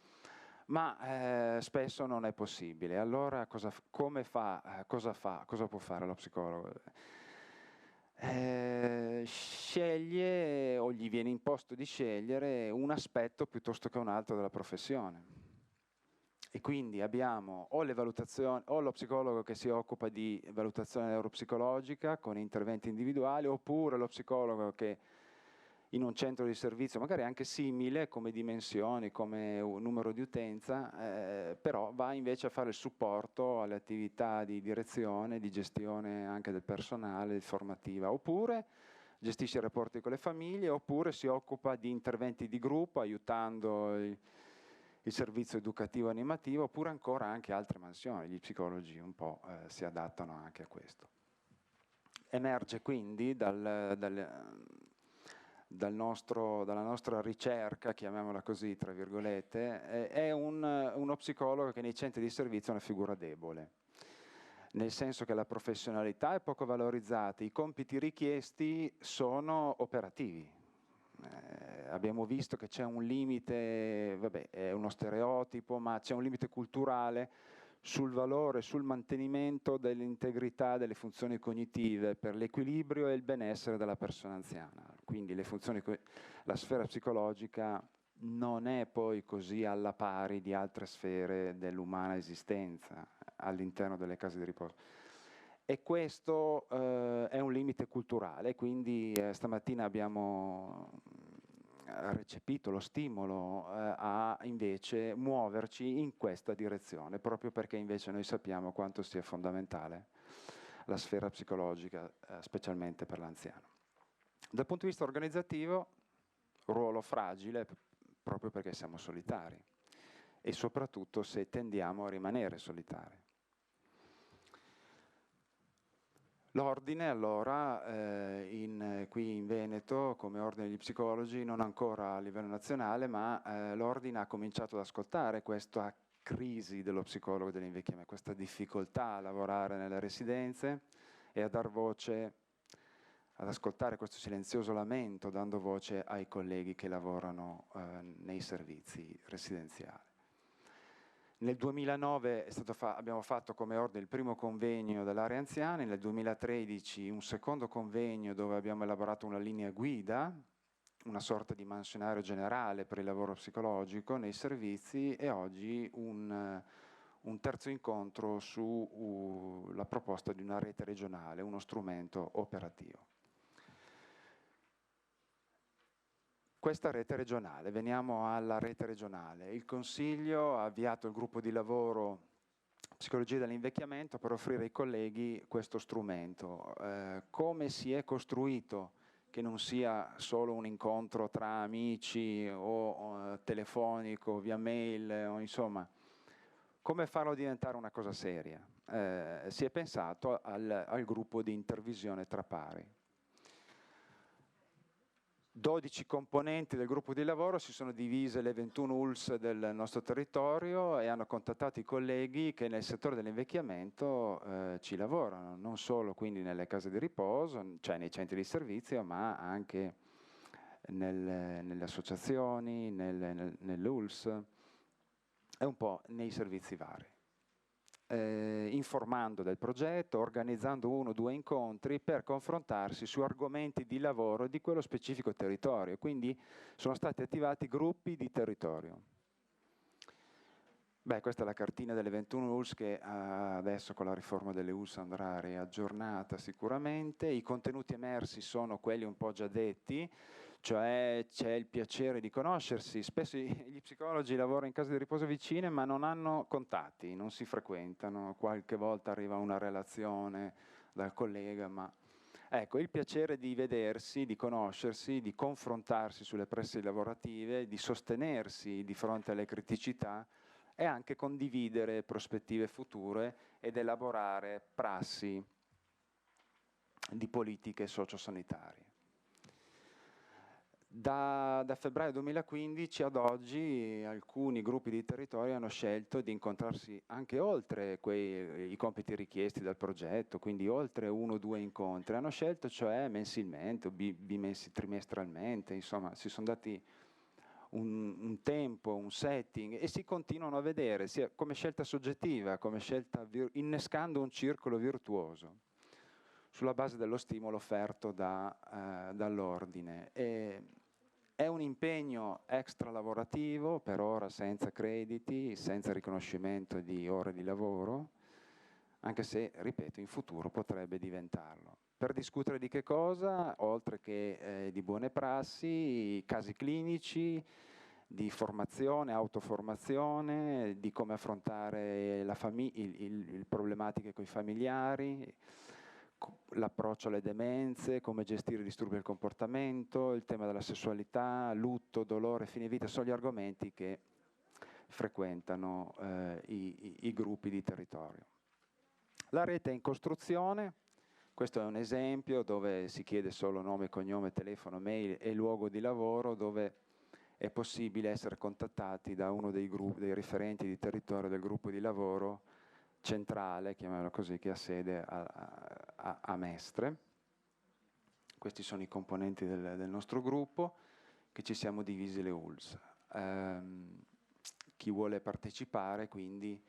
ma spesso non è possibile. Allora cosa può fare lo psicologo? Sceglie o gli viene imposto di scegliere un aspetto piuttosto che un altro della professione. E quindi abbiamo o le valutazioni, o lo psicologo che si occupa di valutazione neuropsicologica con interventi individuali, oppure lo psicologo che in un centro di servizio, magari anche simile come dimensioni, come numero di utenza, però va invece a fare il supporto alle attività di direzione, di gestione anche del personale, formativa, oppure gestisce i rapporti con le famiglie, oppure si occupa di interventi di gruppo aiutando il servizio educativo animativo, oppure ancora anche altre mansioni. Gli psicologi un po' si adattano anche a questo. Emerge quindi dalla nostra ricerca, chiamiamola così, tra virgolette, è uno psicologo che nei centri di servizio è una figura debole, nel senso che la professionalità è poco valorizzata, i compiti richiesti sono operativi. Abbiamo visto che c'è un limite, vabbè, è uno stereotipo, ma c'è un limite culturale sul valore, sul mantenimento dell'integrità delle funzioni cognitive per l'equilibrio e il benessere della persona anziana. Quindi la sfera psicologica non è poi così alla pari di altre sfere dell'umana esistenza all'interno delle case di riposo. E questo è un limite culturale, quindi stamattina abbiamo recepito lo stimolo a invece muoverci in questa direzione, proprio perché invece noi sappiamo quanto sia fondamentale la sfera psicologica, specialmente per l'anziano. Dal punto di vista organizzativo, ruolo fragile, proprio perché siamo solitari e soprattutto se tendiamo a rimanere solitari. L'ordine allora, qui in Veneto, come ordine di psicologi, non ancora a livello nazionale, ma l'ordine ha cominciato ad ascoltare questa crisi dello psicologo dell'invecchiamento, questa difficoltà a lavorare nelle residenze e a dar voce, ad ascoltare questo silenzioso lamento, dando voce ai colleghi che lavorano nei servizi residenziali. Nel 2009 abbiamo fatto come ordine il primo convegno dell'area anziani, nel 2013 un secondo convegno dove abbiamo elaborato una linea guida, una sorta di mansionario generale per il lavoro psicologico nei servizi, e oggi un terzo incontro sulla proposta di una rete regionale, uno strumento operativo. Questa rete regionale, veniamo alla rete regionale. Il Consiglio ha avviato il gruppo di lavoro Psicologia dell'invecchiamento per offrire ai colleghi questo strumento. Come si è costruito, che non sia solo un incontro tra amici o telefonico, via mail, o insomma, come farlo diventare una cosa seria? Si è pensato al gruppo di intervisione tra pari. 12 componenti del gruppo di lavoro si sono divise le 21 ULSS del nostro territorio e hanno contattato i colleghi che nel settore dell'invecchiamento ci lavorano, non solo quindi nelle case di riposo, cioè nei centri di servizio, ma anche nelle associazioni, nelle ULSS e un po' nei servizi vari. Informando del progetto, organizzando 1 o 2 incontri per confrontarsi su argomenti di lavoro di quello specifico territorio. Quindi sono stati attivati gruppi di territorio. Beh, questa è la cartina delle 21 ULSS che adesso con la riforma delle ULSS andrà riaggiornata sicuramente. I contenuti emersi sono quelli un po' già detti, cioè c'è il piacere di conoscersi. Spesso gli psicologi lavorano in case di riposo vicine ma non hanno contatti, non si frequentano, qualche volta arriva una relazione dal collega, ma ecco, il piacere di vedersi, di conoscersi, di confrontarsi sulle presse lavorative, di sostenersi di fronte alle criticità e anche condividere prospettive future ed elaborare prassi di politiche sociosanitarie. Da febbraio 2015 ad oggi alcuni gruppi di territorio hanno scelto di incontrarsi anche oltre i compiti richiesti dal progetto, quindi oltre 1 o 2 incontri, hanno scelto cioè mensilmente o trimestralmente, insomma si sono dati un tempo, un setting e si continuano a vedere sia come scelta soggettiva, come scelta innescando un circolo virtuoso sulla base dello stimolo offerto dall'ordine. È un impegno extra lavorativo, per ora senza crediti, senza riconoscimento di ore di lavoro, anche se, ripeto, in futuro potrebbe diventarlo. Per discutere di che cosa? Oltre che di buone prassi, casi clinici, di formazione, autoformazione, di come affrontare le problematiche con i familiari, l'approccio alle demenze, come gestire i disturbi del comportamento, il tema della sessualità, lutto, dolore, fine vita, sono gli argomenti che frequentano i gruppi di territorio. La rete è in costruzione, questo è un esempio dove si chiede solo nome, cognome, telefono, mail e luogo di lavoro, dove è possibile essere contattati da uno dei referenti di territorio del gruppo di lavoro centrale, chiamiamolo così, che ha sede a Mestre. Questi sono i componenti del nostro gruppo, che ci siamo divisi le ULSS. Chi vuole partecipare, quindi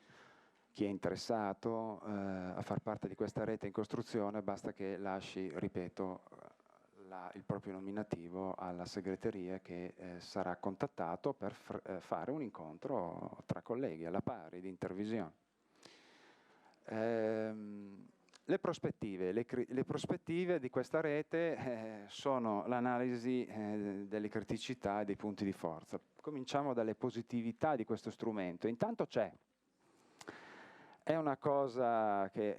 chi è interessato a far parte di questa rete in costruzione, basta che lasci, ripeto, il proprio nominativo alla segreteria che sarà contattato per fare un incontro tra colleghi alla pari di intervisione. Le prospettive di questa rete sono l'analisi delle criticità e dei punti di forza. Cominciamo dalle positività di questo strumento. Intanto è una cosa che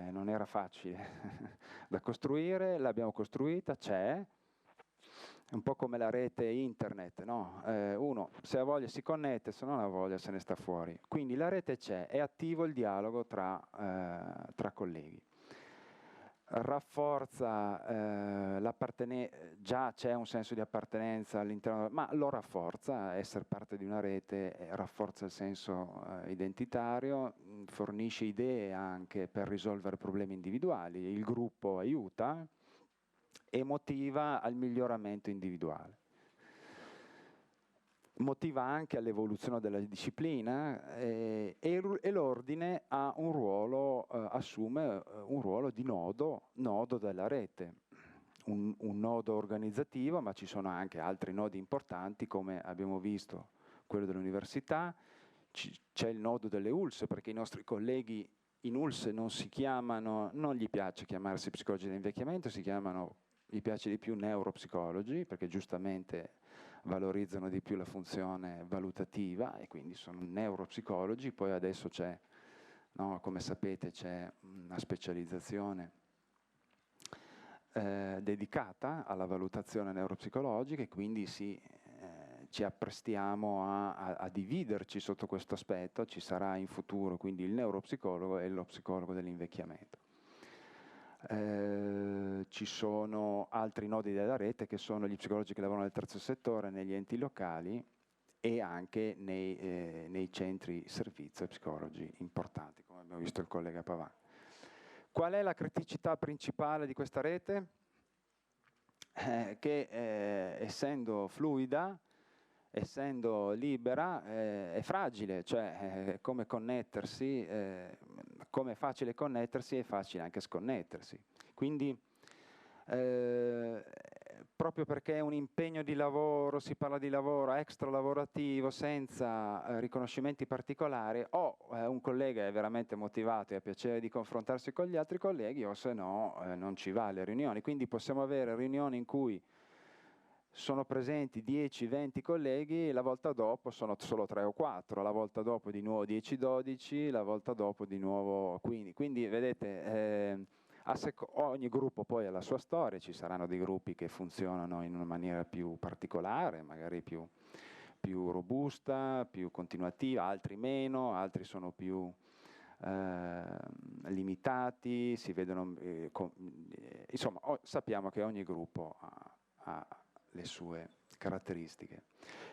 non era facile da costruire, l'abbiamo costruita, c'è, un po' come la rete internet, no? Uno se ha voglia si connette, se non ha voglia se ne sta fuori. Quindi la rete c'è, è attivo il dialogo tra colleghi. rafforza già c'è un senso di appartenenza all'interno, ma lo rafforza, essere parte di una rete rafforza il senso identitario, fornisce idee anche per risolvere problemi individuali, il gruppo aiuta e motiva al miglioramento individuale. Motiva anche all'evoluzione della disciplina e l'ordine ha un ruolo, assume un ruolo di nodo della rete, un nodo organizzativo, ma ci sono anche altri nodi importanti come abbiamo visto quello dell'università, c'è il nodo delle ULSS perché i nostri colleghi in ULSS non gli piace chiamarsi psicologi dell'invecchiamento, gli piace di più neuropsicologi perché giustamente valorizzano di più la funzione valutativa e quindi sono neuropsicologi, poi adesso c'è, no, come sapete, c'è una specializzazione dedicata alla valutazione neuropsicologica e quindi ci apprestiamo a dividerci sotto questo aspetto, ci sarà in futuro quindi il neuropsicologo e lo psicologo dell'invecchiamento. Ci sono altri nodi della rete che sono gli psicologi che lavorano nel terzo settore, negli enti locali e anche nei centri servizio psicologi importanti, come abbiamo visto il collega Pavan. Qual è la criticità principale di questa rete? Che essendo fluida, essendo libera, è fragile, cioè come connettersi, come è facile connettersi, è facile anche sconnettersi. Quindi, proprio perché è un impegno di lavoro, si parla di lavoro extra lavorativo, senza riconoscimenti particolari, o un collega è veramente motivato e ha piacere di confrontarsi con gli altri colleghi, o se no non ci va alle riunioni. Quindi possiamo avere riunioni in cui sono presenti 10-20 colleghi, la volta dopo sono solo 3 o 4, la volta dopo di nuovo 10-12, la volta dopo di nuovo 15. Quindi vedete, ogni gruppo poi ha la sua storia, ci saranno dei gruppi che funzionano in una maniera più particolare, magari più robusta, più continuativa, altri meno, altri sono più limitati, si vedono, insomma sappiamo che ogni gruppo ha le sue caratteristiche.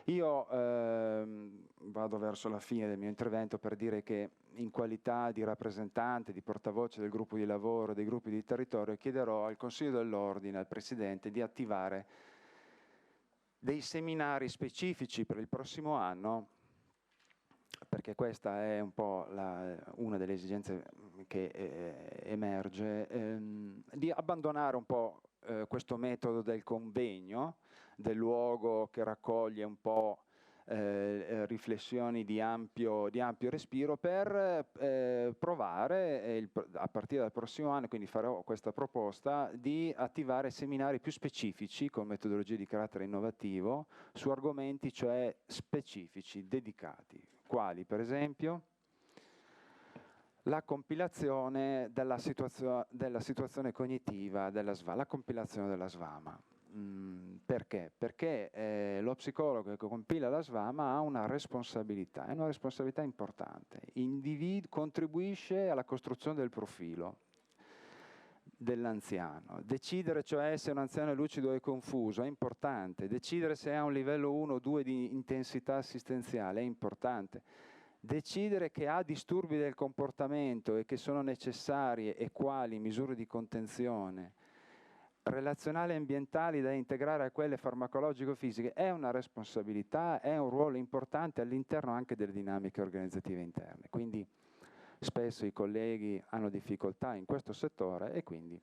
Io vado verso la fine del mio intervento per dire che in qualità di rappresentante, di portavoce del gruppo di lavoro, dei gruppi di territorio, chiederò al Consiglio dell'Ordine, al Presidente, di attivare dei seminari specifici per il prossimo anno, perché questa è un po' una delle esigenze che emerge, di abbandonare un po' questo metodo del convegno, del luogo che raccoglie un po' riflessioni di ampio respiro per provare a partire dal prossimo anno, quindi farò questa proposta, di attivare seminari più specifici con metodologie di carattere innovativo su argomenti cioè specifici, dedicati, quali per esempio la compilazione della situazione cognitiva della SVAMA, la compilazione della SVAMA. Perché? Perché lo psicologo che compila la SVAMA ha una responsabilità, è una responsabilità importante, contribuisce alla costruzione del profilo dell'anziano. Decidere cioè se un anziano è lucido o è confuso è importante, decidere se ha un livello 1 o 2 di intensità assistenziale è importante. Decidere che ha disturbi del comportamento e che sono necessarie e quali misure di contenzione relazionali e ambientali da integrare a quelle farmacologico-fisiche è una responsabilità, è un ruolo importante all'interno anche delle dinamiche organizzative interne. Quindi spesso i colleghi hanno difficoltà in questo settore e quindi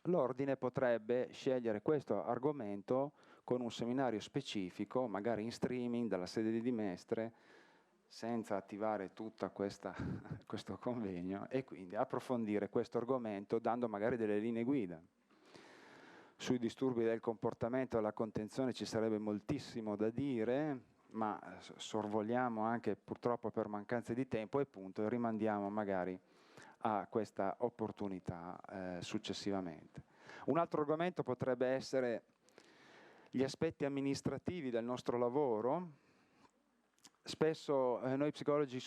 l'Ordine potrebbe scegliere questo argomento con un seminario specifico, magari in streaming dalla sede di Dimestre, senza attivare tutto questo convegno, e quindi approfondire questo argomento dando magari delle linee guida. Sui disturbi del comportamento e la contenzione ci sarebbe moltissimo da dire, ma sorvoliamo anche purtroppo per mancanza di tempo e appunto rimandiamo magari a questa opportunità successivamente. Un altro argomento potrebbe essere gli aspetti amministrativi del nostro lavoro. Spesso noi psicologi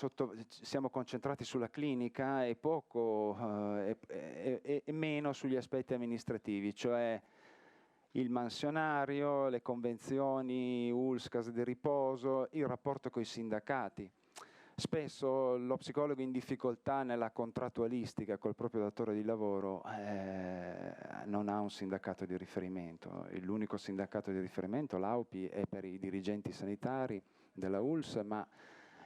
siamo concentrati sulla clinica e e meno sugli aspetti amministrativi, cioè il mansionario, le convenzioni ULSS, case di riposo, il rapporto con i sindacati. Spesso lo psicologo in difficoltà nella contrattualistica col proprio datore di lavoro non ha un sindacato di riferimento. L'unico sindacato di riferimento, l'AUPI, è per i dirigenti sanitari della ULSS, ma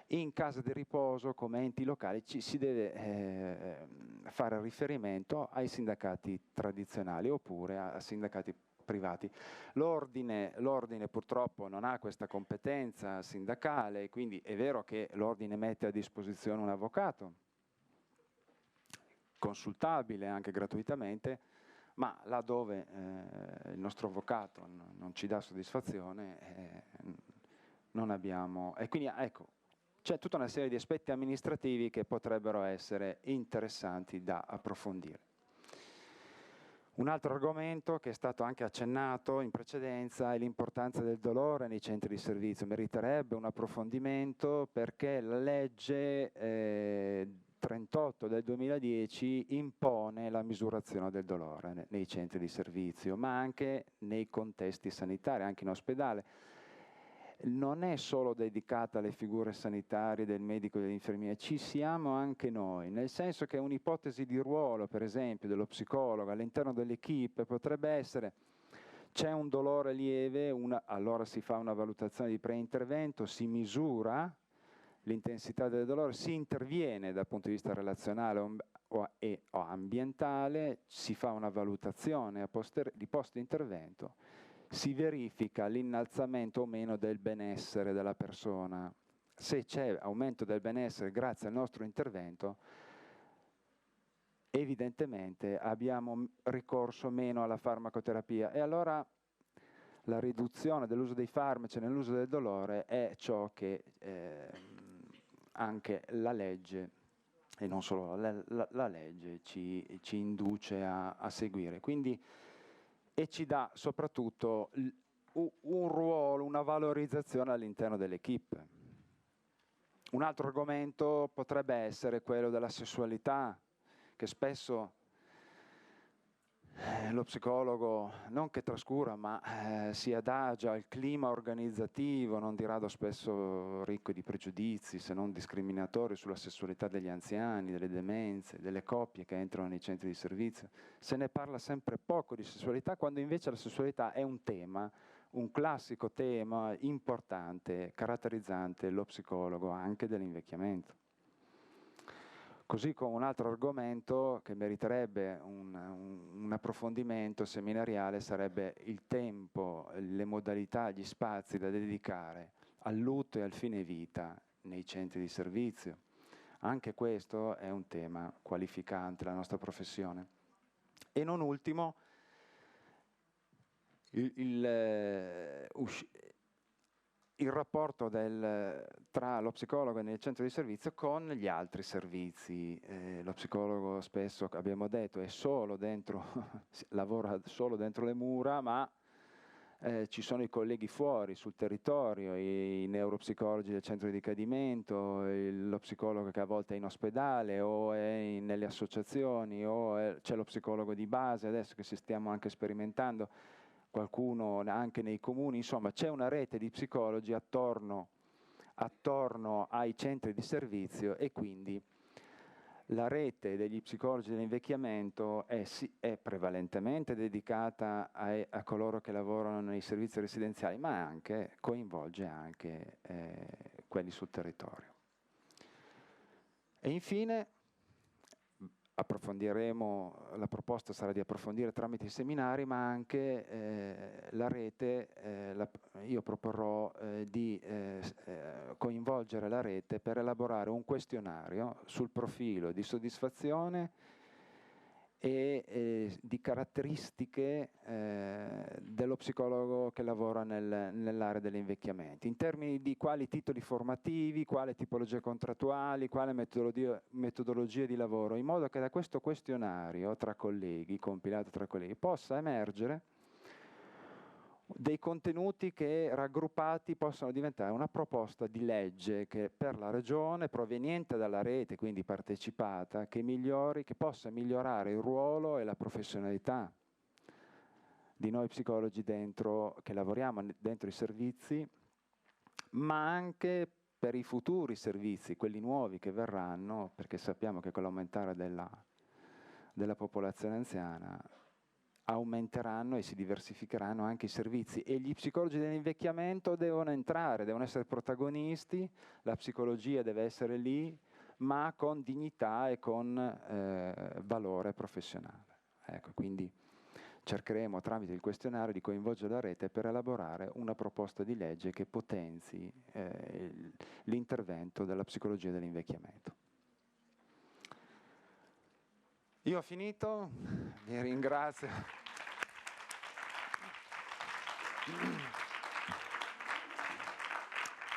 in casa di riposo come enti locali si deve fare riferimento ai sindacati tradizionali oppure a sindacati privati. L'ordine purtroppo non ha questa competenza sindacale, quindi è vero che l'ordine mette a disposizione un avvocato, consultabile anche gratuitamente, ma laddove il nostro avvocato non ci dà soddisfazione non abbiamo. E quindi ecco, c'è tutta una serie di aspetti amministrativi che potrebbero essere interessanti da approfondire. Un altro argomento che è stato anche accennato in precedenza è l'importanza del dolore nei centri di servizio. Meriterebbe un approfondimento perché la legge 38 del 2010 impone la misurazione del dolore nei centri di servizio, ma anche nei contesti sanitari, anche in ospedale. Non è solo dedicata alle figure sanitarie del medico e dell'infermiere, ci siamo anche noi, nel senso che un'ipotesi di ruolo, per esempio, dello psicologo all'interno dell'equipe potrebbe essere: c'è un dolore lieve, allora si fa una valutazione di preintervento, si misura l'intensità del dolore, si interviene dal punto di vista relazionale o ambientale, si fa una valutazione di post-intervento, si verifica l'innalzamento o meno del benessere della persona. Se c'è aumento del benessere grazie al nostro intervento, evidentemente abbiamo ricorso meno alla farmacoterapia e allora la riduzione dell'uso dei farmaci nell'uso del dolore è ciò che anche la legge, e non solo la legge, ci induce a seguire. Quindi, e ci dà soprattutto un ruolo, una valorizzazione all'interno dell'equipe. Un altro argomento potrebbe essere quello della sessualità, che spesso lo psicologo non che trascura, ma si adagia al clima organizzativo, non di rado spesso ricco di pregiudizi, se non discriminatori, sulla sessualità degli anziani, delle demenze, delle coppie che entrano nei centri di servizio. Se ne parla sempre poco di sessualità, quando invece la sessualità è un tema, un classico tema importante, caratterizzante lo psicologo anche dell'invecchiamento. Così come un altro argomento che meriterebbe un approfondimento seminariale sarebbe il tempo, le modalità, gli spazi da dedicare al lutto e al fine vita nei centri di servizio. Anche questo è un tema qualificante la nostra professione. E non ultimo, il rapporto tra lo psicologo nel centro di servizio con gli altri servizi. Lo psicologo spesso, abbiamo detto, è solo dentro, lavora solo dentro le mura, ma ci sono i colleghi fuori, sul territorio, i neuropsicologi del centro di ricadimento, lo psicologo che a volte è in ospedale o è nelle associazioni, o c'è lo psicologo di base, adesso che si stiamo anche sperimentando, qualcuno anche nei comuni, insomma c'è una rete di psicologi attorno ai centri di servizio e quindi la rete degli psicologi dell'invecchiamento è prevalentemente dedicata a coloro che lavorano nei servizi residenziali, ma coinvolge anche quelli sul territorio. E infine approfondiremo, la proposta sarà di approfondire tramite i seminari, ma anche la rete, io proporrò di coinvolgere la rete per elaborare un questionario sul profilo di soddisfazione e di caratteristiche dello psicologo che lavora nell'area dell'invecchiamento, in termini di quali titoli formativi, quale tipologie contrattuali, quale metodologia di lavoro, in modo che da questo questionario tra colleghi, compilato tra colleghi, possa emergere dei contenuti che raggruppati possono diventare una proposta di legge che per la Regione, proveniente dalla rete, quindi partecipata, che possa migliorare il ruolo e la professionalità di noi psicologi che lavoriamo dentro i servizi, ma anche per i futuri servizi, quelli nuovi che verranno, perché sappiamo che con l'aumentare della popolazione anziana aumenteranno e si diversificheranno anche i servizi, e gli psicologi dell'invecchiamento devono entrare, devono essere protagonisti, la psicologia deve essere lì, ma con dignità e con valore professionale. Ecco, quindi cercheremo tramite il questionario di coinvolgere la rete per elaborare una proposta di legge che potenzi l'intervento della psicologia dell'invecchiamento. Io ho finito, vi ringrazio.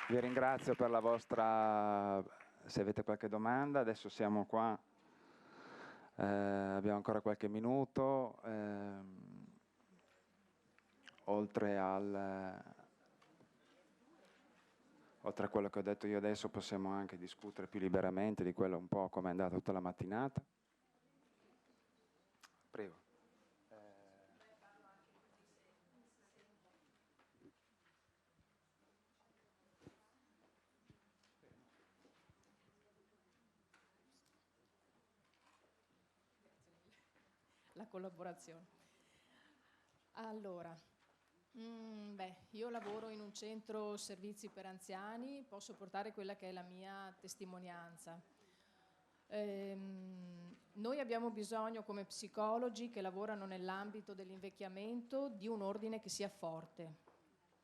Vi ringrazio per la vostra, se avete qualche domanda, adesso siamo qua, abbiamo ancora qualche minuto, oltre a quello che ho detto io adesso possiamo anche discutere più liberamente di quello un po' come è andata tutta la mattinata. Prego. La collaborazione. Allora, io lavoro in un centro servizi per anziani, posso portare quella che è la mia testimonianza. Noi abbiamo bisogno come psicologi che lavorano nell'ambito dell'invecchiamento di un ordine che sia forte.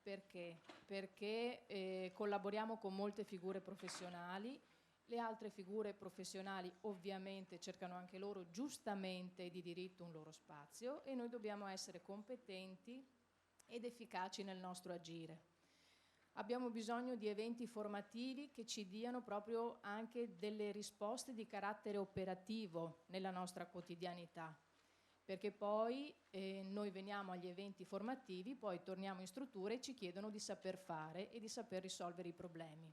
Perché? Perché collaboriamo con molte figure professionali, le altre figure professionali ovviamente cercano anche loro giustamente di diritto un loro spazio e noi dobbiamo essere competenti ed efficaci nel nostro agire. Abbiamo bisogno di eventi formativi che ci diano proprio anche delle risposte di carattere operativo nella nostra quotidianità, perché poi noi veniamo agli eventi formativi, poi torniamo in struttura e ci chiedono di saper fare e di saper risolvere i problemi.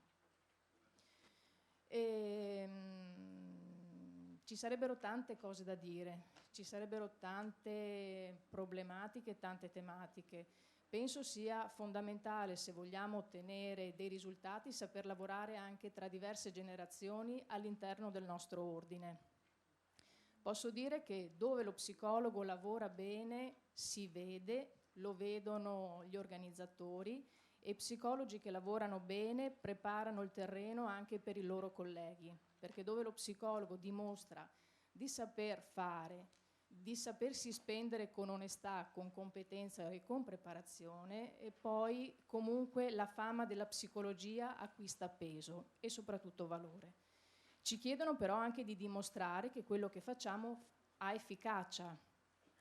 Ci sarebbero tante cose da dire, ci sarebbero tante problematiche, tante tematiche. Penso sia fondamentale, se vogliamo ottenere dei risultati, saper lavorare anche tra diverse generazioni all'interno del nostro ordine. Posso dire che dove lo psicologo lavora bene si vede, lo vedono gli organizzatori, e psicologi che lavorano bene preparano il terreno anche per i loro colleghi, perché dove lo psicologo dimostra di saper fare, di sapersi spendere con onestà, con competenza e con preparazione, e poi comunque la fama della psicologia acquista peso e soprattutto valore. Ci chiedono però anche di dimostrare che quello che facciamo ha efficacia,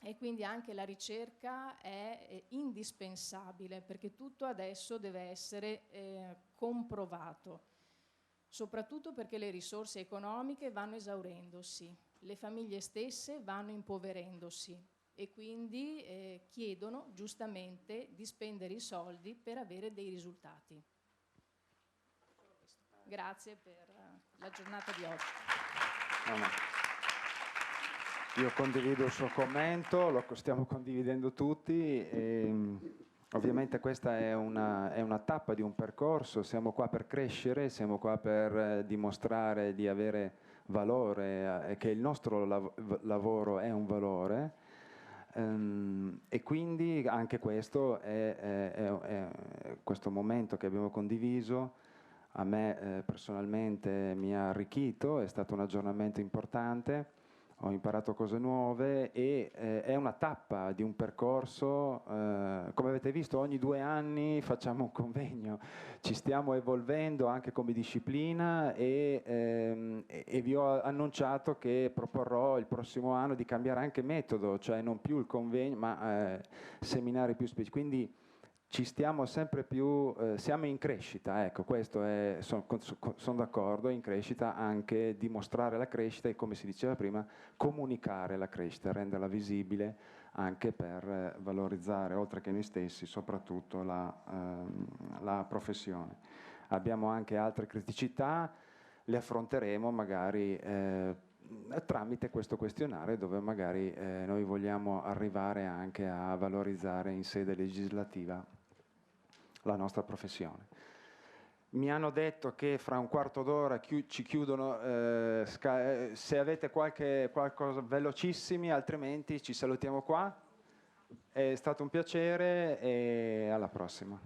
e quindi anche la ricerca è indispensabile, perché tutto adesso deve essere comprovato, soprattutto perché le risorse economiche vanno esaurendosi, le famiglie stesse vanno impoverendosi e quindi chiedono giustamente di spendere i soldi per avere dei risultati. Grazie per la giornata di oggi. Io condivido il suo commento, lo stiamo condividendo tutti. Ovviamente questa è una tappa di un percorso, siamo qua per crescere, siamo qua per dimostrare di avere valore, che il nostro lavoro è un valore, e quindi anche questo questo momento che abbiamo condiviso a me personalmente mi ha arricchito, è stato un aggiornamento importante. Ho imparato cose nuove e è una tappa di un percorso, come avete visto ogni 2 anni facciamo un convegno, ci stiamo evolvendo anche come disciplina e vi ho annunciato che proporrò il prossimo anno di cambiare anche metodo, cioè non più il convegno ma seminari più specifici. Quindi ci stiamo sempre più, siamo in crescita, ecco, questo è, sono d'accordo, in crescita, anche dimostrare la crescita e, come si diceva prima, comunicare la crescita, renderla visibile anche per valorizzare, oltre che noi stessi, soprattutto la professione. Abbiamo anche altre criticità, le affronteremo magari tramite questo questionario, dove magari noi vogliamo arrivare anche a valorizzare in sede legislativa la nostra professione. Mi hanno detto che fra un quarto d'ora ci chiudono, se avete qualcosa velocissimi, altrimenti ci salutiamo qua. È stato un piacere e alla prossima.